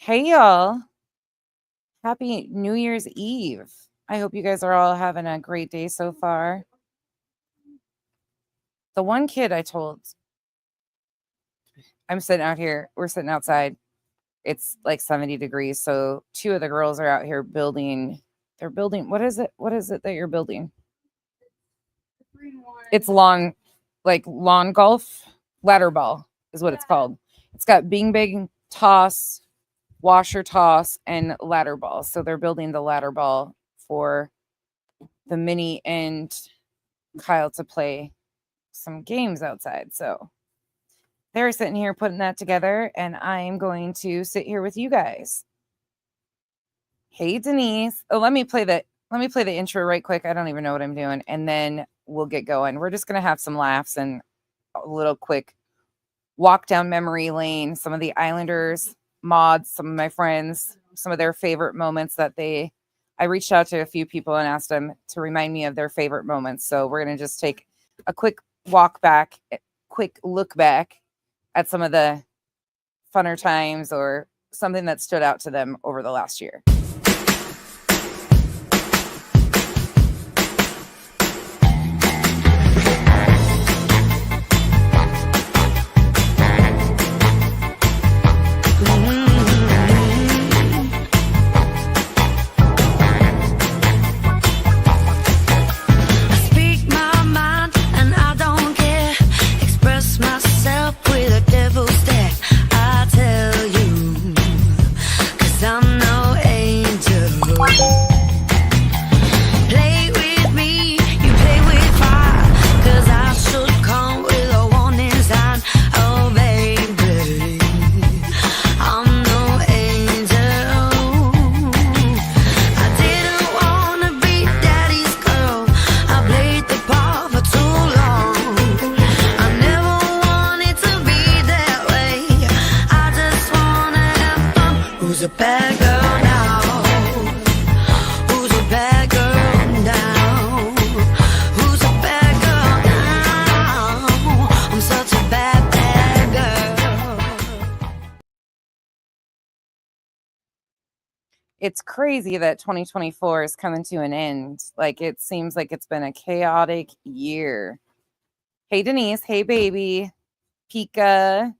Hey, y'all. Happy New Year's Eve. I hope you guys are all having a great day so far. The one kid I told, I'm sitting out here, we're sitting outside. It's like 70 degrees. So two of the girls are out here building. They're building, what is it? What is it that you're building? It's long, like lawn golf, ladder ball is what it's called. It's got bing bang toss, washer toss, and ladder ball. So they're building the ladder ball for the Minnie and Kyle to play some games outside. So they're sitting here putting that together, and I'm going to sit here with you guys. Hey, Denise. Oh, let me play the intro right quick. I don't even know what I'm doing, and then we'll get going. We're just gonna have some laughs and a little quick walk down memory lane. Some of the Islanders mods, some of my friends, some of their favorite moments that I reached out to a few people and asked them to remind me of their favorite moments. So we're going to just take a quick look back at some of the funner times or something that stood out to them over the last year. It's crazy that 2024 is coming to an end. Like, it seems like it's been a chaotic year. Hey, Denise. Hey, baby. Pika.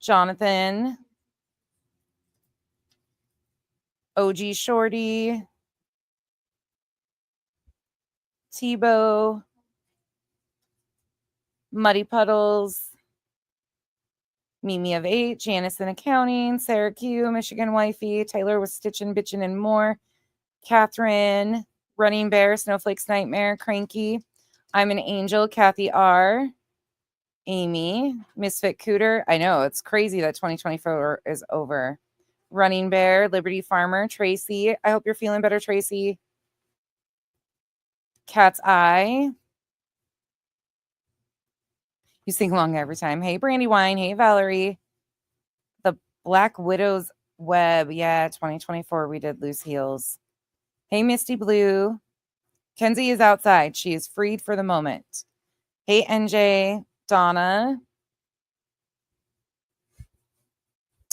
Jonathan. OG Shorty. Tebow. Muddy Puddles. Mimi of 8, Janice in Accounting, Sarah Q, Michigan Wifey, Taylor was Stitching, Bitchin' and More, Catherine, Running Bear, Snowflake's Nightmare, Cranky, I'm an Angel, Kathy R, Amy, Misfit Cooter. I know, it's crazy that 2024 is over. Running Bear, Liberty Farmer, Tracy. I hope you're feeling better, Tracy. Cat's Eye. You sing along every time. Hey, Brandywine. Hey, Valerie. The Black Widow's Web. Yeah, 2024. We did Loose Heels. Hey, Misty Blue. Kenzie is outside. She is freed for the moment. Hey, NJ. Donna.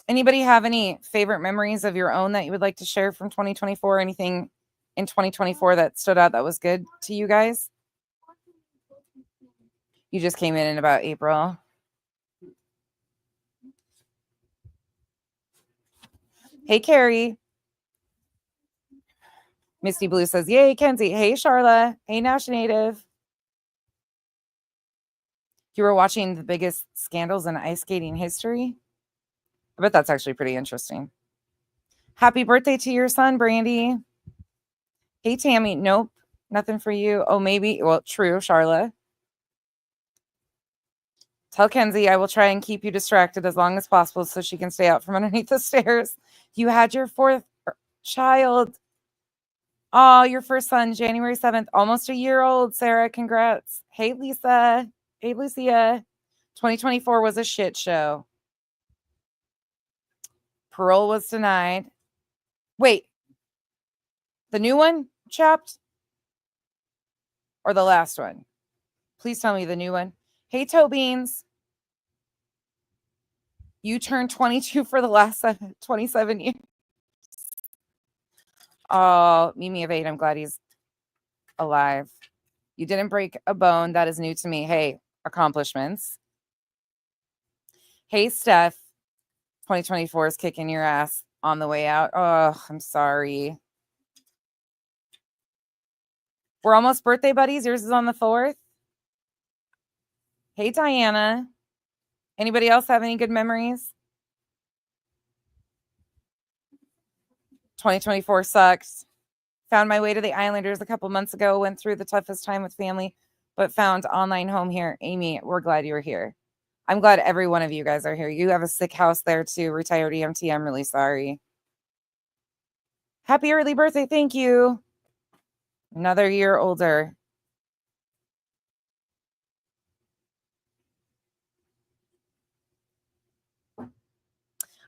Anybody have any favorite memories of your own that you would like to share from 2024? Anything in 2024 that stood out that was good to you guys? You just came in about April. Hey, Carrie. Misty Blue says, yay, Kenzie. Hey, Charla. Hey, Nash Native. You were watching the biggest scandals in ice skating history? I bet that's actually pretty interesting. Happy birthday to your son, Brandy. Hey, Tammy. Nope. Nothing for you. Oh, maybe. Well, true, Charla. Tell Kenzie I will try and keep you distracted as long as possible so she can stay out from underneath the stairs. You had your fourth child. Oh, your first son, January 7th, almost a year old. Sarah, congrats. Hey, Lisa. Hey, Lucia. 2024 was a shit show. Parole was denied. Wait. The new one, Chopped? Or the last one? Please tell me the new one. Hey, Toe Beans. You turned 22 for the last 27 years. Oh, Mimi of 8. I'm glad he's alive. You didn't break a bone. That is new to me. Hey, accomplishments. Hey, Steph. 2024 is kicking your ass on the way out. Oh, I'm sorry. We're almost birthday buddies. Yours is on the 4th. Hey, Diana. Anybody else have any good memories? 2024 sucks. Found my way to the Islanders a couple months ago. Went through the toughest time with family, but found online home here. Amy, we're glad you're here. I'm glad every one of you guys are here. You have a sick house there too. Retired EMT. I'm really sorry. Happy early birthday. Thank you. Another year older.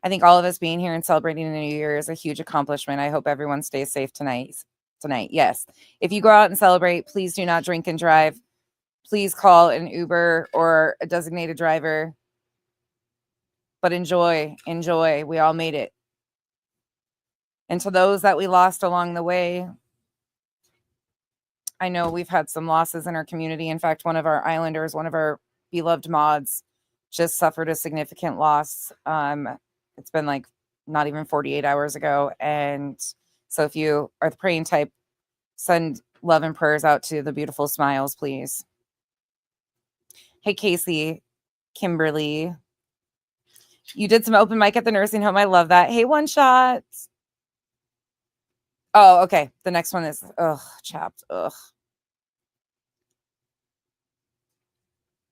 I think all of us being here and celebrating the new year is a huge accomplishment. I hope everyone stays safe tonight. Yes. If you go out and celebrate, please do not drink and drive. Please call an Uber or a designated driver. But enjoy. We all made it. And to those that we lost along the way, I know we've had some losses in our community. In fact, one of our Islanders, one of our beloved mods, just suffered a significant loss. It's been like not even 48 hours ago. And so if you are the praying type, send love and prayers out to the beautiful smiles, please. Hey, Casey, Kimberly. You did some open mic at the nursing home. I love that. Hey, One Shot. Oh, okay. The next one is, chapped.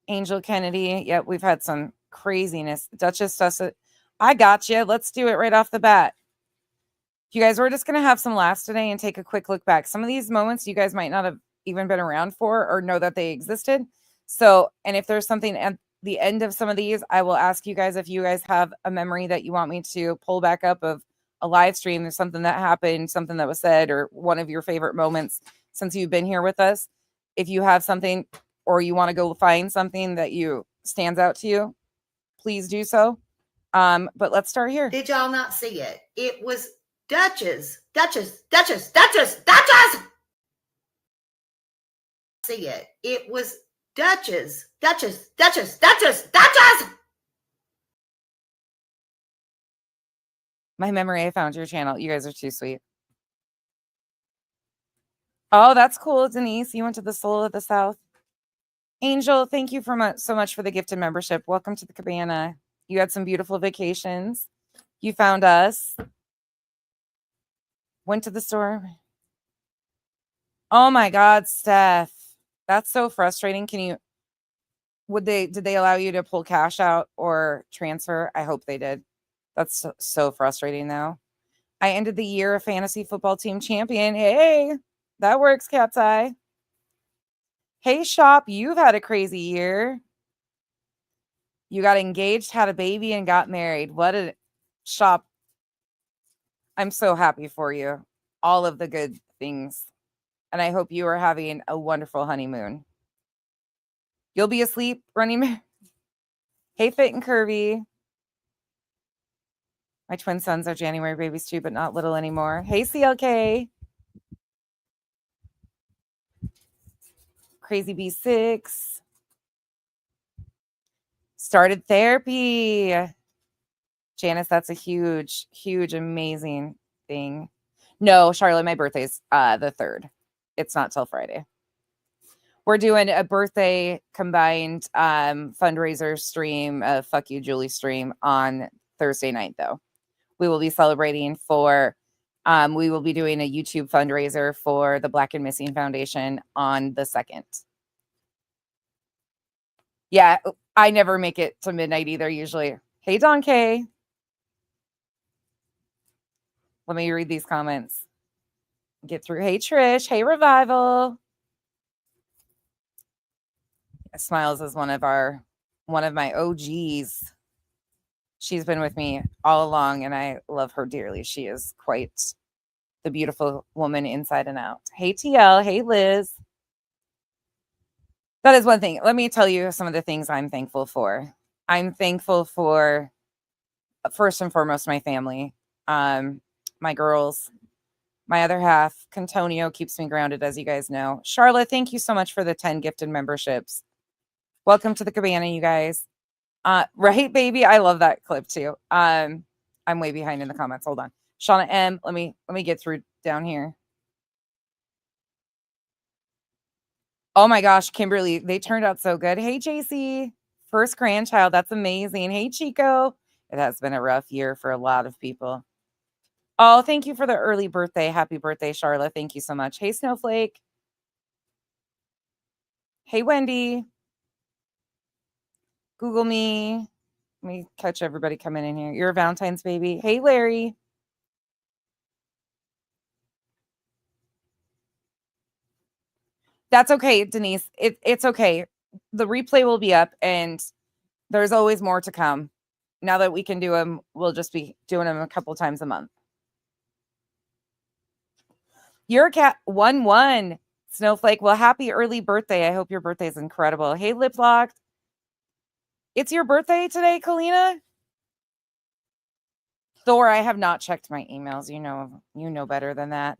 Angel Kennedy. Yep, we've had some craziness. Duchess does it. I got you. Let's do it right off the bat. You guys, we're just going to have some laughs today and take a quick look back. Some of these moments you guys might not have even been around for or know that they existed. So, and if there's something at the end of some of these, I will ask you guys if you guys have a memory that you want me to pull back up of a live stream. There's something that happened, something that was said, or one of your favorite moments since you've been here with us. If you have something or you want to go find something that you stands out to you, please do so. But let's start here. Did y'all not see it? It was Duchess. See it. It was Duchess. My memory, I found your channel. You guys are too sweet. Oh, that's cool, Denise. You went to the Soul of the South. Angel, thank you so much for the gifted membership. Welcome to the Cabana. You had some beautiful vacations. You found us. Went to the store. Oh my God, Steph. That's so frustrating. Did they allow you to pull cash out or transfer? I hope they did. That's so frustrating though. I ended the year a fantasy football team champion. Hey, that works, Cat's Eye. Hey, Shop, you've had a crazy year. You got engaged, had a baby, and got married. What a Shop. I'm so happy for you. All of the good things. And I hope you are having a wonderful honeymoon. You'll be asleep running. Hey, Fit and Curvy. My twin sons are January babies too, but not little anymore. Hey, CLK. Crazy B6. Started therapy. Janice, that's a huge, huge, amazing thing. No, Charlotte, my birthday's the 3rd. It's not till Friday. We're doing a birthday combined fundraiser stream, Fuck You, Julie stream on Thursday night, though. We will be celebrating we will be doing a YouTube fundraiser for the Black and Missing Foundation on the 2nd. Yeah, I never make it to midnight either, usually. Hey, Don K. Let me read these comments. Get through. Hey, Trish. Hey, Revival. Smiles is one of my OGs. She's been with me all along, and I love her dearly. She is quite the beautiful woman inside and out. Hey, TL. Hey, Liz. That is one thing. Let me tell you some of the things I'm thankful for. I'm thankful for first and foremost, my family, my girls, my other half. Contonio keeps me grounded, as you guys know. Charlotte, thank you so much for the 10 gifted memberships. Welcome to the cabana, you guys. Right, baby? I love that clip too. I'm way behind in the comments. Hold on. Shauna M, let me get through down here. Oh my gosh, Kimberly, they turned out so good. Hey, JC, first grandchild. That's amazing. Hey, Chico. It has been a rough year for a lot of people. Oh, thank you for the early birthday. Happy birthday, Charlotte. Thank you so much. Hey, Snowflake. Hey, Wendy. Google me. Let me catch everybody coming in here. You're a Valentine's baby. Hey, Larry. That's okay, Denise. It's okay. The replay will be up, and there's always more to come. Now that we can do them, we'll just be doing them a couple times a month. You're a cat 1-1. Snowflake. Well, happy early birthday. I hope your birthday is incredible. Hey, Lip Locked. It's your birthday today, Kalina? Thor, I have not checked my emails. You know better than that.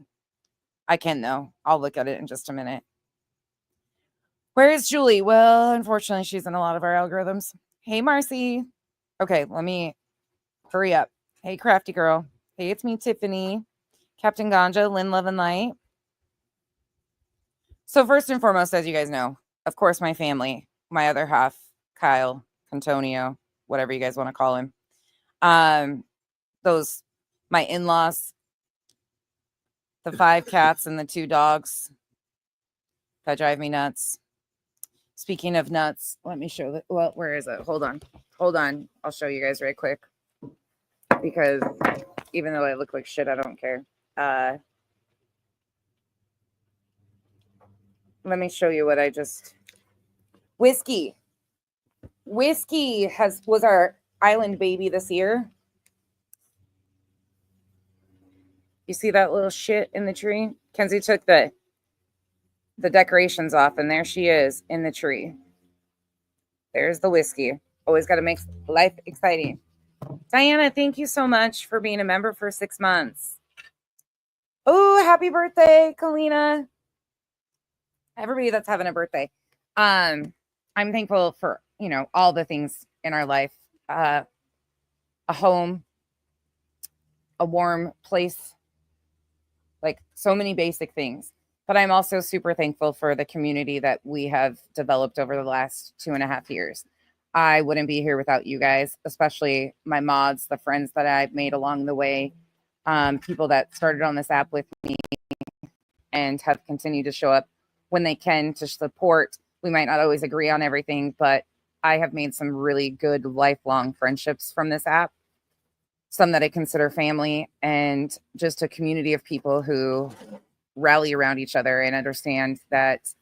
I can, though. I'll look at it in just a minute. Where is Julie? Well, unfortunately, she's in a lot of our algorithms. Hey, Marcy. Okay, let me hurry up. Hey, Crafty Girl. Hey, it's me, Tiffany. Captain Ganja, Lynn Love and Light. So first and foremost, as you guys know, of course, my family, my other half, Kyle, Antonio, whatever you guys want to call him. My in-laws, the 5 cats and the 2 dogs that drive me nuts. Speaking of nuts, let me show that. Well, where is it? Hold on. I'll show you guys right quick, because even though I look like shit, I don't care. Let me show you what I just. Whiskey was our island baby this year. You see that little shit in the tree? Kenzie took the decorations off, and there she is in the tree. There's the Whiskey. Always got to make life exciting. Diana, thank you so much for being a member for 6 months. Oh, happy birthday, Kalina. Everybody that's having a birthday. I'm thankful for, all the things in our life. A home, a warm place, like so many basic things. But I'm also super thankful for the community that we have developed over the last 2.5 years. I wouldn't be here without you guys, especially my mods, the friends that I've made along the way, people that started on this app with me and have continued to show up when they can to support. We might not always agree on everything, but I have made some really good lifelong friendships from this app. Some that I consider family, and just a community of people who rally around each other and understand that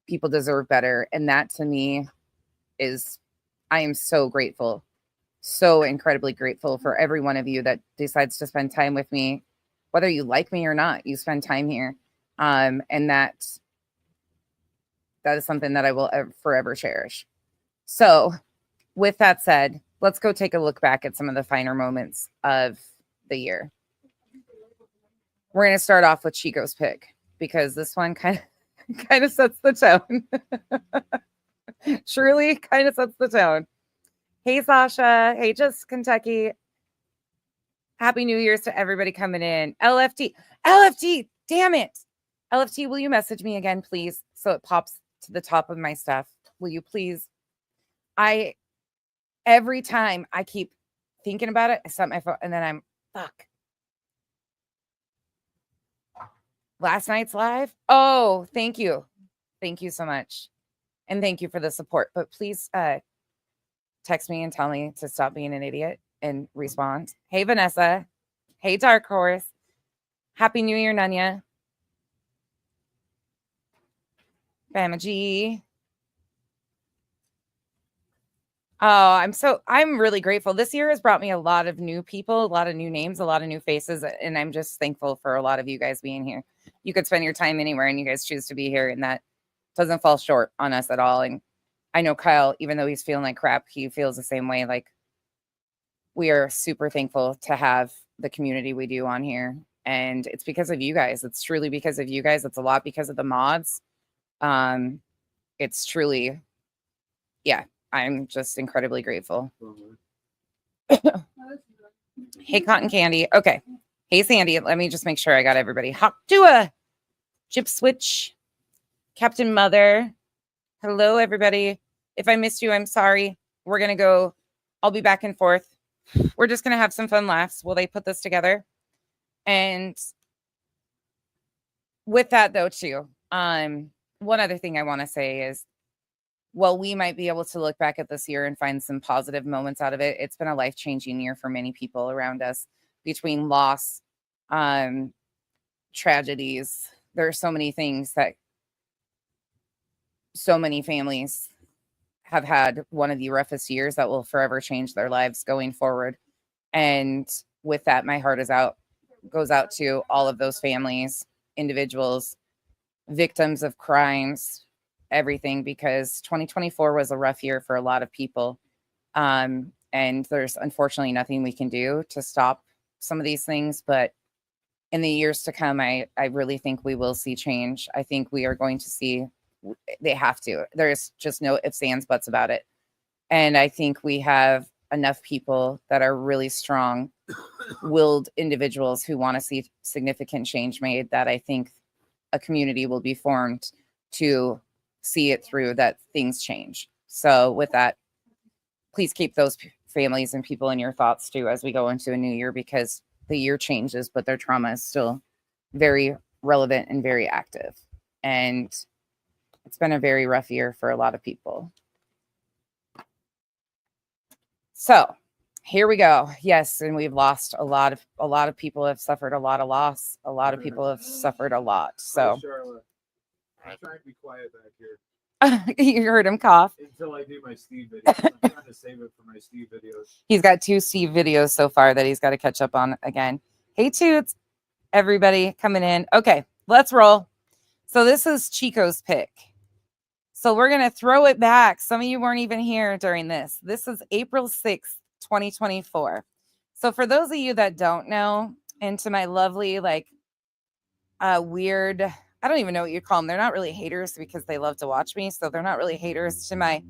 people deserve better. And that to me I am so grateful, so incredibly grateful for every one of you that decides to spend time with me, whether you like me or not. You spend time here. And that is something that I will forever cherish. So with that said, let's go take a look back at some of the finer moments of the year. We're going to start off with Chico's pick, because this one kind of sets the tone. Surely kind of sets the tone. Hey, Sasha. Hey, Just Kentucky. Happy New Year's to everybody coming in. LFT, damn it. LFT, will you message me again, please? So it pops to the top of my stuff. Will you please? Every time I keep thinking about it, I set my phone, and then fuck. Last night's live. Oh, thank you. Thank you so much. And thank you for the support. But please text me and tell me to stop being an idiot and respond. Hey, Vanessa. Hey, Dark Horse. Happy New Year, Nunya. Bama G. Oh, I'm really grateful. This year has brought me a lot of new people, a lot of new names, a lot of new faces. And I'm just thankful for a lot of you guys being here. You could spend your time anywhere, and you guys choose to be here, and that doesn't fall short on us at all. And I know Kyle, even though he's feeling like crap, he feels the same way. Like, we are super thankful to have the community we do on here. And it's because of you guys. It's truly because of you guys. It's a lot because of the mods. It's truly, yeah, I'm just incredibly grateful. Hey, Cotton Candy. Okay. Hey, Sandy. Let me just make sure I got everybody. Hop to a Chip Switch. Captain Mother. Hello, everybody. If I missed you, I'm sorry. We're going to go. I'll be back and forth. We're just going to have some fun laughs while they put this together. And with that, though, too, one other thing I want to say is, well, we might be able to look back at this year and find some positive moments out of it. It's been a life-changing year for many people around us, between loss, tragedies. There are so many things that so many families have had one of the roughest years that will forever change their lives going forward. And with that, my heart goes out to all of those families, individuals, victims of crimes, everything, because 2024 was a rough year for a lot of people. And there's unfortunately nothing we can do to stop some of these things. But in the years to come, I really think we will see change. I think we are going to see, they have to. There's just no ifs, ands, buts about it. And I think we have enough people that are really strong-willed individuals who want to see significant change made, that I think a community will be formed to see it through, that things change. So with that, please keep those families and people in your thoughts too as we go into a new year, because the year changes, but their trauma is still very relevant and very active. And it's been a very rough year for a lot of people. So here we go. Yes, and we've lost a lot of people have suffered a lot of loss. A lot of people have suffered a lot. So I'm trying to be quiet back here. You heard him cough. Until I do my Steve videos. I'm trying to save it for my Steve videos. He's got 2 Steve videos so far that he's got to catch up on again. Hey, Toots, everybody coming in. Okay, let's roll. So this is Chico's pick. So we're going to throw it back. Some of you weren't even here during this. This is April 6th, 2024. So for those of you that don't know, and to my lovely, weird, I don't even know what you call them. They're not really haters because they love to watch me. So they're not really haters. To my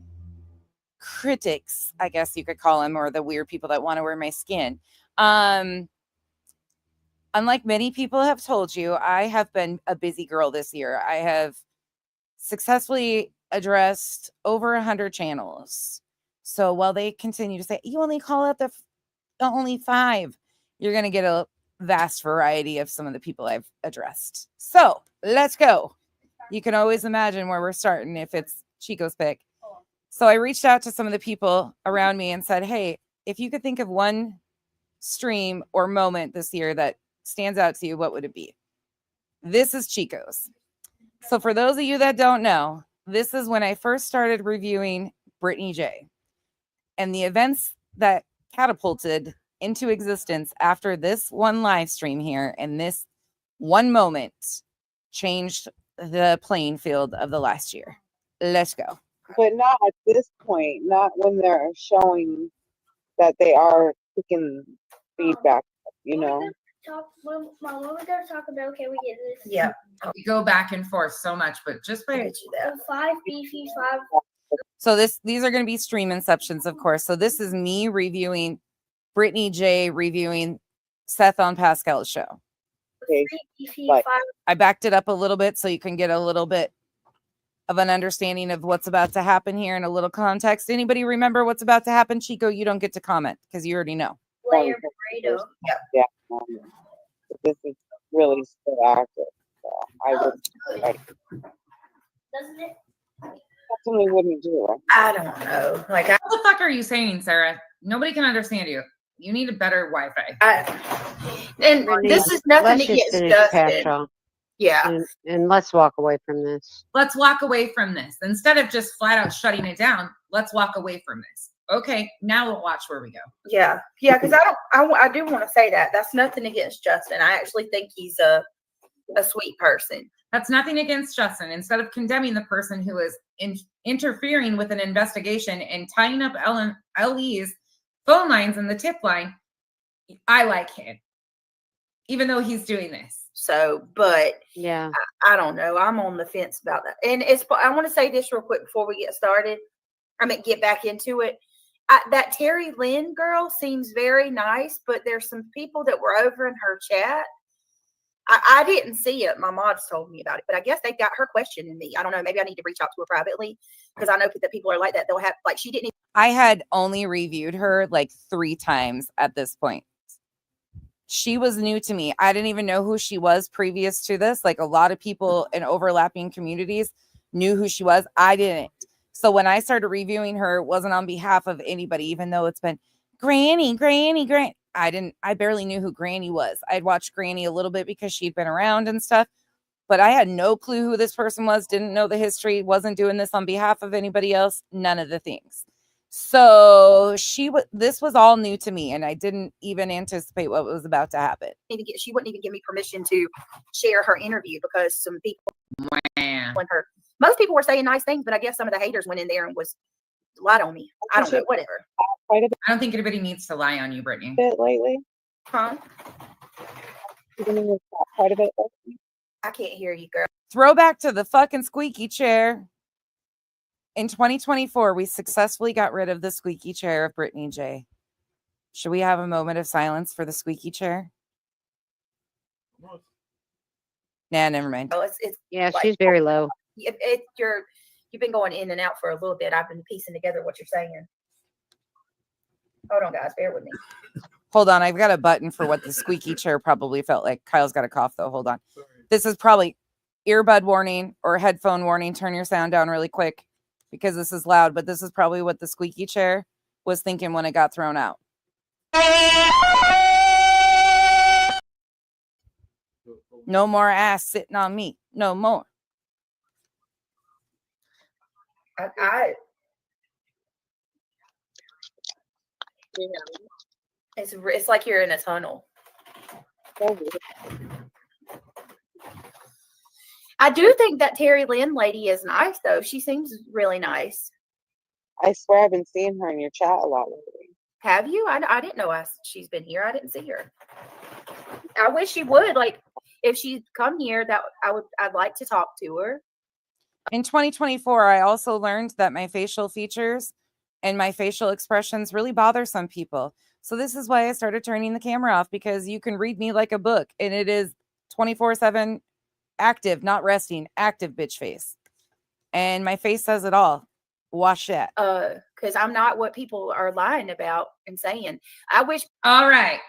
critics, I guess you could call them, or the weird people that want to wear my skin. Unlike many people have told you, I have been a busy girl this year. I have successfully addressed over 100 channels. So while they continue to say, you only call out the only 5, you're going to get a vast variety of some of the people I've addressed. So let's go. You can always imagine where we're starting if it's Chico's pick. So I reached out to some of the people around me and said, hey, if you could think of one stream or moment this year that stands out to you, what would it be? This is Chico's. So for those of you that don't know, this is when I first started reviewing Brittany J. And the events that catapulted into existence after this one live stream here and this one moment changed the playing field of the last year. Let's go. But not at this point, not when they're showing that they are picking feedback, you know. When we go talk about, okay, we get this. Yeah. We go back and forth so much, but just by The 5 beefy 5. So these are going to be stream inceptions, of course. So this is me reviewing Brittany J reviewing Seth on Pascal's show. Okay. 3 beefy But- 5. I backed it up a little bit so you can get a little bit of an understanding of what's about to happen here and a little context. Anybody remember what's about to happen? Chico, you don't get to comment because you already know. Layer burrito. Yeah. This is really still active. So I would Doesn't it? definitely wouldn't do it. I don't know. What the fuck are you saying, Sarah? Nobody can understand you. You need a better Wi-Fi. And this is nothing Let's just against finish Justin. Paschal, Yeah. and let's walk away from this. Let's walk away from this. Instead of just flat out shutting it down, let's walk away from this. Okay, now we'll watch where we go. Yeah. Because I do want to say that. That's nothing against Justin. I actually think he's a sweet person. That's nothing against Justin. Instead of condemning the person who is interfering with an investigation and tying up LEs phone lines and the tip line, I like him, even though he's doing this. So, but Yeah. I don't know. I'm on the fence about that. And I want to say this real quick before we get started. Get back into it. That Terry Lynn girl seems very nice, but there's some people that were over in her chat. I didn't see it. My mods told me about it, but I guess they got her questioning me. I don't know. Maybe I need to reach out to her privately because I know that people are like that. They'll have, like, she didn't. I had only reviewed her like 3 times at this point. She was new to me. I didn't even know who she was previous to this. Like, a lot of people in overlapping communities knew who she was. I didn't. So when I started reviewing her, it wasn't on behalf of anybody, even though it's been Granny. I barely knew who Granny was. I'd watched Granny a little bit because she'd been around and stuff, but I had no clue who this person was, didn't know the history, wasn't doing this on behalf of anybody else, none of the things. So this was all new to me, and I didn't even anticipate what was about to happen. She wouldn't even give me permission to share her interview because some people when most people were saying nice things, but I guess some of the haters went in there and was lied on me. I don't know, whatever. I don't think anybody needs to lie on you, Brittany. Bit lately. Huh? Part of it. I can't hear you, girl. Throwback to the fucking squeaky chair. In 2024, we successfully got rid of the squeaky chair of Brittany J. Should we have a moment of silence for the squeaky chair? Nah, never mind. Oh, it's Yeah, like, she's very low. you've been going in and out for a little bit. I've been piecing together what you're saying. Hold on, guys, bear with me. Hold on, I've got a button for what the squeaky chair probably felt like. Kyle's got a cough though. Hold on. This is probably earbud warning or headphone warning. Turn your sound down really quick because this is loud, but this is probably what the squeaky chair was thinking when it got thrown out. No more ass sitting on me. No more. It's like you're in a tunnel. I do think that Terry Lynn lady is nice, though. She seems really nice. I swear I've been seeing her in your chat a lot lately. Have you? I didn't know she's been here. I didn't see her. I wish she would. Like, if she'd come here, I'd like to talk to her. In 2024, I also learned that my facial features and my facial expressions really bother some people. So this is why I started turning the camera off, because you can read me like a book and it is 24/7 active, not resting, active bitch face. And my face says it all. Wash that. Because I'm not what people are lying about and saying. I wish. All right.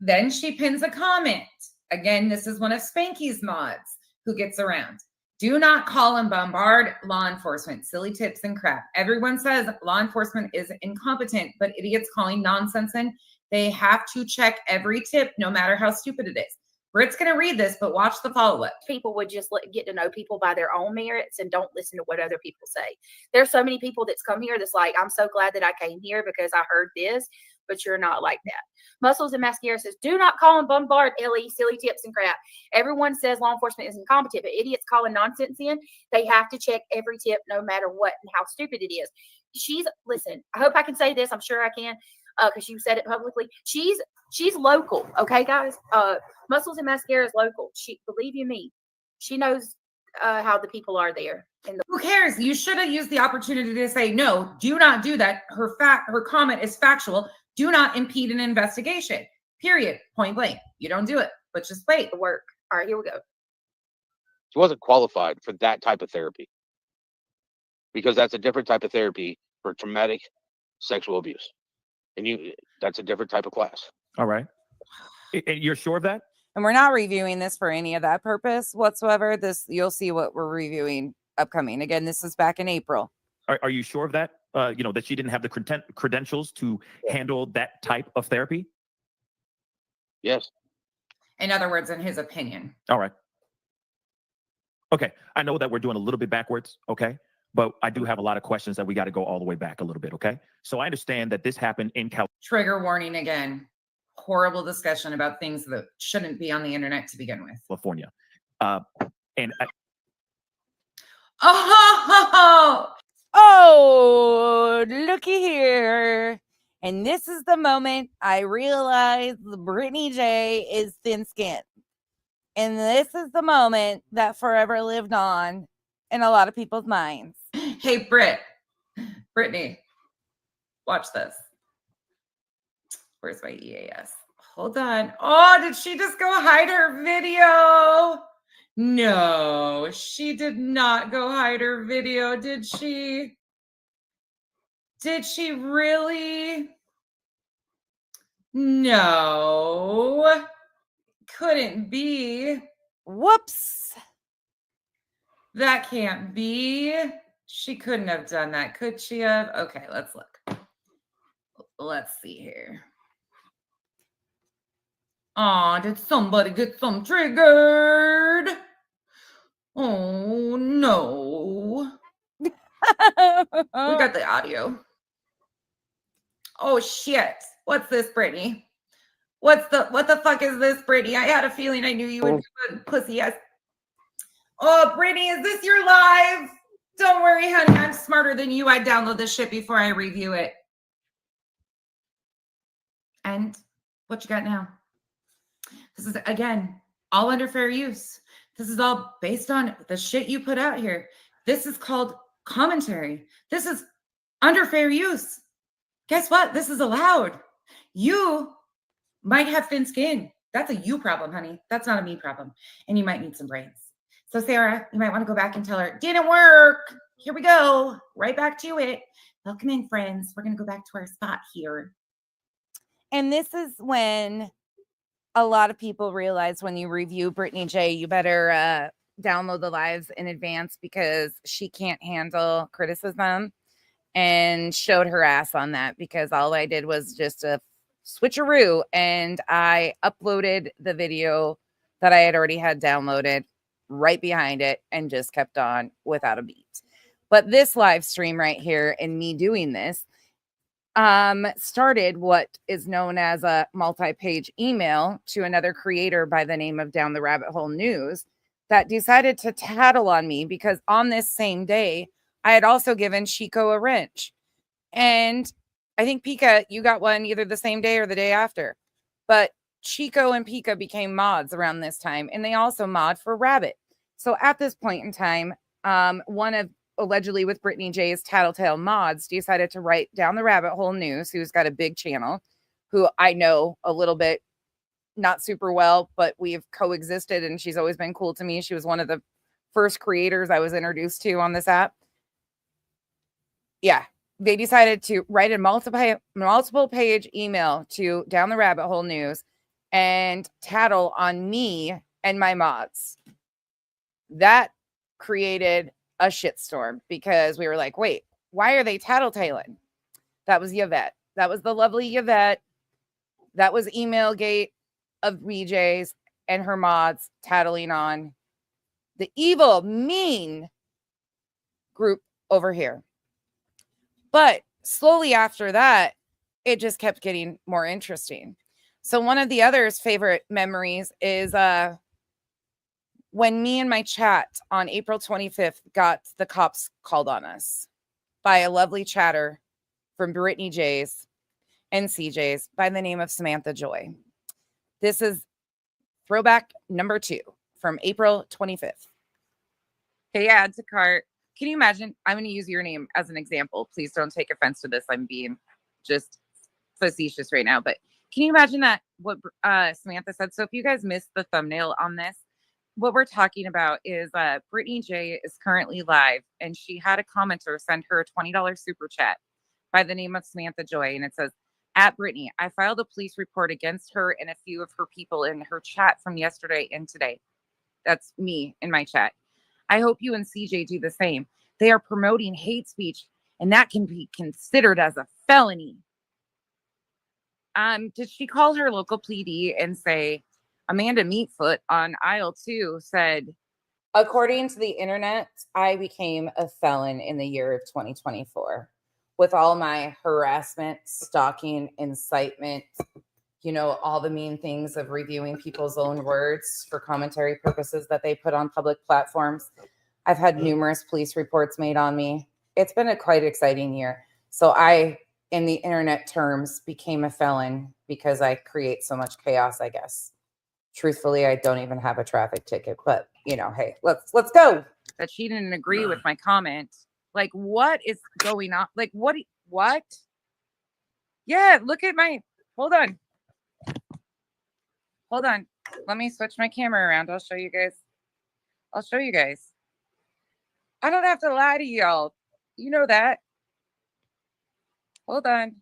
Then she pins a comment. Again, this is one of Spanky's mods who gets around. Do not call and bombard law enforcement. Silly tips and crap. Everyone says law enforcement is incompetent, but idiots calling nonsense in. They have to check every tip, no matter how stupid it is. Britt's going to read this, but watch the follow-up. People would just get to know people by their own merits and don't listen to what other people say. There's so many people that's come here that's like, I'm so glad that I came here because I heard this, but you're not like that. Muscles and Mascara says, do not call and bombard Ellie, silly tips and crap. Everyone says law enforcement is incompetent, but idiots calling nonsense in, they have to check every tip no matter what and how stupid it is. Listen, I hope I can say this. I'm sure I can because you said it publicly. She's local, okay, guys? Muscles and Mascara is local. Believe you me, she knows how the people are there. Who cares? You should have used the opportunity to say, no, do not do that. Her comment is factual. Do not impede an investigation. Period. Point blank. You don't do it, but just wait. Work. All right, here we go. She wasn't qualified for that type of therapy because that's a different type of therapy for traumatic sexual abuse. And that's a different type of class. All right. You're sure of that? And we're not reviewing this for any of that purpose whatsoever. You'll see what we're reviewing upcoming. Again, this is back in April. Are you sure of that? That she didn't have the credentials to handle that type of therapy? Yes. In other words, in his opinion. All right. Okay. I know that we're doing a little bit backwards. Okay. But I do have a lot of questions that we got to go all the way back a little bit. Okay. So I understand that this happened in California. Trigger warning again. Horrible discussion about things that shouldn't be on the internet to begin with. California. Oh, looky here. And this is the moment I realized Brittany J is thin-skinned. And this is the moment that forever lived on in a lot of people's minds. Hey, Brittany, watch this. Where's my EAS? Hold on. Oh, did she just go hide her video? No, she did not go hide her video, did she? Did she really? No, couldn't be. Whoops. That can't be. She couldn't have done that, could she have? Okay, let's look. Let's see here. Aw, did somebody get some triggered? Oh, no. We got the audio. Oh, shit. What's this, Brittany? What the fuck is this, Brittany? I had a feeling I knew you would do a pussy ass. Oh, Brittany, is this your live? Don't worry, honey. I'm smarter than you. I download this shit before I review it. And what you got now? This is, again, all under fair use. This is all based on the shit you put out here. This is called commentary. This is under fair use. Guess what? This is allowed. You might have thin skin. That's a you problem, honey. That's not a me problem. And you might need some brains. So, Sarah, you might want to go back and tell her, didn't work. Here we go. Right back to it. Welcome in, friends. We're going to go back to our spot here. And this is when a lot of people realize when you review Brittany J, you better download the lives in advance because she can't handle criticism, and showed her ass on that because all I did was just a switcheroo and I uploaded the video that I had already had downloaded right behind it and just kept on without a beat. But this live stream right here and me doing this started what is known as a multi-page email to another creator by the name of Down the Rabbit Hole News that decided to tattle on me because on this same day, I had also given Chico a wrench. And I think Pika, you got one either the same day or the day after. But Chico and Pika became mods around this time, and they also mod for Rabbit. So at this point in time, one of allegedly with Brittany J's tattletale mods decided to write Down the Rabbit Hole News, who's got a big channel, who I know a little bit, not super well, but we've coexisted and she's always been cool to me. She was one of the first creators I was introduced to on this app. Yeah, they decided to write a multiple page email to Down the Rabbit Hole News and tattle on me and my mods. That created a shitstorm because we were like, wait, why are they tattletaling? That was Yvette. That was the lovely Yvette. That was email gate of BJ's and her mods tattling on the evil, mean group over here. But slowly after that, it just kept getting more interesting. So one of the other's favorite memories is when me and my chat on April 25th got the cops called on us by a lovely chatter from Brittany J's and CJ's by the name of Samantha Joy. This is throwback number 2 from April 25th. Hey, add to cart. Can you imagine? I'm going to use your name as an example. Please don't take offense to this. I'm being just facetious right now. But can you imagine that what Samantha said? So if you guys missed the thumbnail on this, what we're talking about is Brittany J is currently live, and she had a commenter send her a $20 super chat by the name of Samantha Joy. And it says, at Brittany, I filed a police report against her and a few of her people in her chat from yesterday and today. That's me in my chat. I hope you and CJ do the same. They are promoting hate speech, and that can be considered as a felony. Did she call her local PD and say, Amanda Meatfoot on aisle 2 said, according to the internet, I became a felon in the year of 2024 with all my harassment, stalking, incitement, you know, all the mean things of reviewing people's own words for commentary purposes that they put on public platforms. I've had numerous police reports made on me. It's been a quite exciting year. So I in the internet terms, became a felon because I create so much chaos, I guess. Truthfully, I don't even have a traffic ticket, but you know, hey, let's go. That she didn't agree with my comment. Like, what is going on? Like, what? Yeah, look at my, hold on. Hold on. Let me switch my camera around. I'll show you guys. I don't have to lie to y'all. You know that. Hold on.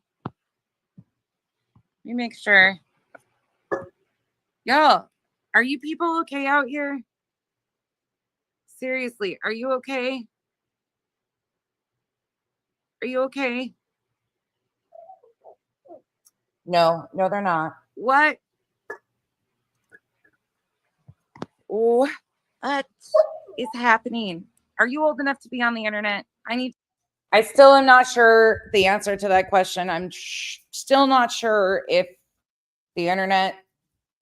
Let me make sure. Y'all, are you people okay out here? Seriously, are you okay? Are you okay? No, they're not. What? What is happening? Are you old enough to be on the internet? I still am not sure the answer to that question. I'm still not sure if the internet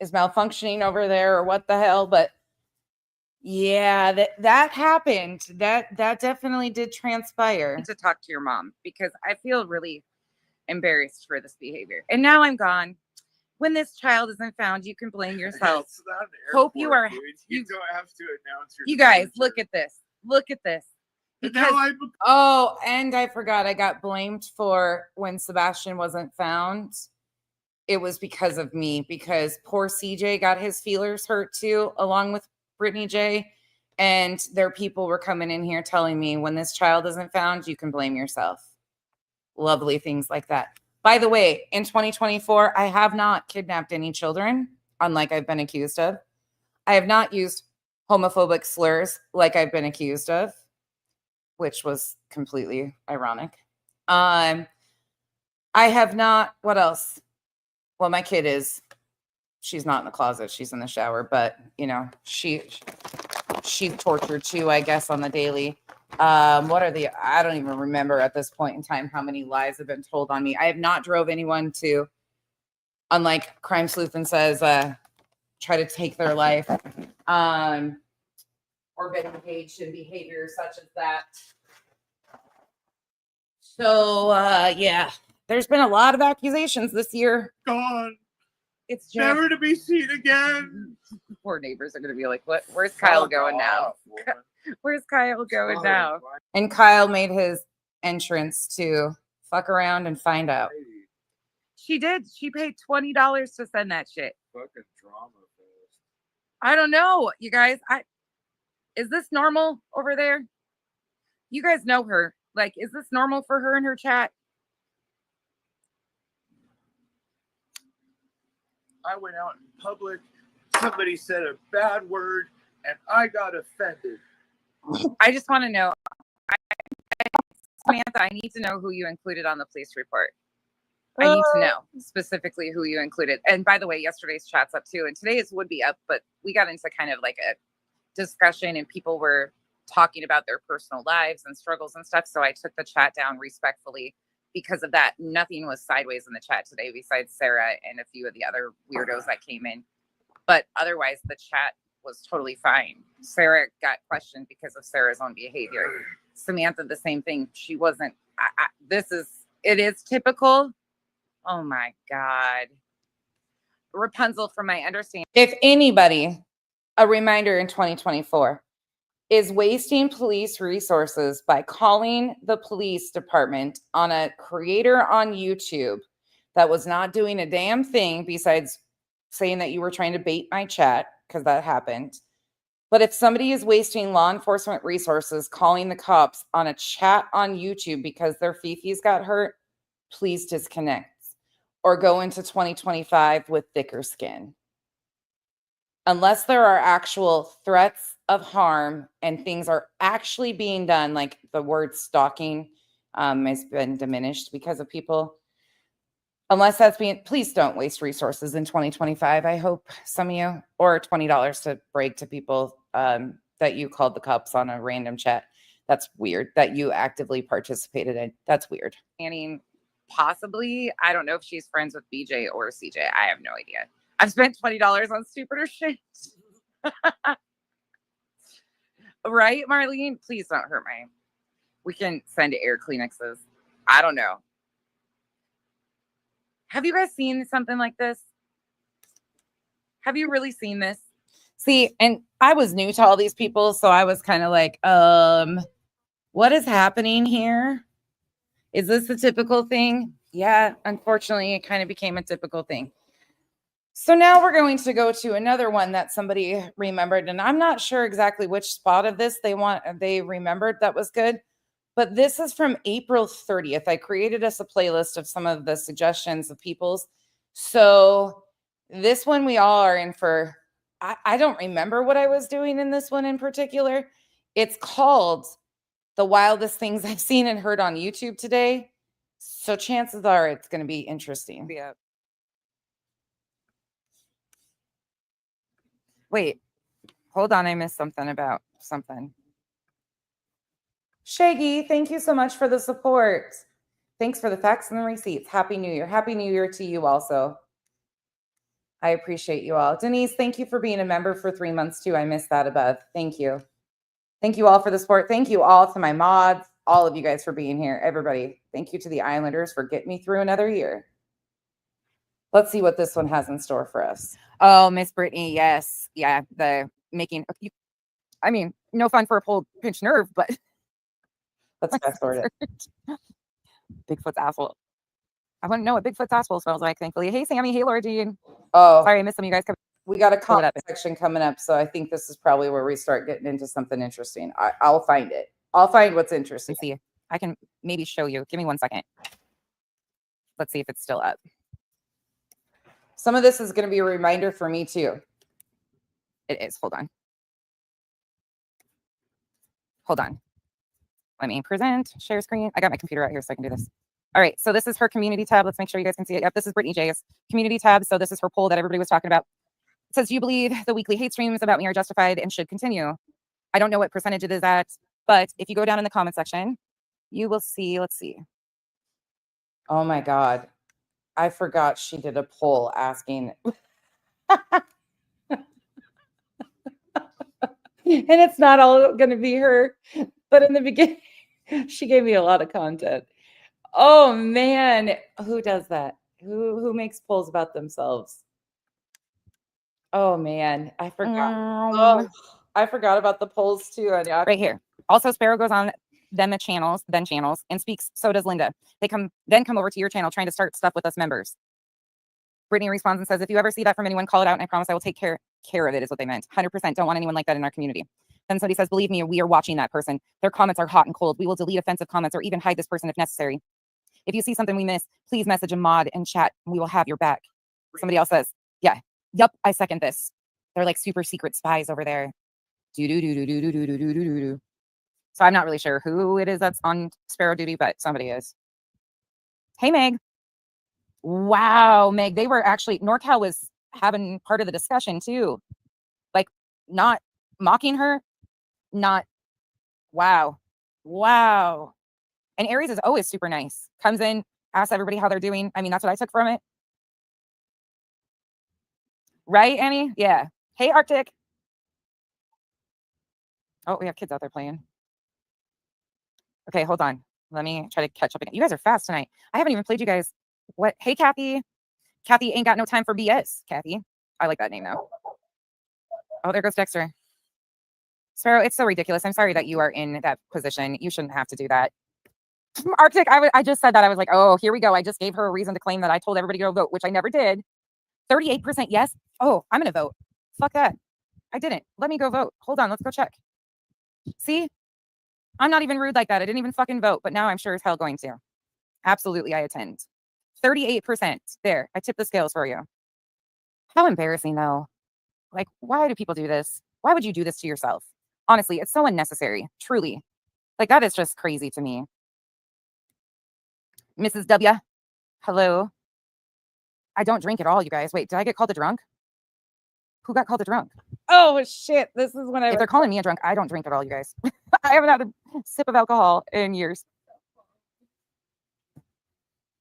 is malfunctioning over there or what the hell, but yeah, that happened. That definitely did transpire. To talk to your mom because I feel really embarrassed for this behavior. And now I'm gone. When this child isn't found, you can blame yourself. It's not an Hope you airport, are. dude. You don't have to announce your You guys, departure. look at this. Look at this. And now I'm Oh, and I forgot I got blamed for when Sebastian wasn't found. It was because of me, because poor CJ got his feelers hurt too, along with Brittany J. And their people were coming in here telling me when this child isn't found, you can blame yourself. Lovely things like that. By the way, in 2024, I have not kidnapped any children, unlike I've been accused of. I have not used homophobic slurs like I've been accused of, which was completely ironic. I have not, what else? Well, my kid she's not in the closet, she's in the shower, but you know, she's tortured too, I guess, on the daily. I don't even remember at this point in time how many lies have been told on me. I have not drove anyone to, unlike Crime Sleuthin says, try to take their life, or been engaged in behavior such as that. So, yeah, there's been a lot of accusations this year. gone. It's just, Never to be seen again. poor neighbors are going to be like, what? Where's Kyle going now? Where's Kyle going now? And Kyle made his entrance to fuck around and find out. She did. She paid $20 to send that shit. Fucking drama fest. I don't know, you guys. Is this normal over there? You guys know her. Like, is this normal for her in her chat? I went out in public. Somebody said a bad word, and I got offended. I just want to know, Samantha, I need to know who you included on the police report. I need to know specifically who you included. And by the way, yesterday's chat's up too, and today's would be up, but we got into kind of like a discussion and people were talking about their personal lives and struggles and stuff. So I took the chat down respectfully because of that. Nothing was sideways in the chat today besides Sarah and a few of the other weirdos that came in. But otherwise, the chat was totally fine. Sarah got questioned because of Sarah's own behavior. Samantha, the same thing. She wasn't, it is typical. Oh my God. Rapunzel, from my understanding. If anybody, a reminder in 2024, is wasting police resources by calling the police department on a creator on YouTube that was not doing a damn thing besides saying that you were trying to bait my chat, because that happened. But if somebody is wasting law enforcement resources calling the cops on a chat on YouTube because their fifis got hurt, please disconnect or go into 2025 with thicker skin. Unless there are actual threats of harm and things are actually being done, like the word stalking has been diminished because of people. Unless that's being, please don't waste resources in 2025. I hope some of you, or $20 to break to people that you called the cops on a random chat. That's weird that you actively participated in. That's weird. I mean, possibly, I don't know if she's friends with BJ or CJ. I have no idea. I've spent $20 on stupider shit. Right, Marlene? Please don't hurt we can send air Kleenexes. I don't know. Have you guys seen something like this? Have you really seen this? See, and I was new to all these people, so I was kind of like, what is happening here? Is this a typical thing? Yeah, unfortunately, it kind of became a typical thing. So now we're going to go to another one that somebody remembered, and I'm not sure exactly which spot of this they remembered that was good, but this is from April 30th. I created us a playlist of some of the suggestions of people's. So this one we all are in for. I don't remember what I was doing in this one in particular. It's called The Wildest Things I've Seen and Heard on YouTube Today. So chances are it's going to be interesting. Yeah. Wait, hold on. I missed something about something. Shaggy, thank you so much for the support. Thanks for the facts and the receipts. Happy New Year. Happy New Year to you also. I appreciate you all. Denise, thank you for being a member for 3 months too. I missed that above. Thank you. Thank you all for the support. Thank you all to my mods, all of you guys for being here. Everybody, thank you to the Islanders for getting me through another year. Let's see what this one has in store for us. Oh, Miss Brittany, yes. Yeah, the making, I mean, no fun for a pulled pinched nerve, but let's fast forward it. Bigfoot's asshole. I want to know what Bigfoot's asshole smells like, thankfully. Hey, Sammy. Hey, Laura Jean. Oh, sorry, I missed some of you guys. We got a comment section coming up, so I think this is probably where we start getting into something interesting. I'll find it. I'll find what's interesting. Let's see. I can maybe show you. Give me 1 second. Let's see if it's still up. Some of this is going to be a reminder for me, too. It is. Hold on. Hold on. Let me present, share screen. I got my computer out here so I can do this. All right, so this is her community tab. Let's make sure you guys can see it. Yep, this is Brittany J's community tab. So this is her poll that everybody was talking about. It says, do you believe the weekly hate streams about me are justified and should continue? I don't know what percentage it is at, but if you go down in the comment section, you will see, let's see. Oh my God. I forgot she did a poll asking. And it's not all going to be her, but in the beginning, she gave me a lot of content. Oh man, who does that? Who makes polls about themselves? Oh man, I forgot. Oh, I forgot about the polls too. Right here. Also, Sparrow goes on then channels, and speaks. So does Linda. They come over to your channel trying to start stuff with us members. Brittany responds and says, if you ever see that from anyone, call it out, and I promise I will take care of it, is what they meant. 100%. Don't want anyone like that in our community. Then somebody says, believe me, we are watching that person. Their comments are hot and cold. We will delete offensive comments or even hide this person if necessary. If you see something we miss, please message a mod and chat, and we will have your back. Somebody else says, yeah, yep, I second this. They're like super secret spies over there. Do. So I'm not really sure who it is that's on Sparrow duty, but somebody is. Hey, Meg. Wow, Meg, they were actually, NorCal was having part of the discussion too. Like, not mocking her, not, wow. And Aries is always super nice. Comes in, asks everybody how they're doing. I mean, that's what I took from it. Right, Annie? Yeah. Hey, Arctic. Oh, we have kids out there playing. Okay, hold on. Let me try to catch up again. You guys are fast tonight. I haven't even played you guys. What? Hey, Kathy. Kathy ain't got no time for BS. Kathy. I like that name now. Oh, there goes Dexter. Sparrow, it's so ridiculous. I'm sorry that you are in that position. You shouldn't have to do that. Arctic, I just said that. I was like, oh, here we go. I just gave her a reason to claim that I told everybody to go vote, which I never did. 38% yes. Oh, I'm going to vote. Fuck that. I didn't. Let me go vote. Hold on. Let's go check. See? I'm not even rude like that. I didn't even fucking vote, but now I'm sure as hell going to. Absolutely, I attend. 38%. There. I tipped the scales for you. How embarrassing, though. Like, why do people do this? Why would you do this to yourself? Honestly, it's so unnecessary. Truly. Like, that is just crazy to me. Mrs. W. Hello. I don't drink at all, you guys. Wait, did I get called a drunk? Who got called a drunk? Oh, shit. This is when if they're calling me a drunk, I don't drink at all, you guys. I haven't had a sip of alcohol in years.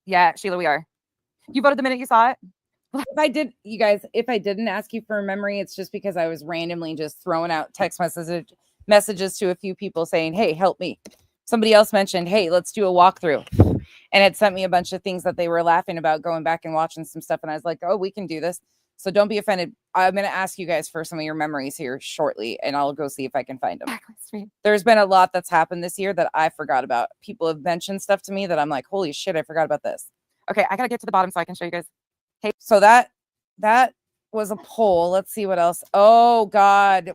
Yeah, Sheila, we are. You voted the minute you saw it? If I did, you guys, if I didn't ask you for a memory, it's just because I was randomly just throwing out text messages to a few people saying, hey, help me. Somebody else mentioned, hey, let's do a walkthrough. And it sent me a bunch of things that they were laughing about, going back and watching some stuff. And I was like, oh, we can do this. So don't be offended. I'm going to ask you guys for some of your memories here shortly, and I'll go see if I can find them. There's been a lot that's happened this year that I forgot about. People have mentioned stuff to me that I'm like, holy shit, I forgot about this. Okay, I got to get to the bottom so I can show you guys. Hey, so that was a poll. Let's see what else. Oh, God.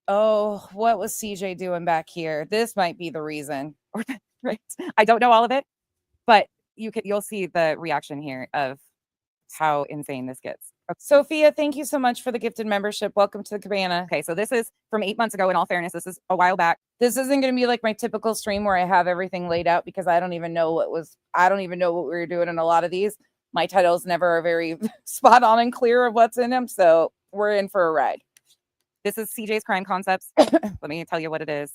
Oh, what was CJ doing back here? This might be the reason. Right. I don't know all of it, but you'll see the reaction here of how insane this gets. Sophia, thank you so much for the gifted membership. Welcome to the cabana. Okay, so this is from 8 months ago. In all fairness, this is a while back. This isn't going to be like my typical stream where I have everything laid out, because I don't even know what we were doing in a lot of these. My titles never are very spot on and clear of what's in them, so we're in for a ride. This is CJ's Crime Concepts. Let me tell you what it is.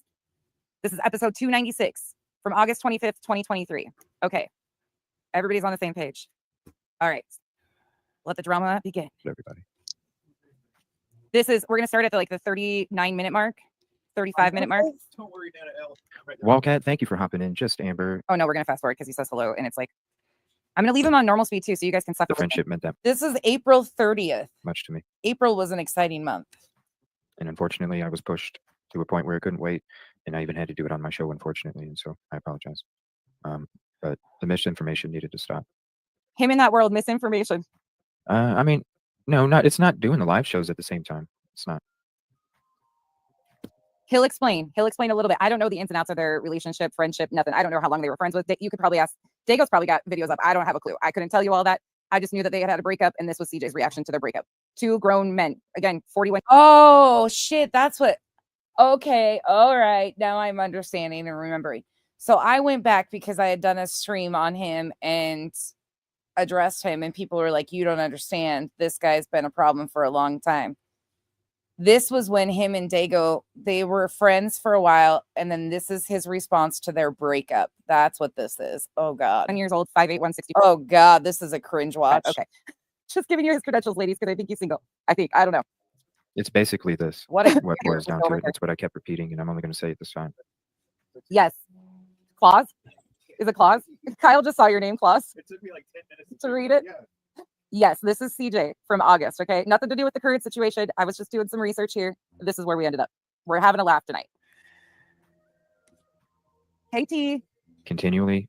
This is episode 296 from August 25th, 2023. Okay. Everybody's on the same page. All right. Let the drama begin. Everybody. We're going to start at the 39-minute mark, 35-minute mark. Don't worry, Nana L. Right now. Wildcat, thank you for hopping in. Just Amber. Oh, no, we're going to fast forward because he says hello. And it's like, I'm going to leave him on normal speed too, so you guys can suffer. The friendship meant that This is April 30th. much to me. April was an exciting month. And unfortunately, I was pushed to a point where I couldn't wait. And I even had to do it on my show, unfortunately. And so I apologize. But the misinformation needed to stop. Him in that world, misinformation. I mean, no, it's not doing the live shows at the same time. It's not. He'll explain a little bit. I don't know the ins and outs of their relationship, friendship, nothing. I don't know how long they were friends with. You could probably ask. Dago's probably got videos up. I don't have a clue. I couldn't tell you all that. I just knew that they had a breakup, and this was CJ's reaction to their breakup. Two grown men. Again, 41. Oh, shit. That's what. Okay. All right. Now I'm understanding and remembering. So I went back because I had done a stream on him and addressed him, and people were like, you don't understand. This guy's been a problem for a long time. This was when him and Dago, they were friends for a while, and then this is his response to their breakup. That's what this is. Oh, God. 10 years old, 5'8", Oh, God. This is a cringe watch. Okay. Just giving you his credentials, ladies, because I think he's single. I don't know. It's basically this. What boils down to it. It's what I kept repeating, and I'm only going to say it this time. Yes. Claus? Is it Claus? Kyle just saw your name, Claus. It took me like 10 minutes to read it. Yeah. Yes, this is CJ from August, okay? Nothing to do with the current situation. I was just doing some research here. This is where we ended up. We're having a laugh tonight. Hey, T. Continually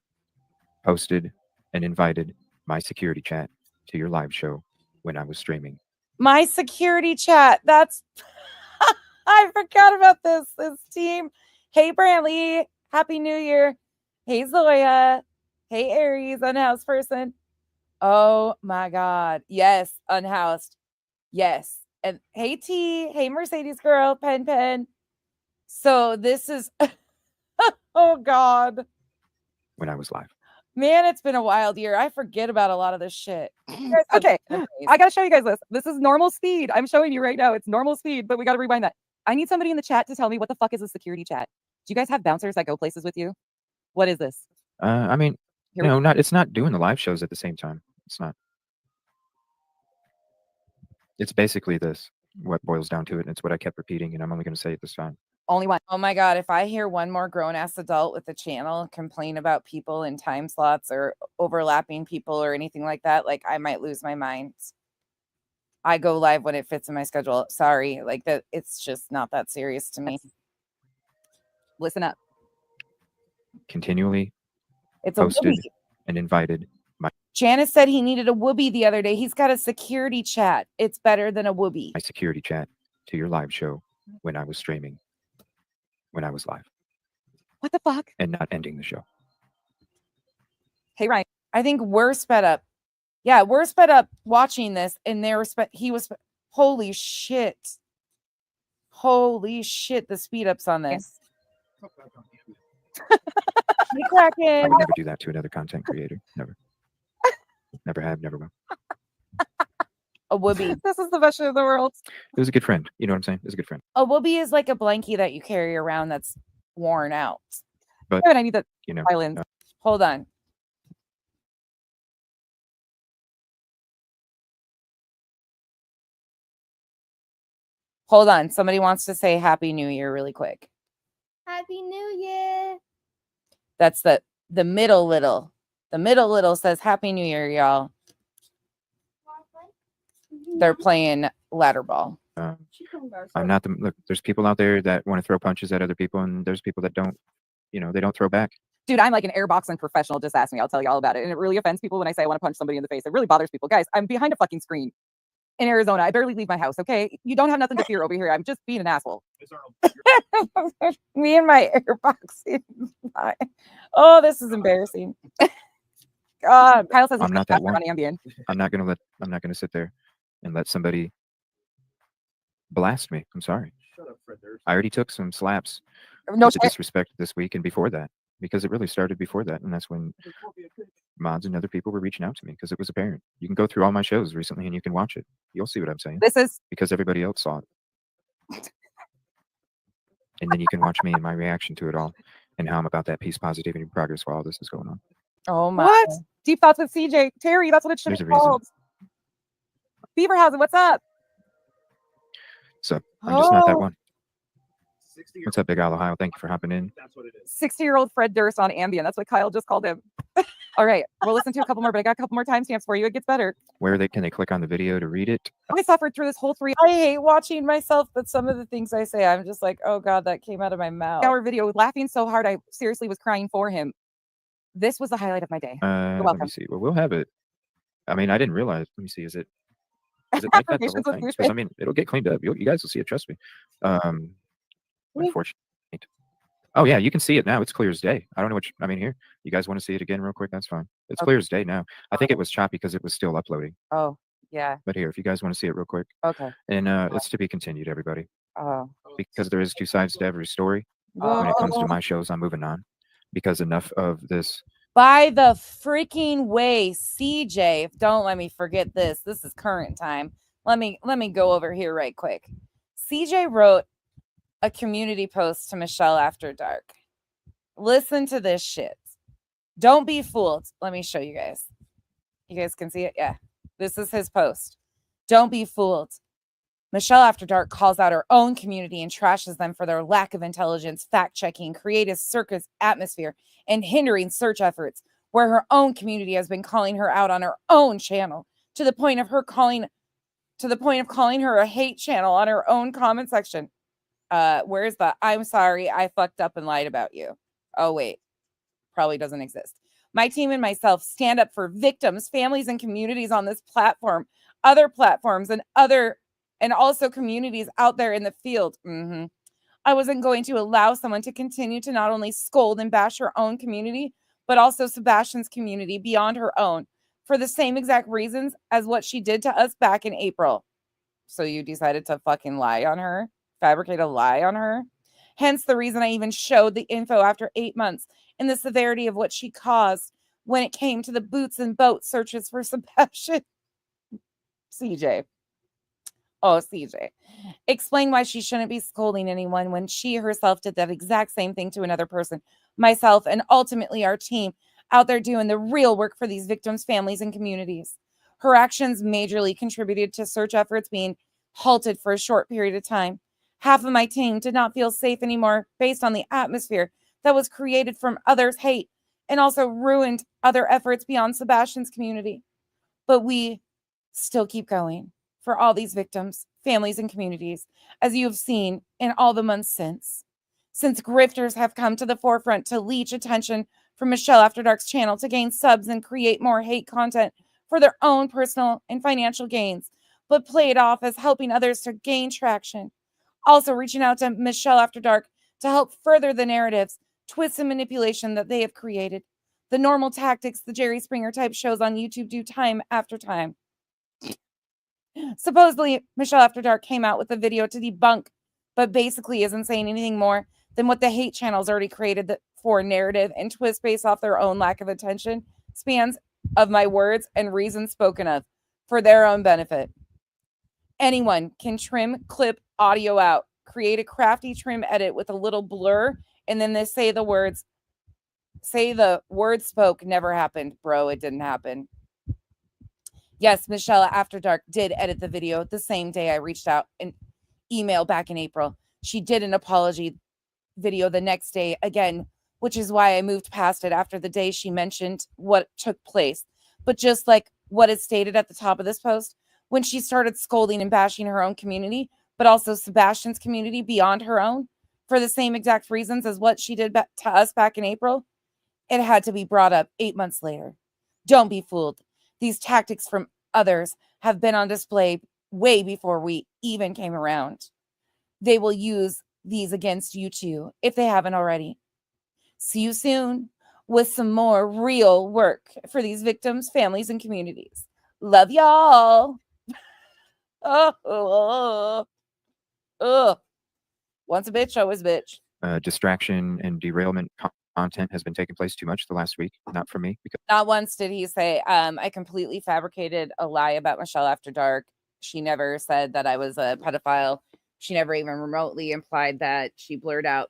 posted and invited my security chat to your live show when I was streaming. My security chat. That's... I forgot about this team. Hey, Brantley. Happy New Year. Hey, Zoya. Hey, Aries, unhoused person. Oh my God. Yes. Unhoused. Yes. And hey, T. Hey, Mercedes girl. Pen. So this is, oh God. When I was live. Man, it's been a wild year. I forget about a lot of this shit. Okay. I got to show you guys this. This is normal speed. I'm showing you right now. It's normal speed, but we got to rewind that. I need somebody in the chat to tell me what the fuck is a security chat. Do you guys have bouncers that go places with you? What is this? I mean, it's not doing the live shows at the same time. It's not. It's basically this. What boils down to it. And it's what I kept repeating, and I'm only going to say it this time. Only one. Oh my God. If I hear one more grown ass adult with the channel complain about people in time slots or overlapping people or anything like that, like I might lose my mind. I go live when it fits in my schedule. Sorry. Like that. It's just not that serious to me. Listen up. Continually it's posted and invited. Janice said he needed a whoopee the other day. He's got a security chat. It's better than a whoopee. My security chat to your live show when I was streaming. When I was live. What the fuck? And not ending the show. Hey, Ryan. I think we're sped up. Yeah, we're sped up watching this, and he was. Holy shit. Holy shit, the speed ups on this. I would never do that to another content creator. Never. Never have, never will. A whoopee. This is the best show in the world. It was a good friend. You know what I'm saying? It was a good friend. A whoopee is like a blankie that you carry around that's worn out. But I need that violence. Hold on. Hold on. Somebody wants to say Happy New Year really quick. Happy New Year. That's the middle little. The middle little says Happy New Year, y'all. They're playing ladder ball. I'm not the look. There's people out there that want to throw punches at other people, and there's people that don't. They don't throw back. Dude, I'm like an air boxing professional. Just ask me. I'll tell you all about it. And it really offends people when I say I want to punch somebody in the face. It really bothers people. Guys, I'm behind a fucking screen in Arizona. I barely leave my house, okay? You don't have nothing to fear over here. I'm just being an asshole. Me and my air boxing. Oh, this is embarrassing. God, Kyle says I'm not that one. on Ambien. I'm not gonna sit there and let somebody blast me. I'm sorry. Shut up, Fred Durst. I already took some slaps No with the disrespect this week and before that, because it really started before that, and that's when mods and other people were reaching out to me because it was apparent. You can go through all my shows recently and you can watch it. You'll see what I'm saying. This is Because everybody else saw it. And then you can watch me and my reaction to it all and how I'm about that peace, positivity, and progress while all this is going on. oh my what? Deep thoughts with CJ. Terry, that's what it should There's be a reason. called. Beaverhausen, what's up? So I'm just not that Oh. one. What's up, Big Al Ohio? Thank you for hopping in. That's what it is. 60-year-old Fred Durst on Ambien. That's what Kyle just called him. All right. We'll listen to a couple more, but I got a couple more timestamps for you. It gets better. Where can they click on the video to read it? I suffered through this whole 3. I hate watching myself, but some of the things I say, I'm just like, oh God, that came out of my mouth. Our video, laughing so hard, I seriously was crying for him. This was the highlight of my day. Let welcome. me see. Well, we'll have it. I mean, I didn't realize. Let me see. Is it like that the Affirmations whole with thing? Because I mean, it'll get cleaned up. You guys will see it. Trust me. Unfortunately. Oh yeah, you can see it now. It's clear as day. I don't know I mean, here. You guys want to see it again real quick? That's fine. It's clear as day now. I think it was choppy because it was still uploading. Oh, yeah. But here, if you guys want to see it real quick. Okay. And it's to be continued, everybody. Oh. Because there is 2 sides to every story. When it comes to my shows, I'm moving on. Because enough of this. By the freaking way, CJ, don't let me forget this. This is current time. Let me go over here right quick. CJ wrote a community post to Michelle After Dark. Listen to this shit. Don't be fooled. Let me show you guys. You guys can see it? Yeah. This is his post. Don't be fooled. Michelle After Dark calls out her own community and trashes them for their lack of intelligence, fact-checking, creative circus atmosphere, and hindering search efforts, where her own community has been calling her out on her own channel, to the point of calling her a hate channel on her own comment section. Where's the I'm sorry, I fucked up and lied about you? Oh, wait. Probably doesn't exist. My team and myself stand up for victims, families, and communities on this platform, other platforms, and also communities out there in the field. I wasn't going to allow someone to continue to not only scold and bash her own community, but also Sebastian's community beyond her own for the same exact reasons as what she did to us back in April. So you decided to fucking lie on her, fabricate a lie on her. Hence the reason I even showed the info after 8 months and the severity of what she caused when it came to the boots and boat searches for Sebastian. CJ. Oh, CJ. Explain why she shouldn't be scolding anyone when she herself did that exact same thing to another person, myself, and ultimately our team out there doing the real work for these victims' families and communities. Her actions majorly contributed to search efforts being halted for a short period of time. Half of my team did not feel safe anymore based on the atmosphere that was created from others' hate and also ruined other efforts beyond Sebastian's community. But we still keep going for all these victims, families, and communities, as you have seen in all the months since grifters have come to the forefront to leech attention from Michelle After Dark's channel to gain subs and create more hate content for their own personal and financial gains, but play it off as helping others to gain traction. Also reaching out to Michelle After Dark to help further the narratives, twists, and manipulation that they have created. The normal tactics the Jerry Springer type shows on YouTube do time after time. Supposedly, Michelle After Dark came out with a video to debunk, but basically isn't saying anything more than what the hate channels already created for narrative and twist based off their own lack of attention spans of my words and reasons spoken of for their own benefit. Anyone can trim, clip audio out, create a crafty trim edit with a little blur, and then they say the words spoke never happened. Bro, it didn't happen. Yes, Michelle After Dark did edit the video the same day I reached out an email back in April. She did an apology video the next day, again, which is why I moved past it after the day she mentioned what took place. But just like what is stated at the top of this post, when she started scolding and bashing her own community, but also Sebastian's community beyond her own, for the same exact reasons as what she did to us back in April, it had to be brought up 8 months later. Don't be fooled. These tactics from others have been on display way before we even came around. They will use these against you too, if they haven't already. See you soon with some more real work for these victims, families, and communities. Love y'all. Once a bitch, always a bitch. Distraction and derailment content has been taking place too much the last week. Not for me. Because Not once did he say, I completely fabricated a lie about Michelle After Dark. She never said that I was a pedophile. She never even remotely implied that. She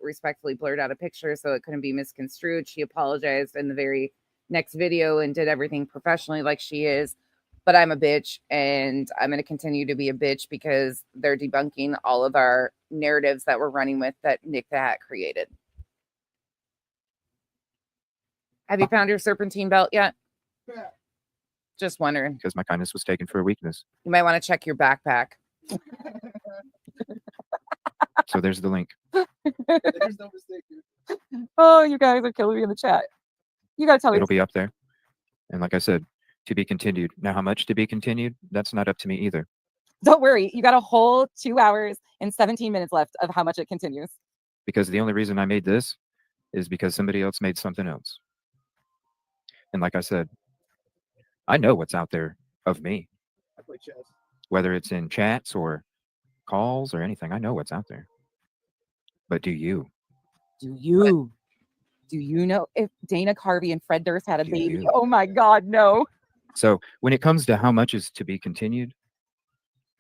respectfully blurred out a picture so it couldn't be misconstrued. She apologized in the very next video and did everything professionally like she is. But I'm a bitch, and I'm going to continue to be a bitch because they're debunking all of our narratives that we're running with that Nick the Hat created. Have you found your serpentine belt yet? Yeah. Just wondering. because my kindness was taken for a weakness. You might want to check your backpack. So there's the link. There's no mistake, dude. Oh, you guys are killing me in the chat. You gotta tell me. It'll be up there. And like I said, to be continued. Now, how much to be continued? That's not up to me either. Don't worry. You got a whole 2 hours and 17 minutes left of how much it continues. Because the only reason I made this is because somebody else made something else. And like I said, I know what's out there of me. I play chess. Whether it's in chats or calls or anything, I know what's out there. But do you? Do you know if Dana Carvey and Fred Durst had a Do baby? you? Oh my God, no. So when it comes to how much is to be continued,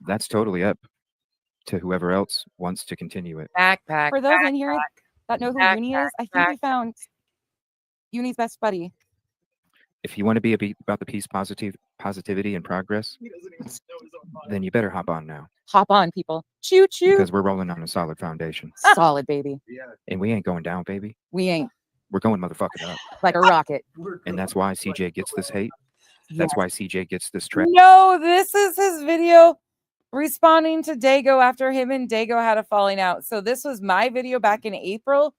that's totally up to whoever else wants to continue it. Backpack. For those in here that know who Uni is, I think we found Uni's best buddy. If you want to be about the peace, positivity, and progress, He doesn't even know his own mind. then you better hop on now Hop on, people. Choo choo. because we're rolling on a solid foundation. Solid, baby. Yeah. And we ain't going down, baby. We ain't We're going motherfucking up. like a rocket. And that's why CJ gets this hate. That's why CJ gets this trash. No, this is his video responding to Dago after him and Dago had a falling out. So this was my video back in April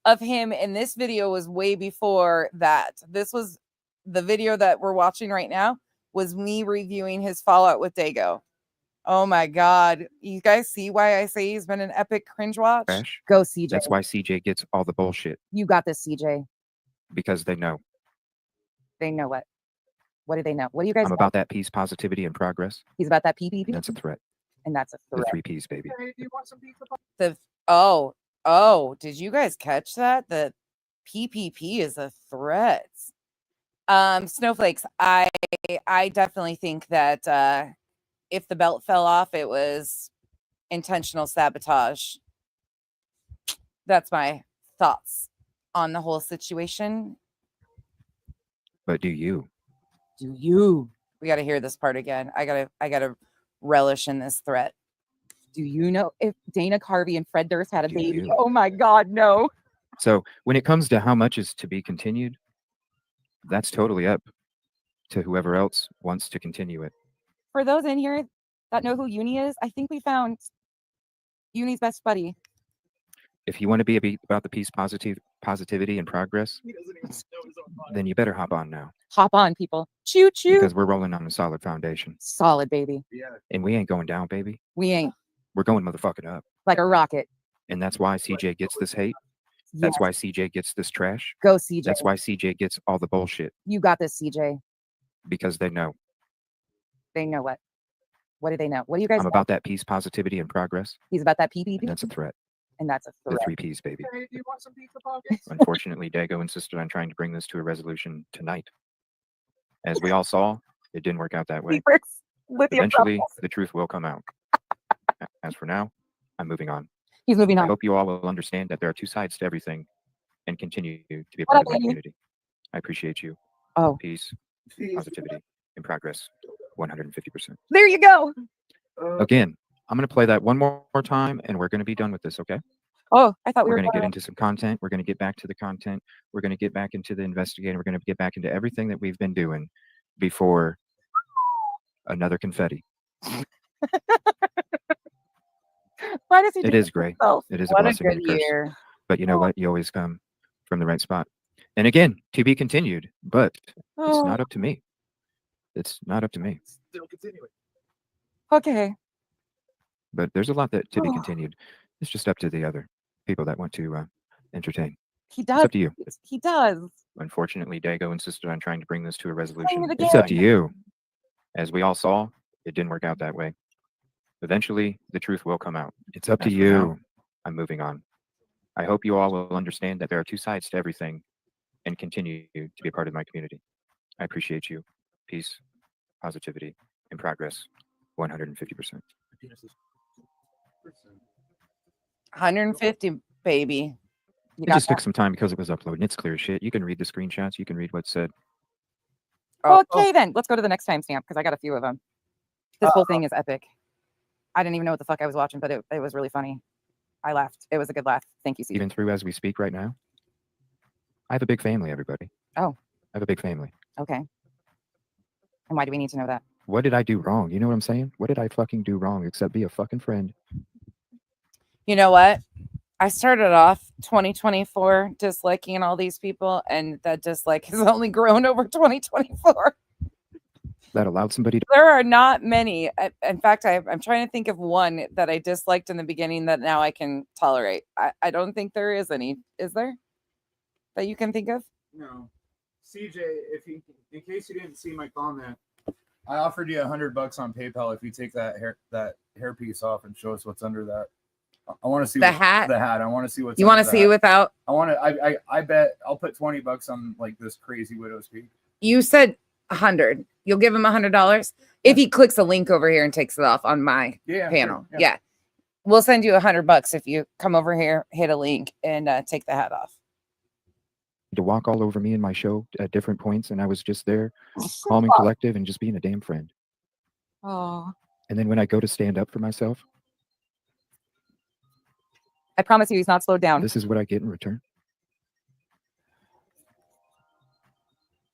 of him, and this video was way before that. This was the video that we're watching right now was me reviewing his fallout with Dago. Oh my God. You guys see why I say he's been an epic cringe watch? Trash. Go CJ. That's why CJ gets all the bullshit You got this, CJ. because they know They know what? What do they know? What do you guys I'm know? about that peace, positivity, and progress. He's about that PPP. And that's a threat. And that's a The threat. 3 Ps, baby. Hey, do you want some pizza? Did you guys catch that? The PPP is a threat. Snowflakes, I definitely think that if the belt fell off, it was intentional sabotage. That's my thoughts on the whole situation. But do you? We got to hear this part again. I gotta relish in this threat. Do you know if Dana Carvey and Fred Durst had a Do baby? you? Oh my God, no. So when it comes to how much is to be continued, that's totally up to whoever else wants to continue it. For those in here that know who Uni is, I think we found Uni's best buddy. If you want to be about the peace, positivity, and progress, He doesn't even know his own mind. then you better hop on now Hop on, people. Choo choo. because we're rolling on a solid foundation. Solid, baby. Yeah. And we ain't going down, baby. We ain't We're going motherfucking up. like a rocket. And that's why CJ gets this hate. That's why CJ gets this trash. Go CJ. That's why CJ gets all the bullshit You got this, CJ. because they know They know what? What do they know? What do you guys I'm know? about that peace, positivity, and progress. He's about that PPP. And that's a threat. And that's a The threat. 3 Ps, baby. Hey, do you want some pizza pockets? Unfortunately, Dago insisted on trying to bring this to a resolution tonight. As we all saw, it didn't work out that way. Secrets. Lithium Eventually, crystals. the truth will come out. As for now, I'm moving on. He's moving I on. hope you all will understand that there are two sides to everything and continue to be a What part up, of my baby? community. I appreciate you. Oh, Peace, positivity, and progress. 150%. there you go. Again, I'm going to play that one more time and we're going to be done with this, okay? Oh, I thought we We're were going to get going into some content. We're going to get back to the content. We're going to get back into the investigating. We're going to get back into everything that we've been doing before another confetti. Why does he do It is this great. himself? It is a What a blessing and good a curse. year. But you know what? You always come from the right spot. And again, to be continued, but it's Oh, not up to me. It's not up to me. Still continuing. okay. But there's a lot that to be Oh. continued. It's just up to the other people that want to entertain. He It's does. up to you. He does. Unfortunately, Dago insisted on trying to bring this to a resolution. it It's up again. to you. As we all saw, it didn't work out that way. Eventually, the truth will come out. It's up to As for now- you. I'm moving on. I hope you all will understand that there are two sides to everything and continue to be a part of my community. I appreciate you. Peace, positivity, and progress. 150%. 150, baby. You It got just took some time because it was uploaded. It's clear as shit. You can read the screenshots. You can read what's said. that? Okay, then let's go to the next timestamp because I got a few of them. This whole thing is epic. I didn't even know what the fuck I was watching, but it was really funny. I laughed. It was a good laugh. Thank you, CJ. Even through as we speak right now. I have a big family, everybody. Oh. I have a big family. Okay. And why do we need to know that? What did I do wrong? You know what I'm saying? What did I fucking do wrong except be a fucking friend? You know what? I started off 2024 disliking all these people, and that dislike has only grown over 2024. That allowed somebody to. There are not many. In fact, I'm trying to think of one that I disliked in the beginning that now I can tolerate. I don't think there is any. Is there? That you can think of? No. CJ, in case you didn't see my comment, I offered you $100 on PayPal if you take that hairpiece off and show us what's under that. I want to see The hat? The hat. I want to see what's. You want to see without? I want to. I bet I'll put $20 on like this crazy widow's peak. You said 100. You'll give him $100 if he clicks a link over here and takes it off on my panel. Sure, yeah, we'll send you $100 if you come over here, hit a link, and take the hat off. To walk all over me in my show at different points, and I was just there, calm and collective, and just being a damn friend. Oh. And then when I go to stand up for myself, I promise you, he's not slowed down. this is what I get in return.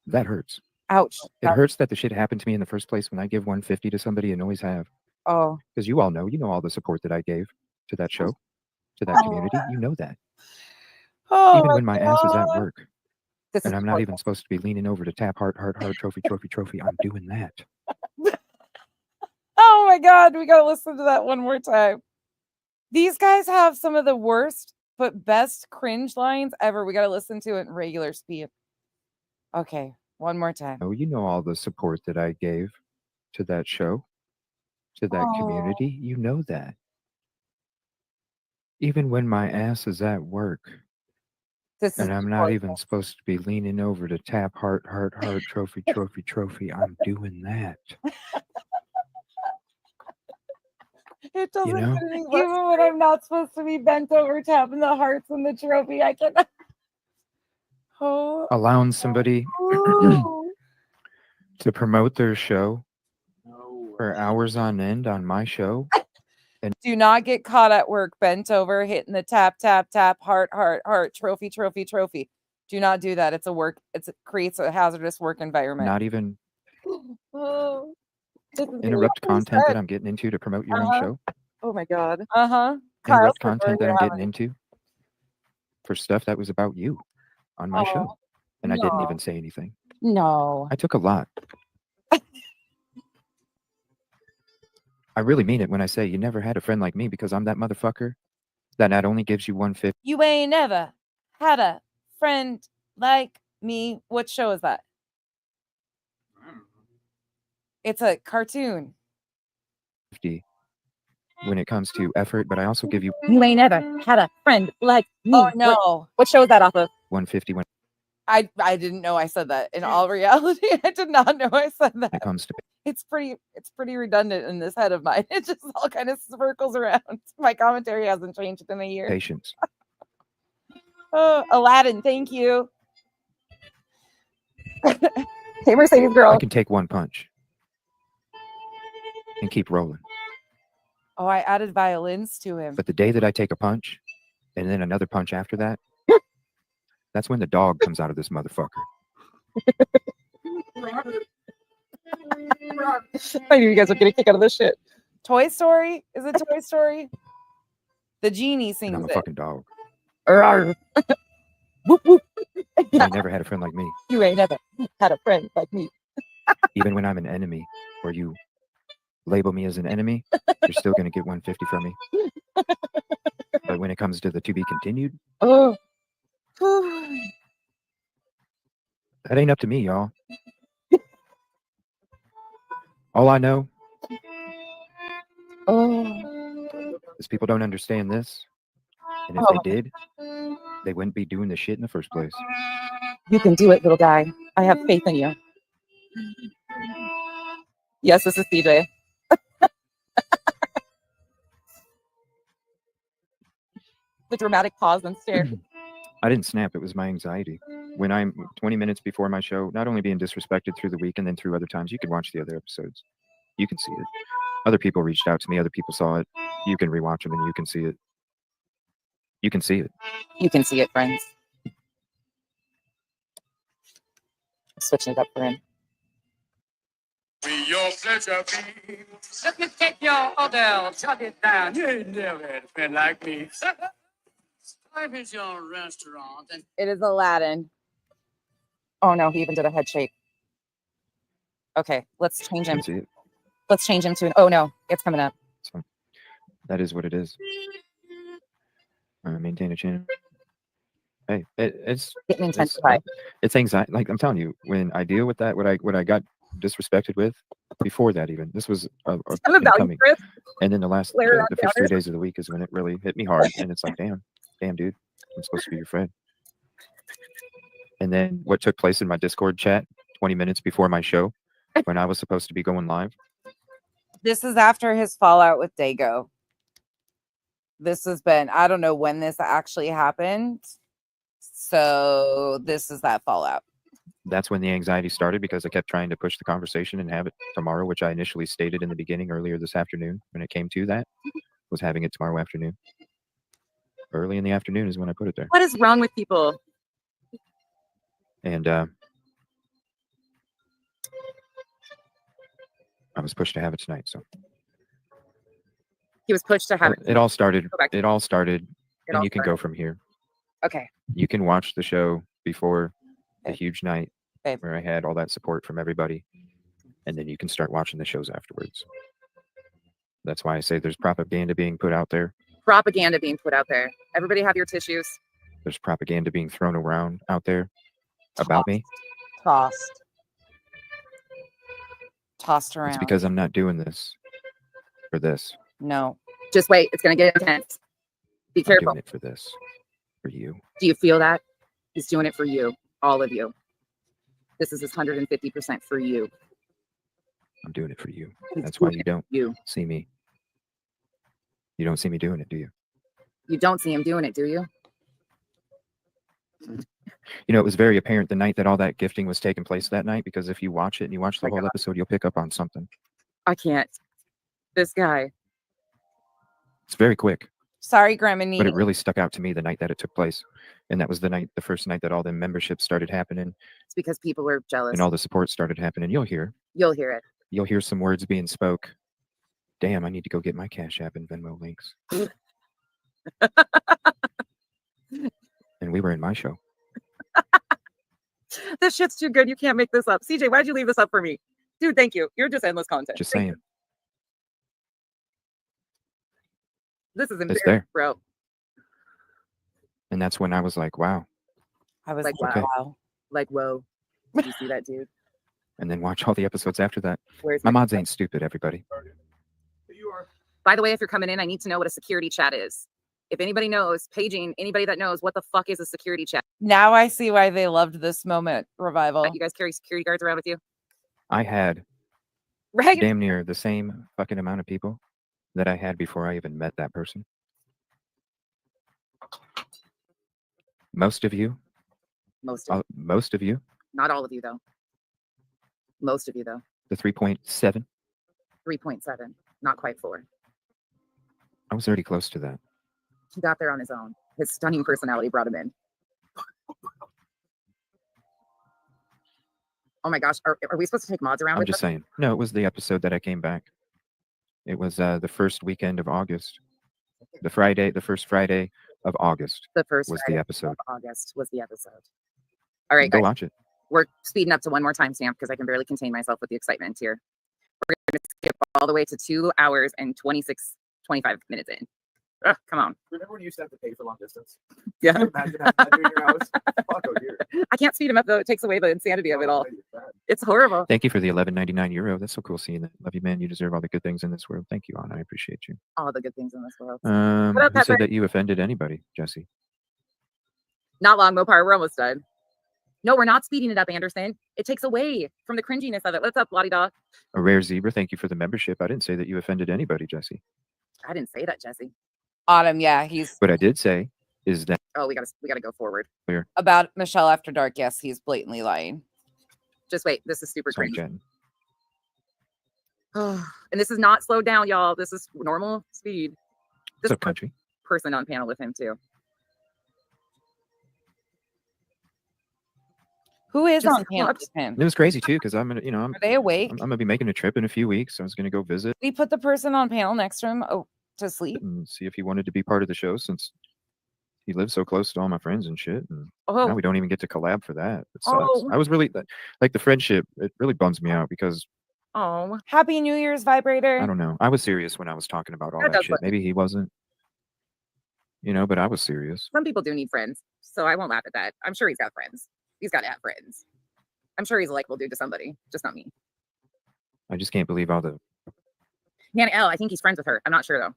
That hurts. Ouch. It hurts that the shit happened to me in the first place when I give 150 to somebody and always have. Oh. Because you all know, all the support that I gave to that show, to that community. You know that. Oh, even when my ass is at work. This And is I'm not even supposed to be leaning over to tap heart, trophy. I'm doing that. Oh my God, we gotta listen to that one more time. These guys have some of the worst but best cringe lines ever. We gotta listen to it in regular speed. Okay, one more time. Oh, you know all the support that I gave to that show, to that community. You know that. Even when my ass is at work. And I'm not even supposed to be leaning over to tap heart, trophy. I'm doing that. It doesn't You know? even when I'm not supposed to be bent over tapping the hearts and the trophy, I can. Oh. Allowing somebody to promote their show for hours on end on my show. And do not get caught at work bent over hitting the tap heart trophy. Do not do that. It's a work. It creates a hazardous work environment. Not even interrupt content that I'm getting into to promote your own show. Oh my God. Interrupt content that I'm getting into for stuff that was about you on my show. And I didn't even say anything. No. I took a lot. I really mean it when I say you never had a friend like me, because I'm that motherfucker that not only gives you 150. You ain't never had a friend like me. What show is that? It's a cartoon. When it comes to effort, but I also give you. You ain't never had a friend like me. Oh no. What show is that off of? 150 when I didn't know I said that. In all reality, I did not know I said that. it comes to It's pretty redundant in this head of mine. It just all kind of circles around. My commentary hasn't changed in a year. patience. Oh, Aladdin, thank you. Hey, Mercedes girl. I can take one punch and keep rolling. Oh, I added violins to him. But the day that I take a punch And then another punch after that. That's when the dog comes out of this motherfucker. I knew you guys would get a kick out of this shit. Toy Story? Is it Toy Story? The genie And sings I'm a it. fucking dog. Rawr. Whoop, whoop. You ain't never had a friend like me. You ain't never had a friend like me. Even when I'm an enemy, or you label me as an enemy, you're still gonna get 150 from me. But when it comes to the to be continued, Oh. that ain't up to me, y'all. All I know is people don't understand this. And if they did, they wouldn't be doing the shit in the first place. You can do it, little guy. I have faith in you. Yes, this is CJ. The dramatic pause and stare. I didn't snap. It was my anxiety. When I'm 20 minutes before my show, not only being disrespected through the week and then through other times, you can watch the other episodes. You can see it. Other people reached out to me. Other people saw it. You can rewatch them and you can see it. You can see it. You can see it, friends. Switching it up for him. Your pleasure be. Let me take your order, shut it down. You ain't never had a friend like me. Life is your restaurant and It is Aladdin. Oh no, he even did a head shake. Okay, let's change You him. can see it. Let's change him to an. Oh no, it's coming up. So that is what it is. Maintain a channel. Hey, it's Getting intensified. it's anxiety. Like I'm telling you, when I deal with that, what I got disrespected with before that, even this was I'm a value incoming. Chris. And then the Layer on the first 3 counters. days of the week is when it really hit me hard. And it's like, damn, dude, I'm supposed to be your friend. And then what took place in my Discord chat 20 minutes before my show, when I was supposed to be going live. This is after his fallout with Dago. This has been, I don't know when this actually happened. So this is that fallout. That's when the anxiety started because I kept trying to push the conversation and have it tomorrow, which I initially stated in the beginning earlier this afternoon. When it came to that, was having it tomorrow afternoon. Early in the afternoon is when I put it there. What is wrong with people? And I was pushed to have it tonight. So He was pushed to have it. it all started. Go back. It all started, It and all you can go from here. Okay. You can watch the show before the Okay. huge night Okay. where I had all that support from everybody, and then you can start watching the shows afterwards. That's why I say there's propaganda being put out there. Propaganda being put out there. Everybody have your tissues. There's propaganda being thrown around out there about me. Tossed around. It's because I'm not doing this for this. No. Just wait. It's going to get intense. Be I'm careful. doing it for this, for you. Do you feel that? He's doing it for you. All of you. This is his 150% for you. I'm doing it for you. He's That's why doing you it don't for you. see me. You don't see me doing it, do you? You don't see him doing it, do you? You know, it was very apparent the night that all that gifting was taking place that night, because if you watch it and you watch the My whole God. episode, you'll pick up on something. I can't. This guy. It's very quick, Sorry, Grandma but Nee. it really stuck out to me the night that it took place. And that was the first night that all the memberships started happening It's because people were jealous. and all the support started happening. You'll hear some words being spoke. Damn, I need to go get my Cash App and Venmo links. And we were in my show. This shit's too good. You can't make this up. CJ, why'd you leave this up for me? Dude, thank you. You're just endless content. Just Thank saying. you. This is It's embarrassing, there. bro. And that's when I was like, wow. I was Like, like, okay. wow. Like, whoa. Did you see that, dude? And then watch all the episodes after that. Where's My mods ain't stupid, everybody. You are. By the way, if you're coming in, I need to know what a security chat is. If anybody knows, paging anybody that knows what the fuck is a security chat. Now I see why they loved this moment, Revival. You guys carry security guards around with you? I had Right? damn near the same fucking amount of people that I had before I even met that person. Most of you, Most of you. most of you, Not all of you, though. Most of you, though. the 3.7, 3.7. Not quite 4. I was already close to that. He got there on his own. His stunning personality brought him in. Oh my gosh, are we supposed to take mods around? I'm with just us? saying. No, it was the episode that I came back. It was the first weekend of August. The first Friday of August The first was Friday the of episode. August was the episode. All right, Go guys, watch it. we're speeding up to one more timestamp because I can barely contain myself with the excitement here. We're going to skip all the way to 2 hours and 25 minutes in. Ugh, come on. Remember when you used to have to pay for long distance? Yeah. Can you imagine having that in your house? Fuck, oh dear. I can't speed him up though. It takes away the insanity of it all. Oh, you're bad. It's horrible. Thank you for the €11.99. That's so cool seeing that. Love you, man. You deserve all the good things in this world. Thank you, Anna. I appreciate you. All the good things in this world. Who up, Pepper? said that you offended anybody, Jesse? Not long, Mopar. We're almost done. No, we're not speeding it up, Anderson. It takes away from the cringiness of it. What's up, Lottie Dog? A rare zebra. Thank you for the membership. I didn't say that you offended anybody, Jesse. I didn't say that, Jesse. Autumn, yeah, he's. What I did say is that Oh, we gotta go forward. Clear. About Michelle After Dark. Yes, he's blatantly lying. Just wait. This is super sorry, cringe. Jen. And this is not slowed down, y'all. This is normal speed. What's This up, country? person on panel with him too. Who is Just on panel with him? It was crazy too, because I'm gonna, Are they awake? I'm gonna be making a trip in a few weeks. So I was gonna go visit We put the person on panel next to him to sleep. and see if he wanted to be part of the show, since he lives so close to all my friends and shit. And Oh, now we don't even get to collab for that. It sucks. Oh. I was really like the friendship. It really bums me out because oh. Happy New Year's, vibrator. I don't know. I was serious when I was talking about all That that does shit. look- Maybe he wasn't, but I was serious. Some people do need friends, so I won't laugh at that. I'm sure he's got friends. He's got to have friends. I'm sure he's a likable dude to somebody, just not me. I just can't believe all the. Nana L, I think he's friends with her. I'm not sure though.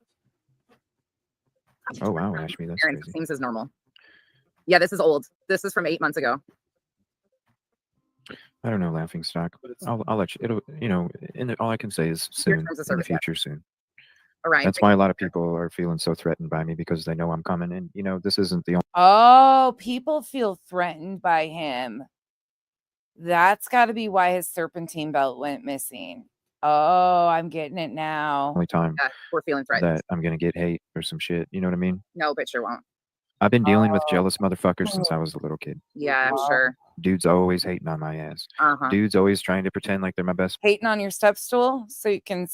Oh wow, Ashby, that's Aaron crazy. seems as normal. Yeah, this is old. This is from 8 months ago. I don't know, laughing stock. I'll let you. It'll. All I can say is soon, terms of in the service, yeah. future, soon. Orion. That's why a lot of people are feeling so threatened by me, because they know I'm coming. And this isn't the only. Oh, people feel threatened by him. That's got to be why his serpentine belt went missing. Oh, I'm getting it now. Only time Yeah, we're feeling threatened. that I'm gonna get hate or some shit. You know what I mean? No, but sure won't. I've been dealing with jealous motherfuckers since I was a little kid. Yeah, I'm sure. Dudes always hating on my ass. Uh-huh. Dudes always trying to pretend like they're my best Hating on your step stool so you can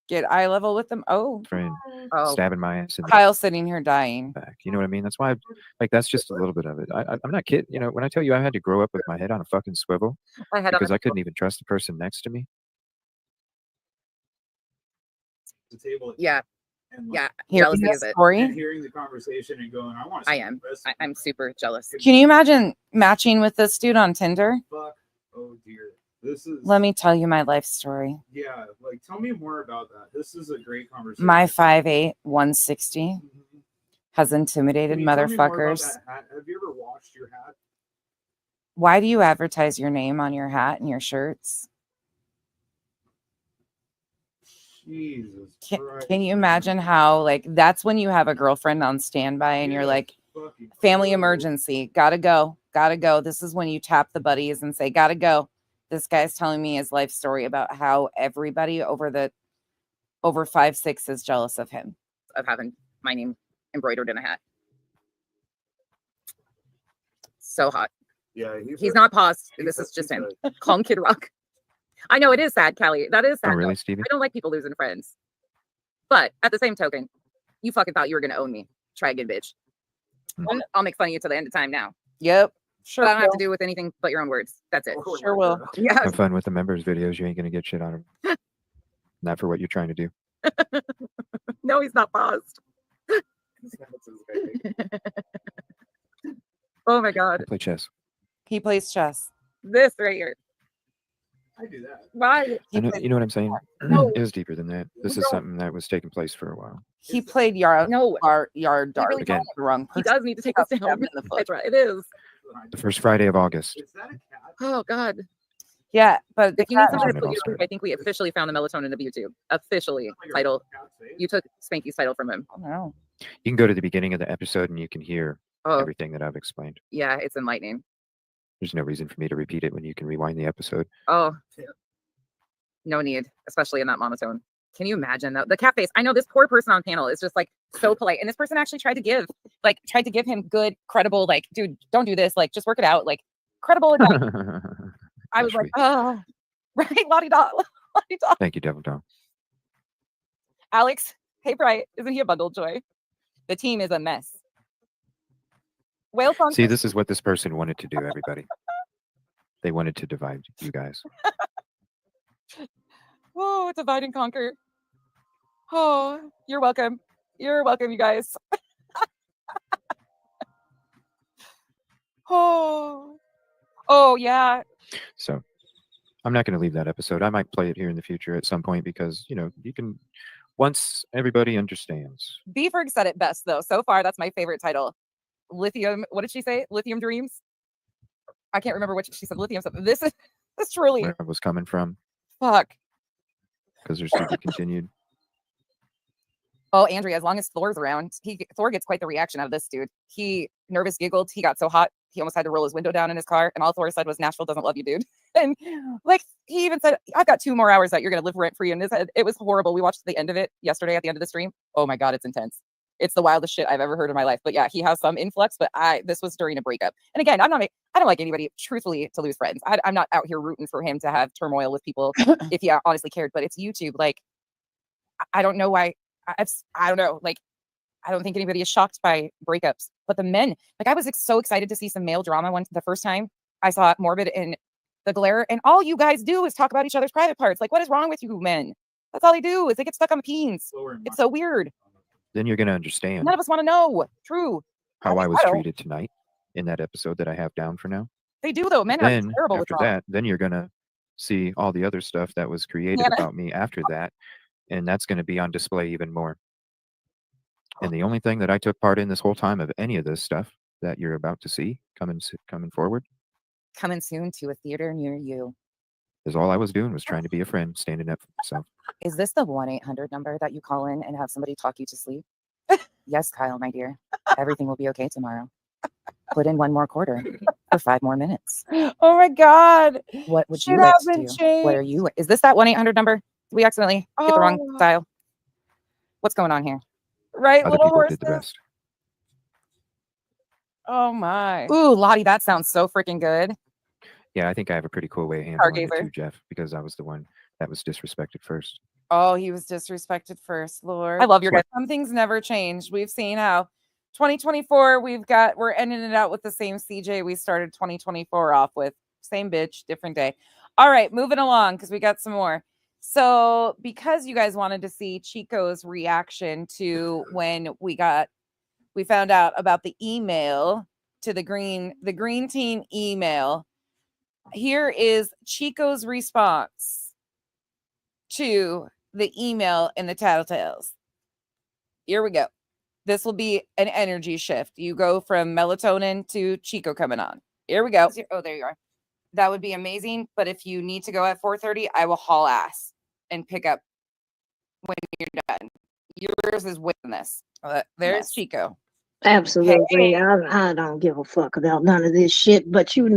get eye level with them. Oh, friend, oh. stabbing my ass in the Kyle sitting here dying. back. You know what I mean? That's why, that's just a little bit of it. I'm not kidding. When I tell you I had to grow up with my head on a fucking swivel I had because I couldn't even trust the person next to me. The table. Yeah. And Yeah, like, jealousy is it. and Story. hearing the conversation and going, I want to. I am. I'm super jealous. Can you imagine matching with this dude on Tinder? Fuck. Oh dear. This is. Let me tell you my life story. Yeah, like tell me more about that. This is a great conversation. My 5'8", 160 Mhm. has intimidated Can you tell me more about motherfuckers. that hat? Have you ever washed your hat? Why do you advertise your name on your hat and your shirts? Jesus. Can Christ. you imagine how, that's when you have a girlfriend on standby and you're like, Fucking family Christ. emergency, gotta go. This is when you tap the buddies and say, gotta go. This guy's telling me his life story about how everybody over 5'6" is jealous of him, of having my name embroidered in a hat. So hot. Yeah, He's not paused. This is just him. Call him Kid Rock. I know it is sad, Callie. That is sad. Oh, really, though. Stevie? I don't like people losing friends. But at the same token, you fucking thought you were going to own me. Try again, bitch. Mhm. I'll make fun of you till the end of time now. Yep. Sure. But I don't have to do with anything but your own words. That's it. Oh, Sure my will. God. Yeah. Have fun with the members videos. You ain't gonna get shit on them. Not for what you're trying to do. No, he's not paused. Oh my I God. play chess. He plays chess. This right here. I do that. Why? I know, you know what I'm saying? No. It was deeper than that. This is No. something that was taking place for a while. He played yard. No. Yard He dart. really Again. The wrong He person. does need to take us Stab down. him in the foot. That's right. It is. The first Friday of August. Is that a cat? Oh God. Yeah, but If you need cat- somebody to Turn it put off, you to sleep, I think we officially found the melatonin of YouTube. Officially. Like a Title. cat's face? You took Spanky's title from him. Oh, no. You can go to the beginning of the episode and you can hear Oh, everything that I've explained. yeah, it's enlightening. There's no reason for me to repeat it when you can rewind the episode. Oh, no need, especially in that monotone. Can you imagine though? The cat face. I know this poor person on panel is just like so polite. And this person actually tried to give him good, credible, like, dude, don't do this. Like, just work it out. Like, credible advice. I was like, Sweet. oh, right. Lottie dot. Lottie dot. Thank you, Devil Dog. Alex, hey, Bright. Isn't he a bundle of joy? The team is a mess. Whale song. See, this is what this person wanted to do, everybody. They wanted to divide you guys. Oh, divide and conquer. Oh, you're welcome. You're welcome, you guys. Oh, yeah. So I'm not going to leave that episode. I might play it here in the future at some point because, you know, you can, once everybody understands. Beeferg said it best, though. So far, that's my favorite title. Lithium. What did she say? Lithium Dreams? I can't remember what she said. Lithium something. This truly. Where I was coming from. Fuck. Because there's to be continued. Oh, Andrea, as long as Thor's around, Thor gets quite the reaction out of this dude. He nervous giggled. He got so hot, he almost had to roll his window down in his car. And all Thor said was, Nashville doesn't love you, dude. And like, he even said, I've got 2 more hours that you're going to live rent free. And it was horrible. We watched the end of it yesterday at the end of the stream. Oh my God, it's intense. It's the wildest shit I've ever heard in my life. But yeah, he has some influx, but this was during a breakup. And again, I don't like anybody truthfully to lose friends. I'm not out here rooting for him to have turmoil with people if he honestly cared, but it's YouTube. Like, I don't know why. I don't know. Like, I don't think anybody is shocked by breakups, but the men, like, I was so excited to see some male drama the first time I saw Morbid and The Glare, and all you guys do is talk about each other's private parts. Like, what is wrong with you men? That's all they do is they get stuck on the peens. It's so weird. Then you're going to understand. None of us want to know. True. How I was treated tonight in that episode that I have down for now. They do, though. Men then, are terrible with after that, then you're going to see all the other stuff that was created about me after that. And that's going to be on display even more. And the only thing that I took part in this whole time of any of this stuff that you're about to see coming forward. Coming soon to a theater near you. Is all I was doing was trying to be a friend, standing up for myself. Is this the 1-800 number that you call in and have somebody talk you to sleep? Yes, Kyle, my dear. Everything will be okay tomorrow. Put in 1 more quarter for 5 more minutes. Oh my God. What would you like to do? What are you? Is this that 1-800 number? Did we accidentally hit the wrong dial? What's going on here? Right, Other little people horses. did the rest. Oh my. Ooh, Lottie, that sounds so freaking good. Yeah, I think I have a pretty cool way of handling it Stargazer. too, Jeff, because I was the one that was disrespected first. Oh, he was disrespected first, Lord. I love your guys. Some things never change. We've seen how 2024, we're ending it out with the same CJ we started 2024 off with. Same bitch, different day. All right, moving along because we got some more. So because you guys wanted to see Chico's reaction to when we found out about the email to the green team email, here is Chico's response to the email in the tattletales. Here we go. This will be an energy shift. You go from melatonin to Chico coming on. Here we go. Oh, there you are. That would be amazing. But if you need to go at 4:30, I will haul ass and pick up when you're done. Yours is witness. There's Chico. Absolutely. Hey. I don't give a fuck about none of this shit, but you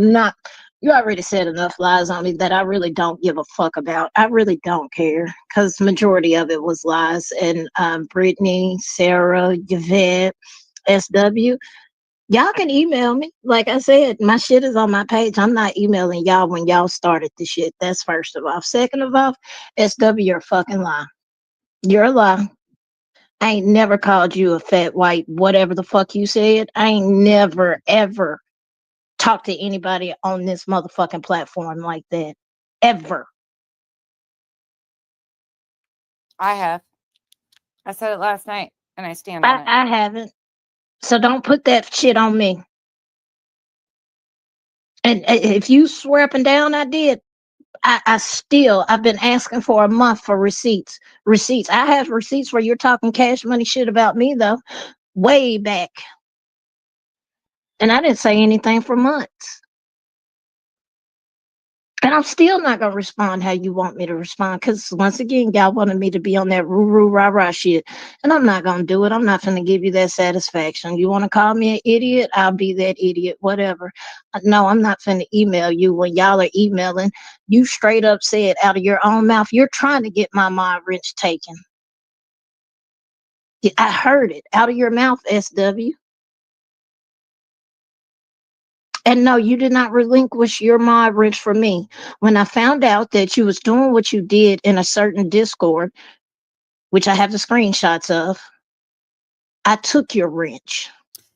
already said enough lies on me that I really don't give a fuck about. I really don't care because majority of it was lies. And Brittany, Sarah, Yvette, SW, y'all can email me. Like I said, my shit is on my page. I'm not emailing y'all when y'all started the shit. That's first of all. Second of all, SW, you're a fucking lie. You're a lie. I ain't never called you a fat white whatever the fuck you said. I ain't never, ever talked to anybody on this motherfucking platform like that. Ever. I have. I said it last night and I stand on it. I haven't. So don't put that shit on me. And if you swear up and down I did, I've been asking for a month for receipts. I have receipts where you're talking cash money shit about me though, way back. And I didn't say anything for months. And I'm still not gonna respond how you want me to respond, because once again, y'all wanted me to be on that roo rah rah shit, and I'm not gonna do it. I'm not gonna give you that satisfaction. You want to call me an idiot? I'll be that idiot. Whatever. No, I'm not finna email you when y'all are emailing. You straight up said out of your own mouth, you're trying to get my mind wrench taken. Yeah, I heard it out of your mouth, SW. And no, you did not relinquish your mod wrench for me. When I found out that you was doing what you did in a certain Discord, which I have the screenshots of, I took your wrench.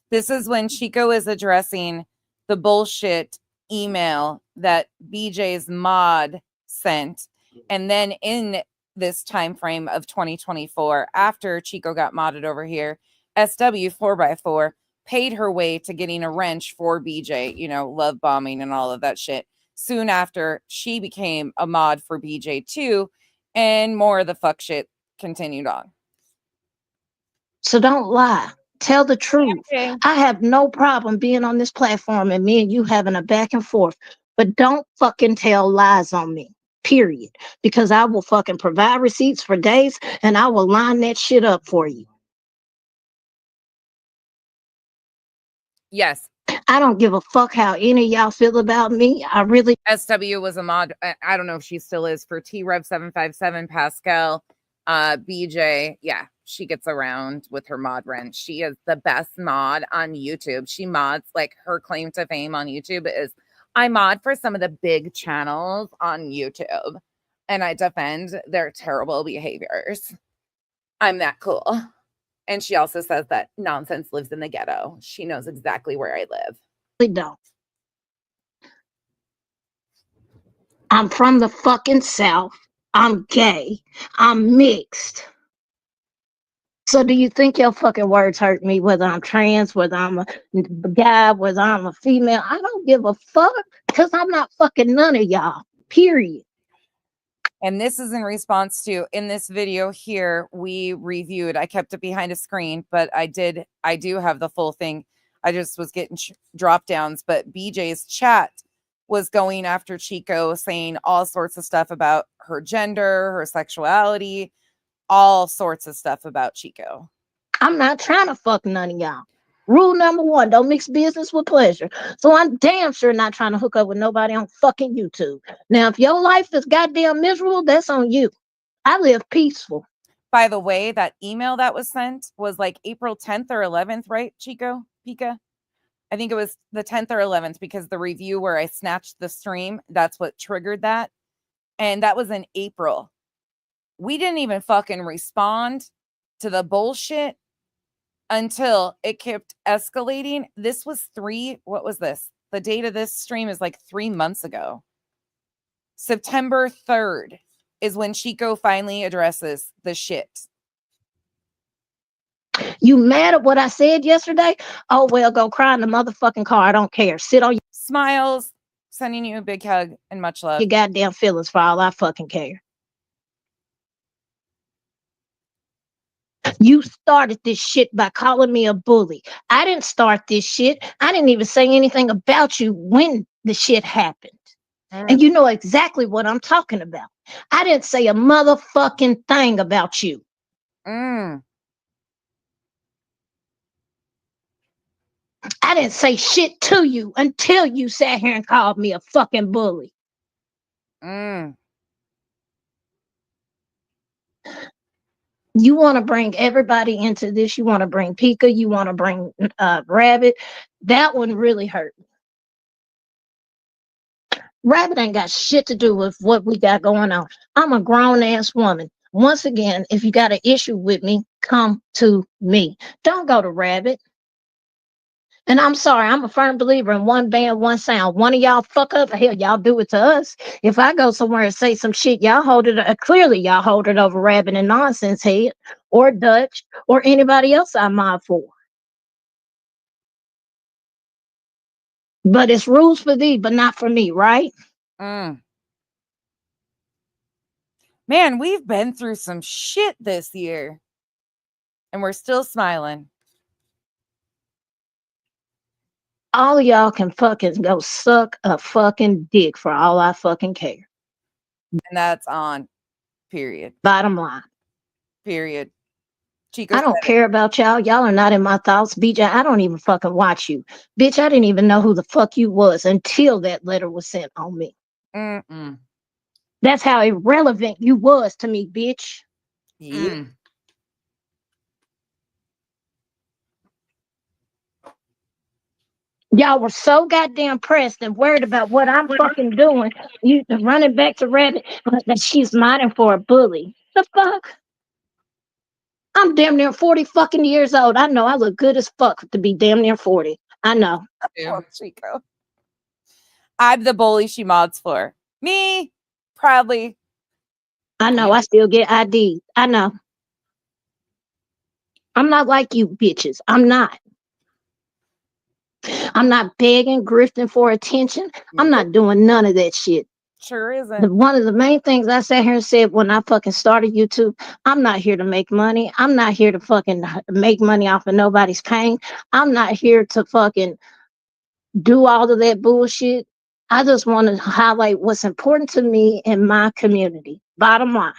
This is when Chico is addressing the bullshit email that BJ's mod sent. And then in this time frame of 2024, after Chico got modded over here, SW 4x4 paid her way to getting a wrench for BJ, you know, love bombing and all of that shit. Soon after, she became a mod for BJ too, and more of the fuck shit continued on. So don't lie. Tell the truth. Okay. I have no problem being on this platform and me and you having a back and forth, but don't fucking tell lies on me. Period. Because I will fucking provide receipts for days and I will line that shit up for you. Yes. I don't give a fuck how any of y'all feel about me. I really. SW was a mod. I don't know if she still is for T-Rev 757 Pascal. BJ, yeah, she gets around with her mod wrench. She is the best mod on YouTube. She mods, like, her claim to fame on YouTube is I mod for some of the big channels on YouTube and I defend their terrible behaviors. I'm that cool. And she also says that nonsense lives in the ghetto. She knows exactly where I live. Don't. I'm from the fucking South. I'm gay. I'm mixed. So do you think your fucking words hurt me, whether I'm trans, whether I'm a guy, whether I'm a female? I don't give a fuck, because I'm not fucking none of y'all. Period. And this is in response to, in this video here, we reviewed, I kept it behind a screen, but I do have the full thing. I just was getting drop downs, but BJ's chat was going after Chico, saying all sorts of stuff about her gender, her sexuality, all sorts of stuff about Chico. I'm not trying to fuck none of y'all. Rule number 1, don't mix business with pleasure. So I'm damn sure not trying to hook up with nobody on fucking YouTube. Now, if your life is goddamn miserable, that's on you. I live peaceful. By the way, that email that was sent was like April 10th or 11th, right, Chico? Pika? I think it was the 10th or 11th, because the review where I snatched the stream, that's what triggered that. And that was in April. We didn't even fucking respond to the bullshit until it kept escalating. This was what was this? The date of this stream is like 3 months ago. September 3rd is when Chico finally addresses the shit. You mad at what I said yesterday? Oh, well, go cry in the motherfucking car. I don't care. Sit on Smiles, sending you a big hug and much love. your goddamn feelings for all I fucking care. You started this shit by calling me a bully. I didn't start this shit. I didn't even say anything about you when the shit happened. And you know exactly what I'm talking about. I didn't say a motherfucking thing about you. I didn't say shit to you until you sat here and called me a fucking bully. You want to bring everybody into this. You want to bring Pika. You want to bring Rabbit. That one really hurt me. Rabbit ain't got shit to do with what we got going on. I'm a grown-ass woman. Once again, if you got an issue with me, come to me. Don't go to Rabbit. And I'm sorry, I'm a firm believer in one band, one sound. One of y'all fuck up, hell, y'all do it to us. If I go somewhere and say some shit, y'all hold it, clearly y'all hold it over Rabbit and Nonsense Head, or Dutch, or anybody else I'm mob for. But it's rules for thee, but not for me, right? Man, we've been through some shit this year. And we're still smiling. All of y'all can fucking go suck a fucking dick for all I fucking care. And that's on. Period. Bottom line. Period. Chico I don't said it. care about y'all. Y'all are not in my thoughts. BJ, I don't even fucking watch you. Bitch, I didn't even know who the fuck you was until that letter was sent on me. Mm-mm. That's how irrelevant you was to me, bitch. Yep. Y'all were so goddamn pressed and worried about what I'm fucking doing. You running back to Rabbit that she's mining for a bully. The fuck? I'm damn near 40 fucking years old. I know I look good as fuck to be damn near 40. I know. Poor Chico. I'm the bully she mods for. Me, proudly. I know. I still get ID. I know. I'm not like you bitches. I'm not. I'm not begging, grifting for attention. I'm not doing none of that shit. Sure isn't. One of the main things I sat here and said when I fucking started YouTube, I'm not here to make money. I'm not here to fucking make money off of nobody's pain. I'm not here to fucking do all of that bullshit. I just want to highlight what's important to me in my community. Bottom line.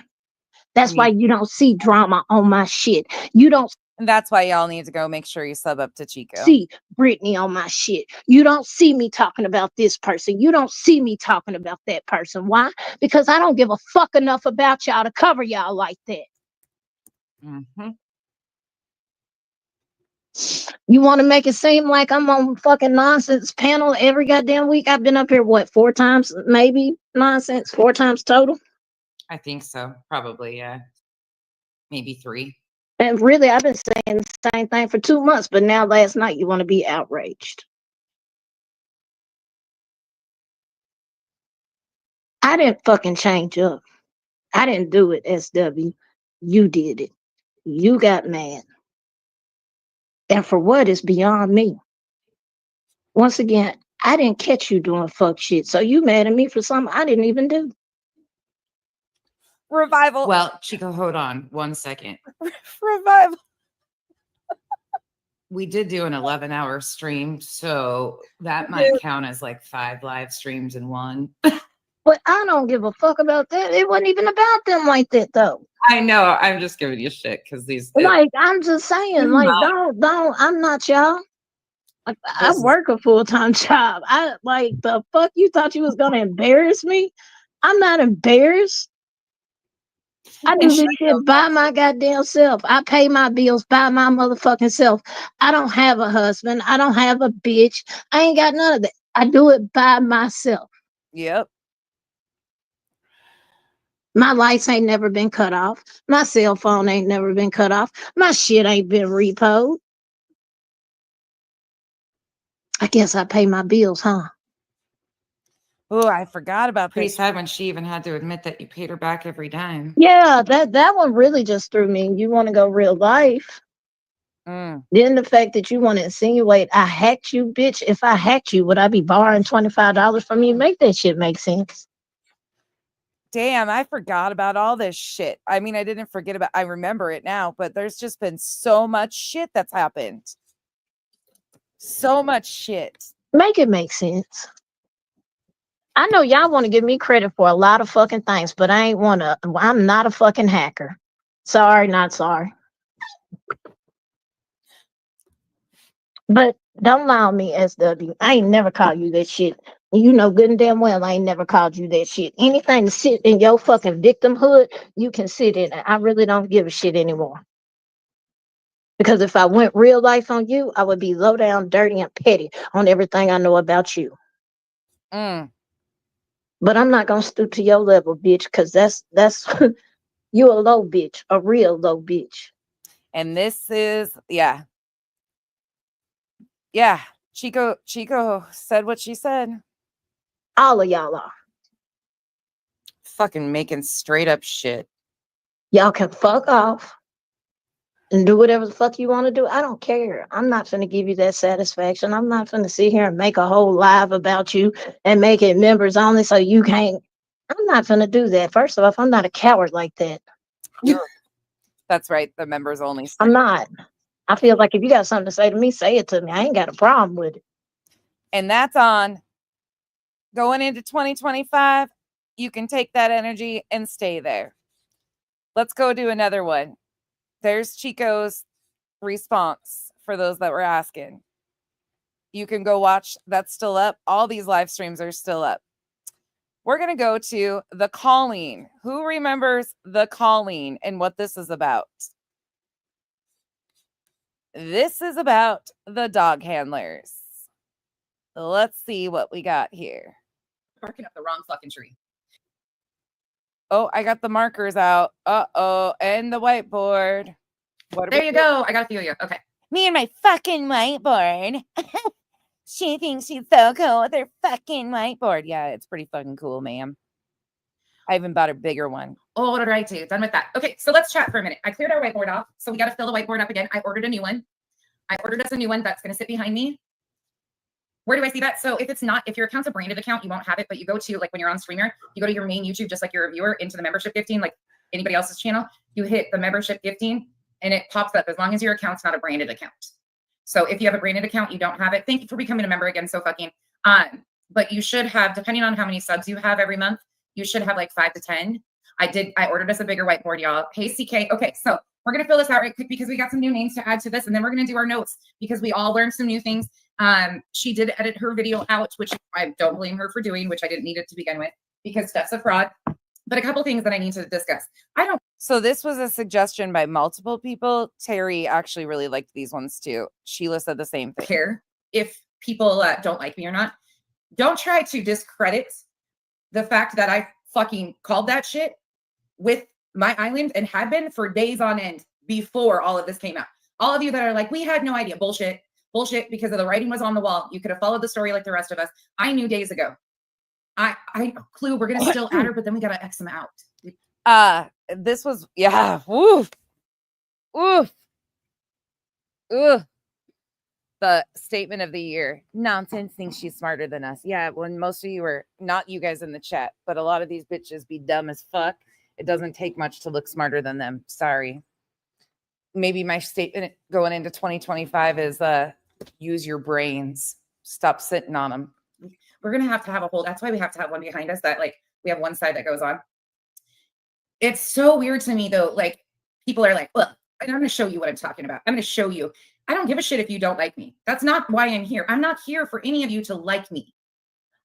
That's why you don't see drama on my shit. You don't. And that's why y'all need to go make sure you sub up to Chico. See Brittany on my shit. You don't see me talking about this person. You don't see me talking about that person. Why? Because I don't give a fuck enough about y'all to cover y'all like that. Mm-hmm. You want to make it seem like I'm on fucking nonsense panel every goddamn week? I've been up here, what, 4 times? Maybe nonsense, 4 times total? I think so. Probably, yeah. Maybe 3. And really, I've been saying the same thing for 2 months, but now last night you want to be outraged. I didn't fucking change up. I didn't do it, SW. You did it. You got mad. And for what is beyond me. Once again, I didn't catch you doing fuck shit. So you mad at me for something I didn't even do. Revival. Well, Chico, hold on 1 second. Revival. We did do an 11-hour stream, so that might count as like 5 live streams in one. But I don't give a fuck about that. It wasn't even about them like that, though. I know. I'm just giving you shit because these. Like, I'm just saying, like, don't. I'm not y'all. I work a full-time job. I like the fuck you thought you was gonna embarrass me? I'm not embarrassed. I do this shit by my goddamn self. I pay my bills by my motherfucking self. I don't have a husband. I don't have a bitch. I ain't got none of that. I do it by myself. Yep. My lights ain't never been cut off. My cell phone ain't never been cut off. My shit ain't been repoed. I guess I pay my bills, huh? Oh, I forgot about pretty sad when she even had to admit that you paid her back every dime. Yeah, that one really just threw me. You want to go real life. Then the fact that you want to insinuate I hacked you, bitch. If I hacked you, would I be borrowing $25 from you? Make that shit make sense. Damn, I forgot about all this shit. I mean, I didn't forget about, I remember it now, but there's just been so much shit that's happened. So much shit. Make it make sense. I know y'all want to give me credit for a lot of fucking things, but I'm not a fucking hacker. Sorry, not sorry. But don't lie on me, SW. I ain't never called you that shit. You know good and damn well I ain't never called you that shit. Anything to sit in your fucking victimhood, you can sit in it. I really don't give a shit anymore. Because if I went real life on you, I would be low down, dirty, and petty on everything I know about you. But I'm not gonna stoop to your level, bitch, because that's you a low bitch, a real low bitch. And this is, yeah. Chico said what she said. All of y'all are. Fucking making straight up shit. Y'all can fuck off and do whatever the fuck you want to do. I don't care. I'm not gonna give you that satisfaction. I'm not gonna sit here and make a whole live about you and make it members only so you can't. I'm not gonna do that. First off, I'm not a coward like that. That's right. The members only. I'm not. I feel like if you got something to say to me, say it to me. I ain't got a problem with it. And that's on. Going into 2025, you can take that energy and stay there. Let's go do another one. There's Chico's response for those that were asking. You can go watch. That's still up. All these live streams are still up. We're going to go to The Calling. Who remembers The Calling and what this is about? This is about the dog handlers. Let's see what we got here. Barking up the wrong fucking tree. Oh, I got the markers out. Uh-oh. And the whiteboard. What are There we you doing? go. I got a few of you. Okay. Me and my fucking whiteboard. She thinks she's so cool with her fucking whiteboard. Yeah, it's pretty fucking cool, ma'am. I even bought a bigger one. Oh, what did I do? Done with that. Okay, so let's chat for a minute. I cleared our whiteboard off, so we got to fill the whiteboard up again. I ordered a new one. I ordered us a new one that's going to sit behind me. Where do I see that? So if your account's a branded account, you won't have it, but you go to, like when you're on Streamer, you go to your main YouTube, just like you're a viewer, into the membership gifting, like anybody else's channel, you hit the membership gifting and it pops up as long as your account's not a branded account. So if you have a branded account, you don't have it. Thank you for becoming a member again. So fucking, but you should have, depending on how many subs you have every month, you should have like 5 to 10. I ordered us a bigger whiteboard, y'all. Hey, CK. Okay, so we're going to fill this out right quick because we got some new names to add to this, and then we're going to do our notes because we all learned some new things. She did edit her video out, which I don't blame her for doing, which I didn't need it to begin with because Steph's a fraud. But a couple things that I need to discuss. So this was a suggestion by multiple people. Terry actually really liked these ones too. Sheila said the same thing. Care if people don't like me or not. Don't try to discredit the fact that I fucking called that shit with my island and had been for days on end before all of this came out. All of you that are like, we had no idea. Bullshit, because of the writing was on the wall. You could have followed the story like the rest of us. I knew days ago. I clue we're gonna still add her, but then we gotta X them out. This was, yeah. Woof. Oof. Ugh. The statement of the year. Nonsense thinks she's smarter than us. Yeah, when most of you are not you guys in the chat, but a lot of these bitches be dumb as fuck. It doesn't take much to look smarter than them. Sorry. Maybe my statement going into 2025 is use your brains. Stop sitting on them. We're going to have a whole, that's why we have to have one behind us that like, we have one side that goes on. It's so weird to me though. Like people are like, well, I'm going to show you what I'm talking about. I'm going to show you. I don't give a shit if you don't like me. That's not why I'm here. I'm not here for any of you to like me.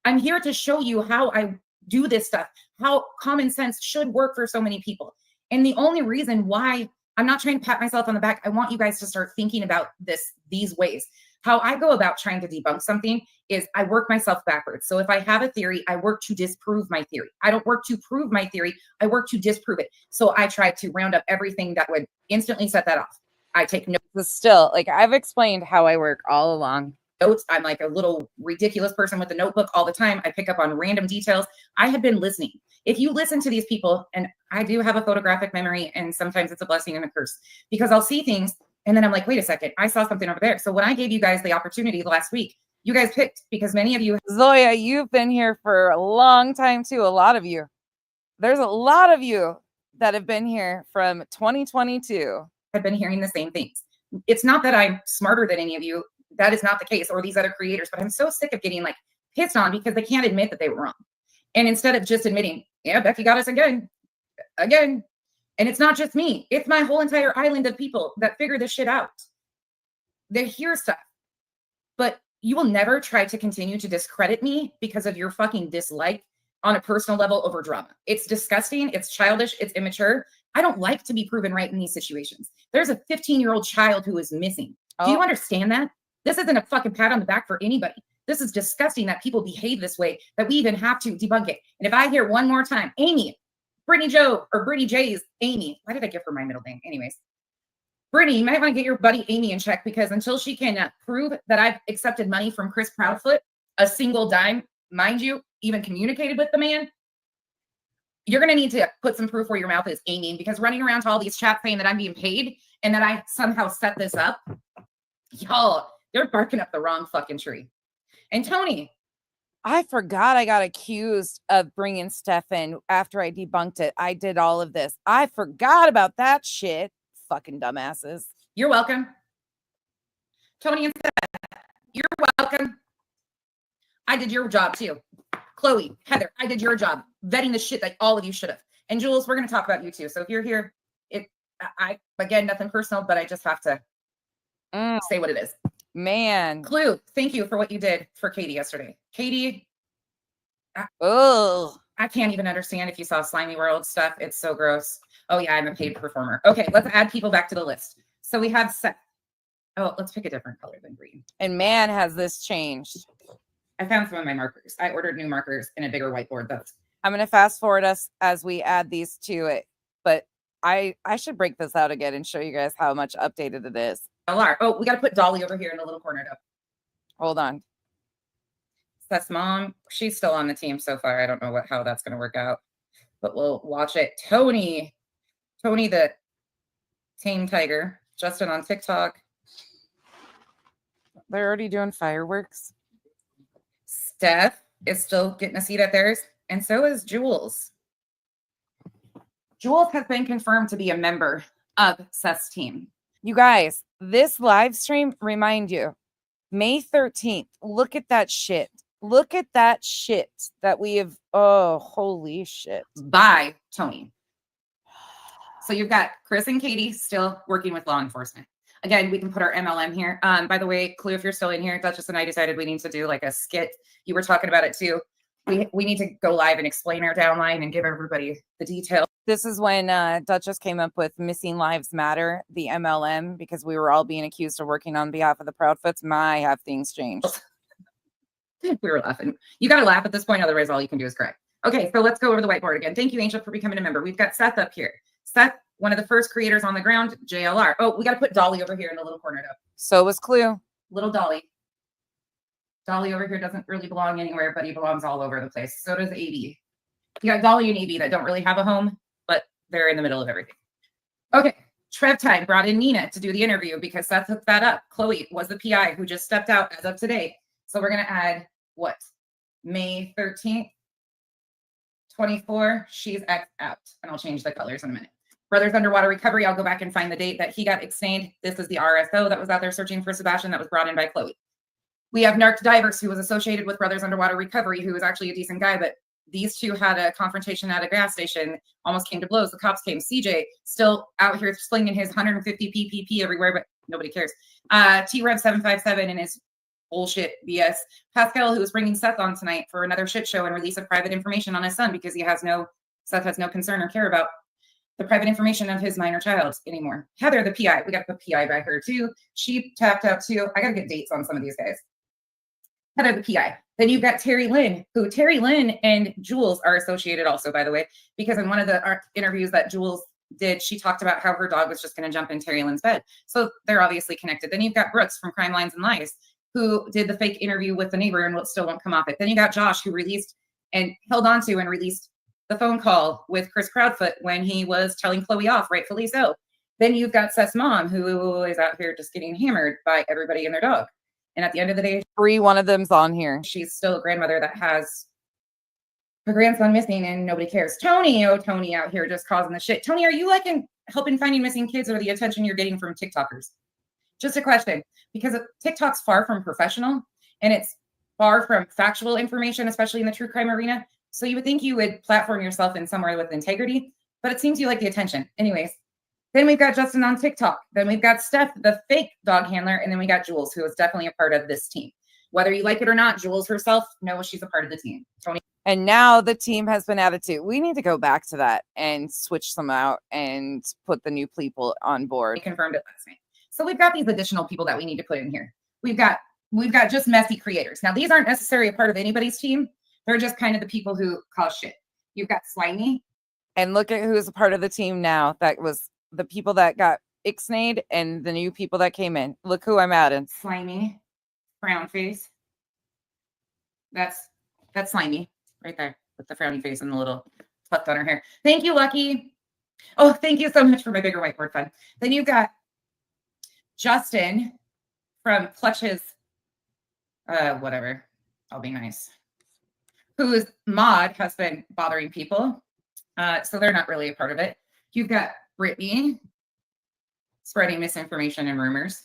I'm here to show you how I do this stuff, how common sense should work for so many people. And the only reason why I'm not trying to pat myself on the back, I want you guys to start thinking about these ways. How I go about trying to debunk something is I work myself backwards. So if I have a theory, I work to disprove my theory. I don't work to prove my theory. I work to disprove it. So I try to round up everything that would instantly set that off. I take notes. Still, like I've explained how I work all along. I'm like a little ridiculous person with a notebook all the time. I pick up on random details. I have been listening. If you listen to these people, and I do have a photographic memory, and sometimes it's a blessing and a curse because I'll see things and then I'm like, wait a second, I saw something over there. So when I gave you guys the opportunity last week, you guys picked because many of you. Zoya, you've been here for a long time too. A lot of you. There's a lot of you that have been here from 2022. I've been hearing the same things. It's not that I'm smarter than any of you. That is not the case, or these other creators, but I'm so sick of getting like pissed on because they can't admit that they were wrong. And instead of just admitting, yeah, Becky got us again. And it's not just me. It's my whole entire island of people that figure this shit out. They hear stuff, but you will never try to continue to discredit me because of your fucking dislike on a personal level over drama. It's disgusting. It's childish. It's immature. I don't like to be proven right in these situations. There's a 15-year-old child who is missing. Do you understand that? This isn't a fucking pat on the back for anybody. This is disgusting that people behave this way, that we even have to debunk it. And if I hear one more time, Amy, Brittany Joe, or Brittany J's Amy, why did I give her my middle name? Anyways, Brittany, you might want to get your buddy Amy in check because until she can prove that I've accepted money from Chris Proudfoot, a single dime, mind you, even communicated with the man, you're going to need to put some proof where your mouth is, Amy, because running around to all these chats saying that I'm being paid and that I somehow set this up, y'all, they're barking up the wrong fucking tree. And Tony, I forgot I got accused of bringing Steph in after I debunked it. I did all of this. I forgot about that shit. Fucking dumbasses. You're welcome. Tony and Steph, you're welcome. I did your job too. Chloe, Heather, I did your job vetting the shit that all of you should have. And Jules, we're going to talk about you too. So if you're here, again, nothing personal, but I just have to say what it is. Man. Clue, thank you for what you did for Katie yesterday. Katie, Oh, I can't even understand if you saw Slimy World stuff. It's so gross. Oh yeah, I'm a paid performer. Okay, let's add people back to the list. So we have Seth. Oh, let's pick a different color than green. and man, has this changed. I found some of my markers. I ordered new markers and a bigger whiteboard. I'm going to fast forward us as we add these to it, but I should break this out again and show you guys how much updated it is. Oh, we got to put Dolly over here in the little corner though. Hold on. Seth's mom, she's still on the team so far. I don't know how that's going to work out, but we'll watch it. Tony the tame tiger, Justin on TikTok. They're already doing fireworks. Steph is still getting a seat at theirs, and so is Jules. Jules has been confirmed to be a member of Seth's team. You guys, this live stream, remind you, May 13th. Look at that shit. Look at that shit that we have. Oh, holy shit. By Tony. So you've got Chris and Katie still working with law enforcement. Again, we can put our MLM here. By the way, Clue, if you're still in here, Duchess and I decided we need to do like a skit. You were talking about it too. We need to go live and explain our downline and give everybody the details. This is when Duchess came up with Missing Lives Matter, the MLM, because we were all being accused of working on behalf of the Proudfoots. My, have things changed. We were laughing. You got to laugh at this point. Otherwise, all you can do is cry. Okay, so let's go over the whiteboard again. Thank you, Angel, for becoming a member. We've got Seth up here. Seth, one of the first creators on the ground, JLR. Oh, we got to put Dolly over here in the little corner though. So was Clue. Little Dolly. Dolly over here doesn't really belong anywhere, but he belongs all over the place. So does AB. You got Dolly and AB that don't really have a home, but they're in the middle of everything. Okay, Trev Time brought in Nina to do the interview because Seth hooked that up. Chloe was the PI who just stepped out as of today. So we're going to add what? May 13th, 24. She's X out. And I'll change the colors in a minute. Brothers Underwater Recovery. I'll go back and find the date that he got explained. This is the RSO that was out there searching for Sebastian that was brought in by Chloe. We have Narc Divers, who was associated with Brothers Underwater Recovery, who was actually a decent guy, but these two had a confrontation at a gas station, almost came to blows. The cops came. CJ still out here slinging his 150 PPP everywhere, but nobody cares. T-Rev 757 and his bullshit BS. Pascal, who is bringing Seth on tonight for another shit show and release of private information on his son because Seth has no concern or care about the private information of his minor child anymore. Heather, the PI, we got to put PI by her too. She tapped out too. I got to get dates on some of these guys. Heather, the PI. Then you've got Terry Lynn, who Terry Lynn and Jules are associated also, by the way, because in one of the interviews that Jules did, she talked about how her dog was just going to jump in Terry Lynn's bed. So they're obviously connected. Then you've got Brooks from Crime Lines and Lies, who did the fake interview with the neighbor and still won't come off it. Then you got Josh, who released and held on to and released the phone call with Chris Proudfoot when he was telling Chloe off, rightfully so. Then you've got Seth's mom, who is out here just getting hammered by everybody and their dog. And at the end of the day, One of them's on here. she's still a grandmother that has her grandson missing and nobody cares. Tony, oh, Tony out here just causing the shit. Tony, are you helping finding missing kids or the attention you're getting from TikTokers? Just a question, because TikTok's far from professional and it's far from factual information, especially in the true crime arena. So you would think you would platform yourself in somewhere with integrity, but it seems you like the attention. Anyways, then we've got Justin on TikTok. Then we've got Steph, the fake dog handler. And then we got Jules, who is definitely a part of this team. Whether you like it or not, Jules herself knows she's a part of the team. Tony. And now the team has been added to. We need to go back to that and switch some out and put the new people on board. We confirmed it last night. So we've got these additional people that we need to put in here. We've got just messy creators. Now, these aren't necessarily a part of anybody's team. They're just kind of the people who cause shit. You've got Slimy. And look at who's a part of the team now. That was the people that got ixnayed and the new people that came in. Look who I'm adding. Slimy. Frown face. That's Slimy right there with the frowny face and the little tuft on her hair. Thank you, Lucky. Oh, thank you so much for my bigger whiteboard fun. Then you've got Justin from Clutch's, whatever. I'll be nice. Whose mod has been bothering people. So they're not really a part of it. You've got Brittany spreading misinformation and rumors.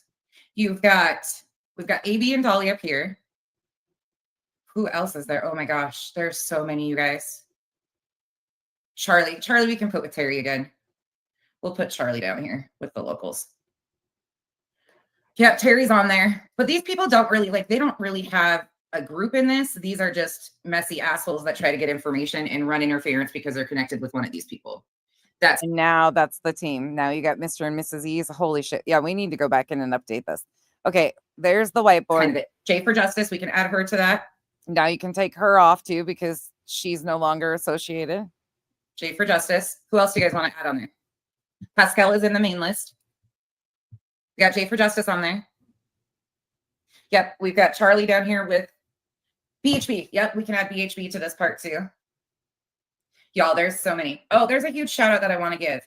We've got AB and Dolly up here. Who else is there? Oh my gosh, there's so many, you guys. Charlie, we can put with Terry again. We'll put Charlie down here with the locals. Yeah, Terry's on there. But these people don't really, like, they don't really have a group in this. These are just messy assholes that try to get information and run interference because they're connected with one of these people. And now that's the team. Now you got Mr. and Mrs. E's. Holy shit. Yeah, we need to go back in and update this. Okay, there's the whiteboard. Kind of it. Jay for Justice, we can add her to that. Now you can take her off too because she's no longer associated. Jay for Justice. Who else do you guys want to add on there? Pascal is in the main list. We got Jay for Justice on there. Yep, we've got Charlie down here with BHB. Yep, we can add BHB to this part too. Y'all, there's so many. Oh, there's a huge shout out that I want to give.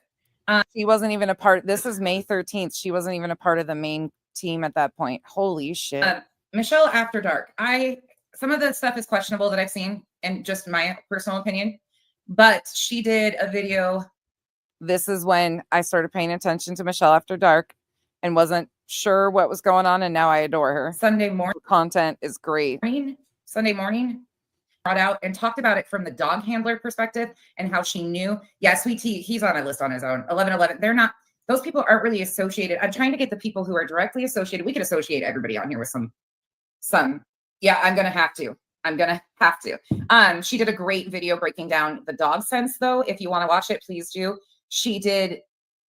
She wasn't even a part. This is May 13th. She wasn't even a part of the main team at that point. Holy shit. Michelle After Dark. Some of the stuff is questionable that I've seen, and just my personal opinion, but she did a video. This is when I started paying attention to Michelle After Dark and wasn't sure what was going on, and now I adore her. Sunday morning content is great. Sunday morning brought out and talked about it from the dog handler perspective and how she knew. Yeah, Sweet Tea, he's on a list on his own. 1111. They're not, those people aren't really associated. I'm trying to get the people who are directly associated. We could associate everybody on here with some. Yeah, I'm gonna have to. She did a great video breaking down the dog sense, though. If you want to watch it, please do. She did.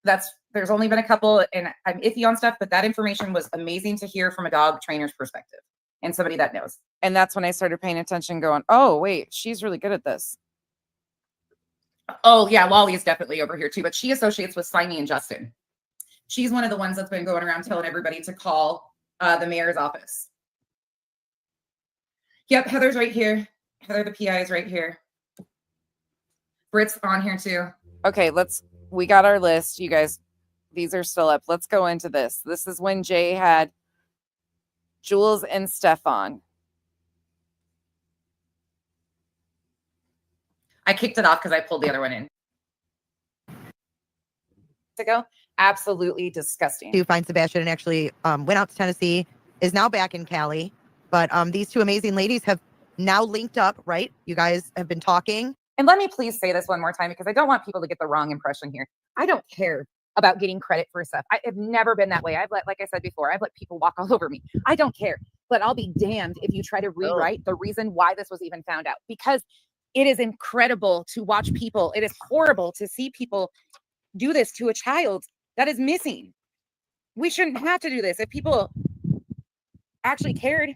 There's only been a couple, and I'm iffy on stuff, but that information was amazing to hear from a dog trainer's perspective and somebody that knows. And that's when I started paying attention, going, oh, wait, she's really good at this. Oh, yeah, Lolly is definitely over here too, but she associates with Slimy and Justin. She's one of the ones that's been going around telling everybody to call the mayor's office. Yep, Heather's right here. Heather, the PI, is right here. Britt's on here too. Okay, we got our list, you guys. These are still up. Let's go into this. This is when Jay had Jules and Stefan. I kicked it off because I pulled the other one in. To go, absolutely disgusting. To find Sebastian and actually went out to Tennessee, is now back in Cali. But these two amazing ladies have now linked up, right? You guys have been talking. And let me please say this one more time because I don't want people to get the wrong impression here. I don't care about getting credit for stuff. I have never been that way. Like I said before, I've let people walk all over me. I don't care. But I'll be damned if you try to rewrite the reason why this was even found out. Because it is incredible to watch people. It is horrible to see people do this to a child that is missing. We shouldn't have to do this if people actually cared.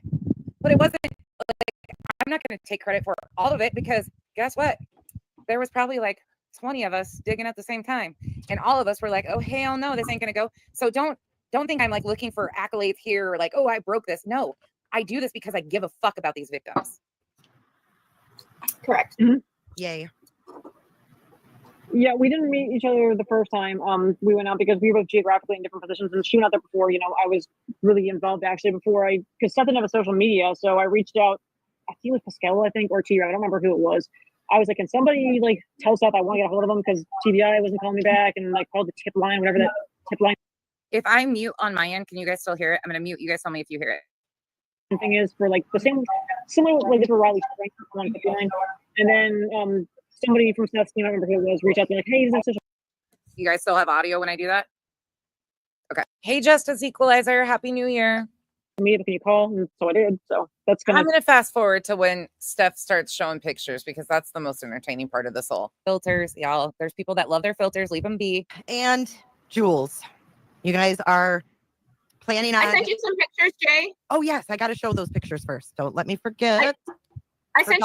But it wasn't like, I'm not going to take credit for all of it because guess what? There was probably like 20 of us digging at the same time. And all of us were like, oh, hell no, this ain't going to go. So don't think I'm like looking for accolades here or like, oh, I broke this. No, I do this because I give a fuck about these victims. Correct. Mm-hmm. Yay. Yeah, we didn't meet each other the first time. We went out because we were both geographically in different positions, and she went out there before. I was really involved actually before because Seth didn't have a social media, so I reached out. I think it was Pascal, I think, or TBI. I don't remember who it was. I was like, can somebody like tell Seth I want to get a hold of him because TBI wasn't calling me back, and like called the tip line, whatever that tip line. If I mute on my end, can you guys still hear it? I'm gonna mute. You guys tell me if you hear it. The thing is for like the same, similar like for Riley's on tip line, and then somebody from Seth's team, I don't remember who it was, reached out to me like, hey, is there such a... You guys still have audio when I do that? Okay. Hey, Justice Equalizer. Happy New Year. Me, can you call? And so I did. So that's I'm going to fast forward to when Steph starts showing pictures because that's the most entertaining part of this whole filters. Y'all, there's people that love their filters. Leave them be. And Jules, you guys are planning on... I sent you some pictures, Jay. Oh, yes. I got to show those pictures first. Don't let me forget. I sent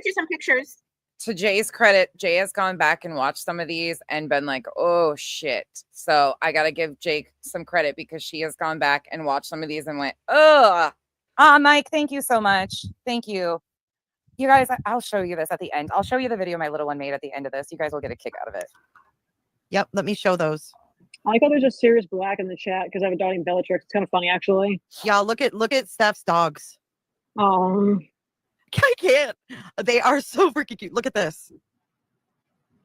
you some pictures. To Jay's credit, Jay has gone back and watched some of these and been like, oh, shit. So I got to give Jake some credit because she has gone back and watched some of these and went, oh, Mike, thank you so much. Thank you. You guys, I'll show you this at the end. I'll show you the video my little one made at the end of this. You guys will get a kick out of it. Yep. Let me show those. I like how there's just Sirius Black in the chat because I have a dog named Bellatrix. It's kind of funny, actually. Yeah, look at Steph's dogs. I can't. They are so freaking cute. Look at this.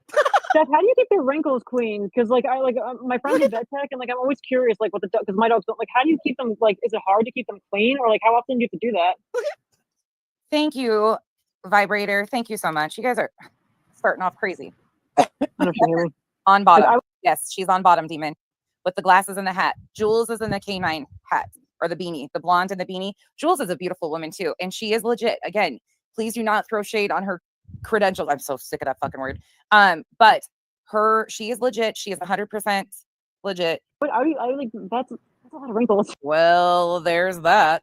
Steph, how do you keep their wrinkles clean? Because like my friend's a vet tech, and like I'm always curious, like what the because my dogs don't like. How do you keep them? Like, is it hard to keep them clean, or like how often do you have to do that? Thank you, Vibrator. Thank you so much. You guys are starting off crazy. Understandable. On bottom. I- Yes, she's on bottom, Demon. With the glasses and the hat. Jules is in the canine hat or the beanie, the blonde and the beanie. Jules is a beautiful woman too. And she is legit. Again, please do not throw shade on her credentials. I'm so sick of that fucking word. But she is legit. She is 100% legit. But I like that's a lot of wrinkles. Well, there's that.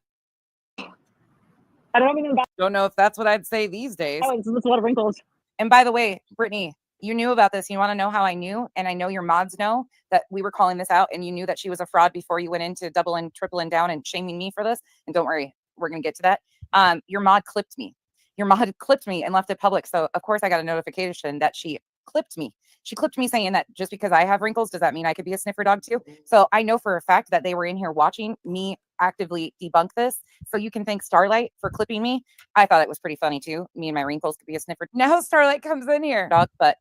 I don't even Don't know if that's what I'd say these days. it's a lot of wrinkles. And by the way, Brittany, you knew about this. You want to know how I knew? And I know your mods know that we were calling this out and you knew that she was a fraud before you went into doubling, tripling down and shaming me for this. And don't worry, we're going to get to that. Your mod clipped me. Your mod clipped me and left it public. So of course I got a notification that she clipped me. She clipped me saying that just because I have wrinkles, does that mean I could be a sniffer dog too? So I know for a fact that they were in here watching me actively debunk this. So you can thank Starlight for clipping me. I thought it was pretty funny too. Me and my wrinkles could be a sniffer. Now Starlight comes in here, dog, but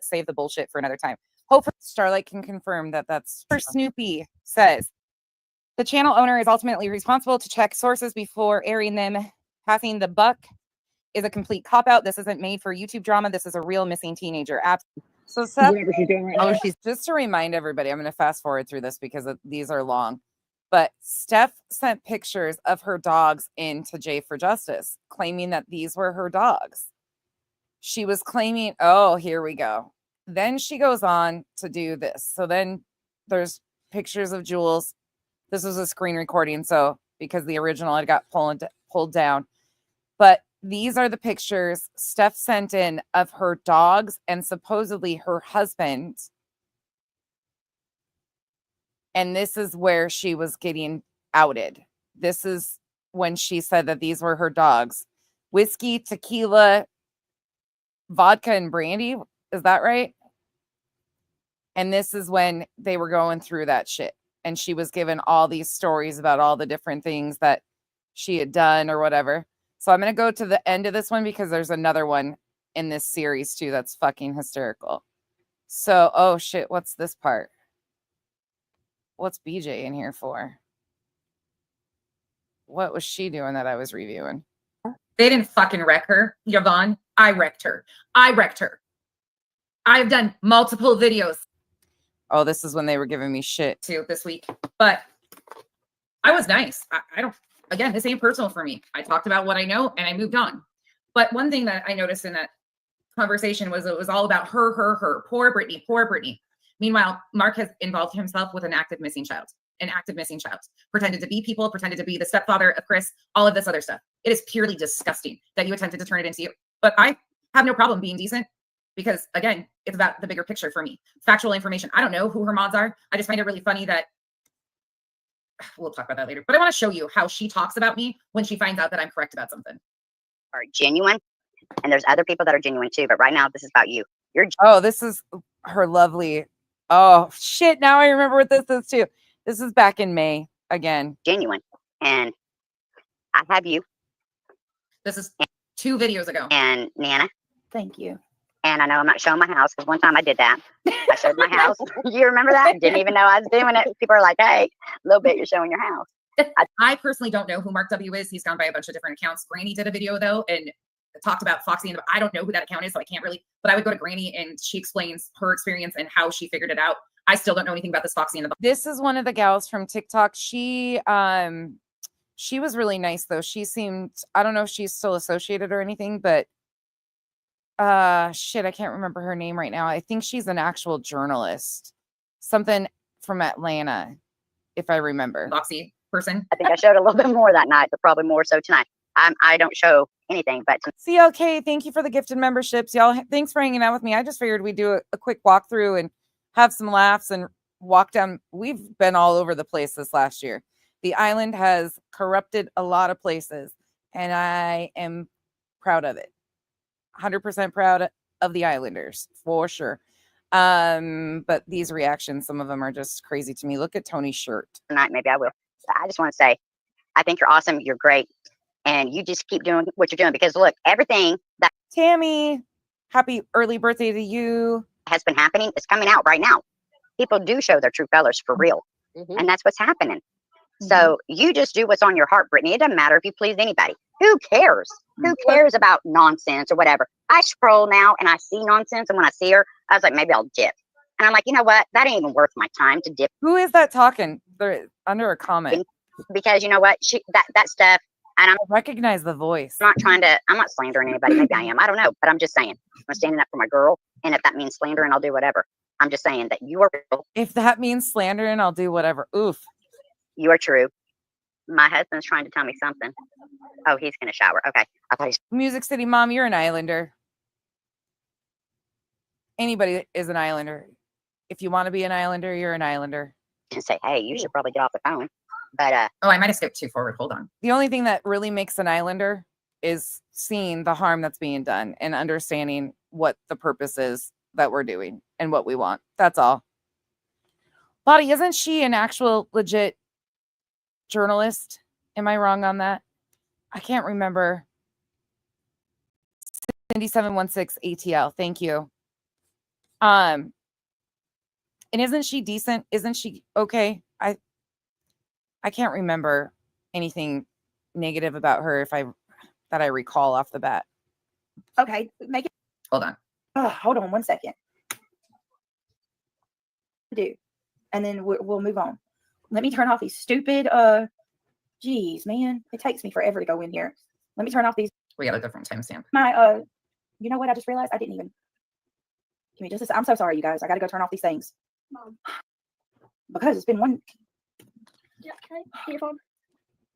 save the bullshit for another time. Hopefully Starlight can confirm that that's for Snoopy says. The channel owner is ultimately responsible to check sources before airing them. Passing the buck is a complete cop-out. This isn't made for YouTube drama. This is a real missing teenager. So Seth, Whatever she's doing right now. she's just to remind everybody, I'm going to fast forward through this because these are long. But Steph sent pictures of her dogs into J for Justice, claiming that these were her dogs. She was claiming, oh, here we go. Then she goes on to do this. So then there's pictures of Jules. This was a screen recording, so because the original had got pulled down. But these are the pictures Steph sent in of her dogs and supposedly her husband. And this is where she was getting outed. This is when she said that these were her dogs. Whiskey, tequila, vodka, and brandy. Is that right? And this is when they were going through that shit. And she was given all these stories about all the different things that she had done or whatever. So I'm going to go to the end of this one because there's another one in this series too that's fucking hysterical. So, oh shit, what's this part? What's BJ in here for? What was she doing that I was reviewing? They didn't fucking wreck her, Yvonne. I wrecked her. I wrecked her. I've done multiple videos Oh, this is when they were giving me shit. too this week, but I was nice. I don't, again, this ain't personal for me. I talked about what I know and I moved on. But one thing that I noticed in that conversation was it was all about her. Poor Brittany, poor Brittany. Meanwhile, Mark has involved himself with an active missing child. Pretended to be people, pretended to be the stepfather of Chris, all of this other stuff. It is purely disgusting that you attempted to turn it into you. But I have no problem being decent because, again, it's about the bigger picture for me. Factual information. I don't know who her mods are. I just find it really funny that we'll talk about that later. But I want to show you how she talks about me when she finds out that I'm correct about something. Are genuine, and there's other people that are genuine too. But right now, this is about you. Oh, this is her lovely. Oh, shit. Now I remember what this is too. This is back in May again. Genuine, and I have you. This is 2 videos ago. And Nana. Thank you. And I know I'm not showing my house because one time I did that. I showed my house. You remember that? Didn't even know I was doing it. People are like, "Hey, a little bit, you're showing your house." I personally don't know who Mark W is. He's gone by a bunch of different accounts. Granny did a video though and talked about Foxy, and I don't know who that account is, so I can't really. But I would go to Granny and she explains her experience and how she figured it out. I still don't know anything about this Foxy in the box. This is one of the gals from TikTok. She was really nice though. She seemed, I don't know if she's still associated or anything, but shit, I can't remember her name right now. I think she's an actual journalist. Something from Atlanta, if I remember. Foxy person. I think I showed a little bit more that night, but probably more so tonight. I don't show anything, but CLK, thank you for the gifted memberships, y'all. Thanks for hanging out with me. I just figured we'd do a quick walkthrough and have some laughs and walk down. We've been all over the place this last year. The island has corrupted a lot of places, and I am proud of it. 100% proud of the Islanders for sure. But these reactions, some of them are just crazy to me. Look at Tony's shirt. tonight maybe I will. I just want to say, I think you're awesome. You're great, and you just keep doing what you're doing because look, everything that Tammy, happy early birthday to you. has been happening is coming out right now. People do show their true colors for real, and that's what's happening. So you just do what's on your heart, Brittany. It doesn't matter if you please anybody. Who cares? Who cares about nonsense or whatever? I scroll now and I see nonsense, and when I see her, I was like, maybe I'll dip. And I'm like, you know what? That ain't even worth my time to dip. Who is that talking? They're under a comment. Because you know what? That stuff, and I recognize the voice. I'm not slandering anybody. Maybe I am. I don't know. But I'm just saying, I'm standing up for my girl. And if that means slandering, I'll do whatever. I'm just saying that you are real. If that means slandering, I'll do whatever. Oof. You are true. My husband's trying to tell me something. Oh, he's going to shower. Okay. I thought he's Music City Mom, you're an islander. Anybody is an islander. If you want to be an islander, you're an islander. going to say, hey, you should probably get off the phone. But oh, I might have skipped too forward. Hold on. The only thing that really makes an islander is seeing the harm that's being done and understanding what the purpose is that we're doing and what we want. That's all. Lottie, isn't she an actual legit journalist? Am I wrong on that? I can't remember. Cindy716 ATL. Thank you. And isn't she decent? Isn't she okay? I can't remember anything negative about her that I recall off the bat. Okay, make it. Hold on. Hold on 1 second. Do, and then we'll move on. Let me turn off these stupid. Geez, man, it takes me forever to go in here. Let me turn off these. We got a different timestamp. My you know what? I just realized I didn't even. Give me just a. I'm so sorry, you guys. I got to go turn off these things. Because it's been one. Yeah, okay. Your phone.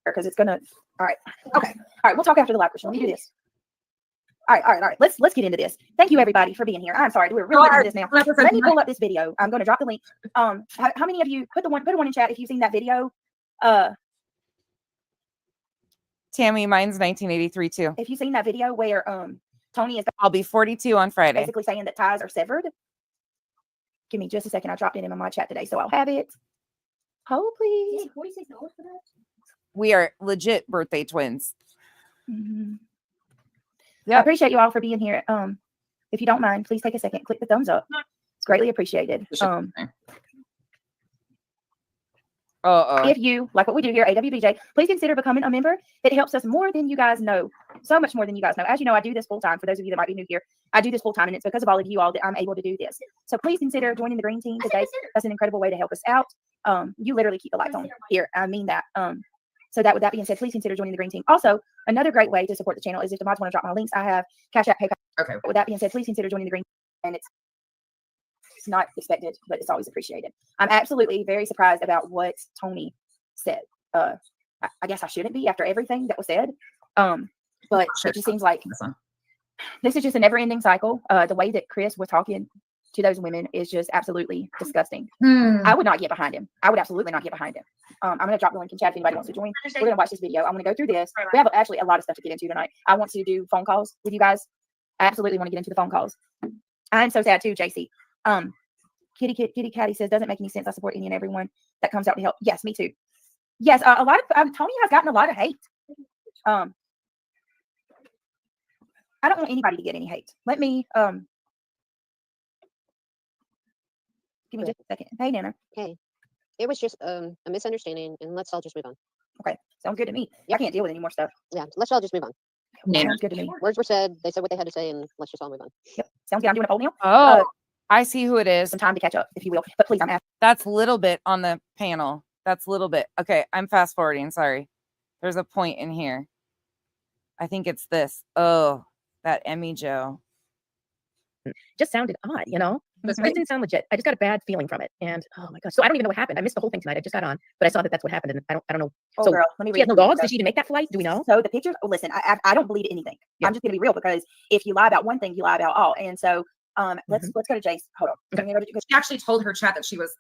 Because it's gonna. All right. Okay. All right. We'll talk after the live question. Let me do this. All right. Let's get into this. Thank you, everybody, for being here. I'm sorry. We're really into this now. Let me pull up this video. I'm going to drop the link. How many of you put one in chat if you've seen that video? Tammy, mine's 1983 too. If you've seen that video where Tony is, I'll be 42 on Friday. Basically saying that ties are severed. Give me just a second. I dropped it in my chat today, so I'll have it. Oh, please. $46 for that? We are legit birthday twins. Mm-hmm. Yep. I appreciate you all for being here. If you don't mind, please take a second, click the thumbs up. It's greatly appreciated. If you like what we do here, AWBJ, please consider becoming a member. It helps us more than you guys know. So much more than you guys know. As you know, I do this full time. For those of you that might be new here, I do this full time, and it's because of all of you all that I'm able to do this. So please consider joining the green team today. That's an incredible way to help us out. You literally keep the lights on here. I mean that. So with that being said, please consider joining the green team. Also, another great way to support the channel is if the mods want to drop my links. I have Cash App, PayPal. Okay. With that being said, please consider joining the green team. And it's not expected, but it's always appreciated. I'm absolutely very surprised about what Tony said. I guess I shouldn't be after everything that was said. But it just seems like this is just a never-ending cycle. The way that Chris was talking to those women is just absolutely disgusting. I would not get behind him. I would absolutely not get behind him. I'm going to drop the link in chat if anybody wants to join. We're going to watch this video. I'm going to go through this. We have actually a lot of stuff to get into tonight. I want to do phone calls with you guys. I absolutely want to get into the phone calls. I'm so sad too, JC. Kitty Catty says, doesn't make any sense. I support any and everyone that comes out to help. Yes, me too. Yes, a lot of Tony has gotten a lot of hate. I don't want anybody to get any hate. Let me give me just a second. Hey, Nana. Hey, it was just a misunderstanding, and let's all just move on. Okay, sounds good to me. I can't deal with any more stuff. Yeah, let's all just move on. Sounds good to me. Words were said. They said what they had to say, and let's just all move on. Yep, sounds good. I'm doing a poll now. Oh, I see who it is. Some time to catch up, if you will. But please, I'm asking. That's Little Bit on the panel. That's Little Bit. Okay, I'm fast forwarding. Sorry. There's a point in here. I think it's this. Oh, that Emmy Joe. Just sounded odd, you know? This didn't sound legit. I just got a bad feeling from it. And oh my gosh. So I don't even know what happened. I missed the whole thing tonight. I just got on, but I saw that that's what happened. And I don't know. Oh, so girl, let me read. She has no dogs. Did she even make that flight? Do we know? So the pictures, listen, I don't believe anything. Yeah. I'm just gonna be real, because if you lie about one thing, you lie about all. And so let's go to Jace. Hold on. Okay. She actually told her chat that she was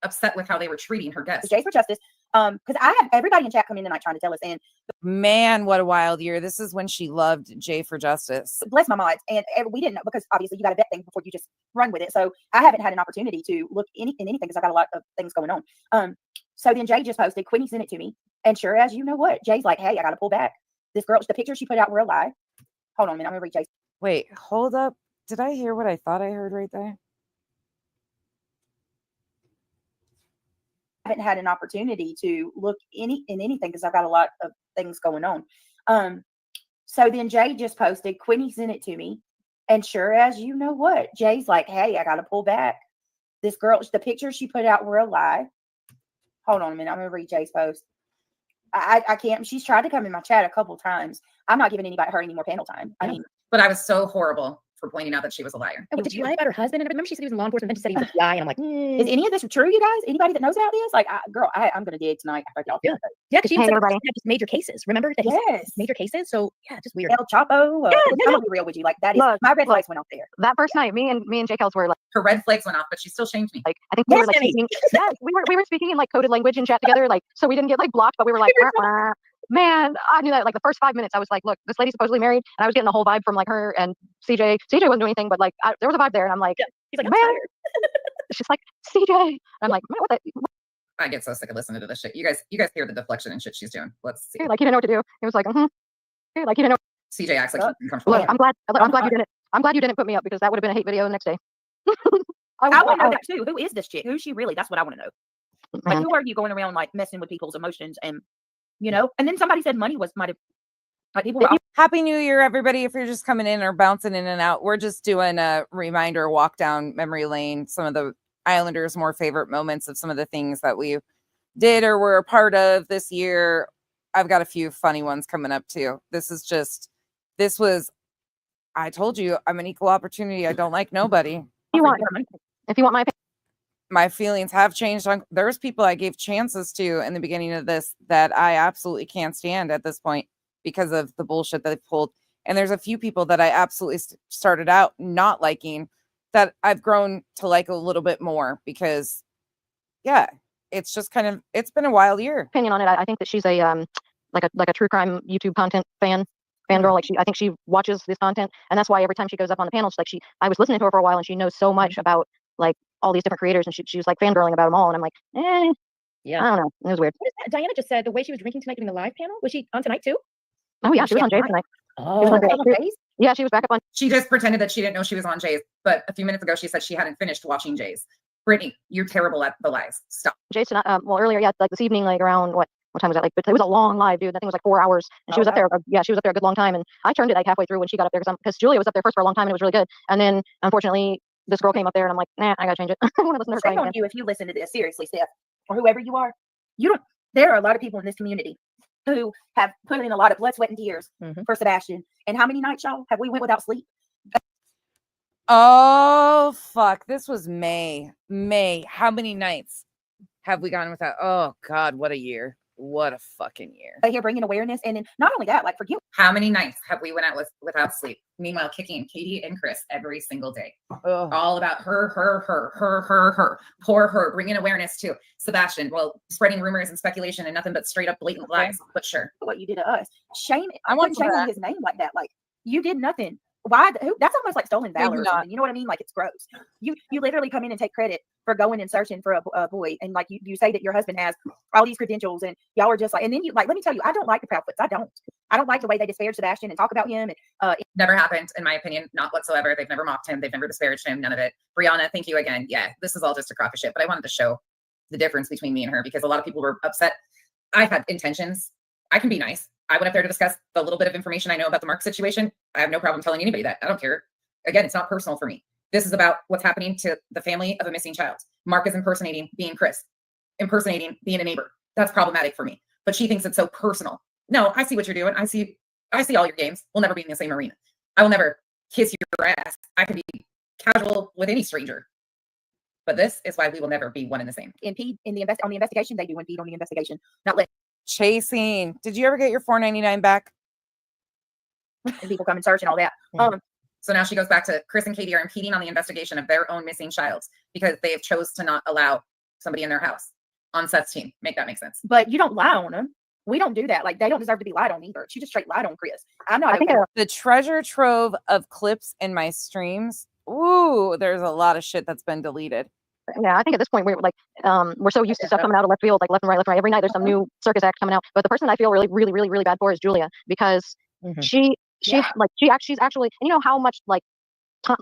upset with how they were treating her guests. Jace for Justice. Because I have everybody in chat come in tonight trying to tell us. And man, what a wild year. This is when she loved Jay for Justice. Bless my mods. And we didn't know, because obviously you got to vet things before you just run with it. So I haven't had an opportunity to look in anything, because I've got a lot of things going on. So then Jay just posted, Quinny sent it to me. And sure as you know what, Jay's like, hey, I got to pull back. This girl, the picture she put out were a lie. Hold on a minute. I'm going to read Jay. Wait, hold up. Did I hear what I thought I heard right there? haven't had an opportunity to look in anything because I've got a lot of things going on. So then Jay just posted, Quinny sent it to me. And sure as you know what, Jay's like, hey, I got to pull back. This girl, the pictures she put out were a lie. Hold on a minute. I'm going to read Jay's post. I can't. She's tried to come in my chat a couple times. I'm not giving her any more panel time. I mean, but I was so horrible for pointing out that she was a liar. Oh, did she lie about her husband? And I remember she said he was in law enforcement, then she said he was a guy, and I'm like, is any of this true, you guys? Anybody that knows about this? Like, girl, I'm gonna dig tonight. Yeah, because she had just major cases. Remember that he had major cases? So yeah, just weird. El Chapo. I'm gonna be real with you. Like that is my red flags went off there. That first night, me and Jake Hells were like, her red flags went off, but she still shamed me. Like I think we were like speaking. Yes, we were speaking in like coded language and chat together, like so we didn't get like blocked, but we were like. Man, I knew that like the first 5 minutes, I was like, look, this lady's supposedly married. And I was getting the whole vibe from like her and CJ. CJ wasn't doing anything, but like there was a vibe there. And I'm like, he's like, man, it's just like CJ. And I'm like, man, what the? I get so sick of listening to this shit. You guys hear the deflection and shit she's doing. Let's see. Like, he didn't know what to do. He was like, like, he didn't know. CJ acts like he's uncomfortable. Look, I'm glad you didn't put me up because that would have been a hate video the next day. I want to know that too. Who is this chick? Who's she really? That's what I want to know. Like, who are you going around like messing with people's emotions and and then somebody said money might have like people were Happy New Year, everybody. If you're just coming in or bouncing in and out, we're just doing a reminder walk down memory lane, some of the Islanders' more favorite moments of some of the things that we did or were a part of this year. I've got a few funny ones coming up too. I told you I'm an equal opportunity. I don't like nobody. If you want my opinion. My feelings have changed. There's people I gave chances to in the beginning of this that I absolutely can't stand at this point because of the bullshit that they've pulled. And there's a few people that I absolutely started out not liking that I've grown to like a little bit more because, yeah, it's just it's been a wild year. Opinion on it. I think that she's a like a true crime YouTube content fangirl. Like I think she watches this content, and that's why every time she goes up on the panel, I was listening to her for a while, and she knows so much about like all these different creators, and she was like fangirling about them all, and I'm like, yeah, I don't know, it was weird. Diana just said the way she was drinking tonight during the live panel, was she on tonight too? Oh yeah, she was on Jay's tonight. Yeah, she was back up on. She just pretended that she didn't know she was on Jay's, but a few minutes ago she said she hadn't finished watching Jay's. Brittany, you're terrible at the lies. Stop. Jay's tonight. Well, earlier, yeah, like this evening, like around what time was that? Like, but it was a long live, dude. That thing was like 4 hours, and she was up there. Yeah, she was up there a good long time, and I turned it like halfway through when she got up there because Julia was up there first for a long time, and it was really good. And then unfortunately, this girl came up there, and I'm like, nah, I gotta change it. I want to listen to her crying again. You, if you listen to this seriously, Steph, or whoever you are, there are a lot of people in this community who have put in a lot of blood, sweat, and tears for Sebastian. And how many nights, y'all, have we went without sleep? Oh, fuck. This was May. How many nights have we gone without? Oh, God, what a year. What a fucking year. But here, bringing awareness. And then not only that, like for you. How many nights have we went out without sleep? Meanwhile, kicking Katie and Chris every single day. All about her. Poor her. Bringing awareness to Sebastian. Well, spreading rumors and speculation and nothing but straight up blatant lies. But sure. What you did to us. Shame. I want shame on his name like that. Like, you did nothing. Why? That's almost like stolen valor. You know what I mean? Like, it's gross. You literally come in and take credit for going and searching for a boy, and like you say that your husband has all these credentials, and y'all are just like, and then you like, let me tell you, I don't like the Proudfoots. I don't like the way they disparage Sebastian and talk about him. And it never happened, in my opinion, not whatsoever. They've never mocked him. They've never disparaged him. None of it. Brianna, thank you again. Yeah, this is all just a crock of shit. But I wanted to show the difference between me and her because a lot of people were upset. I had intentions. I can be nice. I went up there to discuss the little bit of information I know about the Mark situation. I have no problem telling anybody that. I don't care. Again, it's not personal for me. This is about what's happening to the family of a missing child. Mark is impersonating being Chris, impersonating being a neighbor. That's problematic for me. But she thinks it's so personal. No, I see what you're doing. I see all your games. We'll never be in the same arena. I will never kiss your ass. I can be casual with any stranger. But this is why we will never be one and the same. Impede on the investigation. They do impede on the investigation. Not let chasing. Did you ever get your $4.99 back? And people come and search and all that. So now she goes back to Chris and Katie are impeding on the investigation of their own missing child because they have chose to not allow somebody in their house on Seth's team. Make that make sense. But you don't lie on them. We don't do that. Like, they don't deserve to be lied on either. She just straight lied on Chris. I think the treasure trove of clips in my streams. Ooh, there's a lot of shit that's been deleted. Yeah, I think at this point we're like we're so used to stuff coming out of left field, like left and right. Every night there's some new circus act coming out. But the person I feel really bad for is Julia because she's actually, and you know how much like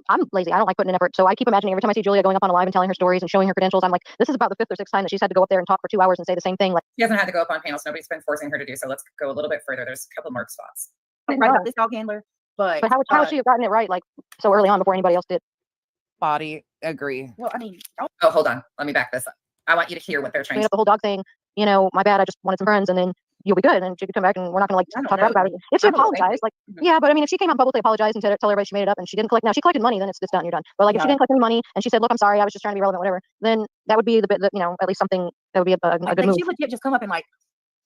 I'm lazy. I don't like putting in effort. So I keep imagining every time I see Julia going up on a live and telling her stories and showing her credentials, I'm like, this is about the 5th or 6th time that she's had to go up there and talk for 2 hours and say the same thing. Like, She hasn't had to go up on panels. Nobody's been forcing her to do so. Let's go a little bit further. There's a couple mark spots. Right about this dog handler, but how would she have gotten it right like so early on before anybody else did? Body agree. well, I mean, Oh, hold on. Let me back this up. I want you to hear what they're trying Made to up the whole dog thing. You know, my bad. I just wanted some friends, and then you'll be good, and she could come back, and we're not gonna like I don't talk crap know. about it. If she I'm not apologized, like angry. yeah, but I mean, if she came out publicly apologized and tell everybody she made it up, and she didn't collect, now she collected money, then it's done, you're done. But like if she didn't collect any money and she said, look, I'm sorry, I was just trying to be relevant, whatever, then that would be the bit that, you know, at least something that would be a like, good move. she legit just come up and like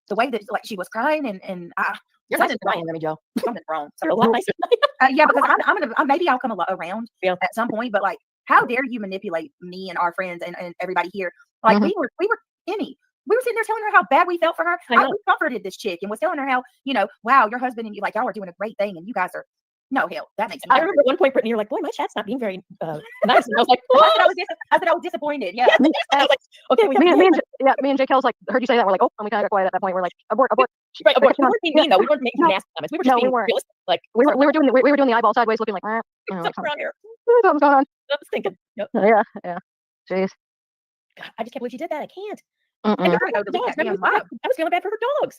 the way that like she was crying and You're nice and Ryan, Remy Joe. something's wrong. You're a lot nicer. Yeah, because I'm gonna maybe I'll come around at some point, but like, how dare you manipulate me and our friends and everybody here? Like we were Emmy. We were sitting there telling her how bad we felt for her. We comforted this chick and was telling her how, you know, wow, your husband and you, like, y'all are doing a great thing and you guys are, no, hell, that makes me I remember at one point, Brittany, you're like, boy, my chat's not being very nice. And I was like, I said I was disappointed. Yeah. I was like, okay, me and Jake Hill's like heard you say that, we're like, oh, and we kind of got quiet at that point. We're like, abort. Right, abort. We weren't being mean though. We weren't making nasty comments. We were just being realistic. Like we were doing the eyeball sideways, looking like, something's around here. Something's going on. I was thinking, yep. Yeah. Jeez. God, I just can't believe she did that. I can't. Mm-mm. And her dogs. I was feeling bad for her dogs.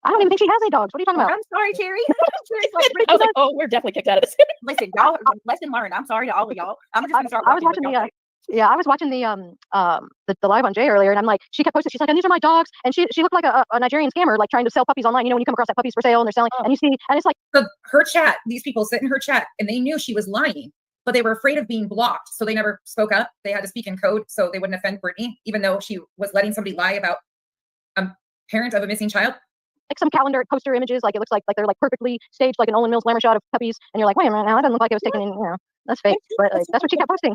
I don't even think she has any dogs. What are you talking about? I'm sorry, Cherry. I was like, oh, we're definitely kicked out of this. Listen, y'all, lesson learned. I'm sorry to all of y'all. I'm just gonna start. I was watching I was watching the live on Jay earlier, and I'm like, she kept posting. She's like, and these are my dogs, and she looked like a Nigerian scammer, like trying to sell puppies online. You know, when you come across that puppies for sale and they're selling, and you see, and it's like her chat. These people sit in her chat, and they knew she was lying, but they were afraid of being blocked, so they never spoke up. They had to speak in code so they wouldn't offend Brittany, even though she was letting somebody lie about a parent of a missing child. Like some calendar poster images, like it looks like they're like perfectly staged, like an Olin Mills glamour shot of puppies, and you're like, wait a minute, now that doesn't look like it was taken in, you know, that's fake. But like, that's what she kept posting.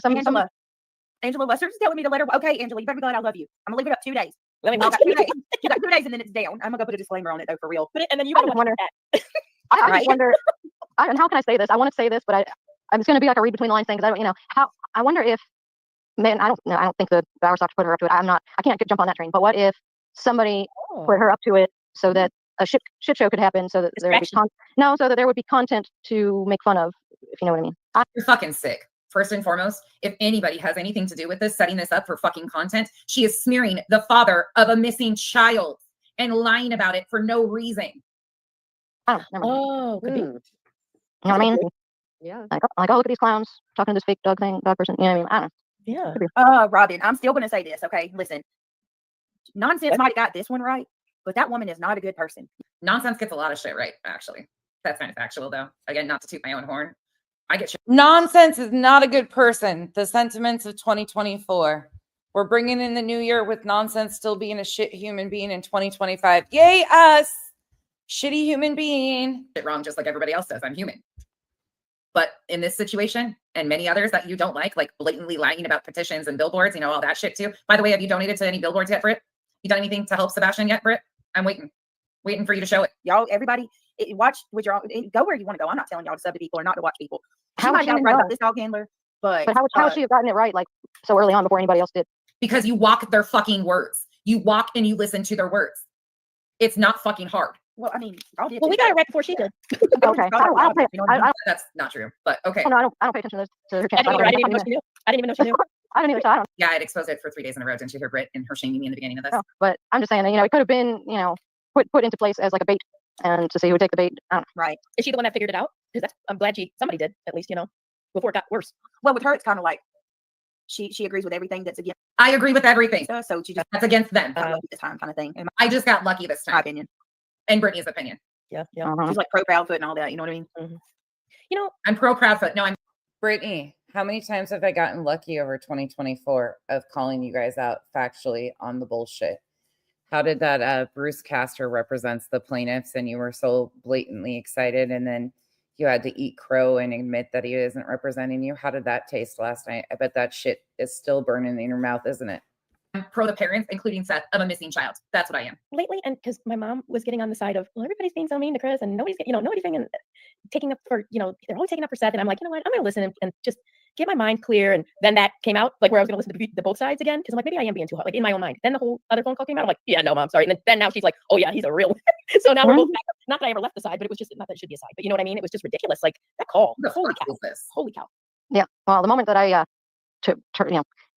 Angela Lester's telling me to let her. Okay, Angela, you better be glad I love you. I'm gonna leave it up 2 days. Let me got 2 days. You got 2 days, and then it's down. I'm gonna go put a disclaimer on it though, for real. Put it, and then you gotta wonder. I just wonder, and how can I say this? I want to say this, but I'm just going to be like a read between the lines thing, because I don't, you know, how I wonder if, man, I don't think the Bauer Sox put her up to it. I can't jump on that train. But what if somebody put her up to it so that a shit show could happen, so that there would be so that there would be content to make fun of, if you know what I mean. You're fucking sick. First and foremost, if anybody has anything to do with this, setting this up for fucking content, she is smearing the father of a missing child and lying about it for no reason. Oh, could be. You know what I mean? Yeah. Like, oh, look at these clowns talking to this fake dog person. You know what I mean? I don't know. Yeah. Robin, I'm still gonna say this. Okay, listen. Nonsense might have got this one right, but that woman is not a good person. Nonsense gets a lot of shit right, actually. That's kind of factual, though. Again, not to toot my own horn. I get shit. Nonsense is not a good person. The sentiments of 2024. We're bringing in the new year with Nonsense still being a shit human being in 2025. Yay, us. Shitty human being. Shit wrong just like everybody else does. I'm human. But in this situation and many others that you don't like blatantly lying about petitions and billboards, you know, all that shit too. By the way, have you donated to any billboards yet, Britt? You done anything to help Sebastian yet, Britt? I'm waiting for you to show it. Y'all, everybody, watch with your own, go where you want to go. I'm not telling y'all to sub to people or not to watch people. How might would not she right know? about this dog handler, but how would she have gotten it right, like, so early on before anybody else did? Because you walk their fucking words. You walk and you listen to their words. It's not fucking hard. Well, I mean, y'all did. Well, we got it right before she did. Okay. That's not true, but okay. Oh, no, I don't pay attention to her channel. I didn't even know she knew. I didn't even know she knew. I don't either, so I don't. Yeah, I'd exposed it for 3 days in a row. Didn't you hear Britt and her shaming me in the beginning of this? No, but I'm just saying that, you know, it could have been, you know, put into place as like a bait, and to see who would take the bait. I don't know. Right. Is she the one that figured it out? Because I'm glad somebody did, at least, you know, before it got worse. Well, with her, it's kind of like she agrees with everything that's against. I agree with everything. So she just that's against them. This time kind of thing. I just got lucky this time. My opinion. And Brittany's opinion. Yeah. She's like pro Proudfoot and all that. You know what I mean? Mm-hmm. You know, I'm pro Proudfoot. No, I'm Brittany. How many times have I gotten lucky over 2024 of calling you guys out factually on the bullshit? How did that Bruce Castor represents the plaintiffs and you were so blatantly excited and then you had to eat crow and admit that he isn't representing you? How did that taste last night? I bet that shit is still burning in your mouth, isn't it? I'm pro the parents, including Seth, of a missing child. That's what I am. Lately, and because my mom was getting on the side of, well, everybody's being so mean to Chris and nobody's being taking up for, they're always taking up for Seth. And I'm like, you know what, I'm going to listen and just get my mind clear. And then that came out, like where I was going to listen to the both sides again. Because I'm like, maybe I am being too hot, like in my own mind. Then the whole other phone call came out. I'm like, yeah, no, Mom, sorry. And then now she's like, oh yeah, he's a real. So now we're both back up. Not that I ever left the side, but it was just, not that it should be a side, but you know what I mean? It was just ridiculous. Like that call, holy cow. Yeah. Well, the moment that I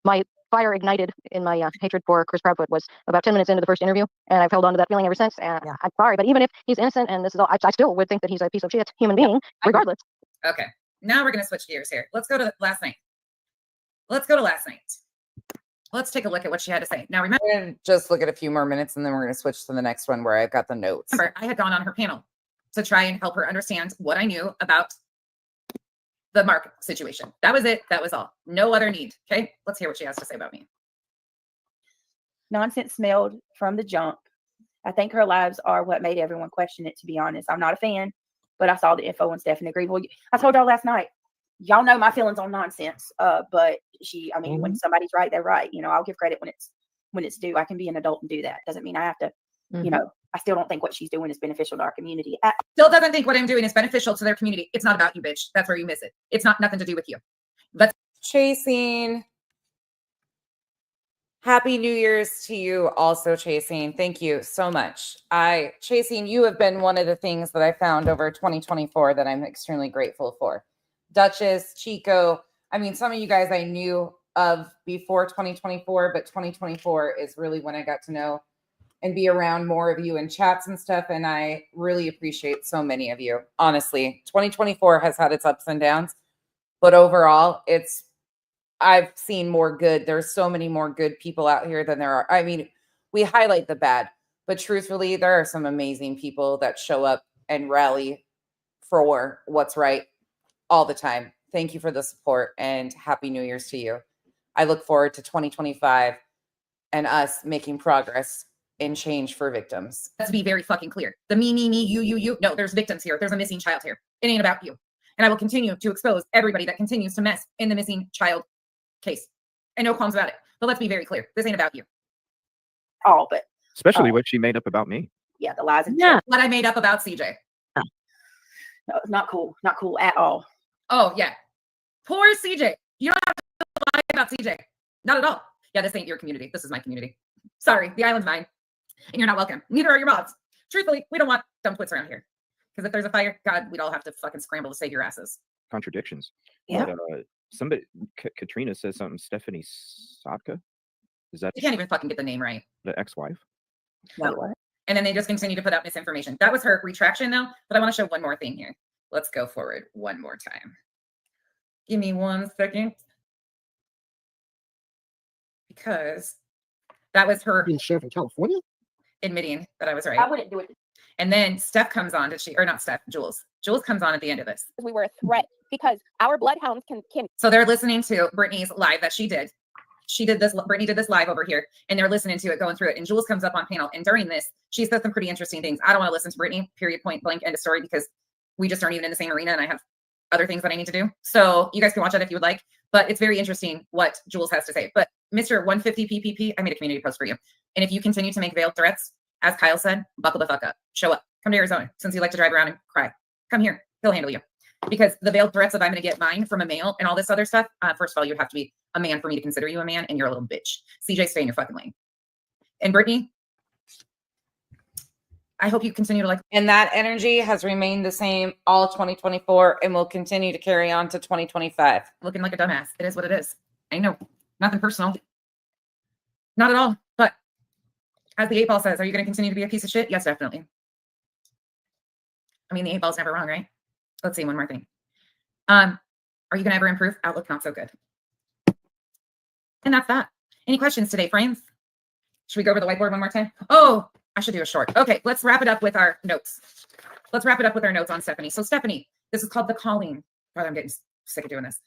my fire ignited in my hatred for Chris Proudfoot was about 10 minutes into the first interview, and I've held on to that feeling ever since. And I'm sorry, but even if he's innocent and this is all, I still would think that he's a piece of shit human being, regardless. Okay. Now we're going to switch gears here. Let's go to last night. Let's go to last night. Let's take a look at what she had to say. Now, remember, We're gonna just look at a few more minutes and then we're going to switch to the next one where I've got the notes. I had gone on her panel to try and help her understand what I knew about the market situation. That was it. That was all. No other need. Okay. Let's hear what she has to say about me. Nonsense smelled from the jump. I think her lives are what made everyone question it, to be honest. I'm not a fan, but I saw the info and Stephanie agreed. Well, I told y'all last night, y'all know my feelings on nonsense. But when somebody's right, they're right. I'll give credit when it's due. I can be an adult and do that. Doesn't mean I have to, I still don't think what she's doing is beneficial to our community. Still doesn't think what I'm doing is beneficial to their community. It's not about you, bitch. That's where you miss it. It's not nothing to do with you. Let's Chasing. Happy New Year's to you also, Chasing. Thank you so much. Chasing, you have been one of the things that I found over 2024 that I'm extremely grateful for. Duchess, Chico. I mean, some of you guys I knew of before 2024, but 2024 is really when I got to know and be around more of you in chats and stuff. And I really appreciate so many of you. Honestly, 2024 has had its ups and downs, but overall, I've seen more good. There's so many more good people out here than there are. I mean, we highlight the bad, but truthfully, there are some amazing people that show up and rally for what's right all the time. Thank you for the support and Happy New Year's to you. I look forward to 2025 and us making progress in change for victims. Let's be very fucking clear. The me, you. No, there's victims here. There's a missing child here. It ain't about you. And I will continue to expose everybody that continues to mess in the missing child case. And no qualms about it. But let's be very clear. This ain't about you. Oh, but Especially what she made up about me. yeah, the lies and what I made up about CJ. No, it's not cool. Not cool at all. Oh, yeah. Poor CJ. You don't have to lie about CJ. Not at all. Yeah, this ain't your community. This is my community. Sorry, the island's mine. And you're not welcome. Neither are your mods. Truthfully, we don't want dumb twits around here. Because if there's a fire, God, we'd all have to fucking scramble to save your asses. Contradictions. Yeah. But, Katrina says something. Stephanie Sadka? Is that You can't even fucking get the name right. the ex-wife? No. And then they just continue to put out misinformation. That was her retraction though. But I want to show one more thing here. Let's go forward one more time. Give me 1 second. Because that was her being sheriff in California, admitting that I was right. I wouldn't do it. And then Steph comes on. Not Steph, Jules. Jules comes on at the end of this. We were a threat because our bloodhounds can. So they're listening to Brittany's live that she did. Brittany did this live over here, and they're listening to it, going through it. And Jules comes up on panel, and during this, she says some pretty interesting things. I don't want to listen to Brittany, period, point blank, end of story, because we just aren't even in the same arena, and I have other things that I need to do. So you guys can watch that if you would like. But it's very interesting what Jules has to say. But Mr. 150 PPP, I made a community post for you. And if you continue to make veiled threats, as Kyle said, buckle the fuck up. Show up. Come to Arizona. Since you like to drive around and cry, come here. He'll handle you. Because the veiled threats of I'm going to get mine from a male and all this other stuff, first of all, you'd have to be a man for me to consider you a man, and you're a little bitch. CJ, stay in your fucking lane. And Brittany, I hope you continue to like. And that energy has remained the same all 2024 and will continue to carry on to 2025. Looking like a dumbass. It is what it is. I know. Nothing personal. Not at all. But as the 8-ball says, are you going to continue to be a piece of shit? Yes, definitely. I mean, the 8-ball's never wrong, right? Let's see, one more thing. Are you going to ever improve? Outlook, not so good. And that's that. Any questions today, friends? Should we go over the whiteboard one more time? Oh, I should do a short. Okay, let's wrap it up with our notes. Let's wrap it up with our notes on Stephanie. So Stephanie, this is called The Calling. God, I'm getting sick of doing this.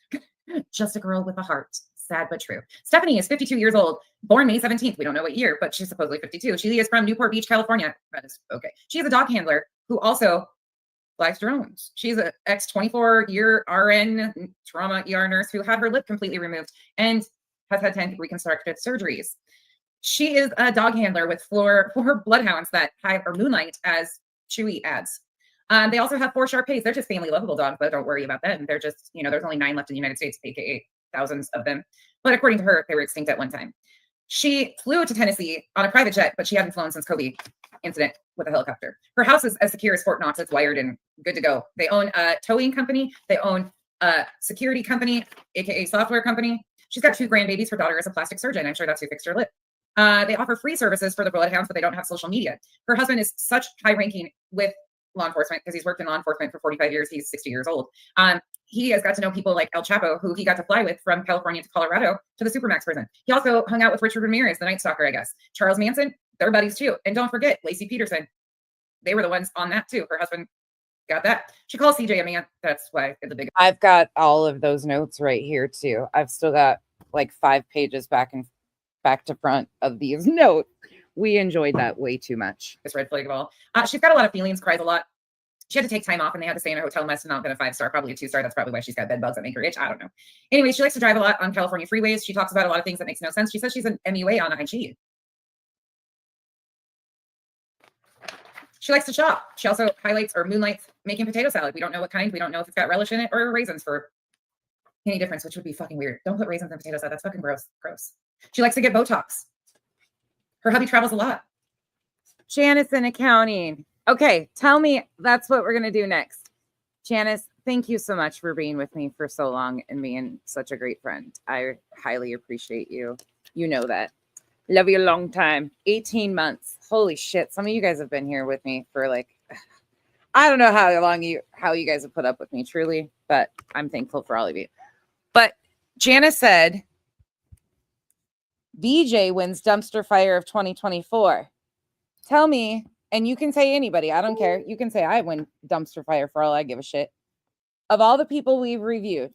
Just a girl with a heart. Sad but true. Stephanie is 52 years old, born May 17th. We don't know what year, but she's supposedly 52. She is from Newport Beach, California. That is okay. She is a dog handler who also likes drones. She's an ex-24-year RN trauma ER nurse who had her lip completely removed and has had 10 reconstructive surgeries. She is a dog handler with for bloodhounds that are moonlight as Chewy ads. They also have 4 Shar-Peis. They're just family lovable dogs, but don't worry about them. They're just, there's only 9 left in the United States, aka thousands of them. But according to her, they were extinct at one time. She flew to Tennessee on a private jet, but she hadn't flown since Kobe incident with a helicopter. Her house is as secure as Fort Knox. It's wired and good to go. They own a towing company. They own security company, aka software company. She's got 2 grandbabies. Her daughter is a plastic surgeon. I'm sure that's who fixed her lip. They offer free services for the bloodhounds, but they don't have social media. Her husband is such high ranking with law enforcement because he's worked in law enforcement for 45 years. He's 60 years old. He has got to know people like El Chapo, who he got to fly with from California to Colorado to the Supermax prison. He also hung out with Richard Ramirez, the Night Stalker, I guess. Charles Manson, they're buddies too. And don't forget, Lacey Peterson. They were the ones on that too. Her husband got that. She calls CJ a man. That's why the big. I've got all of those notes right here too. I've still got like 5 pages back to front of these notes. We enjoyed that way too much. This red flag of all. She's got a lot of feelings, cries a lot. She had to take time off and they had to stay in a hotel. Must have not been a 5-star, probably a 2-star. That's probably why she's got bed bugs that make her itch. I don't know. Anyway, she likes to drive a lot on California freeways. She talks about a lot of things that makes no sense. She says she's an MUA on IG. She likes to shop. She also highlights or moonlights making potato salad. We don't know what kind. We don't know if it's got relish in it or raisins for any difference, which would be fucking weird. Don't put raisins in potato salad. That's fucking gross. Gross. She likes to get Botox. Her hubby travels a lot. Janice in accounting. Okay, tell me, that's what we're going to do next. Janice, thank you so much for being with me for so long and being such a great friend. I highly appreciate you. You know that. Love you a long time. 18 months. Holy shit. Some of you guys have been here with me for like, I don't know how you guys have put up with me, truly, but I'm thankful for all of you. But Janice said, BJ wins dumpster fire of 2024. Tell me, and you can say anybody, I don't care. You can say I win dumpster fire for all I give a shit. Of all the people we've reviewed,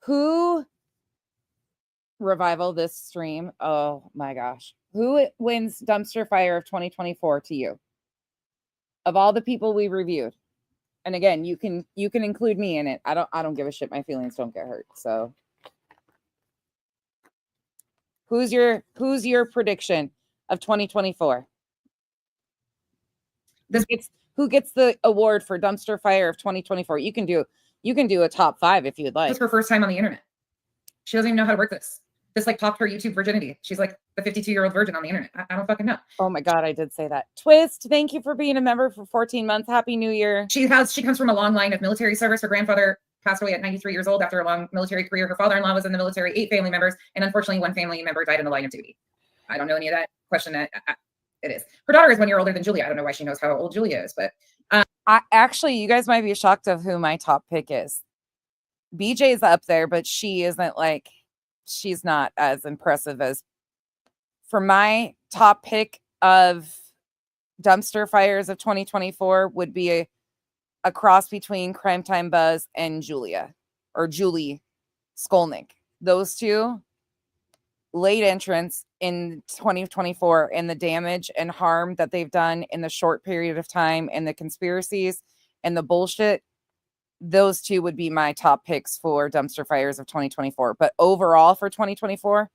who revival this stream? Oh my gosh. Who wins dumpster fire of 2024 to you? Of all the people we reviewed. And again, you can include me in it. I don't give a shit. My feelings don't get hurt. So who's your prediction of 2024? Who gets the award for dumpster fire of 2024? You can do a top 5 if you'd like. This is her first time on the internet. She doesn't even know how to work this. This like popped her YouTube virginity. She's like the 52-year-old virgin on the internet. I don't fucking know. Oh my God, I did say that. Twist, thank you for being a member for 14 months. Happy New Year. She comes from a long line of military service. Her grandfather passed away at 93 years old after a long military career. Her father-in-law was in the military, 8 family members, and unfortunately, 1 family member died in the line of duty. I don't know any of that. Question that it is. Her daughter is 1 year older than Julia. I don't know why she knows how old Julia is, but actually, you guys might be shocked of who my top pick is. BJ's up there, but she isn't like. She's not as impressive as for my top pick of dumpster fires of 2024 would be a cross between Crime Time Buzz and Julia or Julie Skolnick. Those two late entrants in 2024 and the damage and harm that they've done in the short period of time and the conspiracies and the bullshit. Those two would be my top picks for dumpster fires of 2024. But overall for 2024,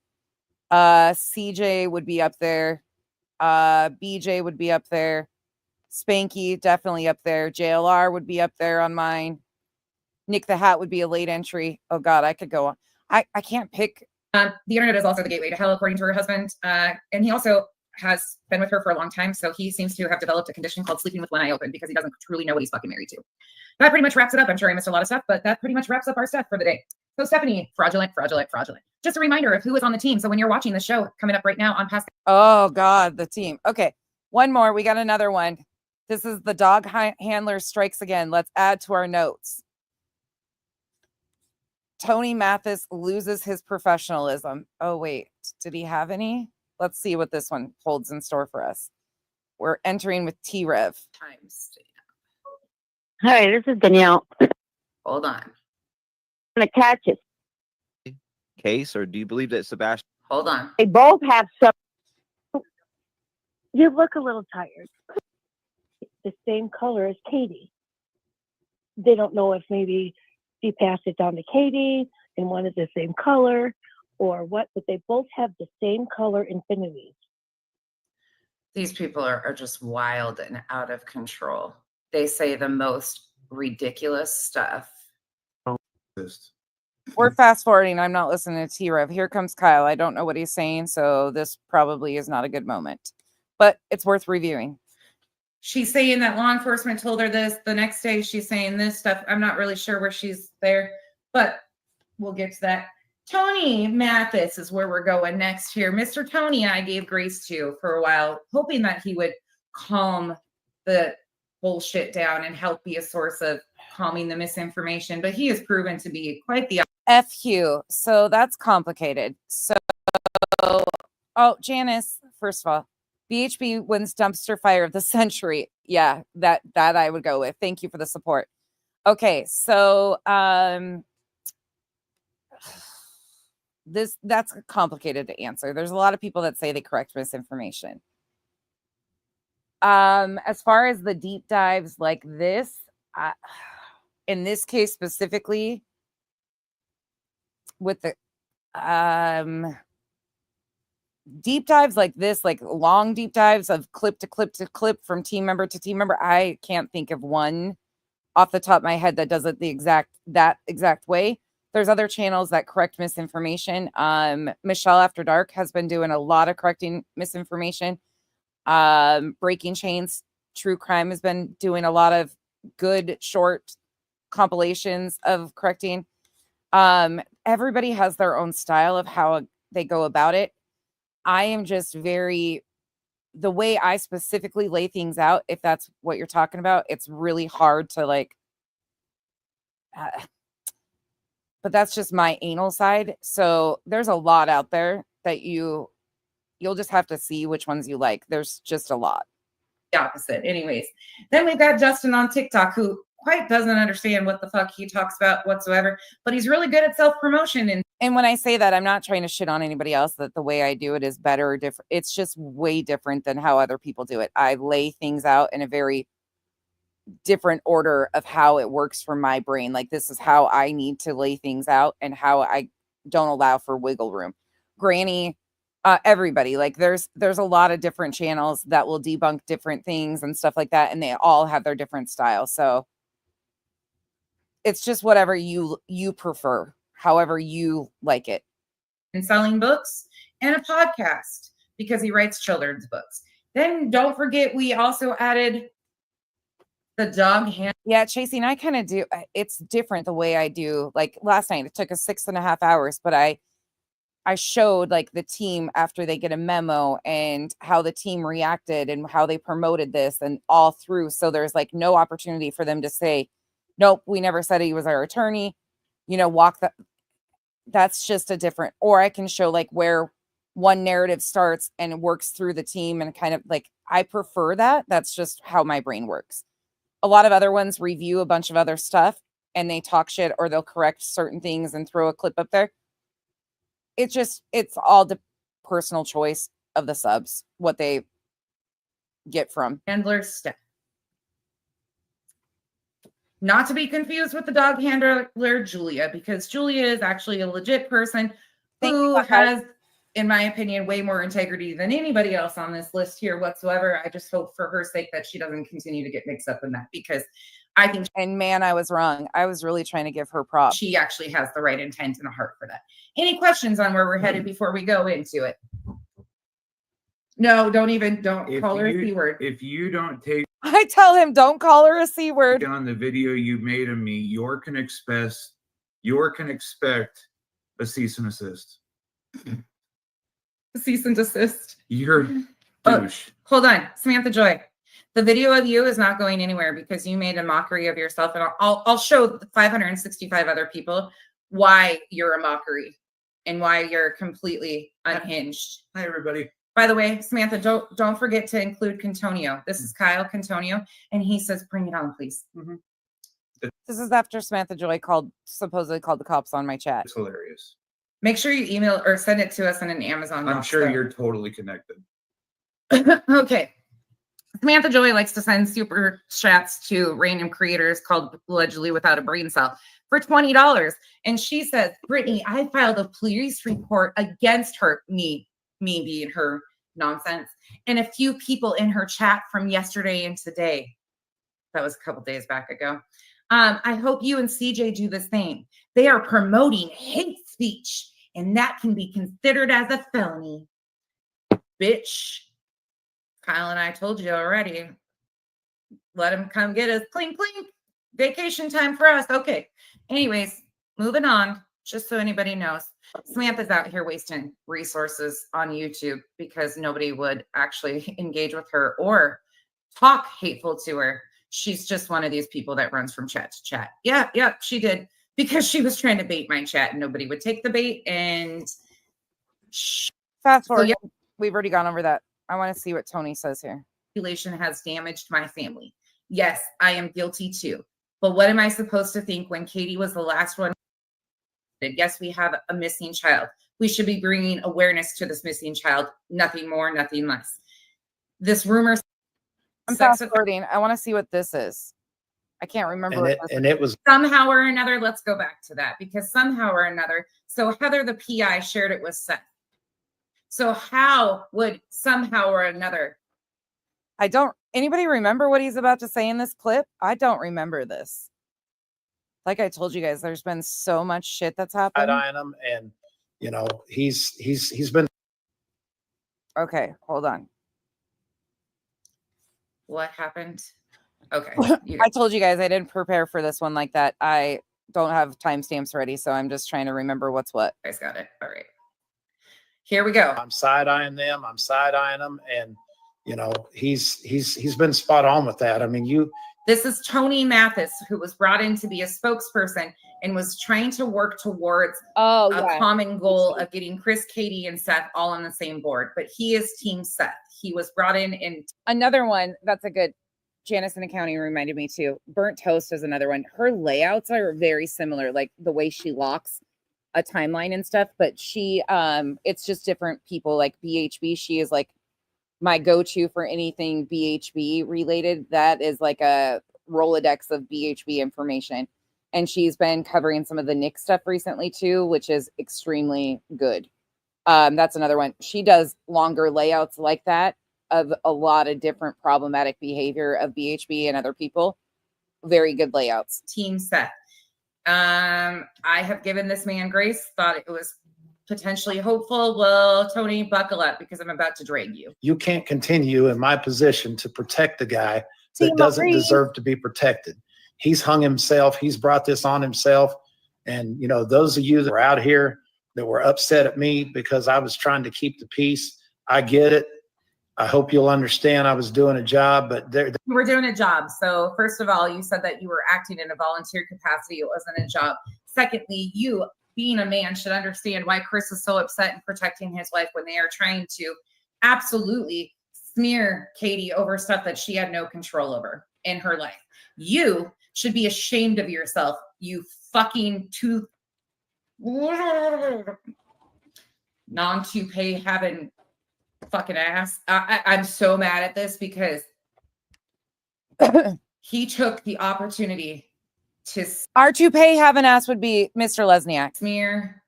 CJ would be up there. BJ would be up there. Spanky, definitely up there. JLR would be up there on mine. Nick the Hat would be a late entry. Oh God, I could go on. I can't pick. The internet is also the gateway to hell, according to her husband. And he also has been with her for a long time. So he seems to have developed a condition called sleeping with one eye open because he doesn't truly know what he's fucking married to. That pretty much wraps it up. I'm sure I missed a lot of stuff, but that pretty much wraps up our stuff for the day. So Stephanie, fraudulent. Just a reminder of who is on the team. So when you're watching the show coming up right now on past. Oh God, the team. Okay. One more. We got another one. This is the dog handler strikes again. Let's add to our notes. Tony Mathis loses his professionalism. Oh, wait. Did he have any? Let's see what this one holds in store for us. We're entering with T-Rev. Hi, this is Danielle. Hold on. I'm going to catch it. Case, or do you believe that Sebastian? Hold on. They both have some. You look a little tired. The same color as Katie. They don't know if maybe she passed it down to Katie and wanted the same color or what, but they both have the same color infinities. These people are just wild and out of control. They say the most ridiculous stuff. We're fast forwarding. I'm not listening to T-Rev. Here comes Kyle. I don't know what he's saying, so this probably is not a good moment, but it's worth reviewing. she's saying that law enforcement told her this. The next day she's saying this stuff. I'm not really sure where she's there, but we'll get to that. Tony Mathis is where we're going next here. Mr. Tony, I gave grace to for a while, hoping that he would calm the bullshit down and help be a source of calming the misinformation, but he has proven to be quite the F you. So that's complicated. So, oh, Janice, first of all, BHB wins dumpster fire of the century. Yeah, that I would go with. Thank you for the support. Okay, so that's complicated to answer. There's a lot of people that say they correct misinformation. As far as the deep dives like this, in this case specifically, with the deep dives like this, like long deep dives of clip to clip to clip from team member to team member, I can't think of one off the top of my head that does it that exact way. There's other channels that correct misinformation. Michelle After Dark has been doing a lot of correcting misinformation. Breaking Chains True Crime has been doing a lot of good short compilations of correcting. Everybody has their own style of how they go about it. I am just the way I specifically lay things out, if that's what you're talking about, it's really hard to like, but that's just my anal side. So there's a lot out there that you'll just have to see which ones you like. There's just a lot. The opposite. Anyways, then we've got Justin on TikTok, who quite doesn't understand what the fuck he talks about whatsoever, but he's really good at self-promotion. And when I say that, I'm not trying to shit on anybody else that the way I do it is better or different. It's just way different than how other people do it. I lay things out in a very different order of how it works for my brain. Like, this is how I need to lay things out and how I don't allow for wiggle room. Granny, everybody, like there's a lot of different channels that will debunk different things and stuff like that, and they all have their different styles. So it's just whatever you prefer, however you like it. And selling books and a podcast because he writes children's books. Then don't forget, we also added the dog hand. Yeah, Chasing, I kind of do. It's different the way I do. Like last night, it took us 6.5 hours, but I showed like the team after they get a memo and how the team reacted and how they promoted this and all through. So there's like no opportunity for them to say, nope, we never said he was our attorney, walk that. That's just a different, or I can show like where one narrative starts and works through the team and kind of like, I prefer that. That's just how my brain works. A lot of other ones review a bunch of other stuff and they talk shit or they'll correct certain things and throw a clip up there. It's all the personal choice of the subs, what they get from handler stuff. Not to be confused with the dog handler Julia, because Julia is actually a legit person who has, in my opinion, way more integrity than anybody else on this list here whatsoever. I just hope for her sake that she doesn't continue to get mixed up in that, because I think, and man, I was wrong. I was really trying to give her props. She actually has the right intent and a heart for that. Any questions on where we're headed before we go into it? No, don't call her a C word. If you don't take, I tell him, don't call her a C word. On the video you made of me, you can expect a cease and desist. Cease and desist. You're douche. Hold on, Samantha Joy. The video of you is not going anywhere because you made a mockery of yourself, and I'll show 565 other people why you're a mockery and why you're completely unhinged. Hi, everybody. By the way, Samantha, don't forget to include Cantonio. This is Kyle Cantonio, and he says, "Bring it on, please." Mm-hmm. This is after Samantha Joy supposedly called the cops on my chat. It's hilarious. Make sure you email or send it to us in an Amazon box. I'm sure you're totally connected. Okay. Samantha Joy likes to send super chats to random creators called Allegedly Without a Brain Cell for $20. And she says, Brittany, I filed a police report against her, me being her nonsense, and a few people in her chat from yesterday and today. That was a couple days back ago. I hope you and CJ do the same. They are promoting hate speech, and that can be considered as a felony. Bitch. Kyle and I told you already. let him come get us. Clink, clink. Vacation time for us. Okay. Anyways, moving on, just so anybody knows. Samantha's out here wasting resources on YouTube because nobody would actually engage with her or talk hateful to her. She's just one of these people that runs from chat to chat. Yeah, she did, because she was trying to bait my chat and nobody would take the bait. And fast forward, we've already gone over that. I want to see what Tony says here. Manipulation has damaged my family. Yes, I am guilty too. But what am I supposed to think when Katie was the last one? Yes, we have a missing child. We should be bringing awareness to this missing child. Nothing more, nothing less. This rumor. I'm fast forwarding. I want to see what this is. I can't remember. It was somehow or another. Let's go back to that, because somehow or another. So Heather, the PI, shared it with Seth. So how would somehow or another? Anybody remember what he's about to say in this clip? I don't remember this. Like I told you guys, there's been so much shit that's happened. Him, and he's been. Okay, hold on. What happened? Okay. I told you guys I didn't prepare for this one like that. I don't have timestamps ready, so I'm just trying to remember what's what. You guys got it. All right. Here we go. I'm side-eyeing them. I'm side-eyeing them, and he's been spot on with that. I mean, This is Tony Matisse, who was brought in to be a spokesperson and was trying to work towards a common goal of getting Chris, Katie, and Seth all on the same board. But he is Team Seth. He was brought in. And another one that's a good, Janice in accounting reminded me too. Burnt Toast is another one. Her layouts are very similar, like the way she locks a timeline and stuff. But she, it's just different people. Like BHB, she is like my go-to for anything BHB related. That is like a Rolodex of BHB information. And she's been covering some of the Nick stuff recently too, which is extremely good. That's another one. She does longer layouts like that of a lot of different problematic behavior of BHB and other people. Very good layouts. Team Seth. I have given this man grace, thought it was potentially hopeful. Well, Tony, buckle up, because I'm about to drag you. You can't continue in my position to protect the guy that doesn't deserve to be protected. He's hung himself. He's brought this on himself. And, those of you that are out here that were upset at me because I was trying to keep the peace, I get it. I hope you'll understand I was doing a job, but you were doing a job. So first of all, you said that you were acting in a volunteer capacity. It wasn't a job. Secondly, you being a man should understand why Chris is so upset and protecting his wife when they are trying to absolutely smear Katie over stuff that she had no control over in her life. You should be ashamed of yourself, you fucking non-toupee having fucking ass. I'm so mad at this because he took the opportunity to our toupee having ass would be Mr. Lesniak. Smear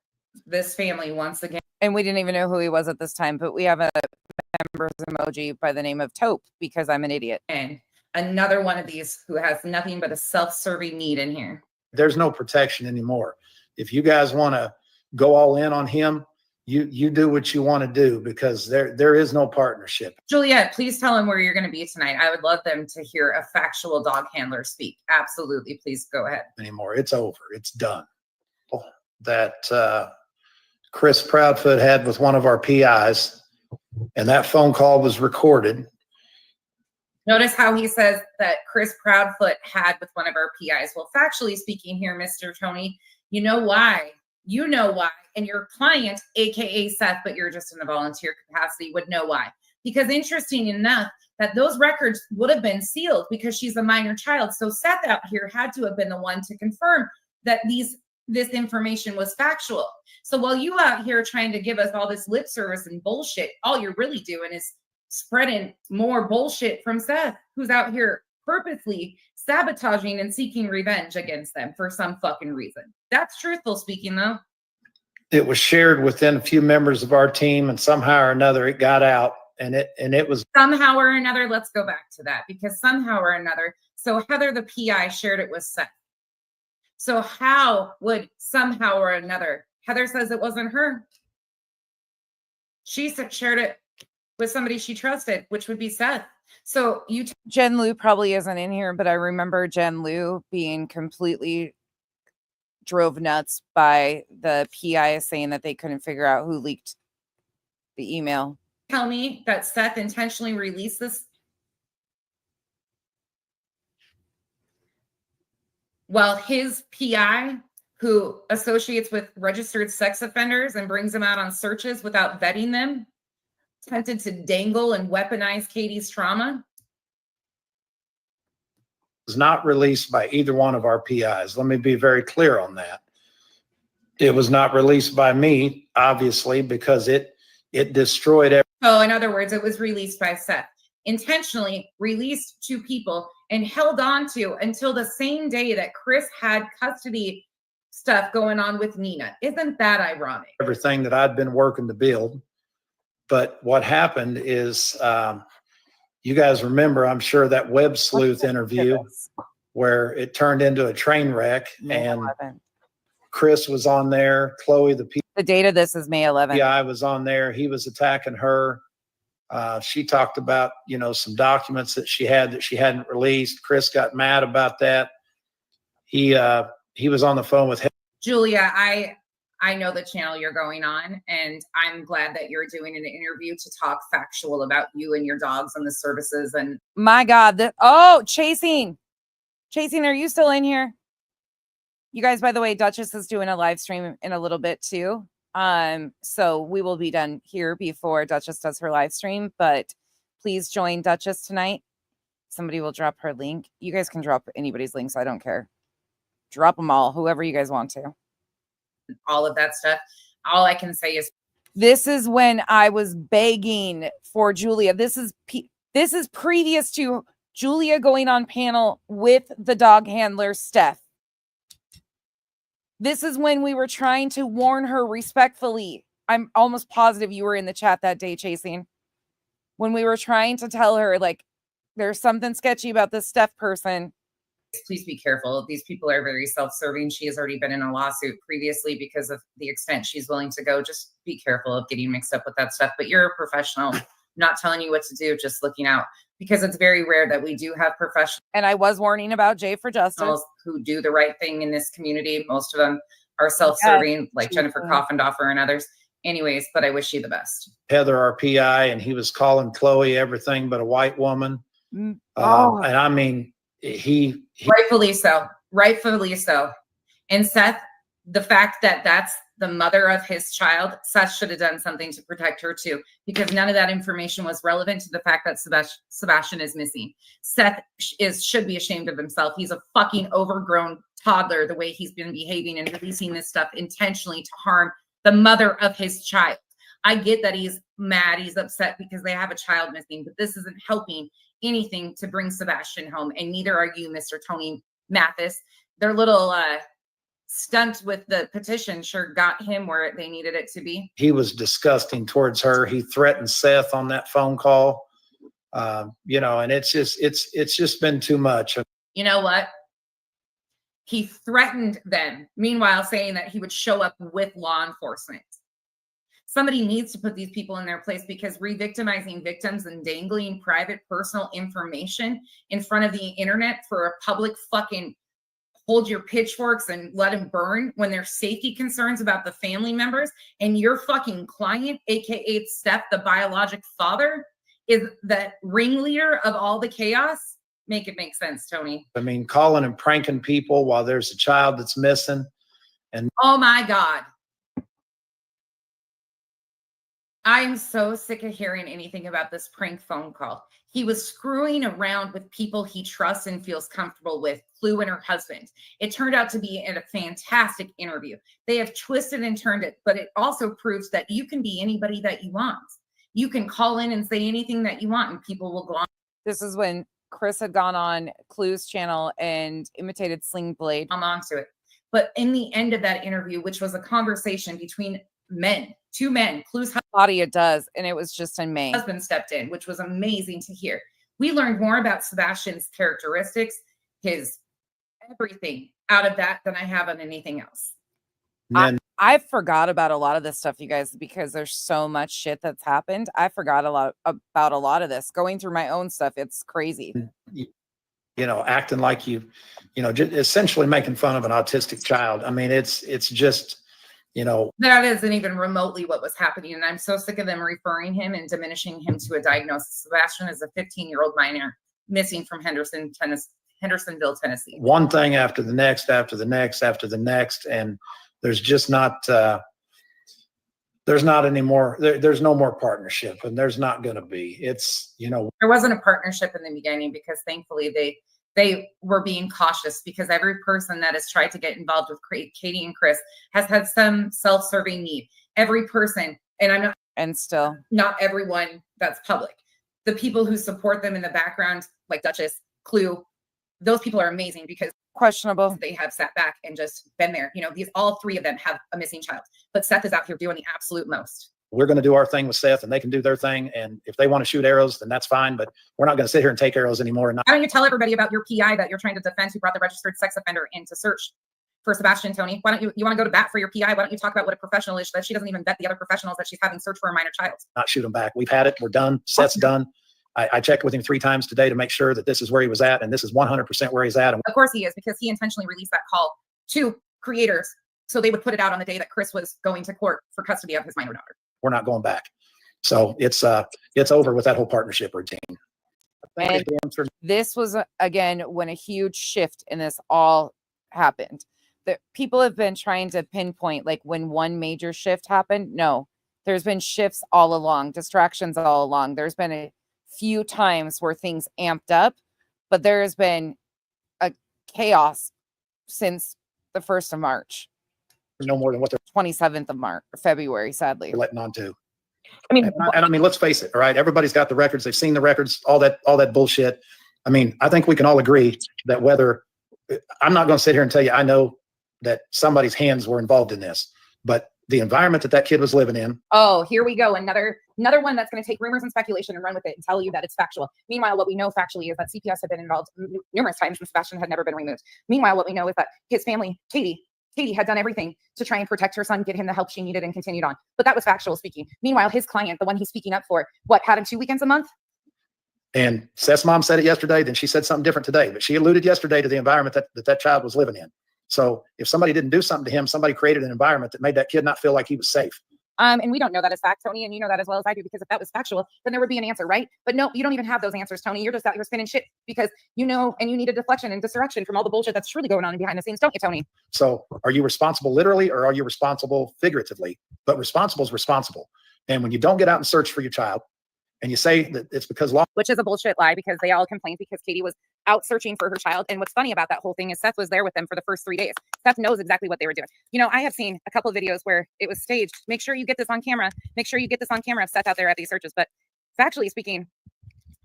this family once again. And we didn't even know who he was at this time, but we have a members emoji by the name of Taupe because I'm an idiot. And another one of these who has nothing but a self-serving need in here. There's no protection anymore. If you guys want to go all in on him, you do what you want to do, because there is no partnership. Juliet, please tell them where you're going to be tonight. I would love them to hear a factual dog handler speak. Absolutely. Please go ahead. Anymore. It's over. It's done. That Chris Proudfoot had with one of our PIs, and that phone call was recorded. Notice how he says that Chris Proudfoot had with one of our PIs. Well, factually speaking here, Mr. Tony, you know why. You know why. And your client, AKA Seth, but you're just in a volunteer capacity, would know why. Because interesting enough, that those records would have been sealed because she's a minor child. So Seth out here had to have been the one to confirm that this information was factual. So while you out here trying to give us all this lip service and bullshit, all you're really doing is spreading more bullshit from Seth, who's out here purposely sabotaging and seeking revenge against them for some fucking reason. That's truthful speaking, though. It was shared within a few members of our team, and somehow or another it got out, and it was somehow or another. Let's go back to that, because somehow or another. So Heather, the PI, shared it with Seth. So how would somehow or another? Heather says it wasn't her. She shared it with somebody she trusted, which would be Seth. So Jen Lou probably isn't in here, but I remember Jen Lou being completely drove nuts by the PI saying that they couldn't figure out who leaked the email. tell me that Seth intentionally released this while his PI, who associates with registered sex offenders and brings them out on searches without vetting them, attempted to dangle and weaponize Katie's trauma? Was not released by either one of our PIs. Let me be very clear on that. It was not released by me, obviously, because it destroyed everything. So in other words, it was released by Seth, intentionally released to people and held on to until the same day that Chris had custody stuff going on with Nina. Isn't that ironic? Everything that I'd been working to build. But what happened is, you guys remember, I'm sure, that Web Sleuth interview where it turned into a train wreck, and Chris was on there, Chloe, the date of this is May 11th. Yeah, I was on there. He was attacking her. She talked about, some documents that she hadn't released. Chris got mad about that. He was on the phone with him. Julia, I know the channel you're going on, and I'm glad that you're doing an interview to talk factual about you and your dogs and the services. And my God, Chasing, are you still in here? You guys, by the way, Duchess is doing a live stream in a little bit too. So we will be done here before Duchess does her live stream, but please join Duchess tonight. Somebody will drop her link. You guys can drop anybody's links. I don't care. Drop them all, whoever you guys want to. All of that stuff. All I can say is this is when I was begging for Julia. This is previous to Julia going on panel with the dog handler, Steph. This is when we were trying to warn her respectfully. I'm almost positive you were in the chat that day, Chasing. When we were trying to tell her, like, there's something sketchy about this Steph person. Please be careful. These people are very self-serving. She has already been in a lawsuit previously because of the extent she's willing to go. Just be careful of getting mixed up with that stuff. But you're a professional. I'm not telling you what to do, just looking out, because it's very rare that we do have professionals. And I was warning about Jay for Justice who do the right thing in this community. Most of them are self-serving, like Jennifer Coffendoffer and others. Anyways, but I wish you the best. Heather, our PI, and he was calling Chloe everything but a white woman. And I mean, he rightfully so. And Seth, the fact that that's the mother of his child, Seth should have done something to protect her too, because none of that information was relevant to the fact that Sebastian is missing. Seth should be ashamed of himself. He's a fucking overgrown toddler, the way he's been behaving and releasing this stuff intentionally to harm the mother of his child. I get that he's mad, he's upset because they have a child missing, but this isn't helping anything to bring Sebastian home, and neither are you, Mr. Tony Mathis. Their little stunt with the petition sure got him where they needed it to be. He was disgusting towards her. He threatened Seth on that phone call. And it's just been too much. You know what? He threatened them, meanwhile saying that he would show up with law enforcement. Somebody needs to put these people in their place, because re-victimizing victims and dangling private personal information in front of the internet for a public fucking hold your pitchforks and let them burn when there's safety concerns about the family members, and your fucking client, aka Steph, the biologic father, is the ringleader of all the chaos. Make it make sense, Tony. I mean, calling and pranking people while there's a child that's missing. And oh my God. I am so sick of hearing anything about this prank phone call. He was screwing around with people he trusts and feels comfortable with, Flu and her husband. It turned out to be a fantastic interview. They have twisted and turned it, but it also proves that you can be anybody that you want. You can call in and say anything that you want, and people will go on. This is when Chris had gone on Clue's channel and imitated Sling Blade. I'm onto it. But in the end of that interview, which was a conversation between two men, Clue's body it does, and it was just in May. Husband stepped in, which was amazing to hear. We learned more about Sebastian's characteristics, his everything out of that than I have on anything else. I forgot about a lot of this stuff, you guys, because there's so much shit that's happened. I forgot about a lot of this. Going through my own stuff, it's crazy. Acting like just essentially making fun of an autistic child. I mean, it's just, That isn't even remotely what was happening. And I'm so sick of them referring him and diminishing him to a diagnosis. Sebastian is a 15-year-old minor missing from Hendersonville, Tennessee. One thing after the next, after the next, after the next. And there's just not, there's not any more, there's no more partnership, and there's not going to be. It's, there wasn't a partnership in the beginning because thankfully they were being cautious, because every person that has tried to get involved with Katie and Chris has had some self-serving need. Every person, and still not everyone that's public. The people who support them in the background, like Duchess, Clue, those people are amazing because questionable. They have sat back and just been there. All three of them have a missing child, but Seth is out here doing the absolute most. We're going to do our thing with Seth, and they can do their thing. And if they want to shoot arrows, then that's fine. But we're not going to sit here and take arrows anymore. Why don't you tell everybody about your PI that you're trying to defend, who brought the registered sex offender in to search for Sebastian, Tony? Why don't you want to go to bat for your PI? Why don't you talk about what a professional is, that she doesn't even vet the other professionals that she's having search for a minor child? Not shoot them back. We've had it. We're done. Seth's done. I checked with him 3 times today to make sure that this is where he was at, and this is 100% where he's at. Of course he is, because he intentionally released that call to creators so they would put it out on the day that Chris was going to court for custody of his minor daughter. We're not going back. So it's over with that whole partnership routine. And this was, again, when a huge shift in this all happened. People have been trying to pinpoint, like, when one major shift happened. No, there's been shifts all along, distractions all along. There's been a few times where things amped up, but there has been a chaos since the 1st of March. No more than what they're 27th of February, sadly. Letting on to. I mean, let's face it. All right. Everybody's got the records. They've seen the records, all that bullshit. I mean, I think we can all agree that I'm not going to sit here and tell you, I know that somebody's hands were involved in this, but the environment that kid was living in. Oh, here we go. Another one that's going to take rumors and speculation and run with it and tell you that it's factual. Meanwhile, what we know factually is that CPS had been involved numerous times and Sebastian had never been removed. Meanwhile, what we know is that his family, Katie had done everything to try and protect her son, get him the help she needed, and continued on. But that was factual speaking. Meanwhile, his client, the one he's speaking up for, had him 2 weekends a month? And Seth's mom said it yesterday, then she said something different today. But she alluded yesterday to the environment that child was living in. So if somebody didn't do something to him, somebody created an environment that made that kid not feel like he was safe. And we don't know that as fact, Tony, and you know that as well as I do, because if that was factual, then there would be an answer, right? But no, you don't even have those answers, Tony. You're just out here spinning shit because you know, and you need a deflection and distraction from all the bullshit that's truly going on behind the scenes, don't you, Tony? So are you responsible literally, or are you responsible figuratively? But responsible is responsible. And when you don't get out and search for your child, and you say that it's because law, which is a bullshit lie, because they all complained because Katie was out searching for her child. And what's funny about that whole thing is Seth was there with them for the first 3 days. Seth knows exactly what they were doing. I have seen a couple of videos where it was staged. Make sure you get this on camera. Make sure you get this on camera of Seth out there at these searches. But factually speaking,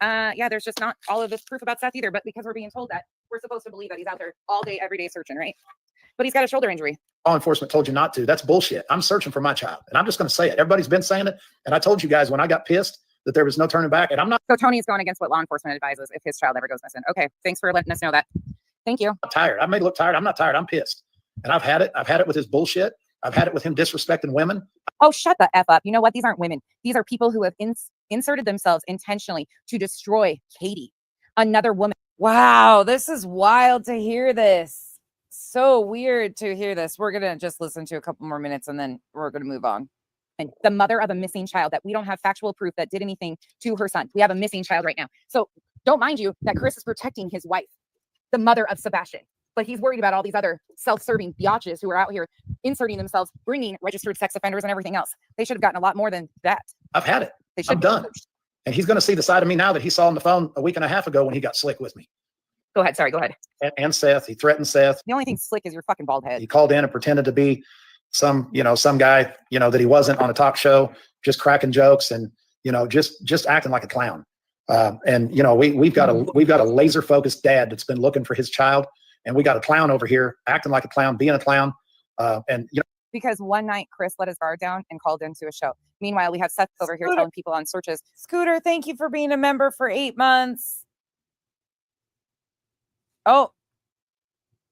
there's just not all of this proof about Seth either. But because we're being told that, we're supposed to believe that he's out there all day, every day searching, right? But he's got a shoulder injury. Law enforcement told you not to. That's bullshit. I'm searching for my child. And I'm just going to say it. Everybody's been saying it. And I told you guys when I got pissed that there was no turning back, and I'm not. So Tony is going against what law enforcement advises if his child ever goes missing. Okay, thanks for letting us know that. Thank you. I'm tired. I may look tired. I'm not tired. I'm pissed. And I've had it. I've had it with his bullshit. I've had it with him disrespecting women. Oh, shut the F up. You know what? These aren't women. These are people who have inserted themselves intentionally to destroy Katie, another woman. Wow, this is wild to hear this. So weird to hear this. We're going to just listen to a couple more minutes and then we're going to move on. And the mother of a missing child that we don't have factual proof that did anything to her son. We have a missing child right now. So don't mind you that Chris is protecting his wife, the mother of Sebastian. But he's worried about all these other self-serving biatches who are out here inserting themselves, bringing registered sex offenders and everything else. They should have gotten a lot more than that. I've had it. I'm done. And he's going to see the side of me now that he saw on the phone a week and a half ago when he got slick with me. Go ahead. Sorry, go ahead. And Seth, he threatened Seth. The only thing slick is your fucking bald head. He called in and pretended to be some guy, that he wasn't on a talk show, just cracking jokes and, just acting like a clown. We've got a laser focused dad that's been looking for his child, and we got a clown over here acting like a clown, being a clown. Because one night Chris let his guard down and called into a show. Meanwhile, we have Seth over here telling people on searches. Scooter, thank you for being a member for 8 months. Oh,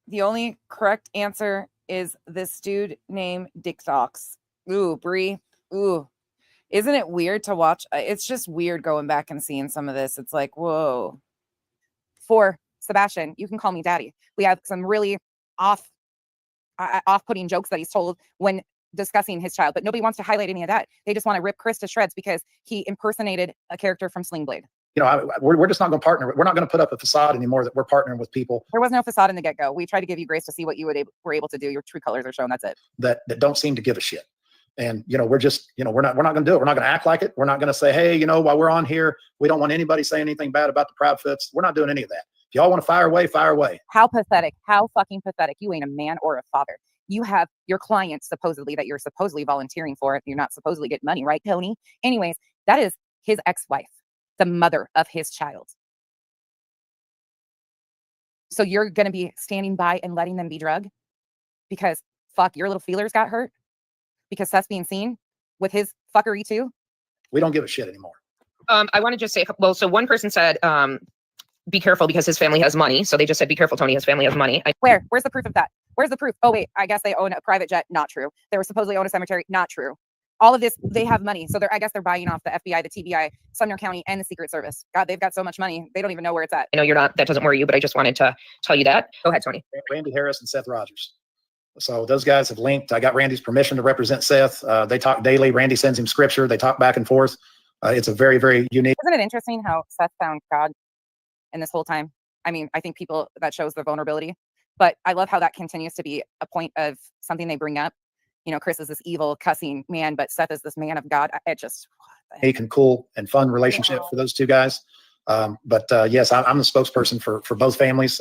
the only correct answer is this dude named Dick Docs. Ooh, Brie. Ooh. Isn't it weird to watch? It's just weird going back and seeing some of this. It's like, whoa. For Sebastian, you can call me daddy. We have some really off-putting jokes that he's told when discussing his child, but nobody wants to highlight any of that. They just want to rip Chris to shreds because he impersonated a character from Sling Blade. You know, we're just not going to partner. We're not going to put up a facade anymore that we're partnering with people There was no facade in the get-go. We tried to give you grace to see what you were able to do. Your true colors are shown. That's it. that don't seem to give a shit. And, you know, we're just, you know, we're not going to do it. We're not going to act like it. We're not going to say, hey, you know, while we're on here, we don't want anybody saying anything bad about the Proudfoots. We're not doing any of that. If y'all want to fire away, fire away. How pathetic. How fucking pathetic. You ain't a man or a father. You have your clients supposedly that you're supposedly volunteering for. You're not supposedly getting money, right, Tony? Anyways, that is his ex-wife, the mother of his child. So you're going to be standing by and letting them be drugged because fuck, your little feelers got hurt because Seth's being seen with his fuckery too. We don't give a shit anymore. I want to just say, well, so one person said, be careful because his family has money. So they just said, be careful, Tony, his family has money. Where's the proof of that? Where's the proof? Oh, wait, I guess they own a private jet. Not true. They were supposedly own a cemetery. Not true. All of this, they have money. So I guess they're buying off the FBI, the TBI, Sumner County, and the Secret Service. God, they've got so much money. They don't even know where it's at. I know you're not, that doesn't worry you, but I just wanted to tell you that. Go ahead, Tony. Randy Harris and Seth Rogers. So those guys have linked. I got Randy's permission to represent Seth. They talk daily. Randy sends him scripture. They talk back and forth. It's a very, very unique. Isn't it interesting how Seth found God in this whole time? I mean, I think that shows their vulnerability, but I love how that continues to be a point of something they bring up. You know, Chris is this evil cussing man, but Seth is this man of God. It just unique and cool and fun relationship for those two guys. But yes, I'm the spokesperson for both families.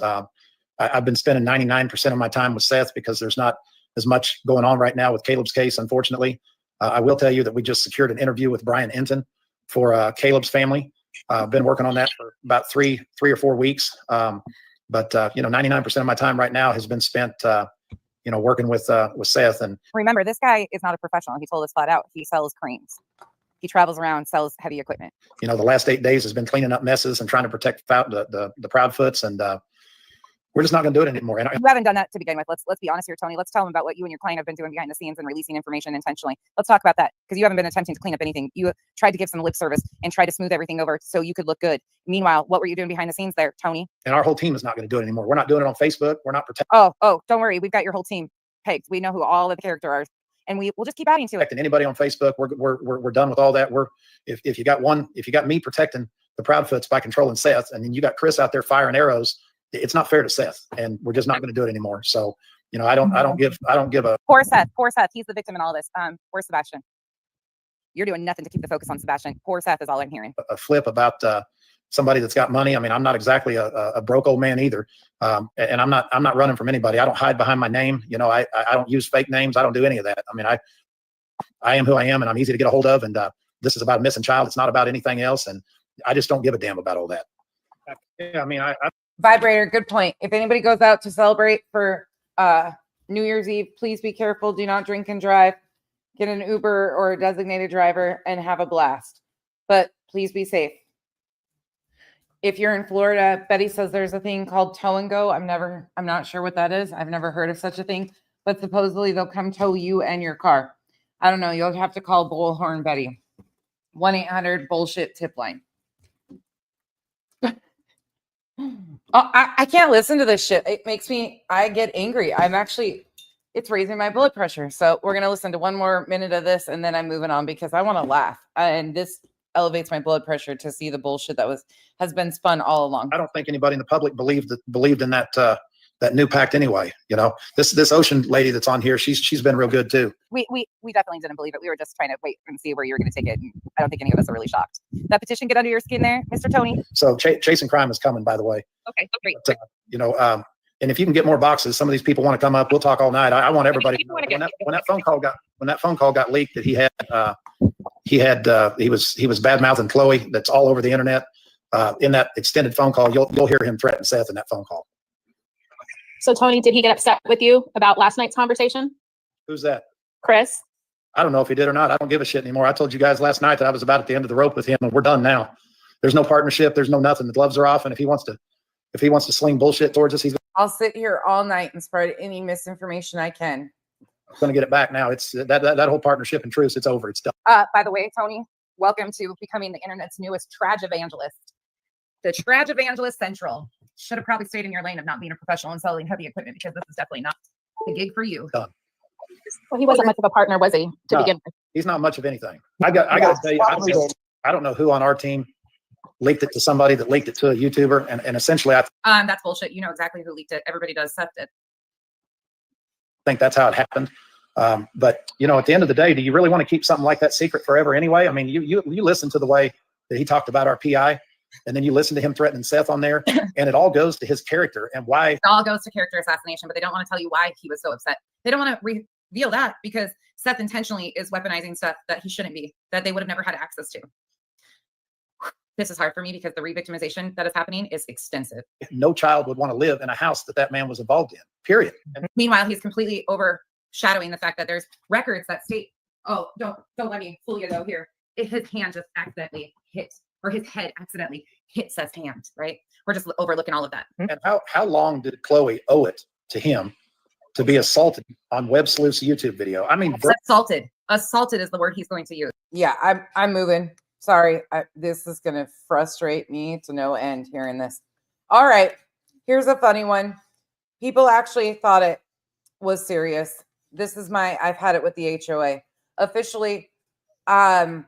I've been spending 99% of my time with Seth because there's not as much going on right now with Caleb's case, unfortunately. I will tell you that we just secured an interview with Brian Enton for Caleb's family. I've been working on that for about three or 4 weeks. But you know, 99% of my time right now has been spent, you know, working with Seth. And remember, this guy is not a professional. He told us flat out, he sells cranes. He travels around, sells heavy equipment. You know, the last 8 days has been cleaning up messes and trying to protect the Proudfoots, and we're just not going to do it anymore. And you haven't done that to begin with. Let's be honest here, Tony. Let's tell them about what you and your client have been doing behind the scenes and releasing information intentionally. Let's talk about that because you haven't been attempting to clean up anything. You tried to give some lip service and try to smooth everything over so you could look good. Meanwhile, what were you doing behind the scenes there, Tony? And our whole team is not going to do it anymore. We're not doing it on Facebook. We're not protecting. Oh, don't worry. We've got your whole team pegged. We know who all of the characters are, and we'll just keep adding to it. Anybody on Facebook, we're done with all that. If you got me protecting the Proudfoots by controlling Seth, and then you got Chris out there firing arrows, it's not fair to Seth, and we're just not going to do it anymore. So, you know, I don't give a poor Seth. He's the victim in all this. Poor Sebastian. You're doing nothing to keep the focus on Sebastian. Poor Seth is all I'm hearing. A flip about somebody that's got money. I mean, I'm not exactly a broke old man either, and I'm not running from anybody. I don't hide behind my name. You know, I don't use fake names. I don't do any of that. I mean, I am who I am, and I'm easy to get a hold of. And this is about a missing child. It's not about anything else. And I just don't give a damn about all that. Yeah, I mean, Vibrator, good point. If anybody goes out to celebrate for New Year's Eve, please be careful. Do not drink and drive. Get an Uber or a designated driver and have a blast. But please be safe. If you're in Florida, Betty says there's a thing called tow and go. I'm not sure what that is. I've never heard of such a thing. But supposedly they'll come tow you and your car. I don't know. You'll have to call Bullhorn Betty. 1-800-BULLSHIT tip line. I can't listen to this shit. It makes I get angry. It's raising my blood pressure. So we're going to listen to one more minute of this and then I'm moving on because I want to laugh. And this elevates my blood pressure to see the bullshit that has been spun all along. I don't think anybody in the public believed in that new pact anyway. You know, this Ocean lady that's on here, she's been real good too. We definitely didn't believe it. We were just trying to wait and see where you were going to take it. And I don't think any of us are really shocked. That petition get under your skin there, Mr. Tony? So chasing crime is coming, by the way. Okay, great. But, you know, and if you can get more boxes, some of these people want to come up. We'll talk all night. I want everybody. When that phone call got leaked that he was bad mouthing Chloe. That's all over the internet. In that extended phone call, you'll hear him threaten Seth in that phone call. So Tony, did he get upset with you about last night's conversation? Who's that? Chris? I don't know if he did or not. I don't give a shit anymore. I told you guys last night that I was about at the end of the rope with him, and we're done now. There's no partnership. There's no nothing. The gloves are off, and if he wants to sling bullshit towards us, he's I'll sit here all night and spread any misinformation I can. I'm going to get it back now. It's that whole partnership and truce. It's over. It's done. By the way, Tony, welcome to becoming the internet's newest trad evangelist. The trad evangelist central. Should have probably stayed in your lane of not being a professional and selling heavy equipment, because this is definitely not the gig for you. Done. Well, he wasn't much of a partner, was he, to No, begin with? he's not much of anything. I got to tell you, I don't know who on our team leaked it to somebody that leaked it to a YouTuber, and essentially I That's bullshit. You know exactly who leaked it. Everybody does. Seth did. think that's how it happened. But you know, at the end of the day, do you really want to keep something like that secret forever anyway? I mean, you listen to the way that he talked about our PI, and then you listen to him threatening Seth on there, and it all goes to his character and why. It all goes to character assassination, but they don't want to tell you why he was so upset. They don't want to reveal that, because Seth intentionally is weaponizing stuff that he shouldn't be, that they would have never had access to. This is hard for me because the re-victimization that is happening is extensive. No child would want to live in a house that man was involved in, period. And meanwhile, he's completely overshadowing the fact that there's records that state, oh, don't let me fool you though here. His hand just accidentally hit, or his head accidentally hit Seth's hand, right? We're just overlooking all of that. And how long did Chloe owe it to him to be assaulted on Web Sleuth's YouTube video? I mean, assaulted is the word he's going to use. Yeah, I'm moving. Sorry, this is going to frustrate me to no end hearing this. All right, here's a funny one. People actually thought it was serious. This is I've had it with the HOA. Officially, I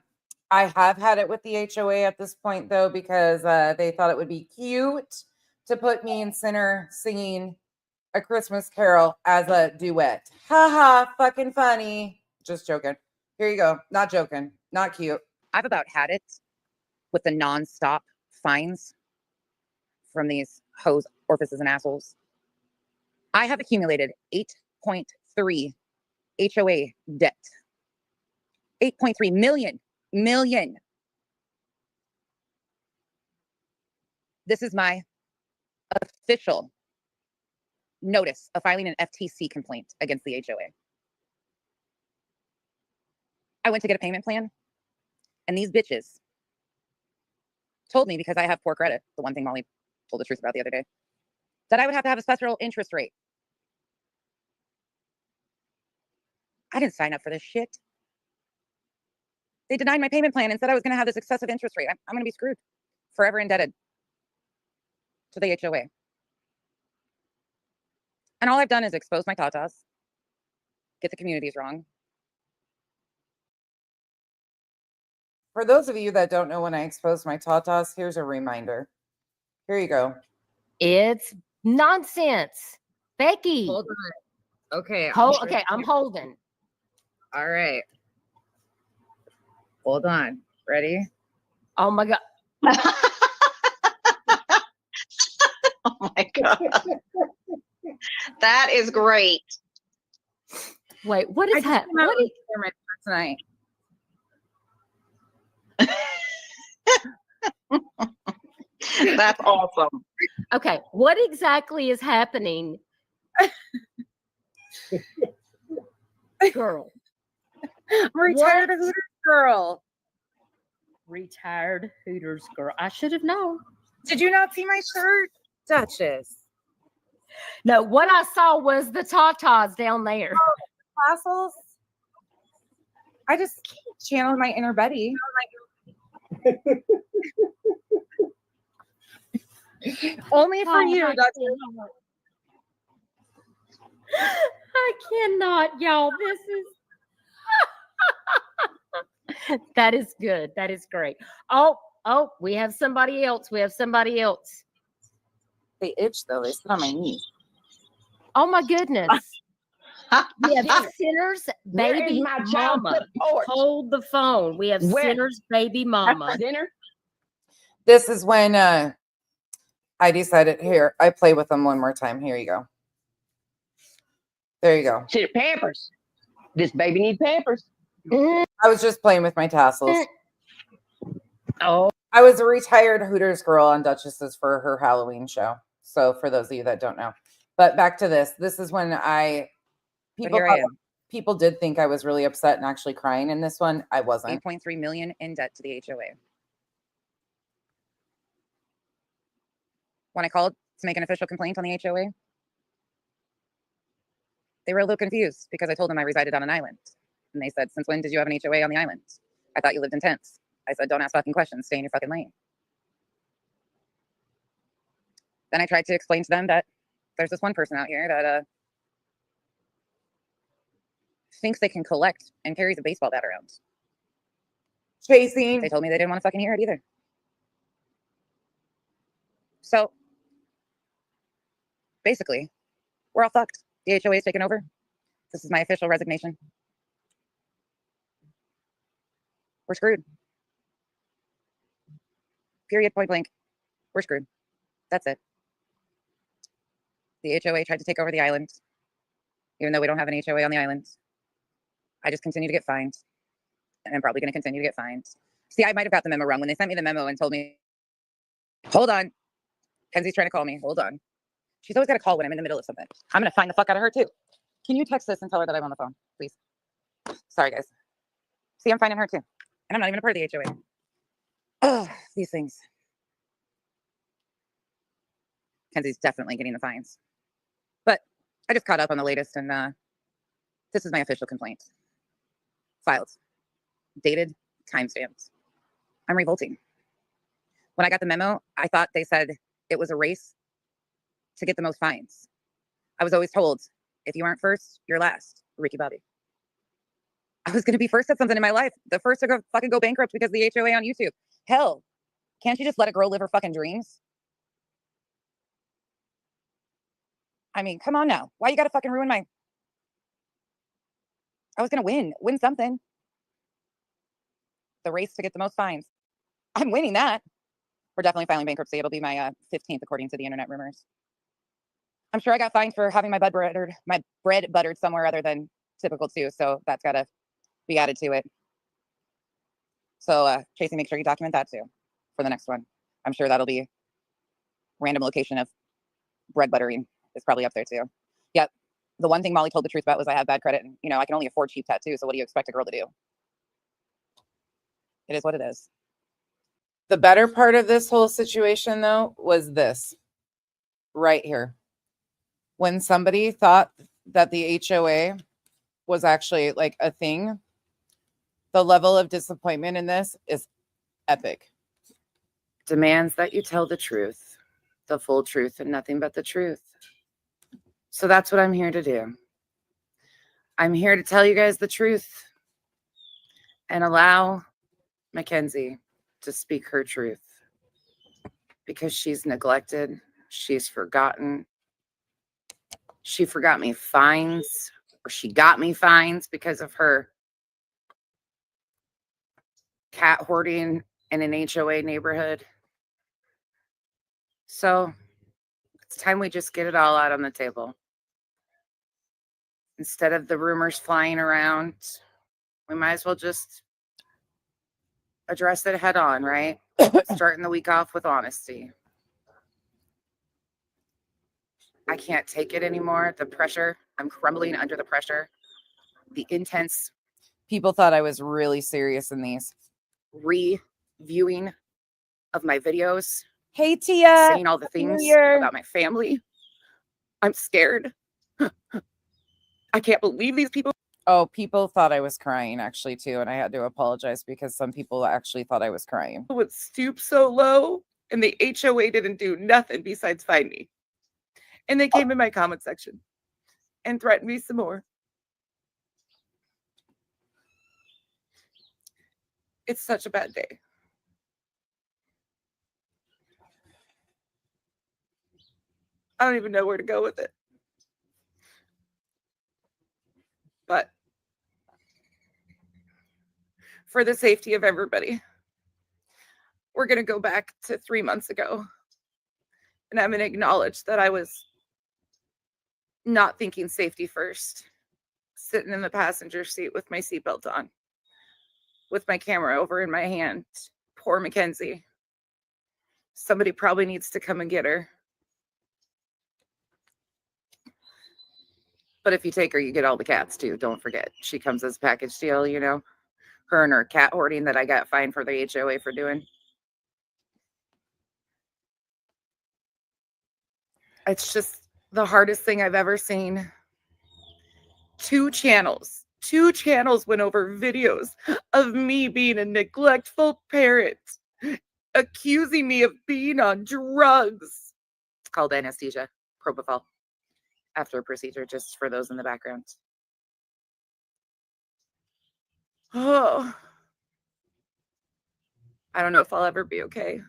have had it with the HOA at this point, though, because they thought it would be cute to put me and Sinner singing A Christmas Carol as a duet. Ha ha, fucking funny. Just joking. Here you go. Not joking. Not cute. I've about had it with the nonstop fines from these hoes, orifices, and assholes. I have accumulated 8.3 HOA debt. 8.3 million. This is my official notice of filing an FTC complaint against the HOA. I went to get a payment plan, and these bitches told me, because I have poor credit, the one thing Molly told the truth about the other day, that I would have to have a special interest rate. I didn't sign up for this shit. They denied my payment plan and said I was going to have this excessive interest rate. I'm going to be screwed. Forever indebted to the HOA. And all I've done is expose my tatas, get the communities wrong. For those of you that don't know when I exposed my tatas, here's a reminder. Here you go. It's nonsense. Becky. Hold on. Okay. Okay, I'm holding. All right. Hold on. Ready? Oh my God. Oh my God. That is great. Wait, what is that? What is tonight? That's awesome. Okay, what exactly is happening? Girl. Retired Hooters girl. Retired Hooters girl. I should have known. Did you not see my shirt, Duchess? No, what I saw was the tatas down there. Oh, tassels. I just channeled my inner Betty. Only for you, Duchess. I cannot, y'all. This is that is good. That is great. Oh, we have somebody else. They itch though. They sit on my knee. Oh my goodness. We have Sinner's baby mama. Hold the phone. We have Sinner's baby mama. Dinner. This is when I decided, here, I play with them one more time. Here you go. There you go. See the Pampers. This baby needs Pampers. I was just playing with my tassels. Oh. I was a retired Hooters girl on Duchess's for her Halloween show. So for those of you that don't know. But back to this. This is when people did think I was really upset and actually crying in this one. I wasn't. 8.3 million in debt to the HOA. When I called to make an official complaint on the HOA, They were a little confused because I told them I resided on an island. And they said, since when did you have an HOA on the island? I thought you lived in tents. I said, don't ask fucking questions. Stay in your fucking lane. Then I tried to explain to them that there's this one person out here that thinks they can collect and carries a baseball bat around. Chasing. They told me they didn't want to fucking hear it either. So basically, we're all fucked. The HOA is taken over. This is my official resignation. We're screwed. Period, point blank. We're screwed. That's it. The HOA tried to take over the island, even though we don't have an HOA on the island. I just continue to get fined, and I'm probably going to continue to get fined. See, I might have got the memo wrong when they sent me the memo and told me, hold on. Kenzie's trying to call me. Hold on. She's always got to call when I'm in the middle of something. I'm going to find the fuck out of her, too. Can you text this and tell her that I'm on the phone, please? Sorry, guys. See, I'm finding her, too. And I'm not even a part of the HOA. Oh, these things. Kenzie's definitely getting the fines. But I just caught up on the latest, and this is my official complaint. Filed. Dated. Timestamped. I'm revolting. When I got the memo, I thought they said it was a race to get the most fines. I was always told, if you aren't first, you're last. Ricky Bobby. I was going to be first at something in my life. The first to fucking go bankrupt because of the HOA on YouTube. Hell, can't you just let a girl live her fucking dreams? I mean, come on now. Why you got to fucking ruin my... I was going to win something. The race to get the most fines. I'm winning that. We're definitely filing bankruptcy. It'll be my 15th, according to the internet rumors. I'm sure I got fined for having my bread buttered somewhere other than typical too. So that's got to be added to it. So Chasey, make sure you document that too for the next one. I'm sure that'll be random location of bread buttering is probably up there too. Yep. The one thing Molly told the truth about was I have bad credit, and I can only afford cheap tattoos. So what do you expect a girl to do? It is what it is. The better part of this whole situation, though, was this right here. When somebody thought that the HOA was actually like a thing, the level of disappointment in this is epic. Demands that you tell the truth, the full truth, and nothing but the truth. So that's what I'm here to do. I'm here to tell you guys the truth and allow Mackenzie to speak her truth, because she's neglected, she's forgotten. She forgot me fines, or she got me fines because of her cat hoarding in an HOA neighborhood. So it's time we just get it all out on the table. Instead of the rumors flying around, we might as well just address it head on, right? Starting the week off with honesty. I can't take it anymore. The pressure, I'm crumbling under the pressure. The intense. People thought I was really serious in these. Reviewing of my videos. Hey, Tia. Saying all the things about my family. I'm scared. I can't believe these people. Oh, people thought I was crying actually too, and I had to apologize because some people actually thought I was crying. Would stoop so low, and the HOA didn't do nothing besides find me. And they came in my comment section and threatened me some more. It's such a bad day. I don't even know where to go with it. But for the safety of everybody, we're going to go back to 3 months ago. And I'm going to acknowledge that I was not thinking safety first, sitting in the passenger seat with my seatbelt on, with my camera over in my hand. Poor Mackenzie. Somebody probably needs to come and get her. But if you take her, you get all the cats too. Don't forget. She comes as a package deal, her and her cat hoarding that I got fined for the HOA for doing. It's just the hardest thing I've ever seen. 2 channels. 2 channels went over videos of me being a neglectful parent, accusing me of being on drugs. It's called anesthesia, propofol, after a procedure, just for those in the background. Oh, I don't know if I'll ever be okay.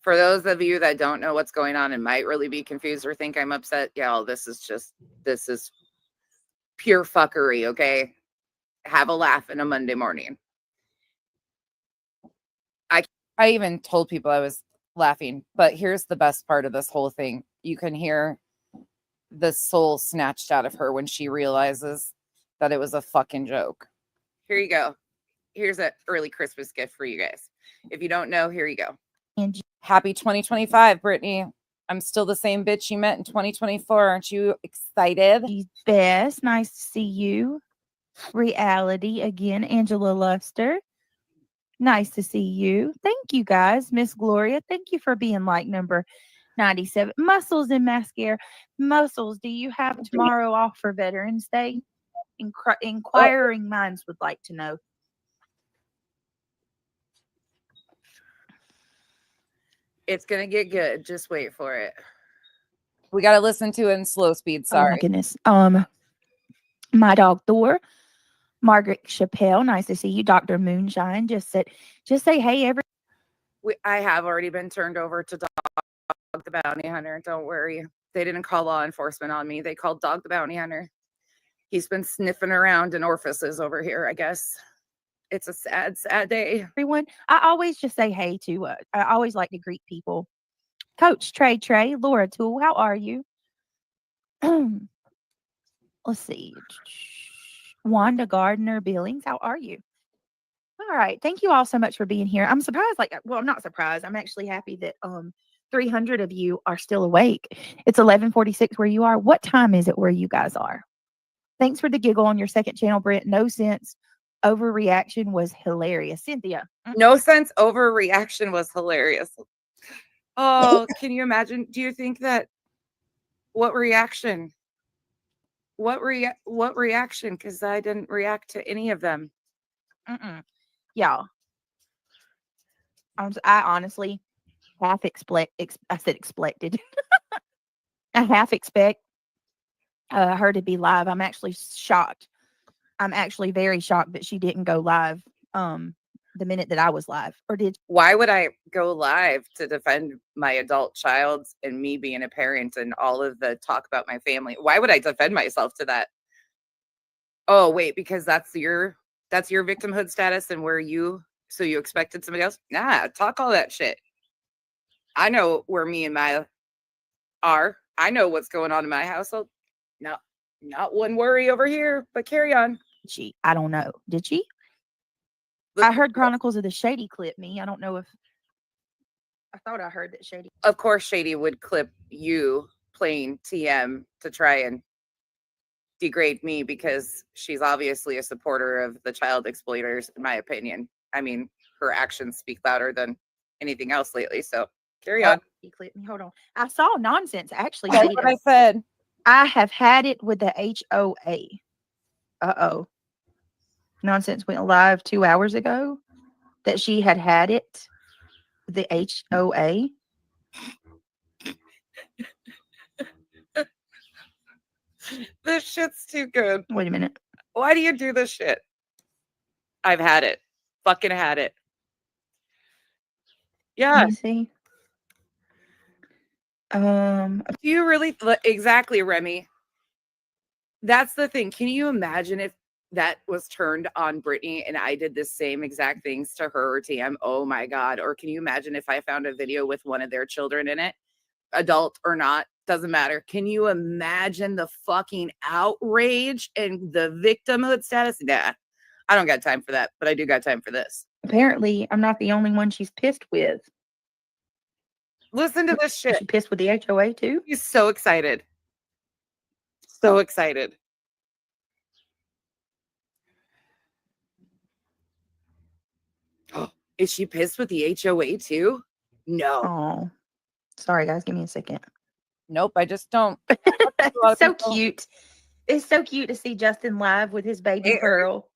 For those of you that don't know what's going on and might really be confused or think I'm upset, y'all, this is pure fuckery, okay? Have a laugh in a Monday morning. I even told people I was laughing, but here's the best part of this whole thing. You can hear the soul snatched out of her when she realizes that it was a fucking joke. Here you go. Here's an early Christmas gift for you guys. If you don't know, here you go. And happy 2025, Brittany. I'm still the same bitch you met in 2024. Aren't you excited? Best. Nice to see you. Reality again, Angela Luster. Nice to see you. Thank you, guys. Miss Gloria, thank you for being like number 97. Muscles and mascara. Muscles, do you have tomorrow off for Veterans Day? Inquiring minds would like to know. It's going to get good. Just wait for it. We got to listen to it in slow speed. Sorry. Oh my goodness. My dog Thor. Margaret Chappelle, nice to see you. Dr. Moonshine just say hey, I have already been turned over to Dog the Bounty Hunter. Don't worry. They didn't call law enforcement on me. They called Dog the Bounty Hunter. He's been sniffing around in orifices over here, I guess. It's a sad, sad day. Everyone, I always just say hey to, I always like to greet people. Coach Trey, Laura Toole, how are you? Let's see. Wanda Gardner Billings, how are you? All right. Thank you all so much for being here. I'm surprised, I'm not surprised. I'm actually happy that 300 of you are still awake. It's 11:46 where you are. What time is it where you guys are? Thanks for the giggle on your second channel, Brent. No sense. Overreaction was hilarious. Cynthia. No sense. Overreaction was hilarious. Oh, can you imagine? Do you think that what reaction? What reaction? Because I didn't react to any of them. Y'all. I honestly half expected. I half expect her to be live. I'm actually shocked. I'm actually very shocked that she didn't go live the minute that I was live. Or did? Why would I go live to defend my adult child and me being a parent and all of the talk about my family? Why would I defend myself to that? Oh, wait, because that's your victimhood status and so you expected somebody else? Nah, talk all that shit. I know where me and Maya are. I know what's going on in my household. No, not one worry over here, but carry on. I don't know. Did she? I heard Chronicles of the Shady clip me. I don't know if I thought I heard that Shady. Of course, Shady would clip you playing TM to try and degrade me because she's obviously a supporter of the child exploiters, in my opinion. I mean, her actions speak louder than anything else lately. So carry on. He clipped me. Hold on. I saw nonsense actually. That's what I said. I have had it with the HOA. Uh-oh. Nonsense went live 2 hours ago that she had it. The HOA. This shit's too good. Wait a minute. Why do you do this shit? I've had it. Fucking had it. Yeah. Let me see. Do you really exactly, Remy? That's the thing. Can you imagine if that was turned on Brittany and I did the same exact things to her or TM? Oh my God. Or can you imagine if I found a video with one of their children in it, adult or not, doesn't matter. Can you imagine the fucking outrage and the victimhood status? Nah, I don't got time for that, but I do got time for this. Apparently, I'm not the only one she's pissed with. Listen to this shit. She pissed with the HOA too? He's so excited. So excited. Is she pissed with the HOA too? No. Oh, sorry guys. Give me a second. Nope, I just don't. It's so cute. It's so cute to see Justin live with his baby Pearl.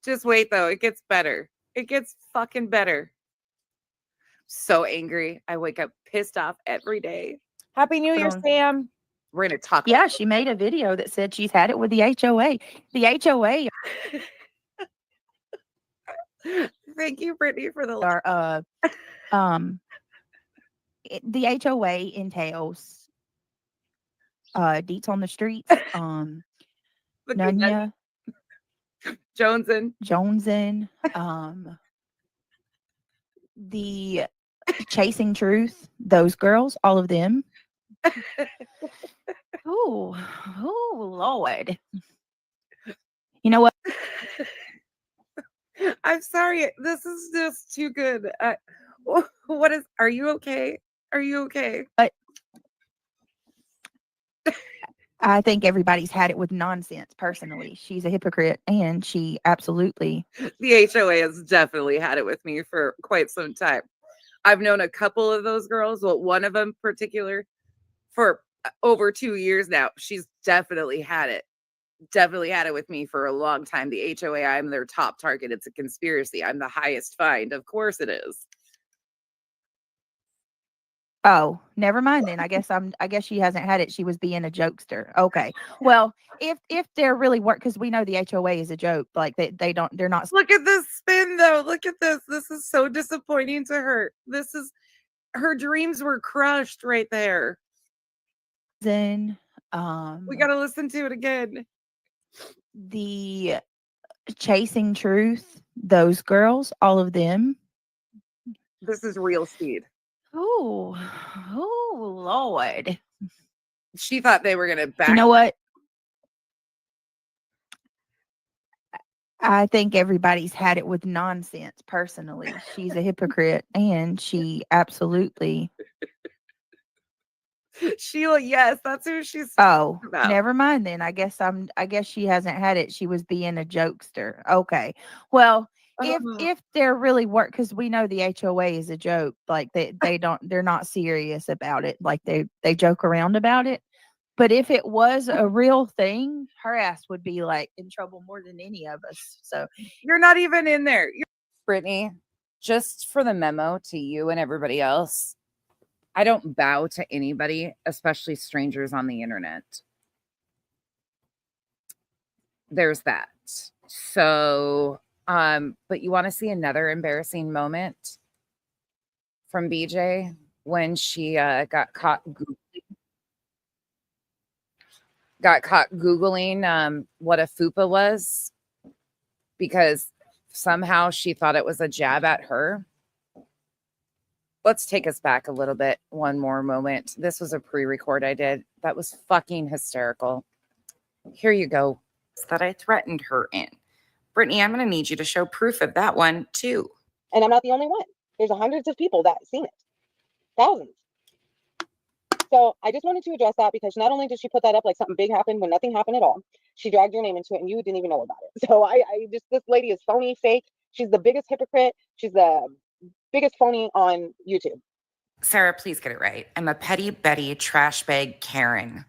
Just wait though, it gets better. It gets fucking better. So angry. I wake up pissed off every day. Happy New Year, Sam. We're gonna talk. Yeah, she made a video that said she's had it with the HOA. The HOA Thank you, Brittany, for the are the HOA entails deets on the streets, Nunya, Jonesin, the Chasing Truth, those girls, all of them. Oh Lord. You know what? I'm sorry. This is just too good. Are you okay? Are you okay? I think everybody's had it with nonsense personally. She's a hypocrite and she absolutely. The HOA has definitely had it with me for quite some time. I've known a couple of those girls, well, one of them in particular, for over 2 years now. She's definitely had it. Definitely had it with me for a long time. The HOA, I'm their top target. It's a conspiracy. I'm the highest find. Of course it is. Oh, never mind then. I guess she hasn't had it. She was being a jokester. Okay. Well, if there really weren't, because we know the HOA is a joke. Like they're not. Look at this spin though. Look at this. This is so disappointing to her. Her dreams were crushed right there. Then we gotta listen to it again. The Chasing Truth, those girls, all of them. This is real speed. Oh Lord. She thought they were gonna back. You know what? I think everybody's had it with nonsense personally. She's a hypocrite and she absolutely. Sheila, yes, that's who she's about. Never mind then. I guess she hasn't had it. She was being a jokester. Okay. Well, if there really weren't, because we know the HOA is a joke. Like they're not serious about it. Like they joke around about it. But if it was a real thing, her ass would be like in trouble more than any of us. So you're not even in there. Brittany, just for the memo to you and everybody else, I don't bow to anybody, especially strangers on the internet. There's that. So, but you want to see another embarrassing moment from BJ when she got caught Googling what a fupa was because somehow she thought it was a jab at her. Let's take us back a little bit. One more moment. This was a pre-record I did. That was fucking hysterical. Here you go. That I threatened her in. Brittany, I'm going to need you to show proof of that one too. And I'm not the only one. There's hundreds of people that have seen it. Thousands. So I just wanted to address that because not only did she put that up like something big happened when nothing happened at all, she dragged your name into it and you didn't even know about it. So this lady is phony, fake. She's the biggest hypocrite. She's the biggest phony on YouTube. Sarah, please get it right. I'm a petty Betty trash bag Karen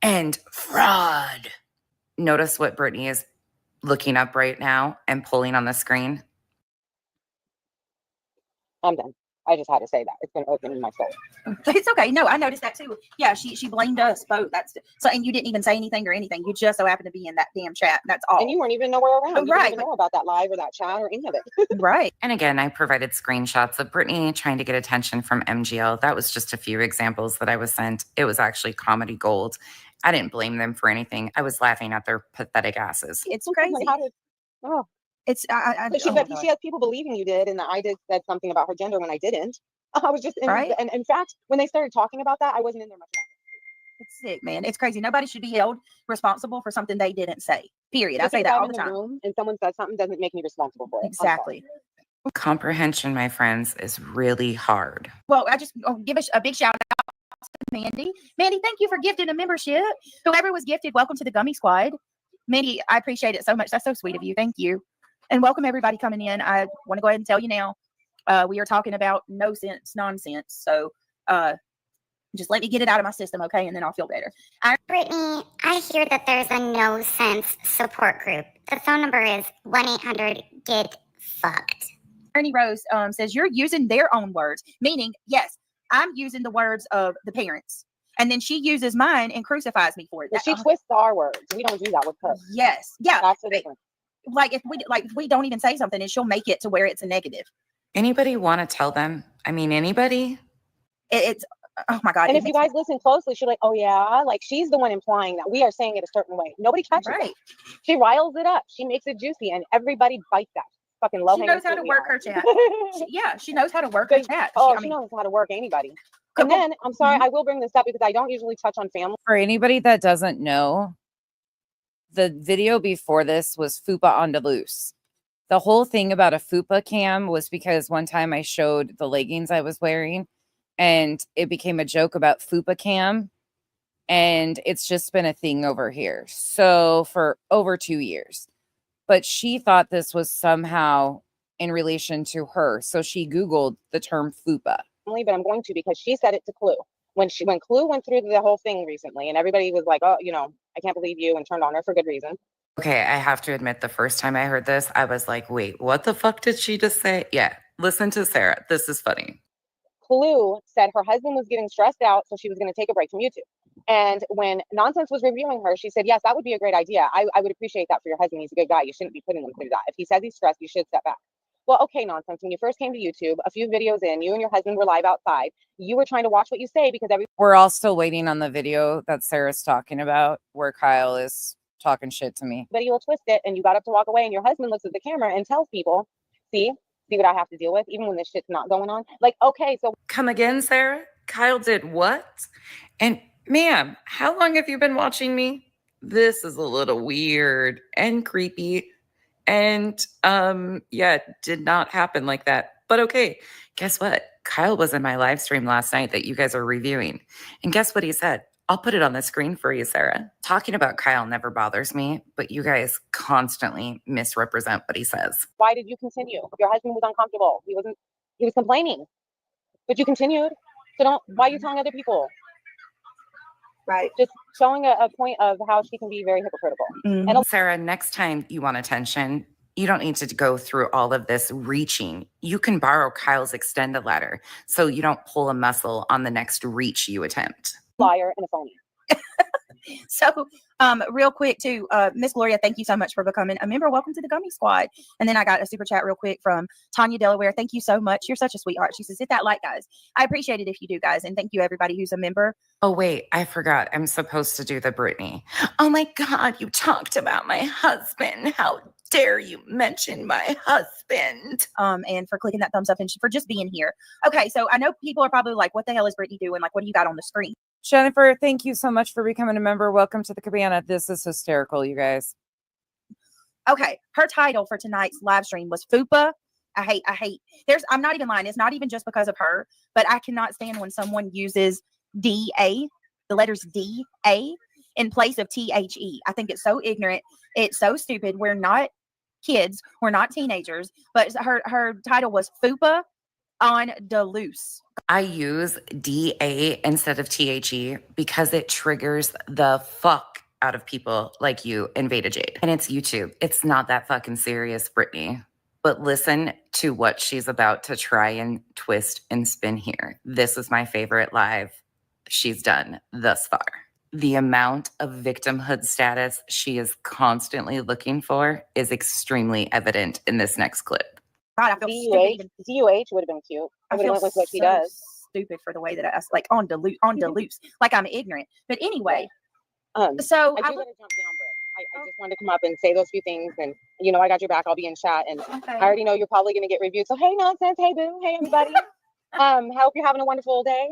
and fraud. Notice what Brittany is looking up right now and pulling on the screen. I'm done. I just had to say that. It's been opening my soul. It's okay. No, I noticed that too. Yeah, she blamed us both. That's so, and you didn't even say anything or anything. You just so happened to be in that damn chat. That's all. And you weren't even nowhere around. You right. didn't even know about that live or that chat or any of it. Right. And again, I provided screenshots of Brittany trying to get attention from MGL. That was just a few examples that I was sent. It was actually comedy gold. I didn't blame them for anything. I was laughing at their pathetic asses. It's crazy. It's she has people believing you did, and that I said something about her gender when I didn't. I was just right. And in fact, when they started talking about that, I wasn't in there much longer. It's sick, man. It's crazy. Nobody should be held responsible for something they didn't say. Period. I say that all the time. Room and someone says something doesn't make me responsible for it. Exactly. Comprehension, my friends, is really hard. Well, I just give a big shout out to Mandy. Mandy, thank you for gifting a membership. Whoever was gifted, welcome to the Gummy Squad. Mandy, I appreciate it so much. That's so sweet of you. Thank you. And welcome everybody coming in. I want to go ahead and tell you now, we are talking about no sense nonsense. So Just let me get it out of my system, okay? And then I'll feel better. Brittany, I hear that there's a no sense support group. The phone number is 1-800-GET-FUCKED. Ernie Rose says you're using their own words, meaning, yes, I'm using the words of the parents. And then she uses mine and crucifies me for it. Well, she twists our words. We don't do that with her. Yes. Yeah. That's the difference. Like if we don't even say something and she'll make it to where it's a negative. Anybody want to tell them? I mean, anybody? It's oh my God. And if you guys listen closely, she's like, oh yeah, like she's the one implying that we are saying it a certain way. Nobody catches it. She riles it up. She makes it juicy and everybody bites that. Fucking low. She knows how to work her chat. She knows how to work her chat. She knows how to work anybody. And then I'm sorry, I will bring this up because I don't usually touch on family. For anybody that doesn't know, the video before this was fupa on the loose. The whole thing about a fupa cam was because one time I showed the leggings I was wearing and it became a joke about fupa cam. And it's just been a thing over here. So for over 2 years. But she thought this was somehow in relation to her. So she Googled the term fupa. But I'm going to because she said it to Clue. When Clue went through the whole thing recently and everybody was like, oh, I can't believe you, and turned on her for good reason. Okay, I have to admit, the first time I heard this, I was like, wait, what the fuck did she just say? Yeah, listen to Sarah. This is funny. Clue said her husband was getting stressed out, so she was going to take a break from YouTube. And when Nonsense was reviewing her, she said, yes, that would be a great idea. I would appreciate that for your husband. He's a good guy. You shouldn't be putting him through that. If he says he's stressed, you should step back. Well, okay, Nonsense. When you first came to YouTube, a few videos in, you and your husband were live outside. You were trying to watch what you say because we're all still waiting on the video that Sarah's talking about where Kyle is talking shit to me. But you'll twist it and you got up to walk away and your husband looks at the camera and tells people, see what I have to deal with, even when this shit's not going on. Like, okay, so. Come again, Sarah? Kyle did what? And ma'am, how long have you been watching me? This is a little weird and creepy. And yeah, it did not happen like that. But okay, guess what? Kyle was in my live stream last night that you guys are reviewing. And guess what he said? I'll put it on the screen for you, Sarah. Talking about Kyle never bothers me, but you guys constantly misrepresent what he says. Why did you continue? Your husband was uncomfortable. He was complaining, but you continued. So why are you telling other people? Right. Just showing a point of how she can be very hypocritical. Mm-hmm. And Sarah, next time you want attention, you don't need to go through all of this reaching. You can borrow Kyle's extended ladder so you don't pull a muscle on the next reach you attempt. Liar and a phony. So real quick too, Miss Gloria, thank you so much for becoming a member. Welcome to the Gummy Squad. And then I got a super chat real quick from Tanya Delaware. Thank you so much. You're such a sweetheart. She says, hit that like, guys. I appreciate it if you do, guys. And thank you everybody who's a member. Oh, wait, I forgot. I'm supposed to do the Brittany. Oh my God, you talked about my husband. How dare you mention my husband? And for clicking that thumbs up and for just being here. Okay, so I know people are probably like, what the hell is Brittany doing? Like, what do you got on the screen? Jennifer, thank you so much for becoming a member. Welcome to the Cabana. This is hysterical, you guys. Okay, her title for tonight's live stream was Fupa. I hate. I'm not even lying. It's not even just because of her, but I cannot stand when someone uses D-A, the letters D-A, in place of T-H-E. I think it's so ignorant. It's so stupid. We're not kids. We're not teenagers. But her title was Fupa on the loose. I use D-A instead of T-H-E because it triggers the fuck out of people like you and Veda Jade. And it's YouTube. It's not that fucking serious, Brittany. But listen to what she's about to try and twist and spin here. This is my favorite live she's done thus far. The amount of victimhood status she is constantly looking for is extremely evident in this next clip. God, I feel stupid. DUH would have been cute. I would have went with what she does. Stupid for the way that I was like on Duluth, like I'm ignorant. But anyway, so I do gotta jump down, Britt. I just wanted to come up and say those few things, and I got your back. I'll be in chat, and I already know you're probably gonna get reviewed. So hey, Nonsense, hey boo, hey everybody. Hope you're having a wonderful day.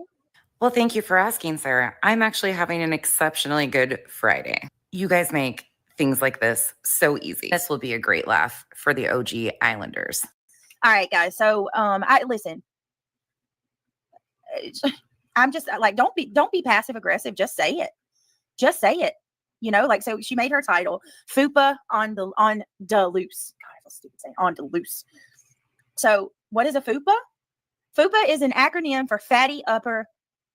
Well, thank you for asking, Sarah. I'm actually having an exceptionally good Friday. You guys make things like this so easy. This will be a great laugh for the OG Islanders. All right, guys. So, listen. I'm just like, don't be passive aggressive. Just say it. Just say it. So she made her title Fupa on the loose. God, I feel stupid saying on the loose. So what is a Fupa? Fupa is an acronym for fatty upper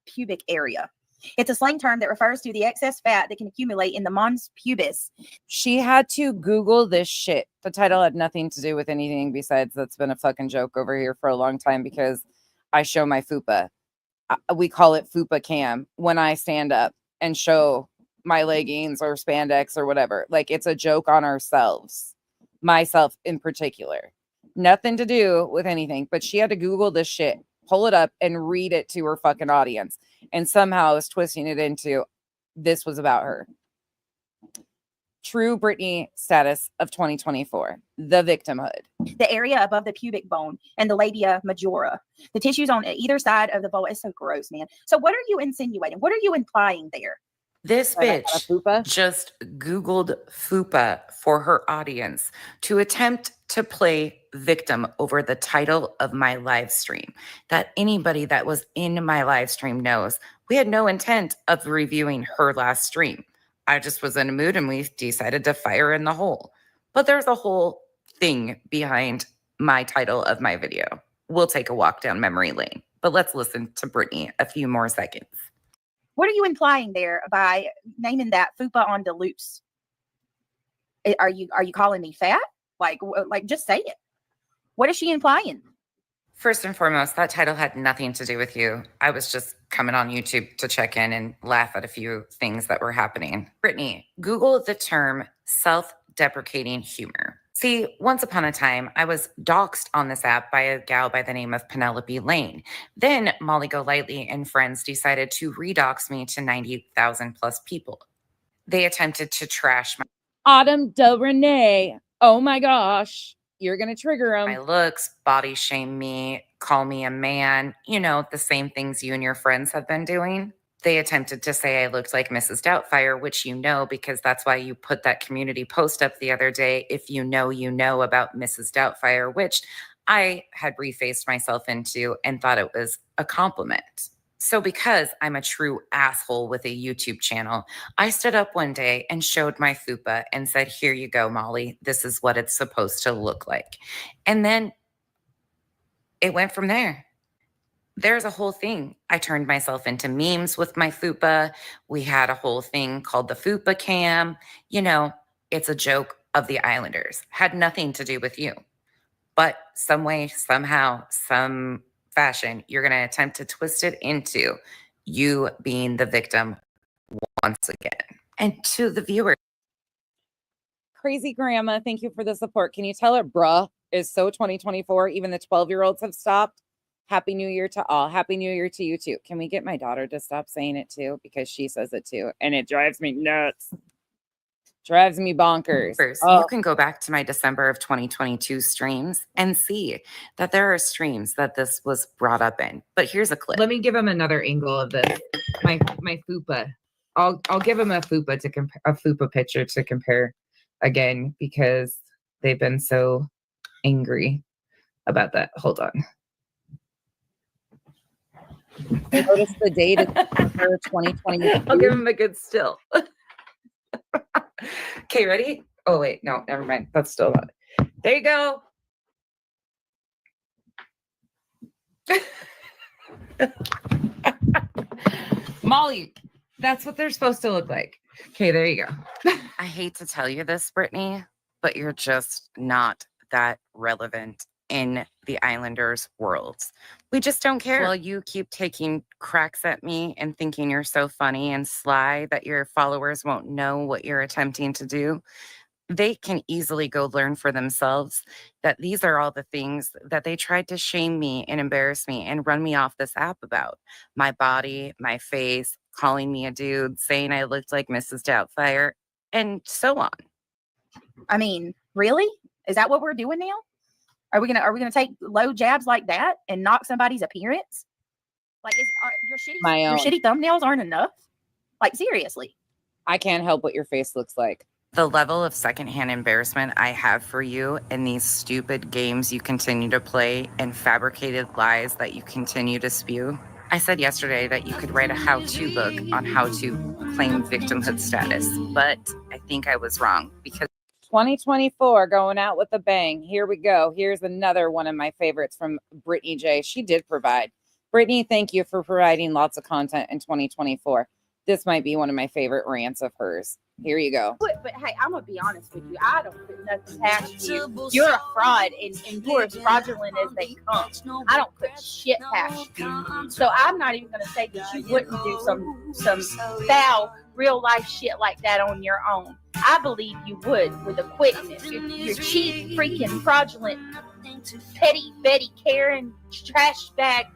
pubic area. It's a slang term that refers to the excess fat that can accumulate in the mons pubis. She had to Google this shit. The title had nothing to do with anything besides that's been a fucking joke over here for a long time because I show my fupa. We call it fupa cam when I stand up and show my leggings or spandex or whatever. Like, it's a joke on ourselves, myself in particular. Nothing to do with anything, but she had to Google this shit, pull it up and read it to her fucking audience, and somehow is twisting it into this was about her. True Britney status of 2024, the victimhood. The area above the pubic bone and the labia majora. The tissues on either side of the vulva. It's so gross, man. So what are you insinuating? What are you implying there? This bitch just Googled fupa for her audience to attempt to play victim over the title of my live stream. That anybody that was in my live stream knows we had no intent of reviewing her last stream. I just was in a mood and we decided to fire in the hole. But there's a whole thing behind my title of my video. We'll take a walk down memory lane, but let's listen to Britney a few more seconds. What are you implying there by naming that fupa on the loose? Are you calling me fat? Like just say it. What is she implying? First and foremost, that title had nothing to do with you. I was just coming on YouTube to check in and laugh at a few things that were happening. Britney, Google the term self-deprecating humor. See, once upon a time, I was doxxed on this app by a gal by the name of Penelope Lane. Then Molly Golightly and friends decided to redox me to 90,000 plus people. They attempted to trash my Autumn Del Renee. Oh my gosh. You're going to trigger them. My looks, body shame me, call me a man, the same things you and your friends have been doing. They attempted to say I looked like Mrs. Doubtfire, which because that's why you put that community post up the other day. If you know about Mrs. Doubtfire, which I had refaced myself into and thought it was a compliment. So because I'm a true asshole with a YouTube channel, I stood up one day and showed my fupa and said, here you go, Molly. This is what it's supposed to look like. And then it went from there. There's a whole thing. I turned myself into memes with my fupa. We had a whole thing called the fupa cam. It's a joke of the Islanders. Had nothing to do with you. But some way, somehow, some fashion, you're going to attempt to twist it into you being the victim once again. And to the viewer. Crazy grandma, thank you for the support. Can you tell her, bruh, is so 2024. Even the 12-year-olds have stopped. Happy New Year to all. Happy New Year to you too. Can we get my daughter to stop saying it too? Because she says it too. And it drives me nuts. Drives me bonkers. You can go back to my December of 2022 streams and see that there are streams that this was brought up in. But here's a clip. Let me give him another angle of this. My fupa. I'll give him a fupa to compare, a fupa picture to compare again because they've been so angry about that. Hold on. I noticed the date is December 2020. I'll give him a good still. Okay, ready? Oh, wait. No, never mind. That's still not. There you go. Molly, that's what they're supposed to look like. Okay, there you go. I hate to tell you this, Brittany, but you're just not that relevant in the Islanders' worlds. We just don't care. Well, you keep taking cracks at me and thinking you're so funny and sly that your followers won't know what you're attempting to do. They can easily go learn for themselves that these are all the things that they tried to shame me and embarrass me and run me off this app about. My body, my face, calling me a dude, saying I looked like Mrs. Doubtfire, and so on. I mean, really? Is that what we're doing now? Are we gonna take low jabs like that and knock somebody's appearance? Like, your shitty thumbnails aren't enough? Like, seriously. I can't help what your face looks like. The level of secondhand embarrassment I have for you and these stupid games you continue to play and fabricated lies that you continue to spew. I said yesterday that you could write a how-to book on how to claim victimhood status, but I think I was wrong because 2024 going out with a bang. Here we go. Here's another one of my favorites from Brittany J. She did provide. Brittany, thank you for providing lots of content in 2024. This might be one of my favorite rants of hers. Here you go. But hey, I'm gonna be honest with you. I don't put nothing past you. You're a fraud, and you're as fraudulent as they come. I don't put shit past you. So I'm not even gonna say that you wouldn't do some foul real life shit like that on your own. I believe you would with a quickness. You're cheap, freaking fraudulent, petty Betty Karen trash bag.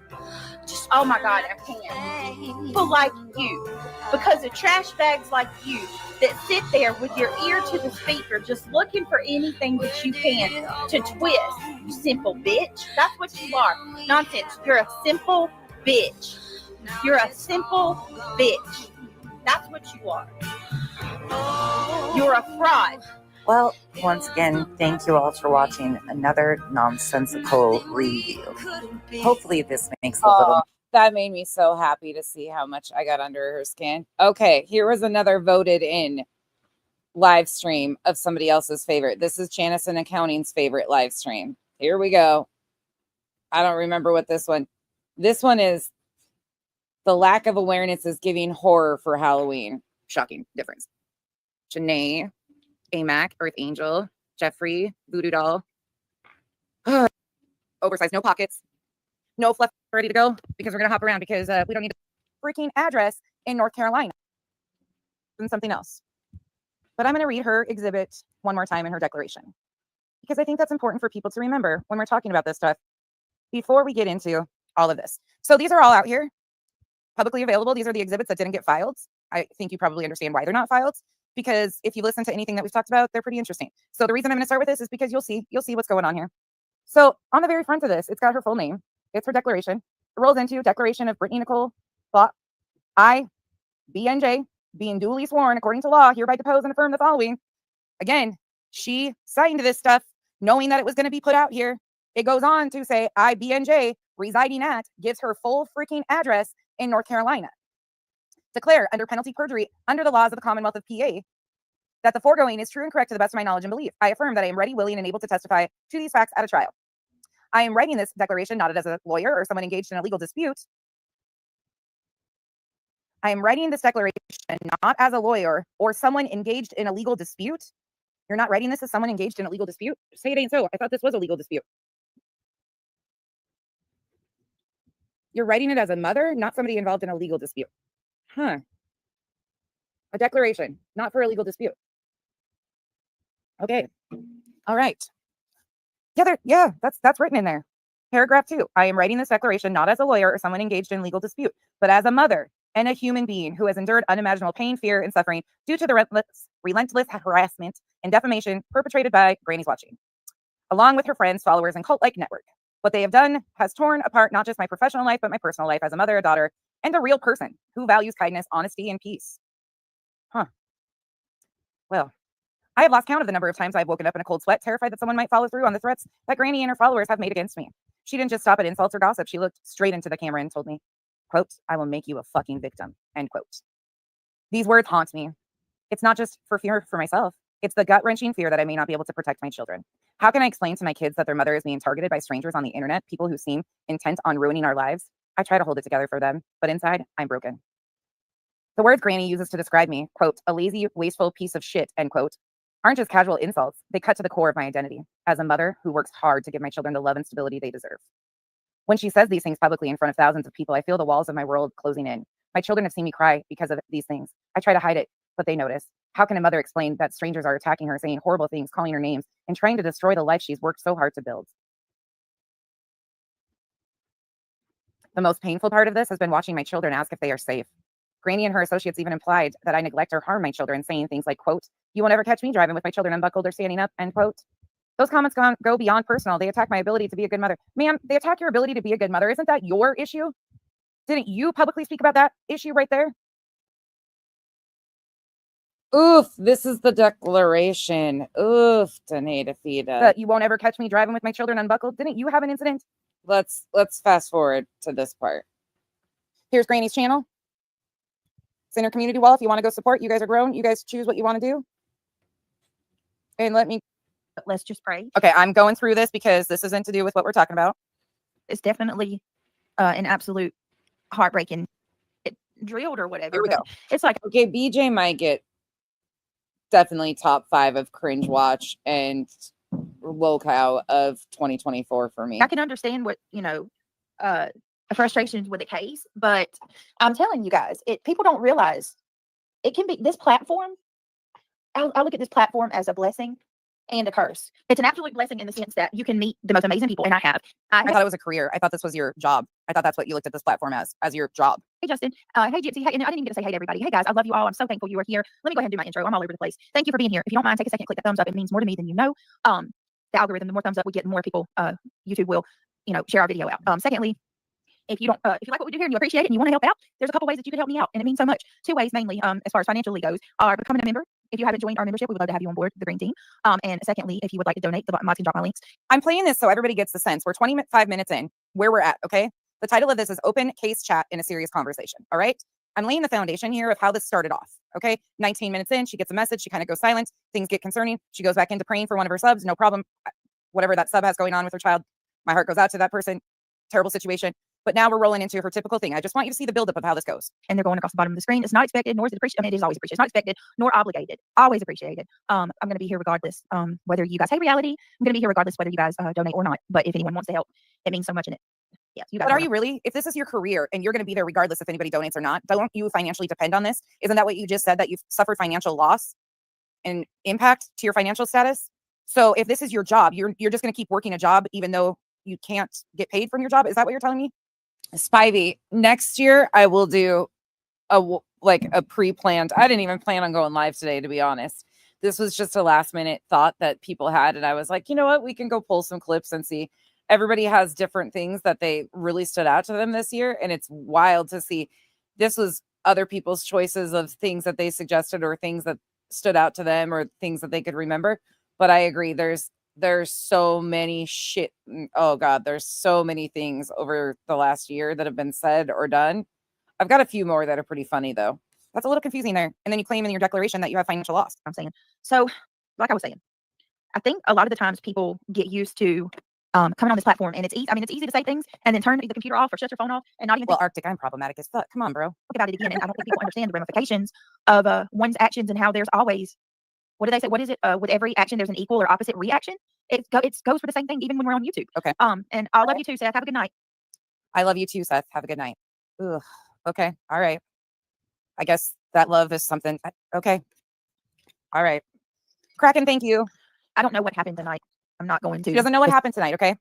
Just oh my god, I can't. People like you, because of trash bags like you that sit there with your ear to the speaker, just looking for anything that you can to twist. You simple bitch. That's what you are. Nonsense. You're a simple bitch. You're a simple bitch. That's what you are. You're a fraud. Well, once again, thank you all for watching another nonsensical review. Hopefully this makes a little... That made me so happy to see how much I got under her skin. Okay, here was another voted in live stream of somebody else's favorite. This is Janice and Accounting's favorite live stream. Here we go. I don't remember what this one... This one is the lack of awareness is giving horror for Halloween. Shocking difference. Janae, AMAC, Earth Angel, Jeffrey, Voodoo Doll. Oversized, no pockets, no fluff, ready to go because we're going to hop around because we don't need a freaking address in North Carolina. And something else. But I'm going to read her exhibit one more time in her declaration because I think that's important for people to remember when we're talking about this stuff before we get into all of this. So these are all out here, publicly available. These are the exhibits that didn't get filed. I think you probably understand why they're not filed. Because if you listen to anything that we've talked about, they're pretty interesting. So the reason I'm going to start with this is because you'll see what's going on here. So on the very front of this, it's got her full name. It's her declaration. It rolls into Declaration of Brittany Nicole Block. I, BNJ, being duly sworn according to law, hereby depose and affirm the following. Again, she signed this stuff knowing that it was going to be put out here. It goes on to say, I, BNJ, residing at, gives her full freaking address in North Carolina. Declare under penalty of perjury under the laws of the Commonwealth of PA that the foregoing is true and correct to the best of my knowledge and belief. I affirm that I am ready, willing, and able to testify to these facts at a trial. I am writing this declaration not as a lawyer or someone engaged in a legal dispute. I am writing this declaration not as a lawyer or someone engaged in a legal dispute. You're not writing this as someone engaged in a legal dispute? Say it ain't so. I thought this was a legal dispute. You're writing it as a mother, not somebody involved in a legal dispute. Huh. A declaration, not for a legal dispute. Okay. All right. Yeah, that's written in there. Paragraph 2. I am writing this declaration not as a lawyer or someone engaged in legal dispute, but as a mother and a human being who has endured unimaginable pain, fear, and suffering due to the relentless harassment and defamation perpetrated by Granny's Watching, along with her friends, followers, and cult-like network. What they have done has torn apart not just my professional life, but my personal life as a mother, a daughter, and a real person who values kindness, honesty, and peace. Huh. Well, I have lost count of the number of times I've woken up in a cold sweat, terrified that someone might follow through on the threats that Granny and her followers have made against me. She didn't just stop at insults or gossip. She looked straight into the camera and told me, quote, I will make you a fucking victim, end quote. These words haunt me. It's not just for fear for myself. It's the gut-wrenching fear that I may not be able to protect my children. How can I explain to my kids that their mother is being targeted by strangers on the internet, people who seem intent on ruining our lives? I try to hold it together for them, but inside, I'm broken. The words Granny uses to describe me, quote, a lazy, wasteful piece of shit, end quote, aren't just casual insults. They cut to the core of my identity as a mother who works hard to give my children the love and stability they deserve. When she says these things publicly in front of thousands of people, I feel the walls of my world closing in. My children have seen me cry because of these things. I try to hide it, but they notice. How can a mother explain that strangers are attacking her, saying horrible things, calling her names, and trying to destroy the life she's worked so hard to build? The most painful part of this has been watching my children ask if they are safe. Granny and her associates even implied that I neglect or harm my children, saying things like, quote, you won't ever catch me driving with my children unbuckled or standing up, end quote. Those comments go beyond personal. They attack my ability to be a good mother. Ma'am, they attack your ability to be a good mother. Isn't that your issue? Didn't you publicly speak about that issue right there? Oof, this is the declaration. Oof, Danita Fida. That you won't ever catch me driving with my children unbuckled. Didn't you have an incident? Let's fast forward to this part. Here's Granny's channel. It's in her community wall if you want to go support. You guys are grown. You guys choose what you want to do. And let's just pray. Okay, I'm going through this because this isn't to do with what we're talking about. It's definitely an absolute heartbreaking drilled or whatever. Here we go. It's like, okay, BJ might get definitely top 5 of cringe watch and locale of 2024 for me. I can understand what, frustrations with the case, but I'm telling you guys, people don't realize it can be this platform. I look at this platform as a blessing and a curse. It's an absolute blessing in the sense that you can meet the most amazing people, and I have. I thought it was a career. I thought this was your job. I thought that's what you looked at this platform as your job. Hey, Justin. Hey, Gypsy. Hey, and I didn't even get to say hey to everybody. Hey, guys, I love you all. I'm so thankful you are here. Let me go ahead and do my intro. I'm all over the place. Thank you for being here. If you don't mind, take a second, click the thumbs up. It means more to me than you know. The algorithm, the more thumbs up we get, the more people, YouTube will, share our video out. Secondly, if you like what we do here and you appreciate it and you want to help out, there's a couple ways that you can help me out, and it means so much. 2 ways mainly, as far as financially goes, are becoming a member. If you haven't joined our membership, we would love to have you on board the green team. And secondly, if you would like to donate, the mods can drop my links. I'm playing this so everybody gets the sense. We're 25 minutes in where we're at. Okay. The title of this is Open Case Chat in a Serious Conversation. All right. I'm laying the foundation here of how this started off. Okay. 19 minutes in, she gets a message. She kind of goes silent. Things get concerning. She goes back into praying for one of her subs. No problem. Whatever that sub has going on with her child, my heart goes out to that person. Terrible situation. But now we're rolling into her typical thing. I just want you to see the buildup of how this goes. And they're going across the bottom of the screen. It's not expected, nor is it appreciated. I mean, it is always appreciated. It's not expected, nor obligated. Always appreciated. I'm going to be here regardless. Whether you guys hate reality, I'm going to be here regardless whether you guys donate or not. But if anyone wants to help, it means so much in it. Yeah, you guys. But are you really? If this is your career and you're going to be there regardless if anybody donates or not, don't you financially depend on this? Isn't that what you just said, that you've suffered financial loss and impact to your financial status? So if this is your job, you're just going to keep working a job even though you can't get paid from your job? Is that what you're telling me? Spivey, next year I will do a pre-planned. I didn't even plan on going live today, to be honest. This was just a last minute thought that people had, and I was like, you know what, we can go pull some clips and see. Everybody has different things that they really stood out to them this year, and it's wild to see. This was other people's choices of things that they suggested or things that stood out to them or things that they could remember. But I agree, there's so many there's so many things over the last year that have been said or done. I've got a few more that are pretty funny though. That's a little confusing there. And then you claim in your declaration that you have financial loss. I'm saying. So, like I was saying, I think a lot of the times people get used to coming on this platform, and it's easy. I mean, it's easy to say things and then turn the computer off or shut your phone off and not even. Well, Arctic, I'm problematic as fuck. Come on, bro. Think about it again, and I don't think people understand the ramifications of one's actions and how there's always. What do they say? What is it? With every action, there's an equal or opposite reaction. It goes for the same thing, even when we're on YouTube. Okay. And I love you too, Seth. Have a good night. I love you too, Seth. Have a good night. Ugh. Okay. All right. I guess that love is something. Okay. All right. Kraken, thank you. I don't know what happened tonight. I'm not going to. She doesn't know what happened tonight. Okay.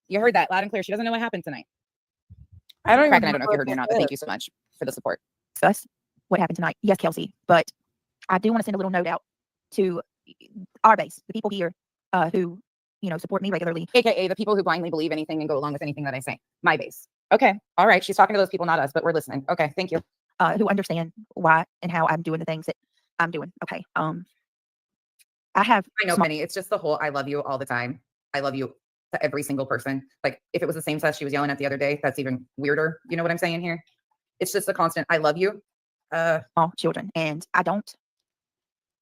You heard that loud and clear. She doesn't know what happened tonight. Kraken, I don't know if you heard me or not, but thank you so much for the support. Discuss what happened tonight. Yes, Kelsey. But I do want to send a little note out to our base, the people here who, support me regularly. AKA the people who blindly believe anything and go along with anything that I say. My base. Okay. All right. She's talking to those people, not us, but we're listening. Okay. Thank you. Who understand why and how I'm doing the things that I'm doing. Okay. I know many. It's just the whole I love you all the time. I love you to every single person. Like if it was the same Seth she was yelling at the other day, that's even weirder. You know what I'm saying here? It's just a constant I love you. All children. And I don't.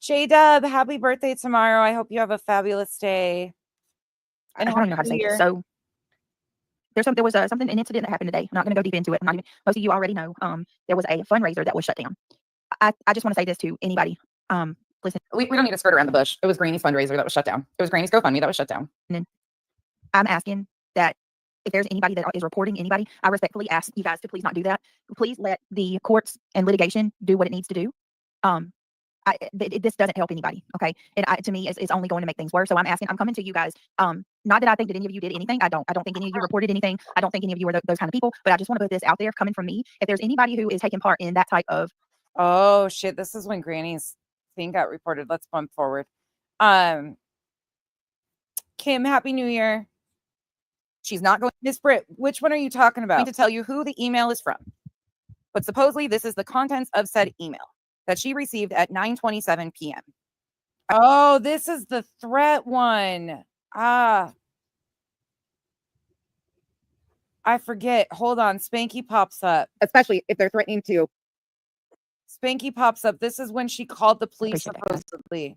J-Dub, happy birthday tomorrow. I hope you have a fabulous day. And I don't know how to say this. So there was an incident that happened today. I'm not going to go deep into it. Most of you already know. There was a fundraiser that was shut down. I just want to say this to anybody. Listen, we don't need to skirt around the bush. It was Granny's fundraiser that was shut down. It was Granny's GoFundMe that was shut down. And I'm asking that if there's anybody that is reporting anybody, I respectfully ask you guys to please not do that. Please let the courts and litigation do what it needs to do. This doesn't help anybody, okay? And to me, it's only going to make things worse. So I'm coming to you guys. Not that I think that any of you did anything. I don't think any of you reported anything. I don't think any of you were those kind of people. But I just want to put this out there, coming from me. If there's anybody who is taking part in that type of, oh shit, this is when Granny's thing got reported. Let's bump forward. Kim, happy New Year. She's not going. Miss Britt, which one are you talking about? I need to tell you who the email is from. But supposedly this is the contents of said email that she received at 9:27 p.m. Oh, this is the threat one. I forget. Hold on. Spanky pops up. Especially if they're threatening to. Spanky pops up. This is when she called the police supposedly.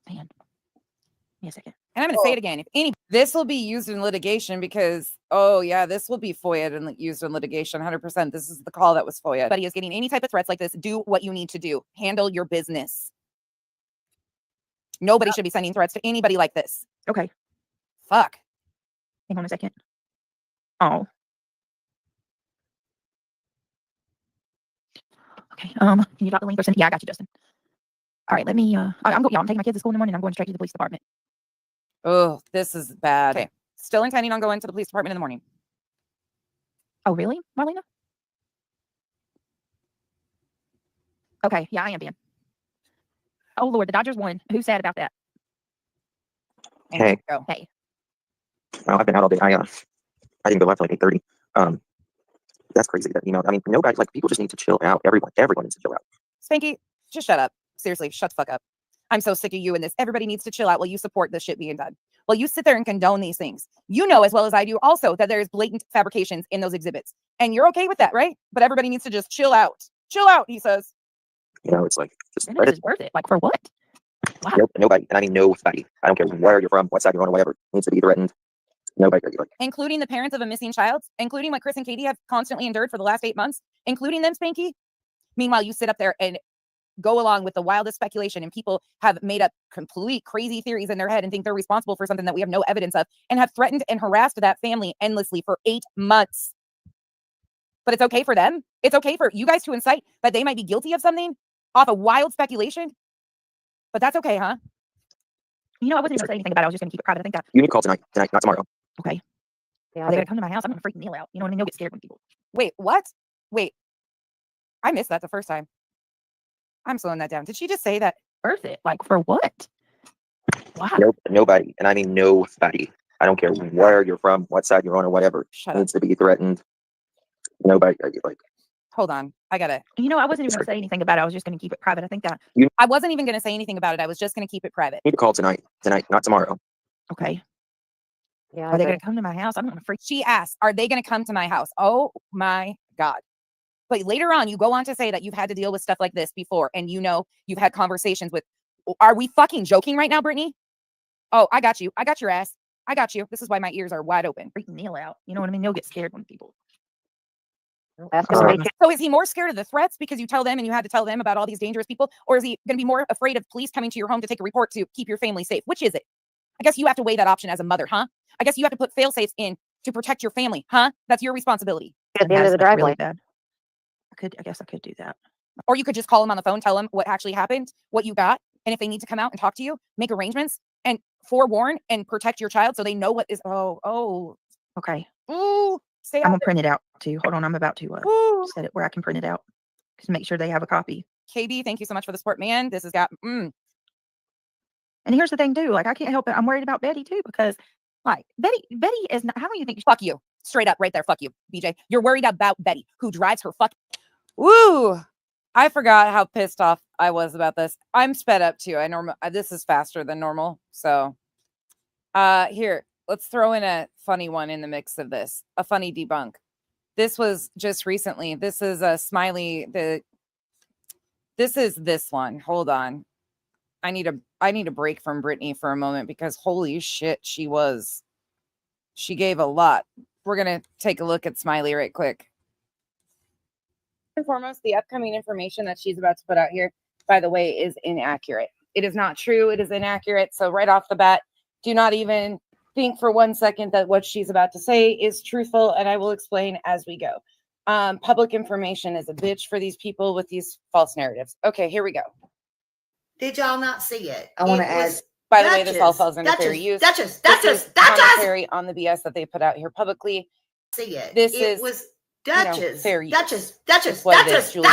Man. Give me a second. And I'm going to say it again. This will be used in litigation because, oh yeah, this will be FOIA'd and used in litigation 100%. This is the call that was FOIA'd. Anybody is getting any type of threats like this, do what you need to do. Handle your business. Nobody should be sending threats to anybody like this. Okay. Fuck. Hang on a second. Oh. Okay. Can you drop the link or send it? Yeah, I got you, Justin. All right, let me I'm taking my kids to school in the morning. I'm going straight to the police department. Oh, this is bad. Okay. Still intending on going to the police department in the morning. Oh, really, Marlena? Okay, yeah, I am being. Oh Lord, the Dodgers won. Who's sad about that? Hey. Go. Hey. Well, I've been out all day. I didn't go out till like 8:30. That's crazy. That email. I mean, nobody, like, people just need to chill out. Everyone needs to chill out. Spanky, just shut up. Seriously, shut the fuck up. I'm so sick of you and this. Everybody needs to chill out while you support this shit being done. While you sit there and condone these things. You know as well as I do also that there's blatant fabrications in those exhibits. And you're okay with that, right? But everybody needs to just chill out. Chill out, he says. You know, it's like, just This is worth it. Like, for what? Wow. Nobody, and I mean nobody. I don't care where you're from, what side you're on, or whatever, needs to be threatened. Nobody, like, including the parents of a missing child, including what Chris and Katie have constantly endured for the last 8 months, including them, Spanky. Meanwhile, you sit up there and go along with the wildest speculation, and people have made up complete crazy theories in their head and think they're responsible for something that we have no evidence of, and have threatened and harassed that family endlessly for 8 months. But it's okay for them. It's okay for you guys to incite that they might be guilty of something off of wild speculation. But that's okay, huh? You know, I wasn't going to say anything about it. I was just going to keep it private. I think that. You need to call tonight, not tomorrow. Okay. Yeah, are they going to come to my house? I'm going to freak Neil out. You know what I mean? They'll get scared when people. Wait, what? Wait. I missed that the first time. I'm slowing that down. Did she just say that? Worth it? Like, for what? Wow. Nope, nobody, and I mean nobody. I don't care where you're from, what side you're on, or whatever, needs to be threatened. Nobody, like. Hold on. I gotta. You know, I wasn't even going to say anything about it. I was just going to keep it private. I think that. I wasn't even going to say anything about it. I was just going to keep it private. You need to call tonight, not tomorrow. Okay. Yeah. Are they going to come to my house? I'm going to freak. She asked, are they going to come to my house? Oh my God. But later on, you go on to say that you've had to deal with stuff like this before. And you know, you've had conversations with, are we fucking joking right now, Brittany? Oh, I got you. I got your ass. I got you. This is why my ears are wide open. Freaking Neil out. You know what I mean? They'll get scared when people. So is he more scared of the threats because you tell them and you had to tell them about all these dangerous people? Or is he going to be more afraid of police coming to your home to take a report to keep your family safe? Which is it? I guess you have to weigh that option as a mother, huh? I guess you have to put fail safes in to protect your family, huh? That's your responsibility. At the end of the driveway. Really bad. I guess I could do that. Or you could just call them on the phone, tell them what actually happened, what you got. And if they need to come out and talk to you, make arrangements and forewarn and protect your child so they know what is. Oh. Okay. Ooh. I'm going to print it out too. Hold on. I'm about to set it where I can print it out. Just make sure they have a copy. KB, thank you so much for the support, man. This has got. And here's the thing too. Like, I can't help it. I'm worried about Betty too, because like Betty is not. How do you think? Fuck you. Straight up right there. Fuck you, BJ. You're worried about Betty, who drives her fuck. Woo. I forgot how pissed off I was about this. I'm sped up too. This is faster than normal. So here, let's throw in a funny one in the mix of this. A funny debunk. This was just recently. This is a smiley. This is this one. Hold on. I need a break from Brittany for a moment because holy shit, she gave a lot. We're going to take a look at Smiley right quick. First and foremost, the upcoming information that she's about to put out here, by the way, is inaccurate. It is not true. It is inaccurate. So right off the bat, do not even think for 1 second that what she's about to say is truthful, and I will explain as we go. Public information is a bitch for these people with these false narratives. Okay, here we go. Did y'all not see it? I want to add, by the way, this all falls under fair use. Duchess. Commentary on the BS that they put out here publicly. See it. This was Duchess. Fair use. Duchess. Julie.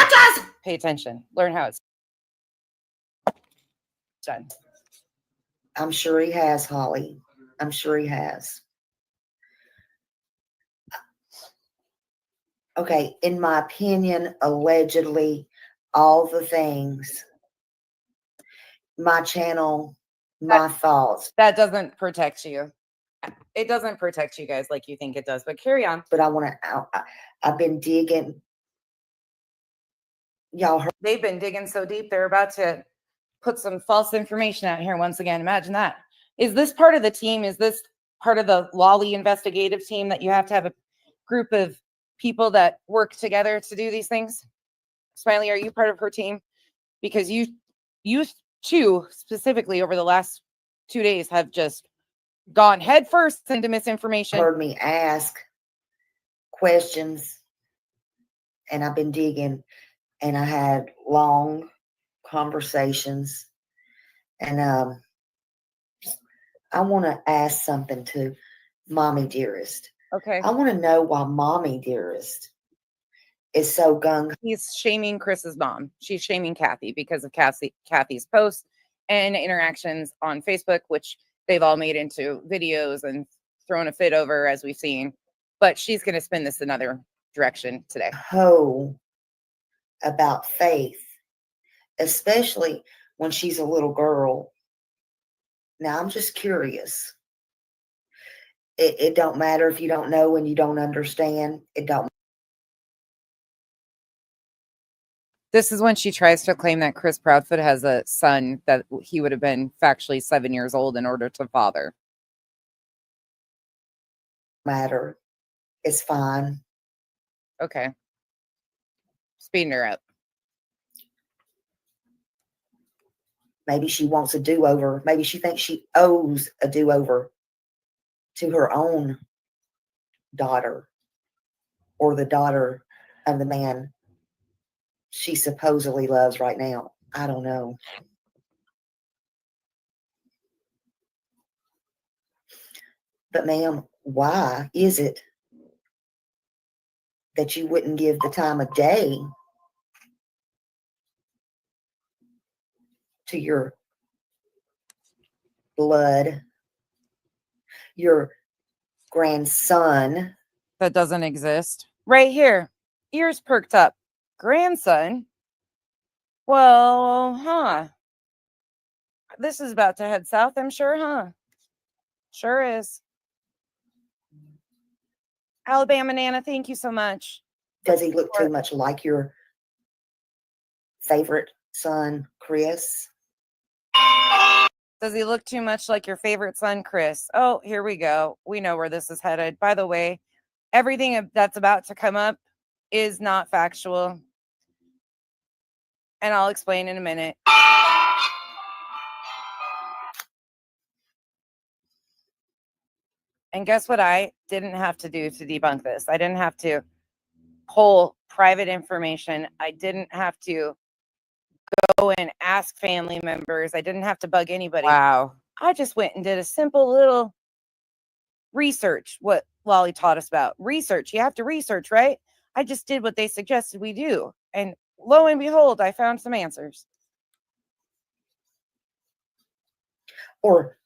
Pay attention. Learn how it's done. I'm sure he has, Holly. I'm sure he has. Okay, in my opinion, allegedly, all the things, my channel, my thoughts. That doesn't protect you. It doesn't protect you guys like you think it does, but carry on. But I've been digging. Y'all heard. They've been digging so deep, they're about to put some false information out here once again. Imagine that. Is this part of the team? Is this part of the Lolly investigative team that you have to have a group of people that work together to do these things? Smiley, are you part of her team? Because you two specifically over the last 2 days have just gone headfirst into misinformation. Heard me ask questions, and I've been digging, and I had long conversations, and I want to ask something to Mommy Dearest. Okay. I want to know why Mommy Dearest is so gung. He's shaming Chris's mom. She's shaming Kathy because of Kathy's posts and interactions on Facebook, which they've all made into videos and thrown a fit over, as we've seen. But she's going to spin this another direction today. Ho about Faith, especially when she's a little girl. Now, I'm just curious. It don't matter if you don't know and you don't understand. It don't. This is when she tries to claim that Chris Proudfoot has a son that he would have been factually 7 years old in order to father. Matter. It's fine. Okay. Speeding her up. Maybe she wants a do-over. Maybe she thinks she owes a do-over to her own daughter or the daughter of the man she supposedly loves right now. I don't know. But ma'am, why is it that you wouldn't give the time of day to your blood, your grandson? That doesn't exist. Right here. Ears perked up. Grandson? Well, this is about to head south, I'm sure, huh? Sure is. Alabama Nana, thank you so much. Does he look too much like your favorite son, Chris? Does he look too much like your favorite son, Chris? Oh, here we go. We know where this is headed. By the way, everything that's about to come up is not factual. And I'll explain in a minute. And guess what I didn't have to do to debunk this? I didn't have to pull private information. I didn't have to go and ask family members. I didn't have to bug anybody. Wow. I just went and did a simple little research, what Lolly taught us about. Research. You have to research, right? I just did what they suggested we do. And lo and behold, I found some answers. Or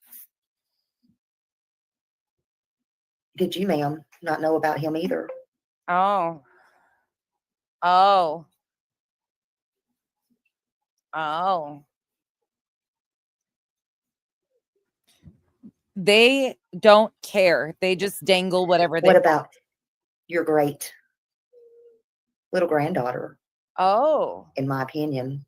did you, ma'am, not know about him either? Oh. They don't care. They just dangle whatever they want. What about your great little granddaughter? Oh. In my opinion.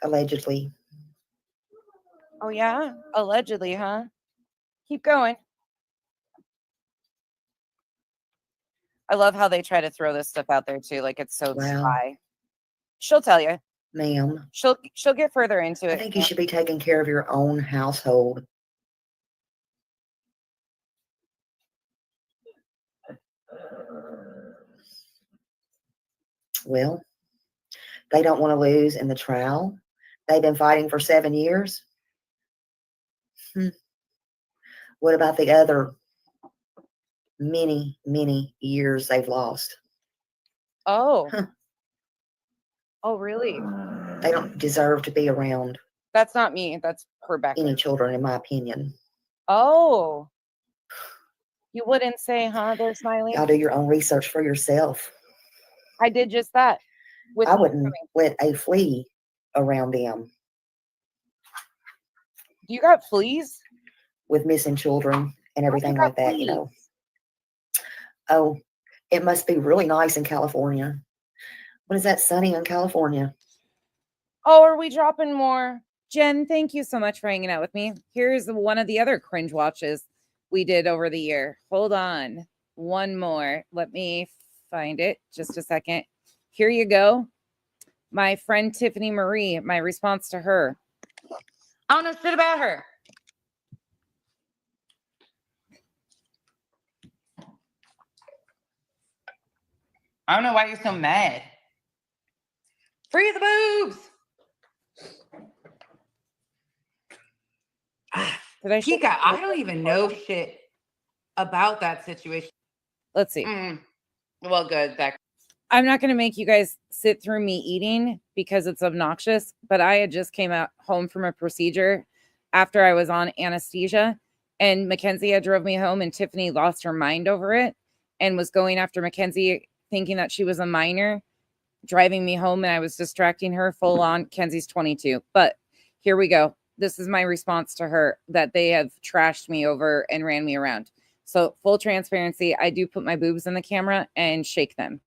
Allegedly. Oh, yeah? Allegedly, huh? Keep going. I love how they try to throw this stuff out there, too. Like, it's so spy. She'll tell you. Ma'am. She'll get further into it. I think you should be taking care of your own household. Well, they don't want to lose in the trial. They've been fighting for 7 years. What about the other many, many years they've lost? Oh. Oh, really? They don't deserve to be around. That's not me. That's her back. Any children, in my opinion. Oh. You wouldn't say, huh, there, Smiley? Y'all do your own research for yourself. I did just that. I wouldn't let a flea around them. You got fleas? With missing children and everything like that, you know. Oh, it must be really nice in California. What is that, sunny in California? Oh, are we dropping more? Jen, thank you so much for hanging out with me. Here's one of the other cringe watches we did over the year. Hold on. One more. Let me find it. Just a second. Here you go. My friend Tiffany Marie, my response to her. I don't know shit about her. I don't know why you're so mad. Free the boobs. Did I Chica, I don't even know shit about that situation. Let's see. Well, good. I'm not going to make you guys sit through me eating because it's obnoxious, but I had just came home from a procedure after I was on anesthesia, and Mackenzie had drove me home, and Tiffany lost her mind over it and was going after Mackenzie, thinking that she was a minor, driving me home, and I was distracting her full on. Kenzie's 22. But here we go. This is my response to her, that they have trashed me over and ran me around. So full transparency, I do put my boobs in the camera and shake them.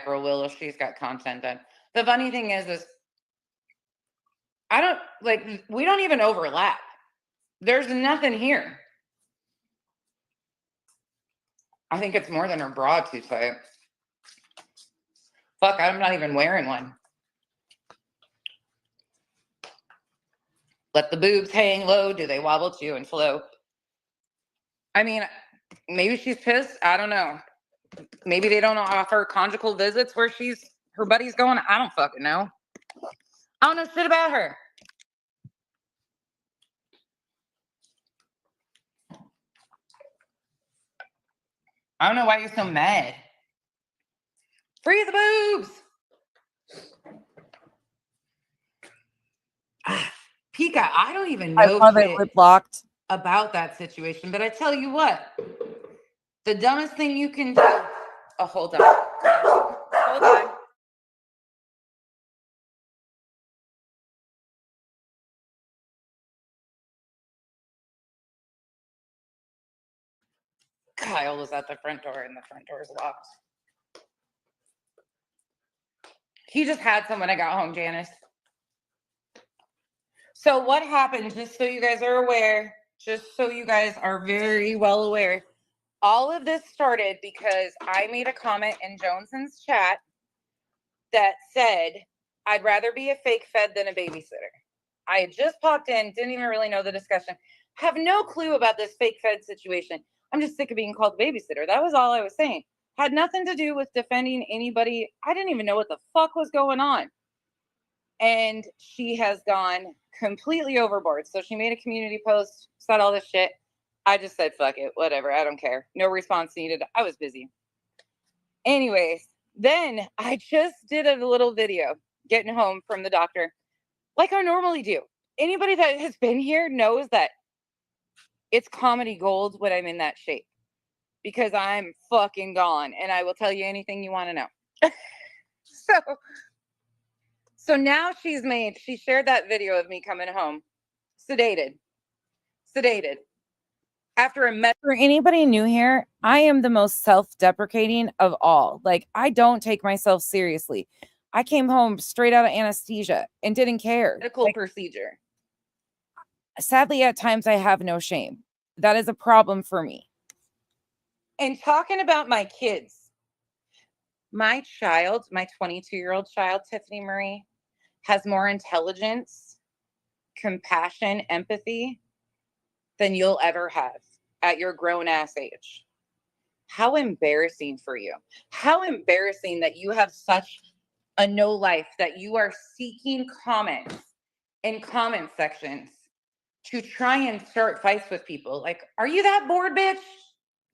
Or will if she's got content done. The funny thing is I don't like, we don't even overlap. There's nothing here. I think it's more than her bra too tight. Fuck, I'm not even wearing one. Let the boobs hang low. Do they wobble to and flow? I mean, maybe she's pissed. I don't know. Maybe they don't offer conjugal visits where her buddy's going. I don't fucking know. I don't know shit about her. I don't know why you're so mad. Free the boobs. Pika, I don't even know shit blocked about that situation, but I tell you what, the dumbest thing you can do. Oh, hold on. Hold on. Kyle was at the front door and the front door is locked. He just had some when I got home, Janice. So what happened, just so you guys are aware, just so you guys are very well aware, all of this started because I made a comment in Joneson's chat that said, I'd rather be a fake fed than a babysitter. I had just popped in, didn't even really know the discussion, have no clue about this fake fed situation. I'm just sick of being called a babysitter. That was all I was saying. Had nothing to do with defending anybody. I didn't even know what the fuck was going on. And she has gone completely overboard. So she made a community post, said all this shit. I just said, fuck it, whatever. I don't care. No response needed. I was busy. Anyways, then I just did a little video getting home from the doctor, like I normally do. Anybody that has been here knows that it's comedy gold when I'm in that shape, because I'm fucking gone and I will tell you anything you want to know. So now she shared that video of me coming home, sedated. After a met. For anybody new here, I am the most self-deprecating of all. Like, I don't take myself seriously. I came home straight out of anesthesia and didn't care. Medical procedure. Sadly, at times I have no shame. That is a problem for me. And talking about my kids, my child, my 22-year-old child, Tiffany Marie, has more intelligence, compassion, empathy than you'll ever have at your grown-ass age. How embarrassing for you. How embarrassing that you have such a no life, that you are seeking comments in comment sections to try and start fights with people. Like, are you that bored, bitch?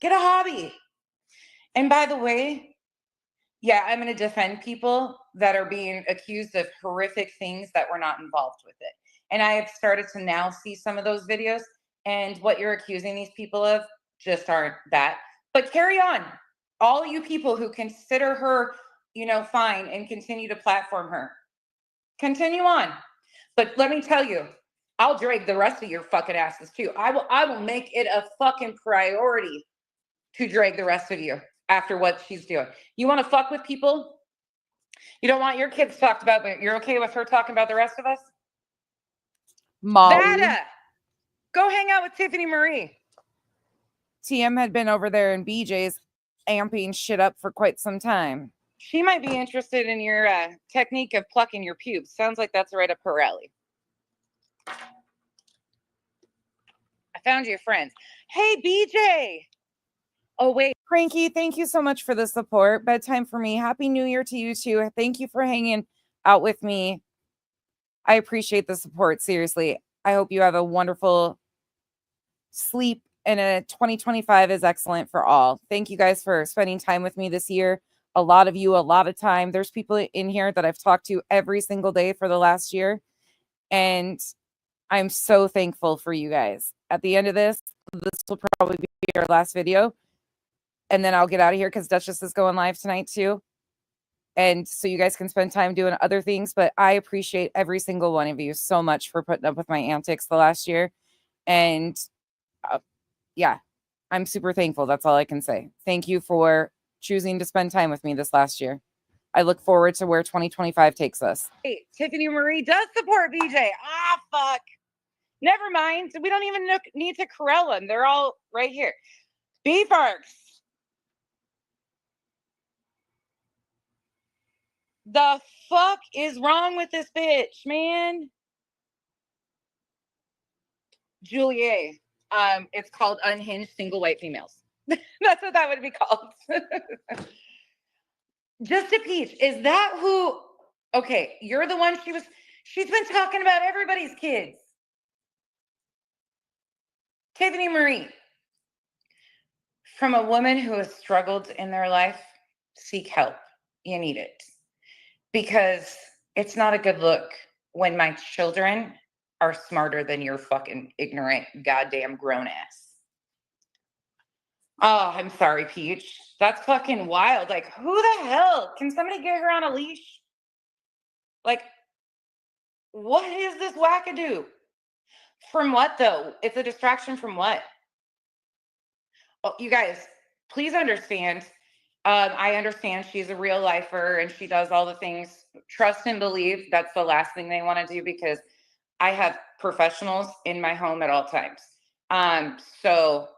Get a hobby. And by the way, yeah, I'm going to defend people that are being accused of horrific things that were not involved with it. And I have started to now see some of those videos, and what you're accusing these people of just aren't that. But carry on. All you people who consider her, fine and continue to platform her, continue on. But let me tell you, I'll drag the rest of your fucking asses too. I will make it a fucking priority to drag the rest of you after what she's doing. You want to fuck with people? You don't want your kids talked about, but you're okay with her talking about the rest of us? Molly. Vada, go hang out with Tiffany Marie. TM had been over there in BJ's amping shit up for quite some time. She might be interested in your technique of plucking your pubes. Sounds like that's right up her alley. I found your friends. Hey, BJ. Oh, wait. Cranky, thank you so much for the support. Bedtime for me. Happy New Year to you too. Thank you for hanging out with me. I appreciate the support. Seriously. I hope you have a wonderful sleep and 2025 is excellent for all. Thank you guys for spending time with me this year. A lot of you, a lot of time. There's people in here that I've talked to every single day for the last year. And I'm so thankful for you guys. At the end of this will probably be our last video. And then I'll get out of here because Duchess is going live tonight too. And so you guys can spend time doing other things. But I appreciate every single one of you so much for putting up with my antics the last year. And yeah, I'm super thankful. That's all I can say. Thank you for choosing to spend time with me this last year. I look forward to where 2025 takes us. Hey, Tiffany Marie does support BJ. Ah, fuck. Never mind. We don't even need to corral them. They're all right here. Beefarks. The fuck is wrong with this bitch, man? Juliet. It's called Unhinged Single White Females. That's what that would be called. Just a Peach. Is that who? Okay, you're the one she's been talking about everybody's kids. Tiffany Marie. From a woman who has struggled in their life, seek help. You need it. Because it's not a good look when my children are smarter than your fucking ignorant, goddamn grown ass. Oh, I'm sorry, Peach. That's fucking wild. Like, who the hell? Can somebody get her on a leash? Like, what is this wackadoo? From what, though? It's a distraction from what? Oh, you guys, please understand. I understand she's a real lifer and she does all the things. Trust and believe. That's the last thing they want to do because I have professionals in my home at all times. So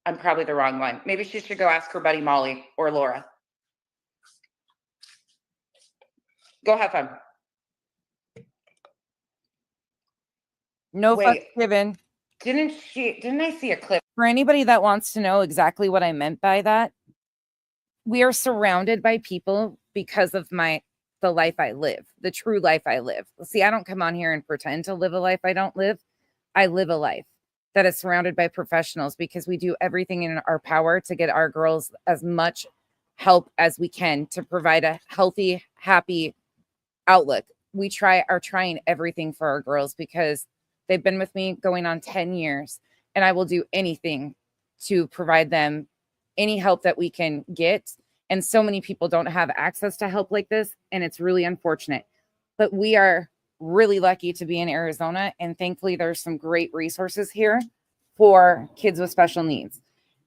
I'm probably the wrong one. Maybe she should go ask her buddy Molly or Laura. Go have fun. No fucks given. Didn't I see a clip? For anybody that wants to know exactly what I meant by that, we are surrounded by people because of the life I live, the true life I live. See, I don't come on here and pretend to live a life I don't live. I live a life that is surrounded by professionals because we do everything in our power to get our girls as much help as we can to provide a healthy, happy outlook. We are trying everything for our girls because they've been with me going on 10 years, and I will do anything to provide them any help that we can get. And so many people don't have access to help like this, and it's really unfortunate. But we are really lucky to be in Arizona, and thankfully there's some great resources here for kids with special needs.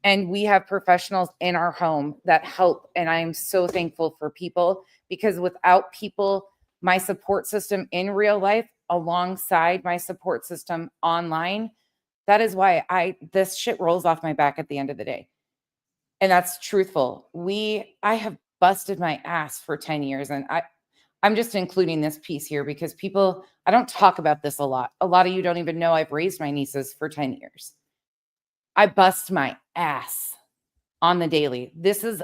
And we have professionals in our home that help, and I'm so thankful for people because without people, my support system in real life alongside my support system online, that is why this shit rolls off my back at the end of the day. And that's truthful. I have busted my ass for 10 years. And I'm just including this piece here because I don't talk about this a lot. A lot of you don't even know I've raised my nieces for 10 years. I bust my ass on the daily. This is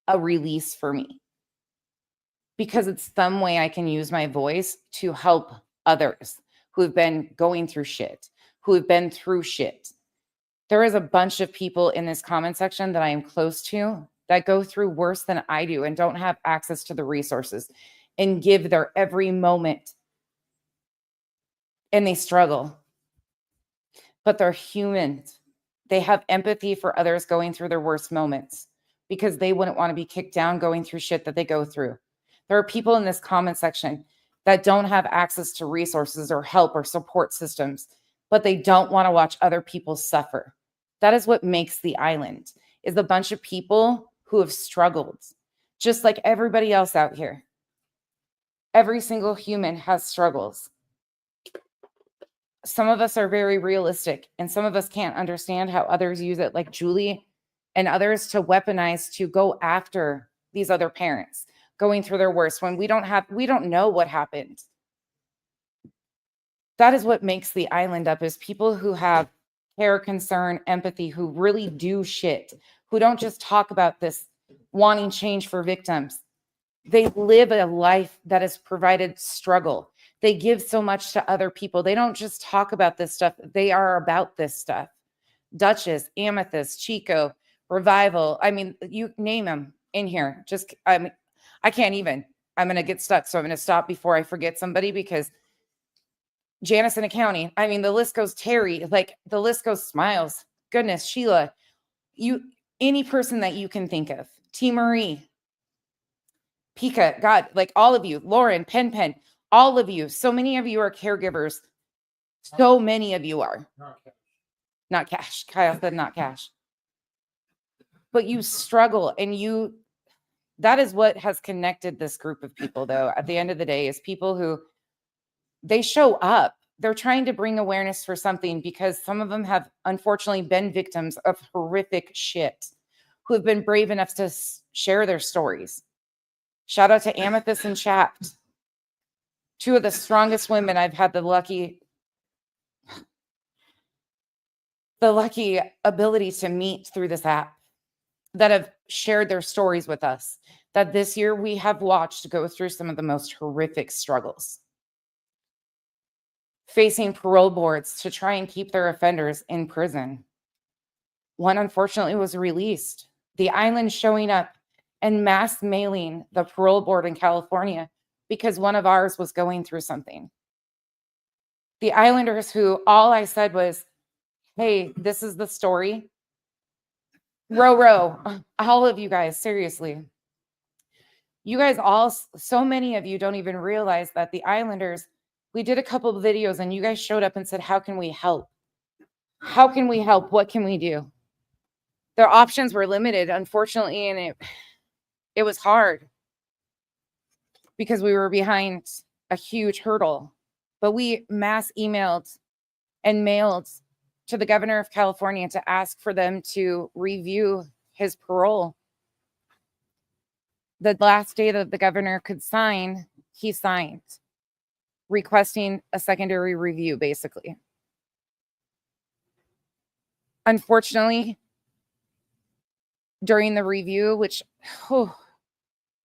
a release for me because it's some way I can use my voice to help others who have been going through shit, who have been through shit. There is a bunch of people in this comment section that I am close to that go through worse than I do and don't have access to the resources and give their every moment. And they struggle. But they're humans. They have empathy for others going through their worst moments because they wouldn't want to be kicked down going through shit that they go through. There are people in this comment section that don't have access to resources or help or support systems, but they don't want to watch other people suffer. That is what makes the island. is a bunch of people who have struggled, just like everybody else out here. Every single human has struggles. Some of us are very realistic, and some of us can't understand how others use it, like Julie and others, to weaponize, to go after these other parents going through their worst when we don't know what happened. That is what makes the island up, is people who have care, concern, empathy, who really do shit, who don't just talk about this wanting change for victims. They live a life that has provided struggle. They give so much to other people. They don't just talk about this stuff. They are about this stuff. Duchess, Amethyst, Chico, Revival. I mean, you name them in here. I can't even. I'm going to get stuck. So I'm going to stop before I forget somebody, because Janice in accounting. I mean, the list goes. Terry, like the list goes. Smiles. Goodness, Sheila. Any person that you can think of. T. Marie. Pika, God, like all of you. Lauren, Pen, all of you. So many of you are caregivers. So many of you are. Not cash. Kyle said not cash. But you struggle, and that is what has connected this group of people, though, at the end of the day, is people who, they show up. They're trying to bring awareness for something, because some of them have unfortunately been victims of horrific shit, who have been brave enough to share their stories. Shout out to Amethyst and Chapped. Two of the strongest women I've had the lucky ability to meet through this app, that have shared their stories with us, that this year we have watched go through some of the most horrific struggles, facing parole boards to try and keep their offenders in prison. One unfortunately was released. The island showing up and mass mailing the parole board in California because one of ours was going through something. The islanders, who all I said was, hey, this is the story. Row, all of you guys, seriously. You guys all, so many of you don't even realize that the islanders, we did a couple of videos and you guys showed up and said, how can we help? How can we help? What can we do? Their options were limited, unfortunately, and it was hard because we were behind a huge hurdle. But we mass emailed and mailed to the governor of California to ask for them to review his parole. The last day that the governor could sign, he signed, requesting a secondary review, basically. Unfortunately, during the review, which, if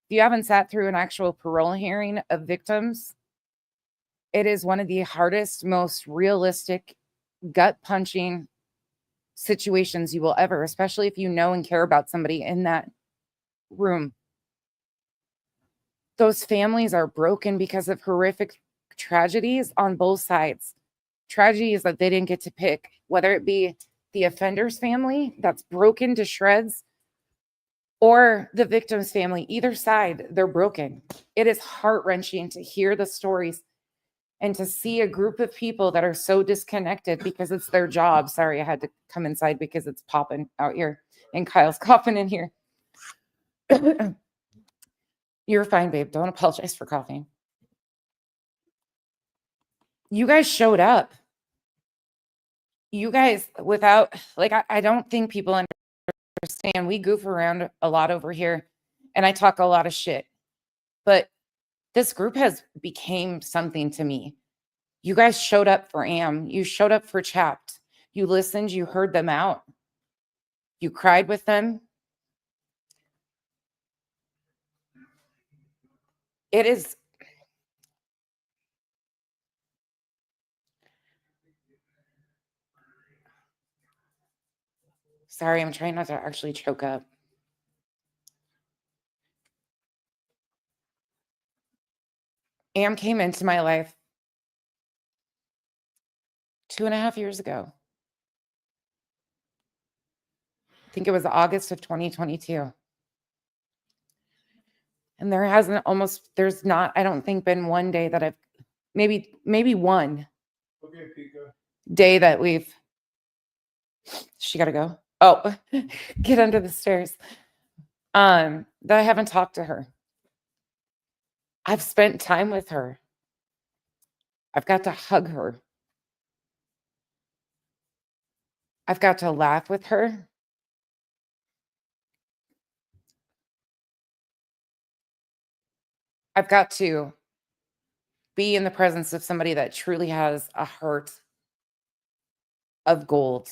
you haven't sat through an actual parole hearing of victims, it is one of the hardest, most realistic, gut-punching situations you will ever, especially if you know and care about somebody in that room. Those families are broken because of horrific tragedies on both sides. Tragedies that they didn't get to pick, whether it be the offender's family that's broken to shreds or the victim's family. Either side, they're broken. It is heart-wrenching to hear the stories and to see a group of people that are so disconnected because it's their job. Sorry, I had to come inside because it's popping out here and Kyle's coughing in here. You're fine, babe. Don't apologize for coughing. You guys showed up. You guys, without, like, I don't think people understand. We goof around a lot over here and I talk a lot of shit, but this group has became something to me. You guys showed up for Am. You showed up for Chapped. You listened. You heard them out. You cried with them. It is. Sorry, I'm trying not to actually choke up. Am came into my life 2.5 years ago. I think it was August of 2022. And there's not, I don't think, been one day that I've, maybe one day that she got to go. Oh, get under the stairs. That I haven't talked to her. I've spent time with her. I've got to hug her. I've got to laugh with her. I've got to be in the presence of somebody that truly has a heart of gold.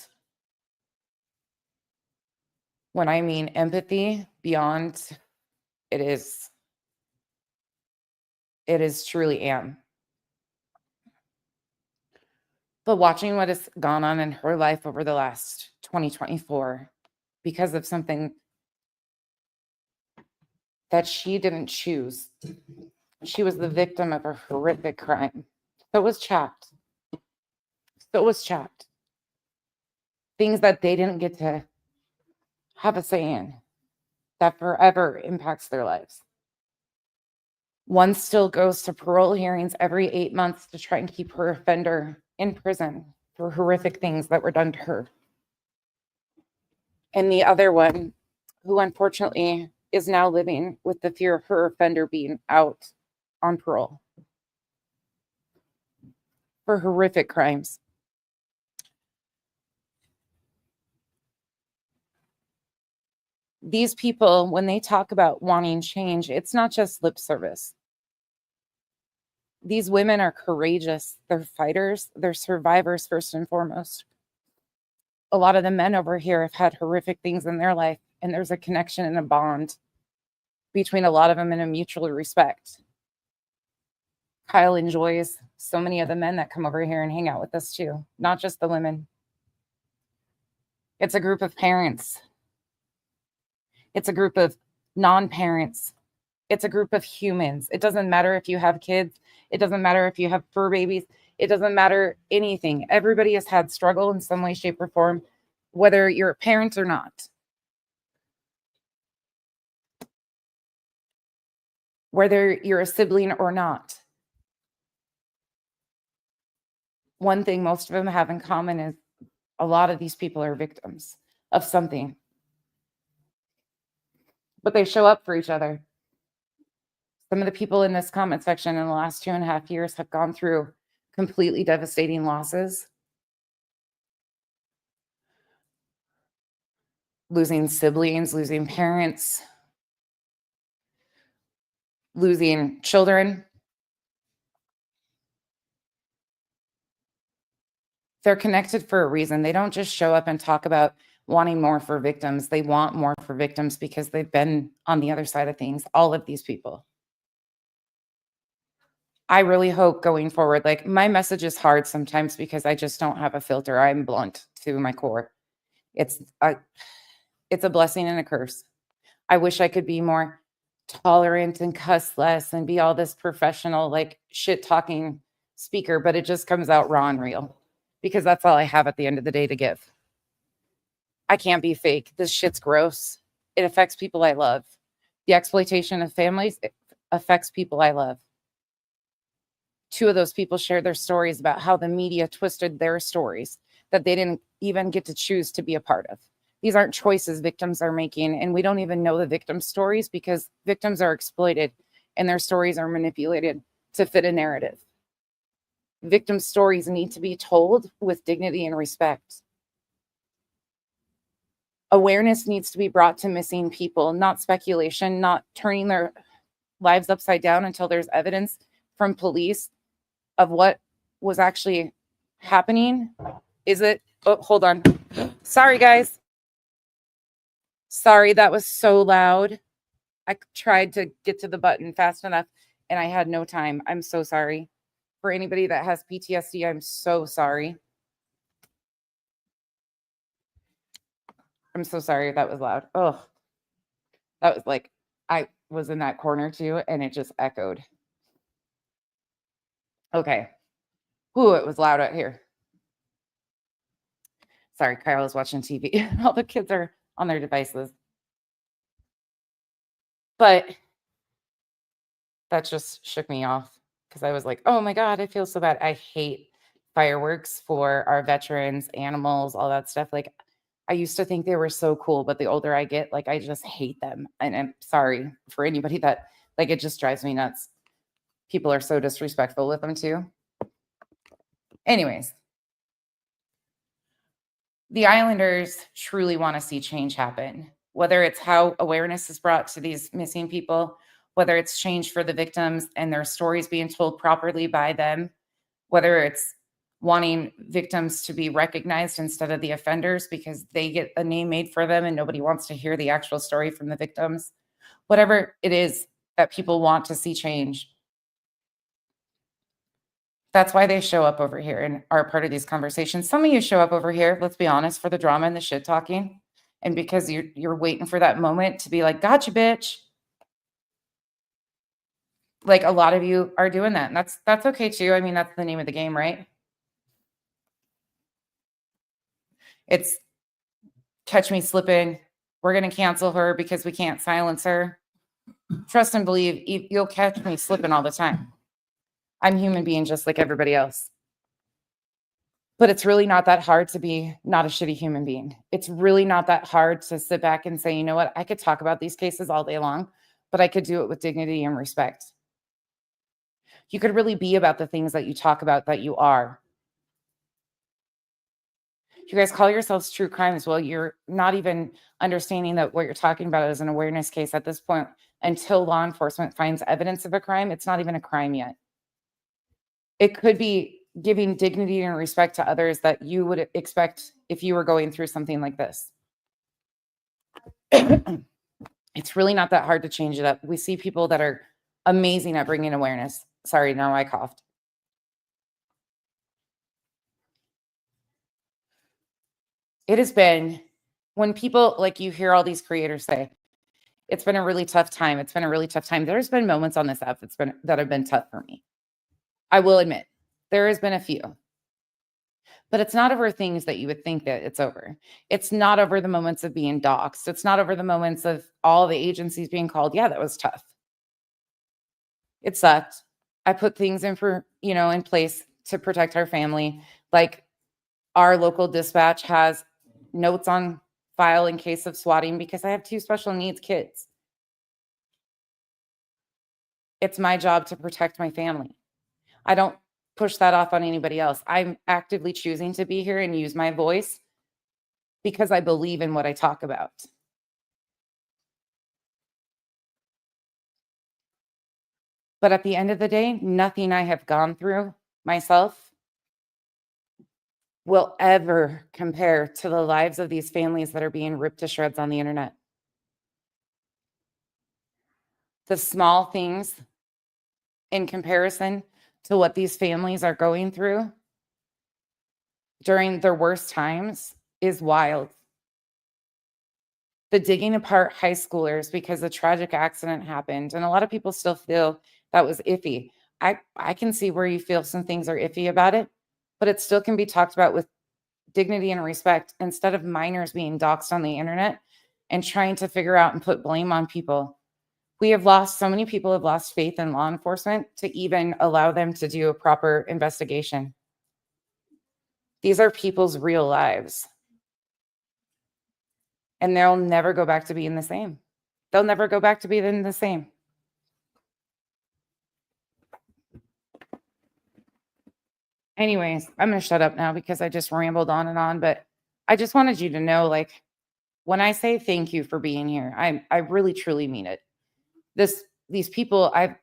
When I mean empathy beyond, it is truly am. But watching what has gone on in her life over the last 2024 because of something that she didn't choose. She was the victim of a horrific crime. So was Chapped. So was Chapped. Things that they didn't get to have a say in that forever impacts their lives. One still goes to parole hearings every 8 months to try and keep her offender in prison for horrific things that were done to her. And the other one, who unfortunately is now living with the fear of her offender being out on parole for horrific crimes. These people, when they talk about wanting change, it's not just lip service. These women are courageous. They're fighters. They're survivors first and foremost. A lot of the men over here have had horrific things in their life, and there's a connection and a bond between a lot of them and a mutual respect. Kyle enjoys so many of the men that come over here and hang out with us too, not just the women. It's a group of parents. It's a group of non-parents. It's a group of humans. It doesn't matter if you have kids. It doesn't matter if you have fur babies. It doesn't matter anything. Everybody has had struggle in some way, shape, or form, whether you're a parent or not. Whether you're a sibling or not. One thing most of them have in common is a lot of these people are victims of something. But they show up for each other. Some of the people in this comment section in the last 2.5 years have gone through completely devastating losses. Losing siblings, losing parents, losing children. They're connected for a reason. They don't just show up and talk about wanting more for victims. They want more for victims because they've been on the other side of things, all of these people. I really hope going forward, like my message is hard sometimes because I just don't have a filter. I'm blunt to my core. It's a blessing and a curse. I wish I could be more tolerant and cuss less and be all this professional, like shit talking speaker, but it just comes out raw and real because that's all I have at the end of the day to give. I can't be fake. This shit's gross. It affects people I love. The exploitation of families affects people I love. 2 of those people shared their stories about how the media twisted their stories that they didn't even get to choose to be a part of. These aren't choices victims are making, and we don't even know the victim stories because victims are exploited and their stories are manipulated to fit a narrative. Victim stories need to be told with dignity and respect. Awareness needs to be brought to missing people, not speculation, not turning their lives upside down until there's evidence from police of what was actually happening. Is it? Oh, hold on. Sorry, guys. Sorry, that was so loud. I tried to get to the button fast enough and I had no time. I'm so sorry. For anybody that has PTSD, I'm so sorry. I'm so sorry that was loud. Oh, that was like, I was in that corner too and it just echoed. Okay. Ooh, it was loud out here. Sorry, Kyle is watching TV. All the kids are on their devices. But that just shook me off because I was like, oh my God, I feel so bad. I hate fireworks for our veterans, animals, all that stuff. Like, I used to think they were so cool, but the older I get, like, I just hate them. And I'm sorry for anybody that, like, it just drives me nuts. People are so disrespectful with them too. Anyways, the Islanders truly want to see change happen, whether it's how awareness is brought to these missing people, whether it's change for the victims and their stories being told properly by them, whether it's wanting victims to be recognized instead of the offenders because they get a name made for them and nobody wants to hear the actual story from the victims. Whatever it is that people want to see change. That's why they show up over here and are part of these conversations. Some of you show up over here, let's be honest, for the drama and the shit talking. And because you're waiting for that moment to be like, gotcha, bitch. Like, a lot of you are doing that. And that's okay too. I mean, that's the name of the game, right? It's catch me slipping. We're going to cancel her because we can't silence her. Trust and believe, you'll catch me slipping all the time. I'm a human being just like everybody else. But it's really not that hard to be not a shitty human being. It's really not that hard to sit back and say, you know what, I could talk about these cases all day long, but I could do it with dignity and respect. You could really be about the things that you talk about that you are. You guys call yourselves true crimes. Well, you're not even understanding that what you're talking about is an awareness case at this point. Until law enforcement finds evidence of a crime, it's not even a crime yet. It could be giving dignity and respect to others that you would expect if you were going through something like this. It's really not that hard to change it up. We see people that are amazing at bringing awareness. Sorry, now I coughed. It has been, when people, like, you hear all these creators say, it's been a really tough time. It's been a really tough time. There's been moments on this app that have been tough for me. I will admit, there has been a few. But it's not over things that you would think that it's over. It's not over the moments of being doxxed. It's not over the moments of all the agencies being called. Yeah, that was tough. It sucked. I put things in place to protect our family. Like, our local dispatch has notes on file in case of swatting because I have 2 special needs kids. It's my job to protect my family. I don't push that off on anybody else. I'm actively choosing to be here and use my voice because I believe in what I talk about. But at the end of the day, nothing I have gone through myself will ever compare to the lives of these families that are being ripped to shreds on the internet. The small things in comparison to what these families are going through during their worst times is wild. The digging apart high schoolers because a tragic accident happened, and a lot of people still feel that was iffy. I can see where you feel some things are iffy about it, but it still can be talked about with dignity and respect instead of minors being doxxed on the internet and trying to figure out and put blame on people. So many people have lost faith in law enforcement to even allow them to do a proper investigation. These are people's real lives. And they'll never go back to being the same. They'll never go back to being the same. Anyways, I'm going to shut up now because I just rambled on and on, but I just wanted you to know, like, when I say thank you for being here, I really, truly mean it. These people, I've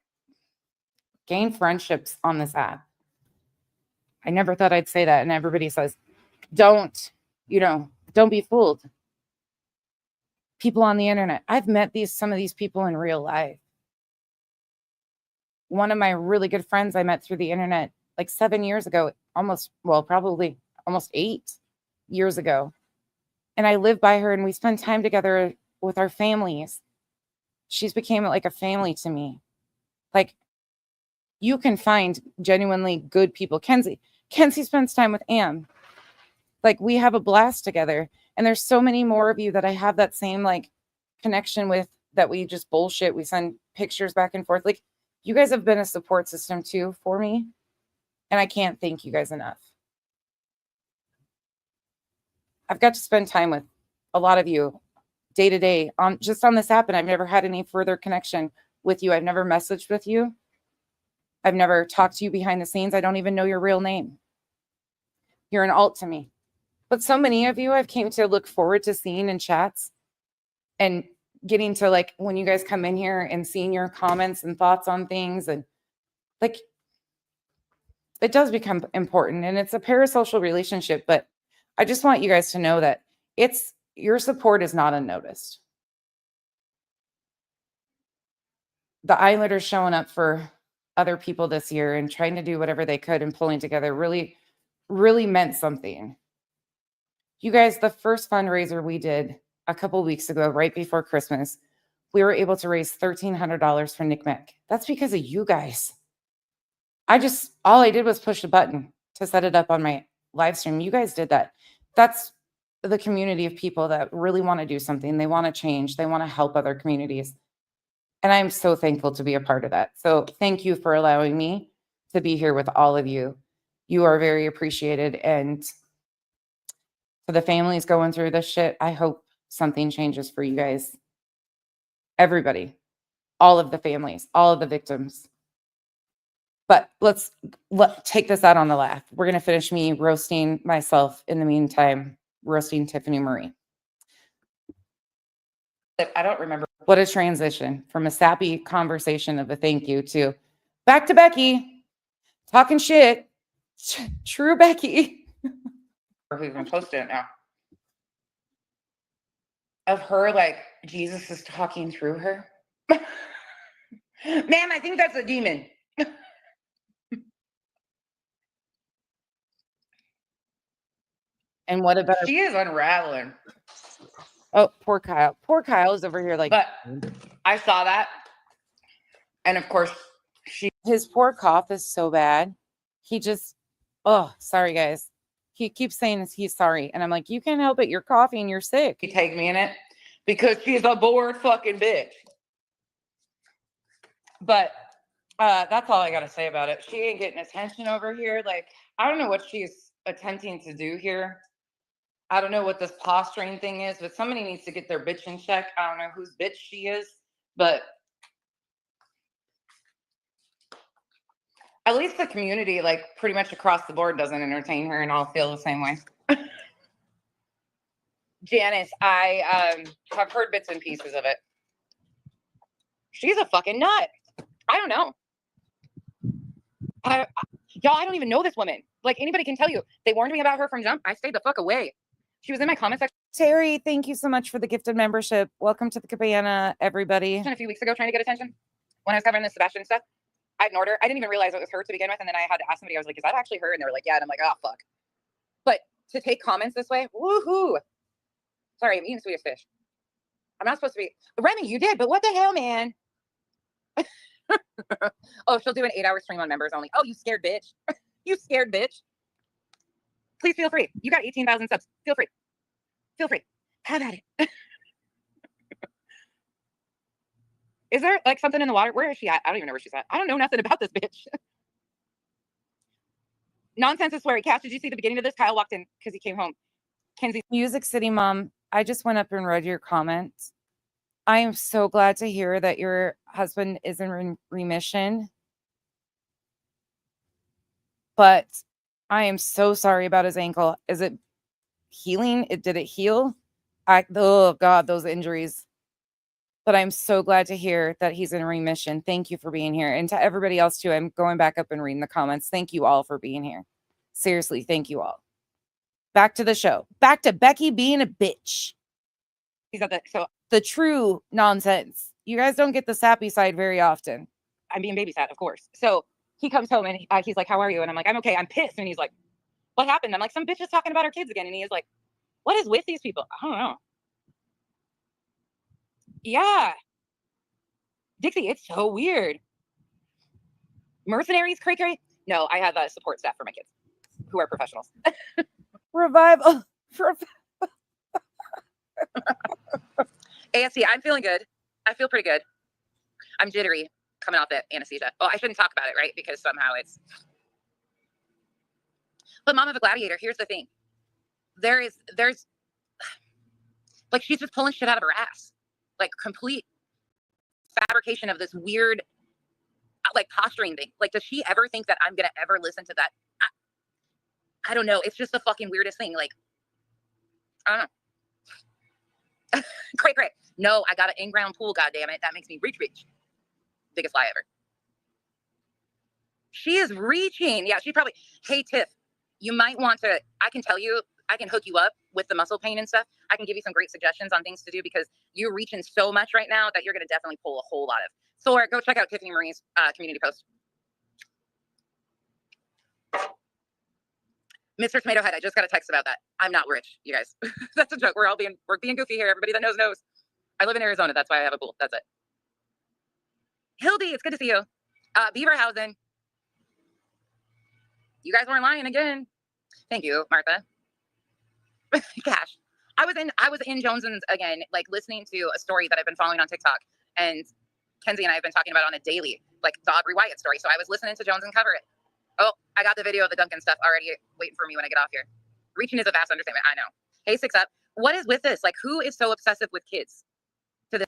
gained friendships on this app. I never thought I'd say that. And everybody says, don't be fooled. People on the internet. I've met some of these people in real life. One of my really good friends I met through the internet like 7 years ago, probably almost 8 years ago. And I live by her and we spend time together with our families. She's became like a family to me. Like, you can find genuinely good people. Kenzie spends time with Am. Like, we have a blast together. And there's so many more of you that I have that same like connection with, that we just bullshit. We send pictures back and forth. Like, you guys have been a support system too for me. And I can't thank you guys enough. I've got to spend time with a lot of you day to day on just on this app, and I've never had any further connection with you. I've never messaged with you. I've never talked to you behind the scenes. I don't even know your real name. You're an alt to me. But so many of you I've came to look forward to seeing in chats and getting to, like, when you guys come in here and seeing your comments and thoughts on things, and like, it does become important, and it's a parasocial relationship. But I just want you guys to know that your support is not unnoticed. The Islanders showing up for other people this year and trying to do whatever they could and pulling together really, really meant something. You guys, the first fundraiser we did a couple weeks ago, right before Christmas, we were able to raise $1,300 for Nick Meck. That's because of you guys. All I did was push a button to set it up on my live stream. You guys did that. That's the community of people that really want to do something. They want to change. They want to help other communities. And I'm so thankful to be a part of that. So thank you for allowing me to be here with all of you. You are very appreciated. And for the families going through this shit, I hope something changes for you guys. Everybody, all of the families, all of the victims. But let's take this out on the laugh. We're going to finish me roasting myself in the meantime, roasting Tiffany Marie. I don't remember. What a transition from a sappy conversation of a thank you to back to Becky talking shit. True Becky. Or who's even posted it now. Of her, like, Jesus is talking through her. Ma'am, I think that's a demon. And what about she is unraveling. Oh, poor Kyle. Poor Kyle is over here like, but I saw that. And of course, his poor cough is so bad. He just, oh, sorry guys. He keeps saying he's sorry. And I'm like, you can't help it. You're coughing. You're sick. He take me in it because she's a bored fucking bitch. But that's all I got to say about it. She ain't getting attention over here. Like, I don't know what she's attempting to do here. I don't know what this posturing thing is, but somebody needs to get their bitch in check. I don't know whose bitch she is, but at least the community, like, pretty much across the board doesn't entertain her, and I'll feel the same way. Janice, I have heard bits and pieces of it. She's a fucking nut. I don't know. Y'all, I don't even know this woman. Like, anybody can tell you. They warned me about her from jump. I stayed the fuck away. She was in my comment section. Terry, thank you so much for the gifted membership. Welcome to the cabana, everybody. A few weeks ago, trying to get attention when I was covering the Sebastian stuff. I ignored her. I didn't even realize it was her to begin with. And then I had to ask somebody. I was like, is that actually her? And they were like, yeah. And I'm like, oh, fuck. But to take comments this way, woohoo. Sorry, I'm eating Swedish fish. I'm not supposed to be. Remy, you did, but what the hell, man? Oh, she'll do an 8-hour stream on members only. Oh, you scared bitch. You scared bitch. Please feel free. You got 18,000 subs. Feel free. Feel free. Have at it. Is there like something in the water? Where is she at? I don't even know where she's at. I don't know nothing about this bitch. Nonsense is sweary. Cass, did you see the beginning of this? Kyle walked in because he came home. Kenzie. Music City Mom, I just went up and read your comments. I am so glad to hear that your husband is in remission. But I am so sorry about his ankle. Is it healing? Did it heal? Oh God, those injuries. But I'm so glad to hear that he's in remission. Thank you for being here. And to everybody else too, I'm going back up and reading the comments. Thank you all for being here. Seriously, thank you all. Back to the show. Back to Becky being a bitch. He's got the true nonsense. You guys don't get the sappy side very often. I'm being babysat, of course. So he comes home and he's like, how are you? And I'm like, I'm okay. I'm pissed. And he's like, what happened? I'm like, some bitch is talking about her kids again. And he is like, what is with these people? I don't know. Yeah. Dixie, it's so weird. Mercenaries, cray cray. No, I have a support staff for my kids who are professionals. Revival. ASC, I'm feeling good. I feel pretty good. I'm jittery coming off the anesthesia. Oh, I shouldn't talk about it, right? Because somehow it's. But Mom of a Gladiator, here's the thing. There's like Like she's just pulling shit out of her ass. Like complete fabrication of this weird like posturing thing. Like, does she ever think that I'm gonna ever listen to that? I don't know. It's just the fucking weirdest thing. Like, I don't know. Great. No, I got an in-ground pool, goddammit. That makes me reach. Biggest lie ever. She is reaching. Yeah, she probably, hey Tiff, you might want to, I can tell you, I can hook you up with the muscle pain and stuff. I can give you some great suggestions on things to do because you're reaching so much right now that you're going to definitely pull a whole lot of. Thor, go check out Tiffany Marie's community post. Mr. Tomato Head, I just got a text about that. I'm not rich, you guys. That's a joke. We're being goofy here. Everybody that knows. I live in Arizona. That's why I have a pool. That's it. Hildy, it's good to see you. Beaverhausen. You guys weren't lying again. Thank you, Martha. Gosh. I was in Jones's again, like listening to a story that I've been following on TikTok. And Kenzie and I have been talking about on a daily, like the Aubrey Wyatt story. So I was listening to Jones and cover it. Oh, I got the video of the Duncan stuff already waiting for me when I get off here. Reaching is a vast understatement. I know. Hey, 6 Up. What is with this? Like, who is so obsessive with kids to this?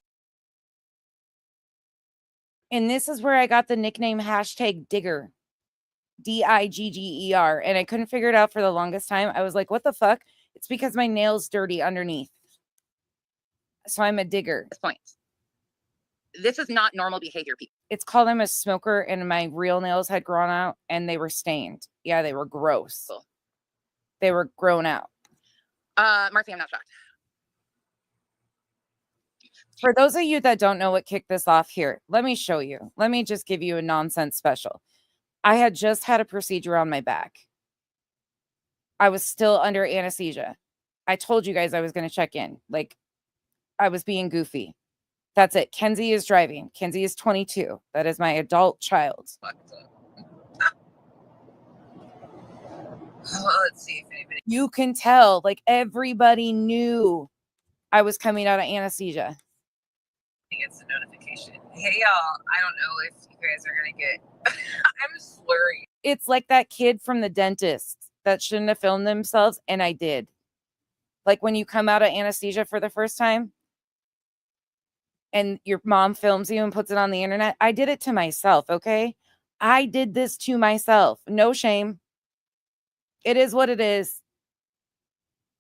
And this is where I got the nickname #Digger. Digger. And I couldn't figure it out for the longest time. I was like, what the fuck? It's because my nail's dirty underneath. So I'm a digger. This point. This is not normal behavior, people. It's called I'm a smoker, and my real nails had grown out and they were stained. Yeah, they were gross. They were grown out. Marcy, I'm not shocked. For those of you that don't know what kicked this off here, let me show you. Let me just give you a nonsense special. I had just had a procedure on my back. I was still under anesthesia. I told you guys I was going to check in. Like, I was being goofy. That's it. Kenzie is driving. Kenzie is 22. That is my adult child. Let's see if anybody. You can tell, like, everybody knew I was coming out of anesthesia. It's a notification. Hey, y'all. I don't know if you guys are going to get. I'm slurry. It's like that kid from the dentist that shouldn't have filmed themselves, and I did. Like when you come out of anesthesia for the first time and your mom films you and puts it on the internet. I did it to myself, okay? I did this to myself. No shame. It is what it is.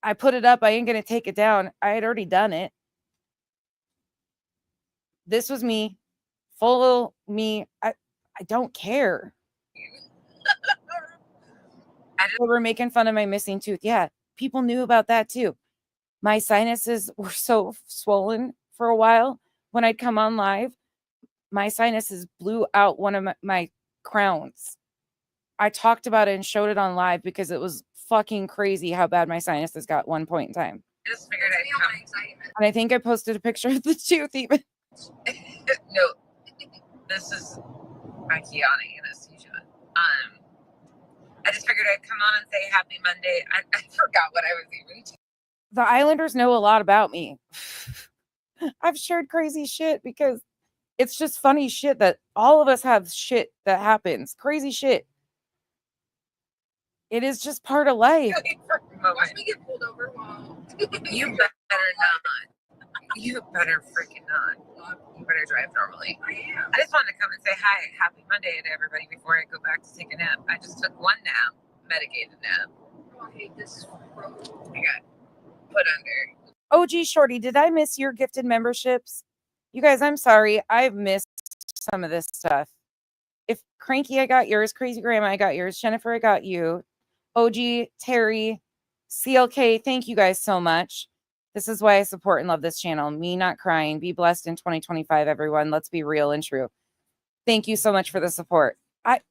I put it up. I ain't going to take it down. I had already done it. This was me. Full me. I don't care. They were making fun of my missing tooth. Yeah, people knew about that too. My sinuses were so swollen for a while. When I'd come on live, my sinuses blew out one of my crowns. I talked about it and showed it on live because it was fucking crazy how bad my sinuses got at one point in time. I just figured I'd come. And I think I posted a picture of the tooth even. No, this is my Kiana anesthesia. I just figured I'd come on and say happy Monday. I forgot what I was even. The Islanders know a lot about me. I've shared crazy shit because it's just funny shit that all of us have shit that happens. Crazy shit. It is just part of life. Watch me get pulled over. You better not. You better freaking not. You better drive normally. I just wanted to come and say hi, happy Monday to everybody before I go back to take a nap. I just took one nap, medicated nap. I hate this road. I got put under. OG Shorty, did I miss your gifted memberships? You guys, I'm sorry. I've missed some of this stuff. If Cranky, I got yours. Crazy Grandma, I got yours. Jennifer, I got you. OG, Terry, CLK, thank you guys so much. This is why I support and love this channel. Me not crying. Be blessed in 2025, everyone. Let's be real and true. Thank you so much for the support.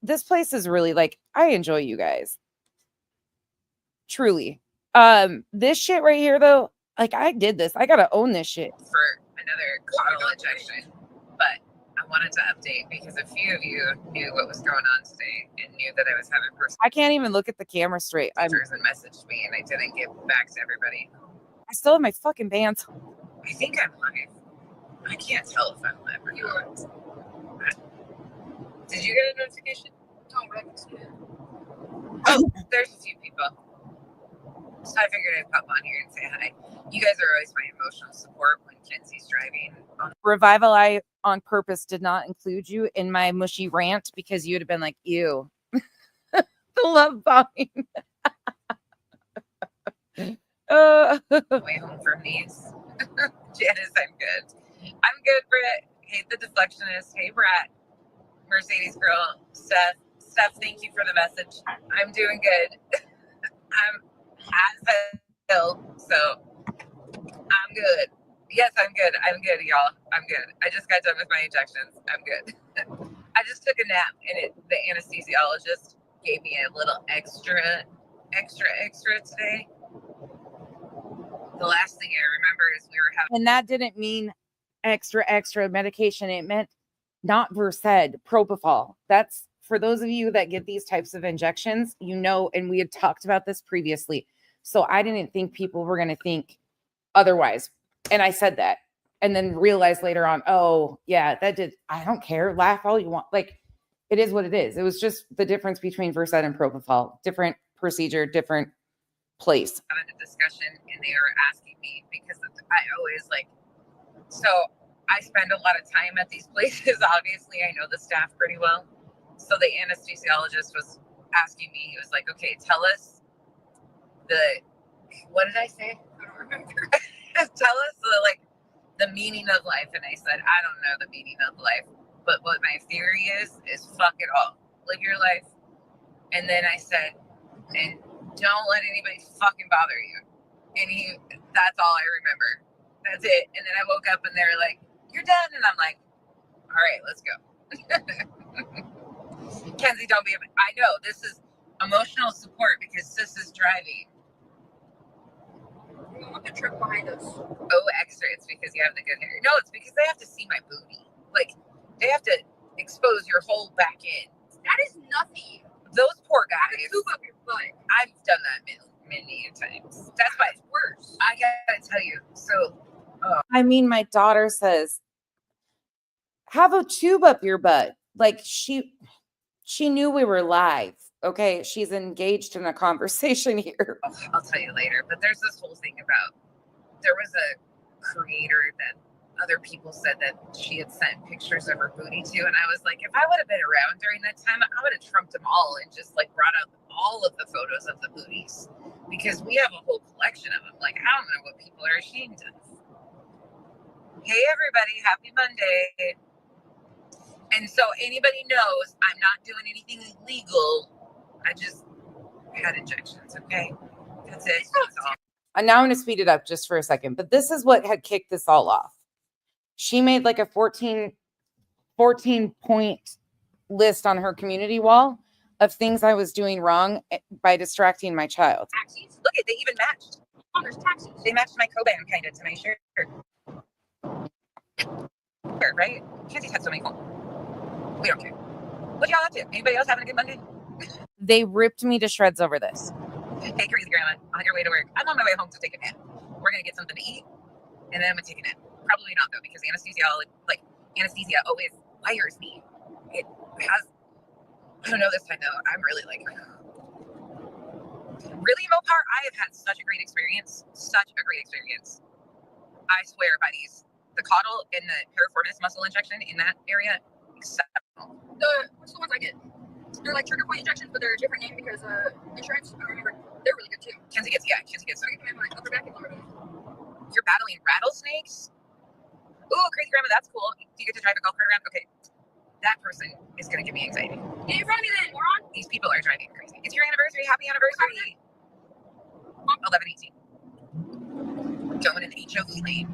This place is really like, I enjoy you guys. Truly. This shit right here, though, like I did this. I gotta own this shit. For another coddle injection. But I wanted to update because a few of you knew what was going on today and knew that I was having personal. I can't even look at the camera straight. And messaged me and I didn't get back to everybody. I still have my fucking bands. I think I'm live. I can't tell if I'm live or not. Did you get a notification? Oh, there's a few people. So I figured I'd pop on here and say hi. You guys are always my emotional support when Kenzie's driving. Revival, I on purpose did not include you in my mushy rant because you would have been like, ew. The love bombing. Way home from these. Janice, I'm good. I'm good, Britt. Hate the deflectionist. Hey, Brat. Mercedes girl. Steph, thank you for the message. I'm doing good. I'm as hell, so I'm good. Yes, I'm good. I'm good, y'all. I'm good. I just got done with my injections. I'm good. I just took a nap, and the anesthesiologist gave me a little extra today. The last thing I remember is we were having, and that didn't mean extra medication. It meant not Versed, propofol. That's for those of you that get these types of injections, you know, and we had talked about this previously. So I didn't think people were going to think otherwise. And I said that and then realized later on, oh yeah, I don't care. Laugh all you want. Like, it is what it is. It was just the difference between Versed and propofol. Different procedure, different place. Having a discussion, and they were asking me because I always so I spend a lot of time at these places. Obviously, I know the staff pretty well. So the anesthesiologist was asking me, he was like, okay, tell us what did I say? I don't remember. Tell us the meaning of life. And I said, I don't know the meaning of life, but what my theory is fuck it all. Live your life. And then I said, and don't let anybody fucking bother you. And that's all I remember. That's it. And then I woke up and they were like, you're done. And I'm like, all right, let's go. Kenzie, don't be, I know this is emotional support because sis is driving. You want the truck behind us. Oh, extra. It's because you have the good hair. No, it's because they have to see my booty. They have to expose your whole back end. That is nothing. Those poor guys. Scoop up your butt. I've done that many times. That's why it's worse. I gotta tell you. So, I mean, my daughter says, have a tube up your butt. She knew we were live. Okay, she's engaged in a conversation here. I'll tell you later. But there's this whole thing about, there was a creator that other people said that she had sent pictures of her booty to, and I was like, if I would have been around during that time, I would have trumped them all and just brought out all of the photos of the booties, because we have a whole collection of them. I don't know what people are ashamed of. Hey everybody, happy Monday. And so anybody knows I'm not doing anything illegal. I just had injections, okay? That's it. That's all. And now I'm going to speed it up just for a second. But this is what had kicked this all off. She made a 14 point list on her community wall of things I was doing wrong by distracting my child. Taxis? Look, they even matched. Oh, there's taxis. They matched my Coban kind of to my shirt. Right? Kenzie's had so many phones. We don't care. What y'all up to? Anybody else having a good Monday? They ripped me to shreds over this. Hey, crazy grandma, on your way to work. I'm on my way home to take a nap. We're going to get something to eat, and then I'm going to take a nap. Probably not, though, because anesthesia always wires me. It has, I don't know this time, though. I'm really really, Mopar, I have had such a great experience. Such a great experience. I swear by these. The caudal and the piriformis muscle injection in that area, exceptional. What's the ones I get? They're trigger point injections, but they're a different name because insurance. I don't remember. They're really good too. Kenzie gets. I get them in my upper back and lower back. You're battling rattlesnakes? Ooh, crazy grandma, that's cool. Do you get to drive a golf cart around? Okay. That person is going to give me anxiety. Get in front of me then, moron. These people are driving crazy. It's your anniversary. Happy anniversary. 11/18. Going in the HOV lane.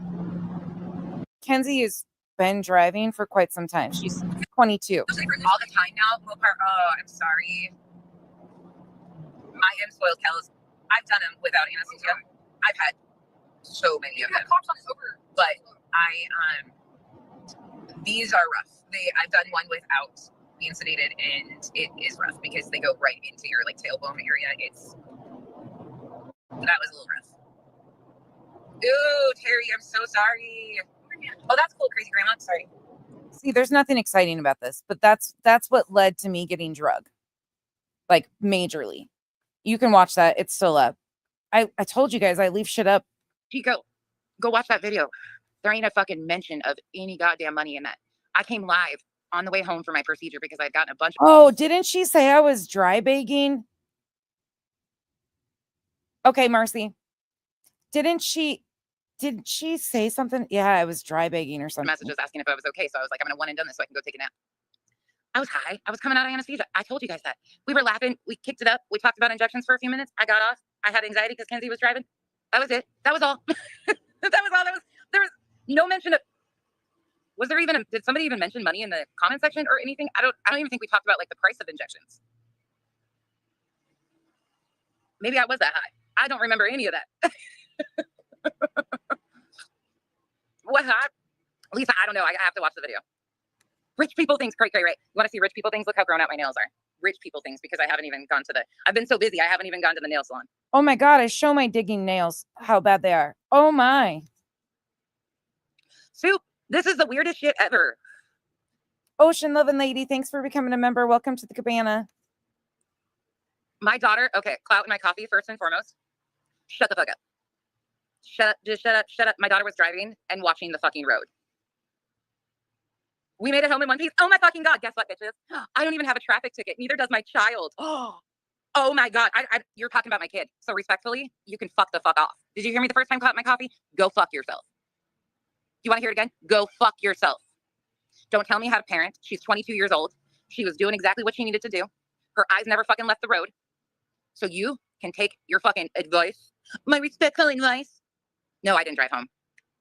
Kenzie has been driving for quite some time. She's 22. All the time now, Mopar. Oh, I'm sorry. I am spoiled, Kellis. I've done them without anesthesia. I've had so many of them. But these are rough. I've done one without being sedated, and it is rough because they go right into your tailbone area. That was a little rough. Ooh, Terry, I'm so sorry. Oh, that's cool, crazy grandma. Sorry. See, there's nothing exciting about this, but that's what led to me getting drugged, majorly. You can watch that; it's still up. I told you guys I leave shit up. Chico, go watch that video. There ain't a fucking mention of any goddamn money in that. I came live on the way home for my procedure because I'd gotten a bunch of. Oh, didn't she say I was dry bagging? Okay, Marcy. Did she say something? Yeah, I was dry bagging or something. Messages asking if I was okay. So I was like, I'm gonna one and done this so I can go take a nap. I was high. I was coming out of anesthesia. I told you guys that. We were laughing. We kicked it up. We talked about injections for a few minutes. I got off. I had anxiety because Kenzie was driving. That was it. That was all. That was all. There was no mention of. Was there even did somebody even mention money in the comment section or anything? I don't even think we talked about like the price of injections. Maybe I was that high. I don't remember any of that. What? Lisa, I don't know. I have to watch the video. Rich people things, right? You want to see rich people things? Look how grown out my nails are. Rich people things, because I haven't even gone to I've been so busy, I haven't even gone to the nail salon. Oh my God, I show my digging nails how bad they are. Oh my. Soup, this is the weirdest shit ever. Ocean loving lady, thanks for becoming a member. Welcome to the cabana. My daughter, okay, clout in my coffee first and foremost. Shut the fuck up. Shut up, just shut up. My daughter was driving and watching the fucking road. We made it home in one piece. Oh my fucking God. Guess what, bitches? I don't even have a traffic ticket. Neither does my child. Oh my God. You're talking about my kid. So respectfully, you can fuck the fuck off. Did you hear me the first time I caught my coffee? Go fuck yourself. You want to hear it again? Go fuck yourself. Don't tell me how to parent. She's 22 years old. She was doing exactly what she needed to do. Her eyes never fucking left the road. So you can take your fucking advice. My respectful advice. No, I didn't drive home.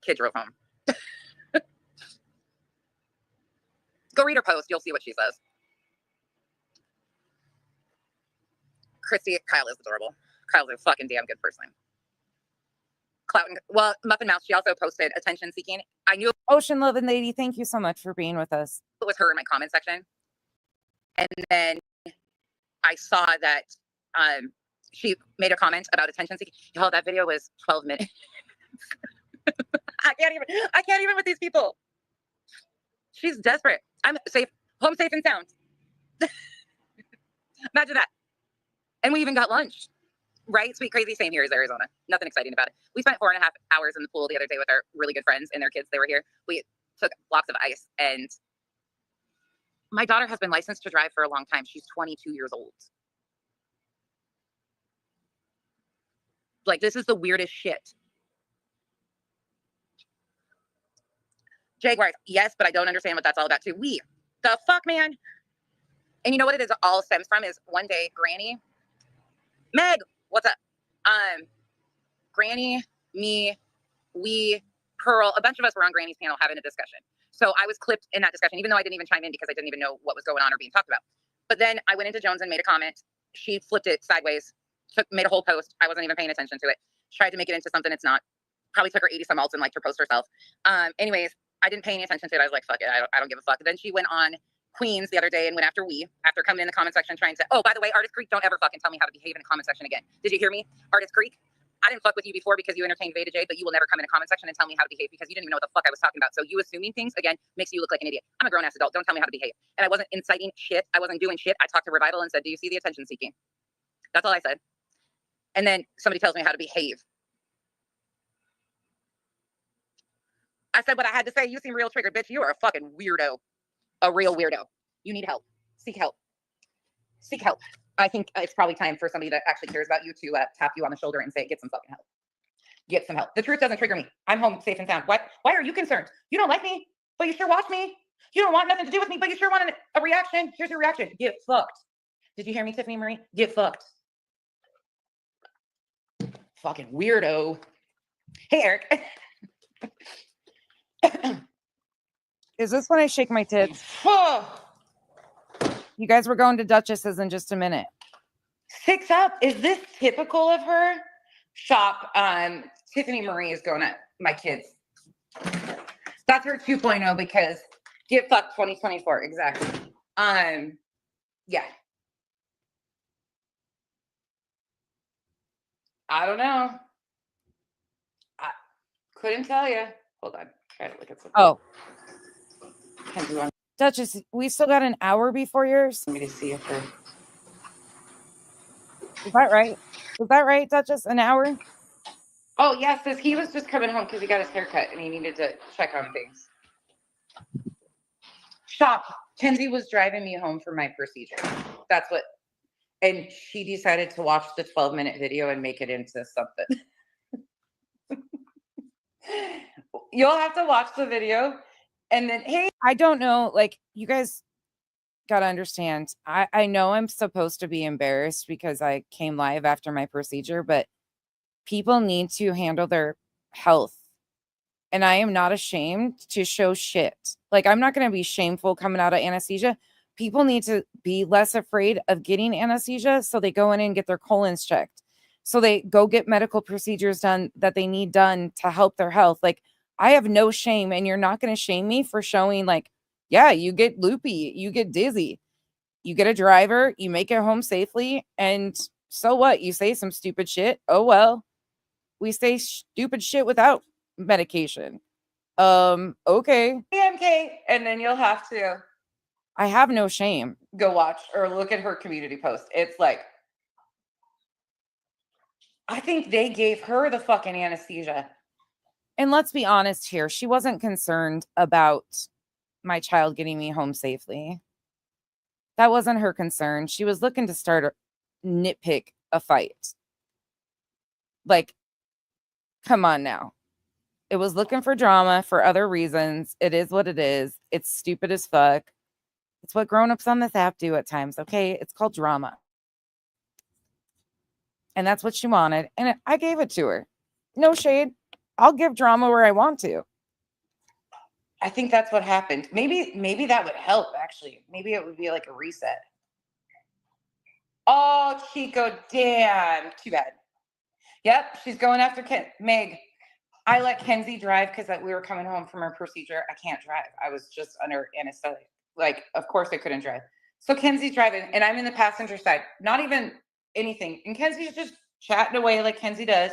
Kid drove home. Go read her post. You'll see what she says. Christy, Kyle is adorable. Kyle's a fucking damn good person. Well, Muffin Mouse, she also posted attention seeking. I knew Ocean loving lady, thank you so much for being with us. It was her in my comment section. And then I saw that she made a comment about attention seeking. Y'all, that video was 12 minutes. I can't even with these people. She's desperate. I'm safe, home safe and sound. Imagine that. And we even got lunch. Right? Sweet, crazy, same here as Arizona. Nothing exciting about it. We spent 4.5 hours in the pool the other day with our really good friends and their kids. They were here. We took blocks of ice. And my daughter has been licensed to drive for a long time. She's 22 years old. Like, this is the weirdest shit. Jaguars, yes, but I don't understand what that's all about too. The fuck, man? And you know what it is all stems from is one day, Granny, Meg, what's up? Granny, me, we, Pearl, a bunch of us were on Granny's panel having a discussion. So I was clipped in that discussion, even though I didn't even chime in because I didn't even know what was going on or being talked about. But then I went into Jones and made a comment. She flipped it sideways, made a whole post. I wasn't even paying attention to it. Tried to make it into something it's not. Probably took her 80 some alts and liked her post herself. Anyways, I didn't pay any attention to it. I was like, fuck it. I don't give a fuck. Then she went on Queens the other day and went after coming in the comment section trying to, oh, by the way, Artist Creek, don't ever fucking tell me how to behave in the comment section again. Did you hear me? Artist Creek, I didn't fuck with you before because you entertained Veda J, but you will never come in a comment section and tell me how to behave because you didn't even know what the fuck I was talking about. So you assuming things, again, makes you look like an idiot. I'm a grown-ass adult. Don't tell me how to behave. And I wasn't inciting shit. I wasn't doing shit. I talked to Revival and said, do you see the attention seeking? That's all I said. And then somebody tells me how to behave. I said what I had to say. You seem real triggered, bitch. You are a fucking weirdo. A real weirdo. You need help. Seek help. Seek help. I think it's probably time for somebody that actually cares about you to tap you on the shoulder and say, get some fucking help. Get some help. The truth doesn't trigger me. I'm home safe and sound. Why are you concerned? You don't like me, but you sure watch me. You don't want nothing to do with me, but you sure want a reaction. Here's your reaction. Get fucked. Did you hear me, Tiffany Marie? Get fucked. Fucking weirdo. Hey, Eric. Is this when I shake my tits? You guys were going to Duchess's in just a minute. 6 up. Is this typical of her? Shop. Tiffany Marie is going at my kids. That's her 2.0 because get fucked 2024. Exactly. Yeah. I don't know. I couldn't tell you. Hold on. Try to look at something. Oh. Duchess, we still got an hour before yours. Let me see if her. Is that right? Is that right, Duchess? An hour? Oh, yes, yeah, he was just coming home because he got his haircut and he needed to check on things. Stop. Kenzie was driving me home for my procedure. That's what. And she decided to watch the 12-minute video and make it into something. You'll have to watch the video. And then, hey, I don't know. Like, you guys got to understand. I know I'm supposed to be embarrassed because I came live after my procedure, but people need to handle their health. And I am not ashamed to show shit. Like, I'm not going to be shameful coming out of anesthesia. People need to be less afraid of getting anesthesia, so they go in and get their colons checked. So they go get medical procedures done that they need done to help their health. Like, I have no shame, and you're not going to shame me for showing, like, yeah, you get loopy, you get dizzy, you get a driver, you make it home safely, and so what? You say some stupid shit. Oh, well, we say stupid shit without medication. Okay. AMK, and then you'll have to. I have no shame. Go watch or look at her community post. It's like, I think they gave her the fucking anesthesia. And let's be honest here. She wasn't concerned about my child getting me home safely. That wasn't her concern. She was looking to start a nitpick a fight. Like, come on now. It was looking for drama for other reasons. It is what it is. It's stupid as fuck. It's what grown-ups on this app do at times, okay? It's called drama. And that's what she wanted. And I gave it to her. No shade. I'll give drama where I want to. I think that's what happened. Maybe that would help, actually. Maybe it would be like a reset. Oh, Chico, damn. Too bad. Yep, she's going after Meg. I let Kenzie drive because we were coming home from her procedure. I can't drive. I was just under anesthetic. Like, of course I couldn't drive. So Kenzie's driving and I'm in the passenger side. Not even anything. And Kenzie's just chatting away like Kenzie does.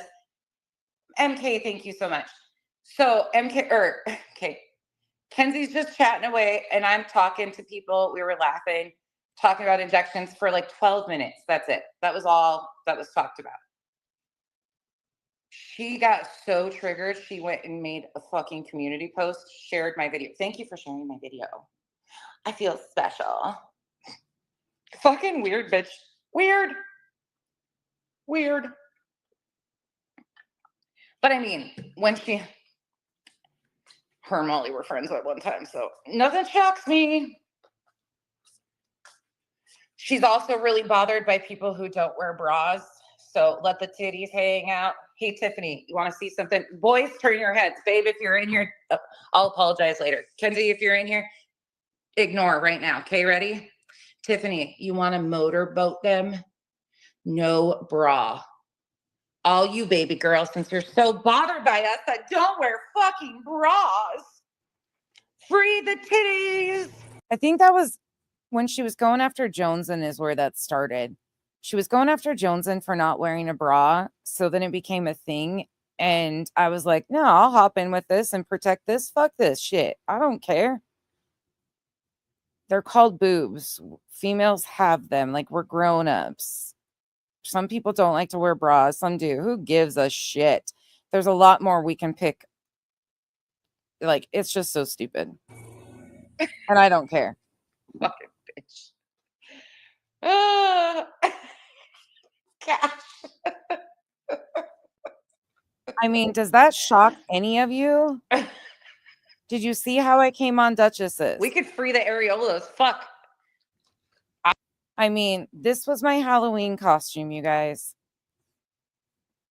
MK, thank you so much. So Kenzie's just chatting away and I'm talking to people. We were laughing, talking about injections for like 12 minutes. That's it. That was all that was talked about. She got so triggered. She went and made a fucking community post, shared my video. Thank you for sharing my video. I feel special. Fucking weird, bitch. Weird. But I mean, when her and Molly were friends at one time, so nothing shocks me. She's also really bothered by people who don't wear bras. So let the titties hang out. Hey, Tiffany, you want to see something? Boys, turn your heads. Babe, if you're in here, I'll apologize later. Kenzie, if you're in here, ignore right now. Okay, ready? Tiffany, you want to motorboat them? No bra. All you baby girls, since you're so bothered by us that don't wear fucking bras, free the titties. I think that was when she was going after Joneson is where that started. She was going after Joneson for not wearing a bra. So then it became a thing. And I was like, no, I'll hop in with this and protect this. Fuck this shit. I don't care. They're called boobs. Females have them. Like, we're grown-ups. Some people don't like to wear bras. Some do. Who gives a shit? There's a lot more we can pick. Like, it's just so stupid. And I don't care. Fucking bitch. Gosh. I mean, does that shock any of you? Did you see how I came on Duchesses? We could free the areolas. Fuck. I mean, this was my Halloween costume, you guys.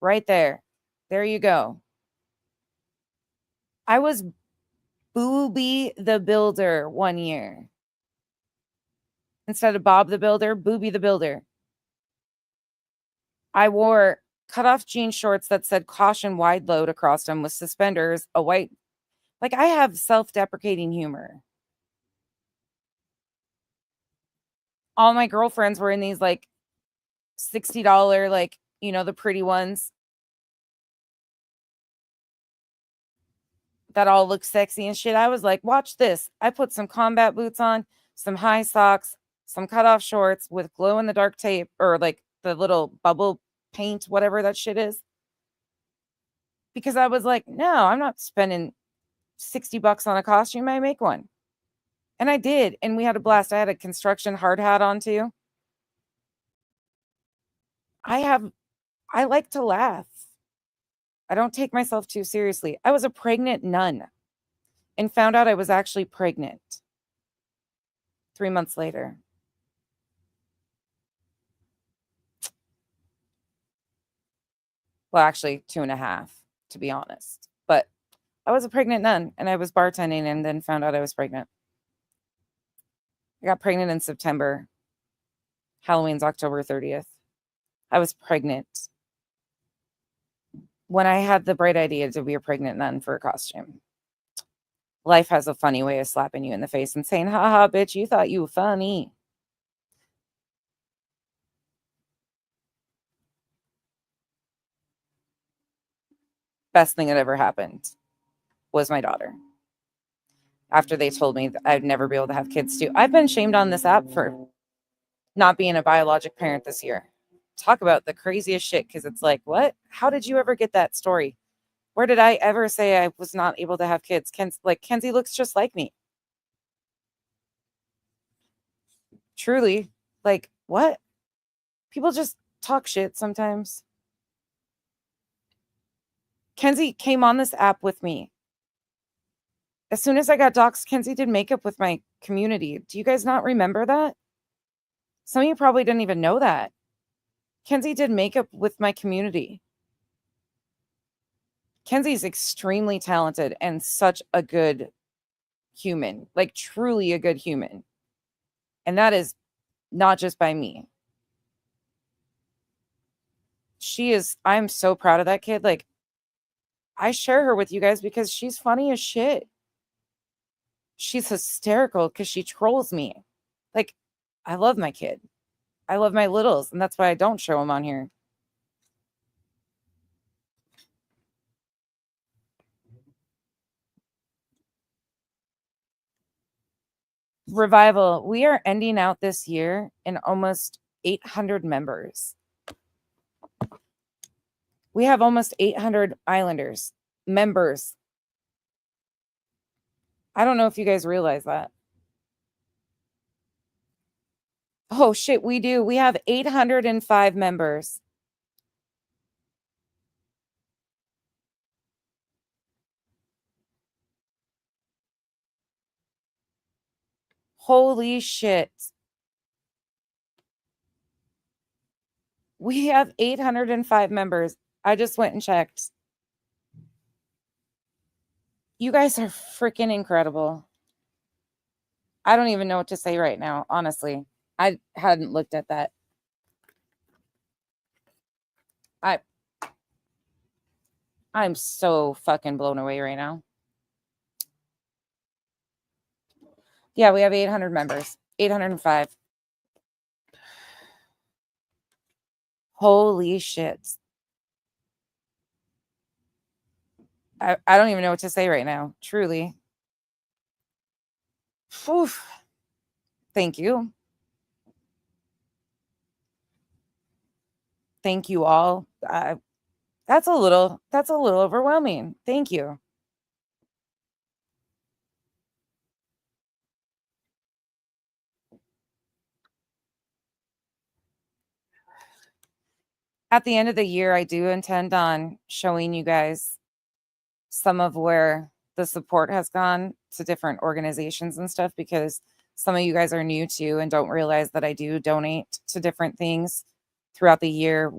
Right there. There you go. I was Booby the Builder one year. Instead of Bob the Builder, Booby the Builder. I wore cutoff jean shorts that said caution wide load across them with suspenders, a white. Like, I have self-deprecating humor. All my girlfriends were in these like $60, like, you know, the pretty ones that all look sexy and shit. I was like, watch this. I put some combat boots on, some high socks, some cutoff shorts with glow in the dark tape or like the little bubble paint, whatever that shit is. Because I was like, no, I'm not spending $60 on a costume. I make one. And I did. And we had a blast. I had a construction hard hat on too. I like to laugh. I don't take myself too seriously. I was a pregnant nun and found out I was actually pregnant 3 months later. Well, actually 2.5, to be honest. But I was a pregnant nun and I was bartending and then found out I was pregnant. I got pregnant in September. Halloween's October 30th. I was pregnant when I had the bright idea to be a pregnant nun for a costume. Life has a funny way of slapping you in the face and saying, haha, bitch, you thought you were funny. Best thing that ever happened was my daughter. After they told me that I'd never be able to have kids too. I've been shamed on this app for not being a biologic parent this year. Talk about the craziest shit, because it's like, what? How did you ever get that story? Where did I ever say I was not able to have kids? Kenzie looks just like me. Truly, like, what? People just talk shit sometimes. Kenzie came on this app with me. As soon as I got doxxed, Kenzie did makeup with my community. Do you guys not remember that? Some of you probably didn't even know that. Kenzie did makeup with my community. Kenzie's extremely talented and such a good human, like truly a good human. And that is not just by me. I'm so proud of that kid. Like, I share her with you guys because she's funny as shit. She's hysterical because she trolls me. Like, I love my kid. I love my littles, and that's why I don't show them on here. Revival, we are ending out this year in almost 800 members. We have almost 800 Islanders members. I don't know if you guys realize that. Oh shit, we do. We have 805 members. Holy shit. We have 805 members. I just went and checked. You guys are freaking incredible. I don't even know what to say right now, honestly. I hadn't looked at that. I'm so fucking blown away right now. Yeah, we have 800 members. 805. Holy shit. I don't even know what to say right now. Truly. Whew. Thank you. Thank you all. That's a little overwhelming. Thank you. At the end of the year, I do intend on showing you guys some of where the support has gone to different organizations and stuff, because some of you guys are new to and don't realize that I do donate to different things throughout the year.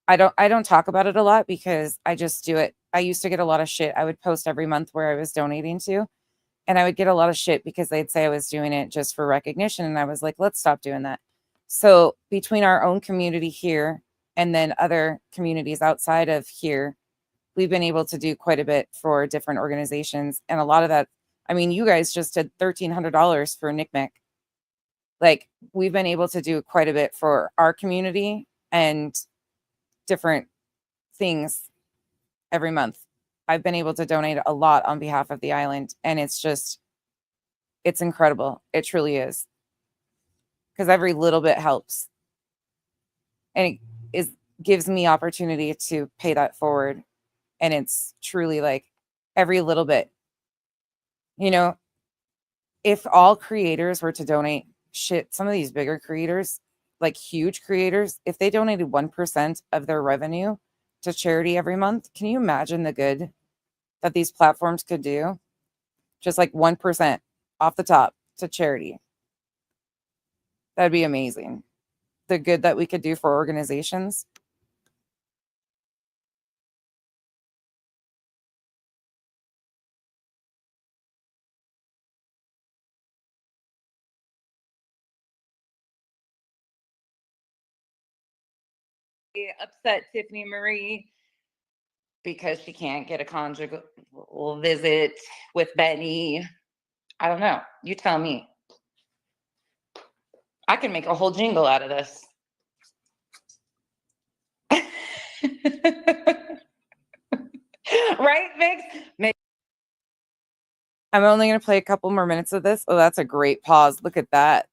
I don't talk about it a lot because I just do it. I used to get a lot of shit. I would post every month where I was donating to, and I would get a lot of shit because they'd say I was doing it just for recognition. And I was like, let's stop doing that. So between our own community here and then other communities outside of here, we've been able to do quite a bit for different organizations. And a lot of that, I mean, you guys just did $1,300 for NCMEC. Like, we've been able to do quite a bit for our community and different things every month. I've been able to donate a lot on behalf of the island. And it's incredible. It truly is. Because every little bit helps. And gives me opportunity to pay that forward. And it's truly like every little bit, you know, if all creators were to donate some of these bigger creators, like huge creators, if they donated 1% of their revenue to charity every month, can you imagine the good that these platforms could do? Just like 1% off the top to charity. That'd be amazing. The good that we could do for organizations. Upset Tiffany Marie because she can't get a conjugal visit with Benny. I don't know. You tell me. I can make a whole jingle out of this. Right, Mix? I'm only going to play a couple more minutes of this. Oh, that's a great pause. Look at that.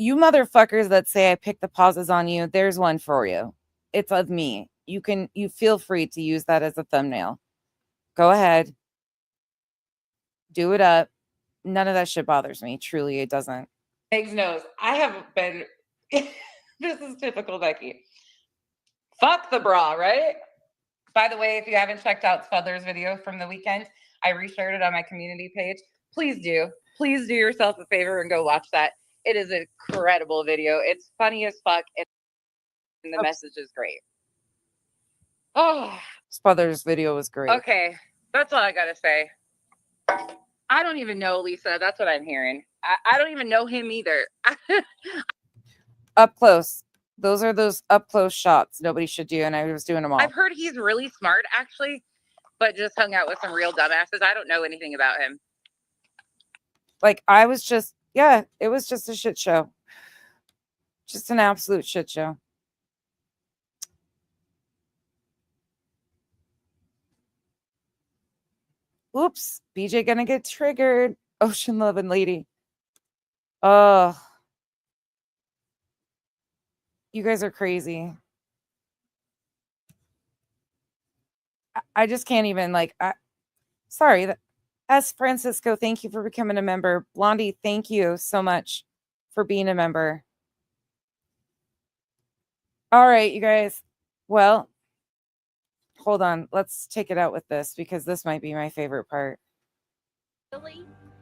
You motherfuckers that say I picked the pauses on you, there's one for you. It's of me. You feel free to use that as a thumbnail. Go ahead. Do it up. None of that shit bothers me. Truly, it doesn't. Meg's knows. I have been, this is typical Becky. Fuck the bra, right? By the way, if you haven't checked out Spudler's video from the weekend, I reshared it on my community page. Please do. Please do yourself a favor and go watch that. It is an incredible video. It's funny as fuck, and the message is great. Oh, Spudler's video was great. Okay, that's all I gotta say. I don't even know, Lisa. That's what I'm hearing. I don't even know him either. Up close. Those are those up close shots nobody should do, and I was doing them all. I've heard he's really smart, actually, but just hung out with some real dumbasses. I don't know anything about him. Like, I was just, yeah, it was just a shit show. Just an absolute shit show. Oops, BJ gonna get triggered. Ocean loving lady. Oh, you guys are crazy. I just can't even, like, sorry. S. Francisco, thank you for becoming a member. Blondie, thank you so much for being a member. All right, you guys. Well, hold on. Let's take it out with this because this might be my favorite part.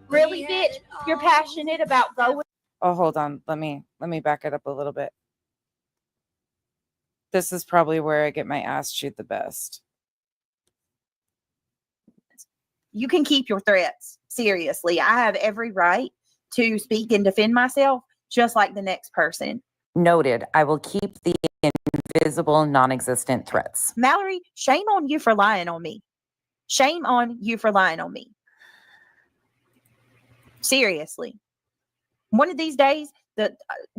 Really, bitch? You're passionate about going. Oh, hold on. Let me back it up a little bit. This is probably where I get my ass chewed the best. You can keep your threats. Seriously, I have every right to speak and defend myself just like the next person. Noted. I will keep the invisible, non-existent threats. Mallory, shame on you for lying on me. Shame on you for lying on me. Seriously. One of these days,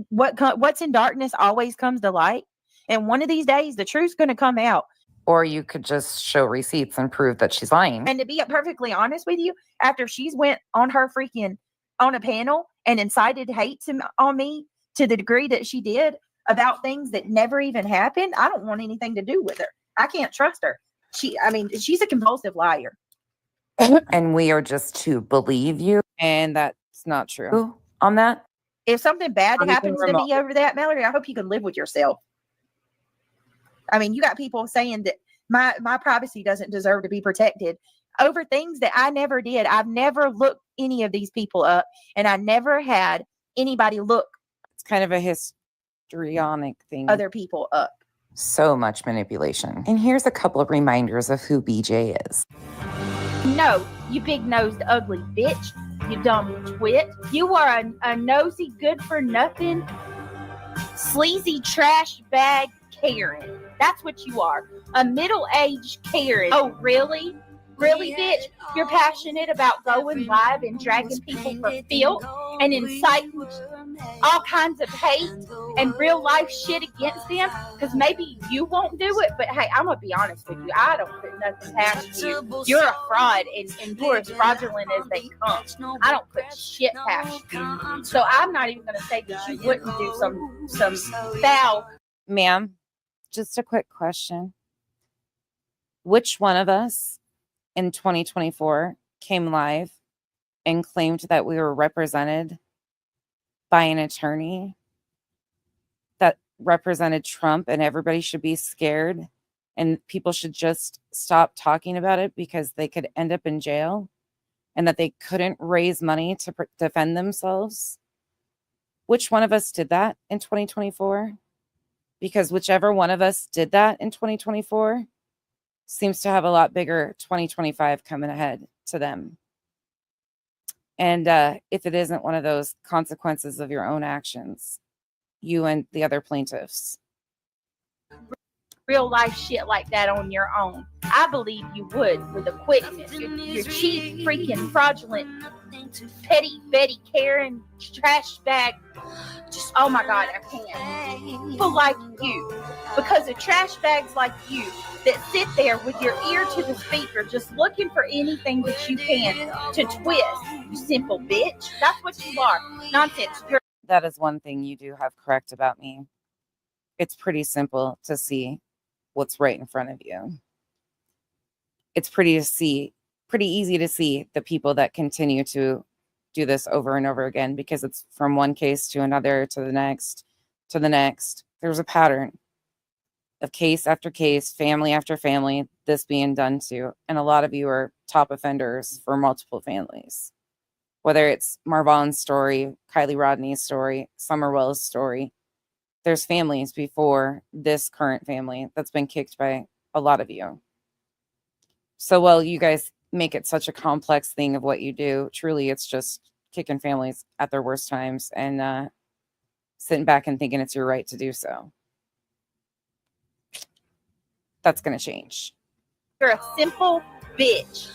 what's in darkness always comes to light. And one of these days, the truth's going to come out. Or you could just show receipts and prove that she's lying. And to be perfectly honest with you, after she's went on her freaking on a panel and incited hate on me to the degree that she did about things that never even happened, I don't want anything to do with her. I can't trust her. She's a compulsive liar. And we are just to believe you. And that's not true on that. If something bad happens to me over that, Mallory, I hope you can live with yourself. I mean, you got people saying that my privacy doesn't deserve to be protected over things that I never did. I've never looked any of these people up, and I never had anybody look. It's kind of a histrionic thing. Other people up. So much manipulation. And here's a couple of reminders of who BJ is. No, you big-nosed, ugly bitch. You dumb twit. You are a nosy, good-for-nothing, sleazy trash bag Karen. That's what you are. A middle-aged Karen. Oh, really? Really, bitch? You're passionate about going live and dragging people for filth and inciting all kinds of hate and real life shit against them? Because maybe you won't do it, but hey, I'm going to be honest with you. I don't put nothing past you. You're a fraud, and you're as fraudulent as they come. I don't put shit past you. So I'm not even going to say that you wouldn't do some foul. Ma'am, just a quick question. Which one of us in 2024 came live and claimed that we were represented by an attorney that represented Trump and everybody should be scared and people should just stop talking about it because they could end up in jail and that they couldn't raise money to defend themselves? Which one of us did that in 2024? Because whichever one of us did that in 2024 seems to have a lot bigger 2025 coming ahead to them. And if it isn't one of those consequences of your own actions, you and the other plaintiffs. Real life shit like that on your own. I believe you would with a quickness. Your cheap, freaking, fraudulent, petty Betty Karen trash bag. Just, oh my God, I can't. People like you. Because of trash bags like you that sit there with your ear to the speaker just looking for anything that you can to twist. You simple bitch. That's what you are. Nonsense. That is one thing you do have correct about me. It's pretty simple to see what's right in front of you. It's pretty easy to see the people that continue to do this over and over again, because it's from one case to another, to the next, to the next. There's a pattern of case after case, family after family, this being done to. And a lot of you are top offenders for multiple families. Whether it's Marvon's story, Kylie Rodney's story, Summerwell's story, there's families before this current family that's been kicked by a lot of you. So while you guys make it such a complex thing of what you do, truly it's just kicking families at their worst times and sitting back and thinking it's your right to do so. That's going to change. You're a simple bitch.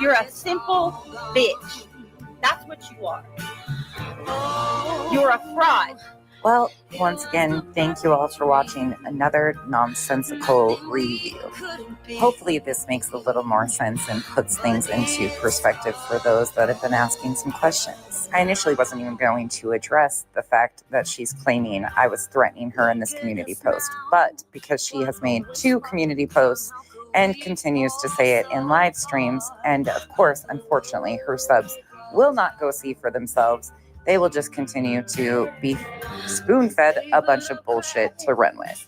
You're a simple bitch. That's what you are. You're a fraud. Well, once again, thank you all for watching another nonsensical review. Hopefully this makes a little more sense and puts things into perspective for those that have been asking some questions. I initially wasn't even going to address the fact that she's claiming I was threatening her in this community post, but because she has made 2 community posts and continues to say it in live streams, and of course, unfortunately, her subs will not go see for themselves. They will just continue to be spoon-fed a bunch of bullshit to run with.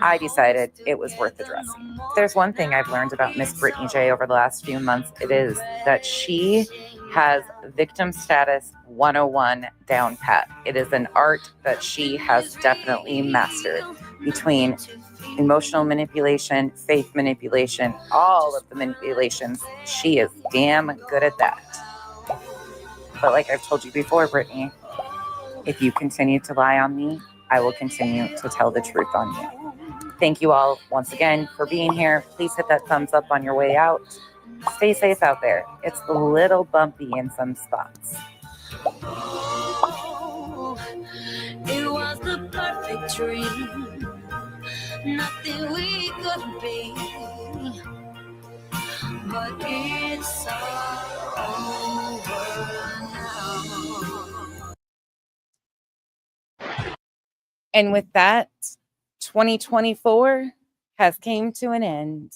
I decided it was worth addressing. If there's one thing I've learned about Miss Brittany J over the last few months, it is that she has victim status 101 down pat. It is an art that she has definitely mastered between emotional manipulation, faith manipulation, all of the manipulations. She is damn good at that. But like I've told you before, Brittany, if you continue to lie on me, I will continue to tell the truth on you. Thank you all once again for being here. Please hit that thumbs up on your way out. Stay safe out there. It's a little bumpy in some spots. It was the perfect dream. Nothing we could be. But it's all over now. And with that, 2024 has came to an end.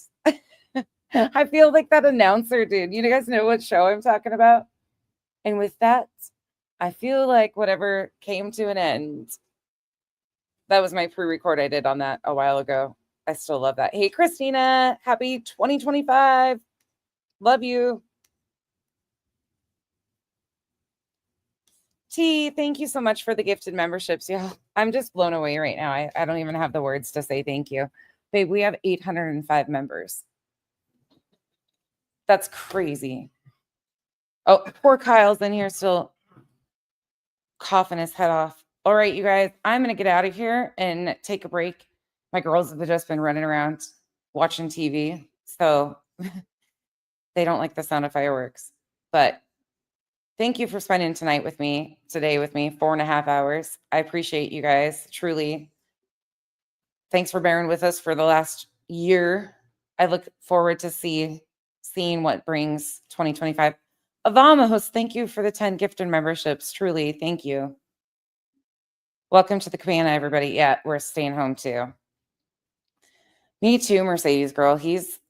I feel like that announcer dude. You guys know what show I'm talking about? And with that, I feel like whatever came to an end. That was my pre-record I did on that a while ago. I still love that. Hey, Christina, happy 2025. Love you. T, thank you so much for the gifted memberships. Yeah, I'm just blown away right now. I don't even have the words to say thank you. Babe, we have 805 members. That's crazy. Oh, poor Kyle's in here still coughing his head off. All right, you guys, I'm going to get out of here and take a break. My girls have just been running around watching TV, so they don't like the sound of fireworks. But thank you for spending today with me, 4.5 hours. I appreciate you guys, truly. Thanks for bearing with us for the last year. I look forward to seeing what brings 2025. Avamos, thank you for the 10 gifted memberships. Truly, thank you. Welcome to the cabana, everybody. Yeah, we're staying home too. Me too, Mercedes girl.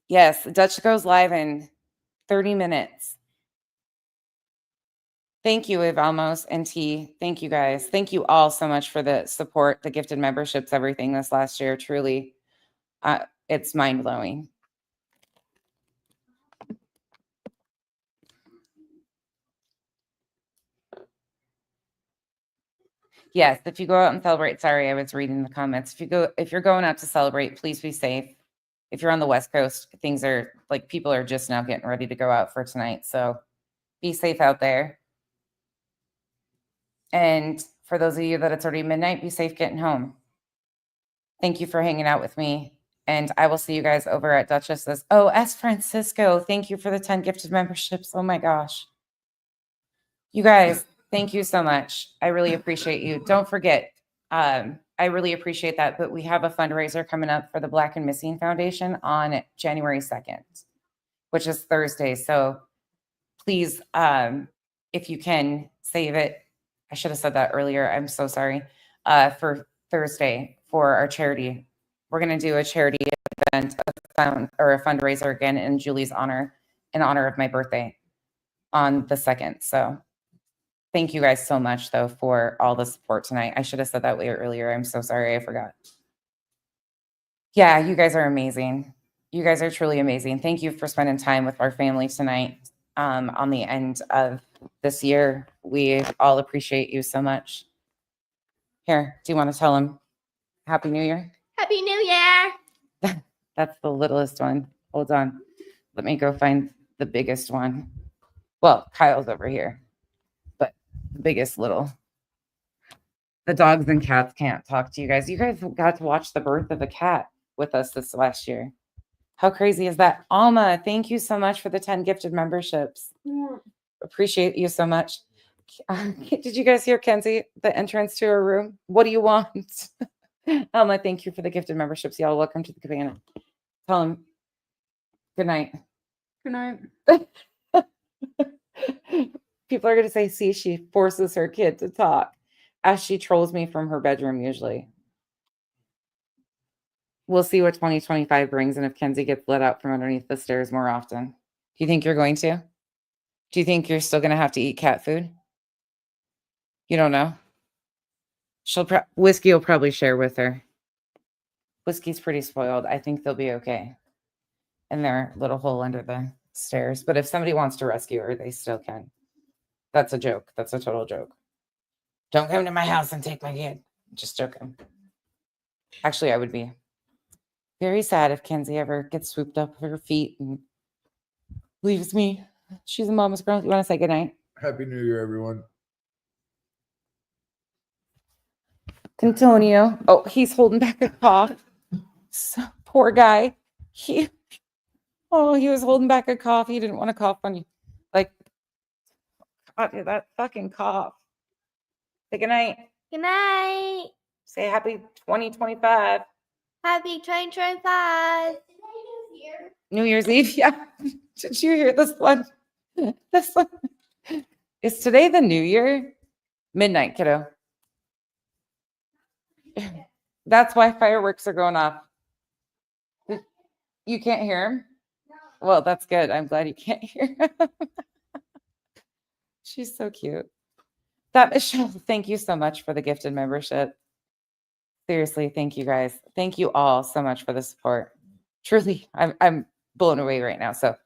Yes, Dutch goes live in 30 minutes. Thank you, Ivamos and T. Thank you guys. Thank you all so much for the support, the gifted memberships, everything this last year. Truly, it's mind blowing. Yes, if you go out and celebrate, sorry, I was reading the comments. If you're going out to celebrate, please be safe. If you're on the West Coast, things are like people are just now getting ready to go out for tonight. So be safe out there. And for those of you that it's already midnight, be safe getting home. Thank you for hanging out with me. And I will see you guys over at Duchess's. Oh, S. Francisco, thank you for the 10 gifted memberships. Oh my gosh. You guys, thank you so much. I really appreciate you. Don't forget, I really appreciate that. But we have a fundraiser coming up for the Black and Missing Foundation on January 2nd, which is Thursday. So please, if you can, save it. I should have said that earlier. I'm so sorry. For Thursday for our charity. We're going to do a charity event, or a fundraiser again in Julie's honor, in honor of my birthday on the 2nd. So thank you guys so much, though, for all the support tonight. I should have said that way earlier. I'm so sorry. I forgot. Yeah, you guys are amazing. You guys are truly amazing. Thank you for spending time with our family tonight on the end of this year. We all appreciate you so much. Here, do you want to tell them Happy New Year? Happy New Year. That's the littlest one. Hold on. Let me go find the biggest one. Well, Kyle's over here, but the biggest little. The dogs and cats can't talk to you guys. You guys got to watch the birth of a cat with us this last year. How crazy is that? Alma, thank you so much for the 10 gifted memberships. Yeah. Appreciate you so much. Did you guys hear Kenzie, the entrance to her room? What do you want? Alma, thank you for the gifted memberships. Y'all, welcome to the cabana. Tell them good night. Good night. People are going to say, see, she forces her kid to talk as she trolls me from her bedroom usually. We'll see what 2025 brings and if Kenzie gets let out from underneath the stairs more often. Do you think you're going to? Do you think you're still going to have to eat cat food? You don't know? Whiskey will probably share with her. Whiskey's pretty spoiled. I think they'll be okay in their little hole under the stairs. But if somebody wants to rescue her, they still can. That's a joke. That's a total joke. Don't come to my house and take my kid. Just joking. Actually, I would be very sad if Kenzie ever gets swooped up with her feet and leaves me. She's a mama's girl. You want to say goodnight? Happy New Year, everyone. Antonio. Oh, he's holding back a cough. So, poor guy. He was holding back a cough. He didn't want to cough on you. Like, God, that fucking cough. Say goodnight. Good night. Say happy 2025. Happy 2025. New Year's Eve. Yeah. Did you hear this one? This one. Is today the new year? Midnight, kiddo. That's why fireworks are going off. You can't hear him? Well, that's good. I'm glad you can't hear him. She's so cute. That Michelle, thank you so much for the gifted membership. Seriously, thank you guys. Thank you all so much for the support. Truly, I'm blown away right now. So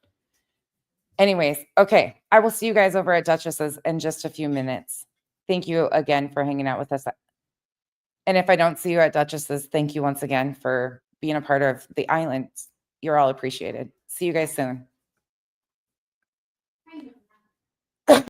anyways, okay. I will see you guys over at Duchess's in just a few minutes. Thank you again for hanging out with us. And if I don't see you at Duchess's, thank you once again for being a part of the island. You're all appreciated. See you guys soon.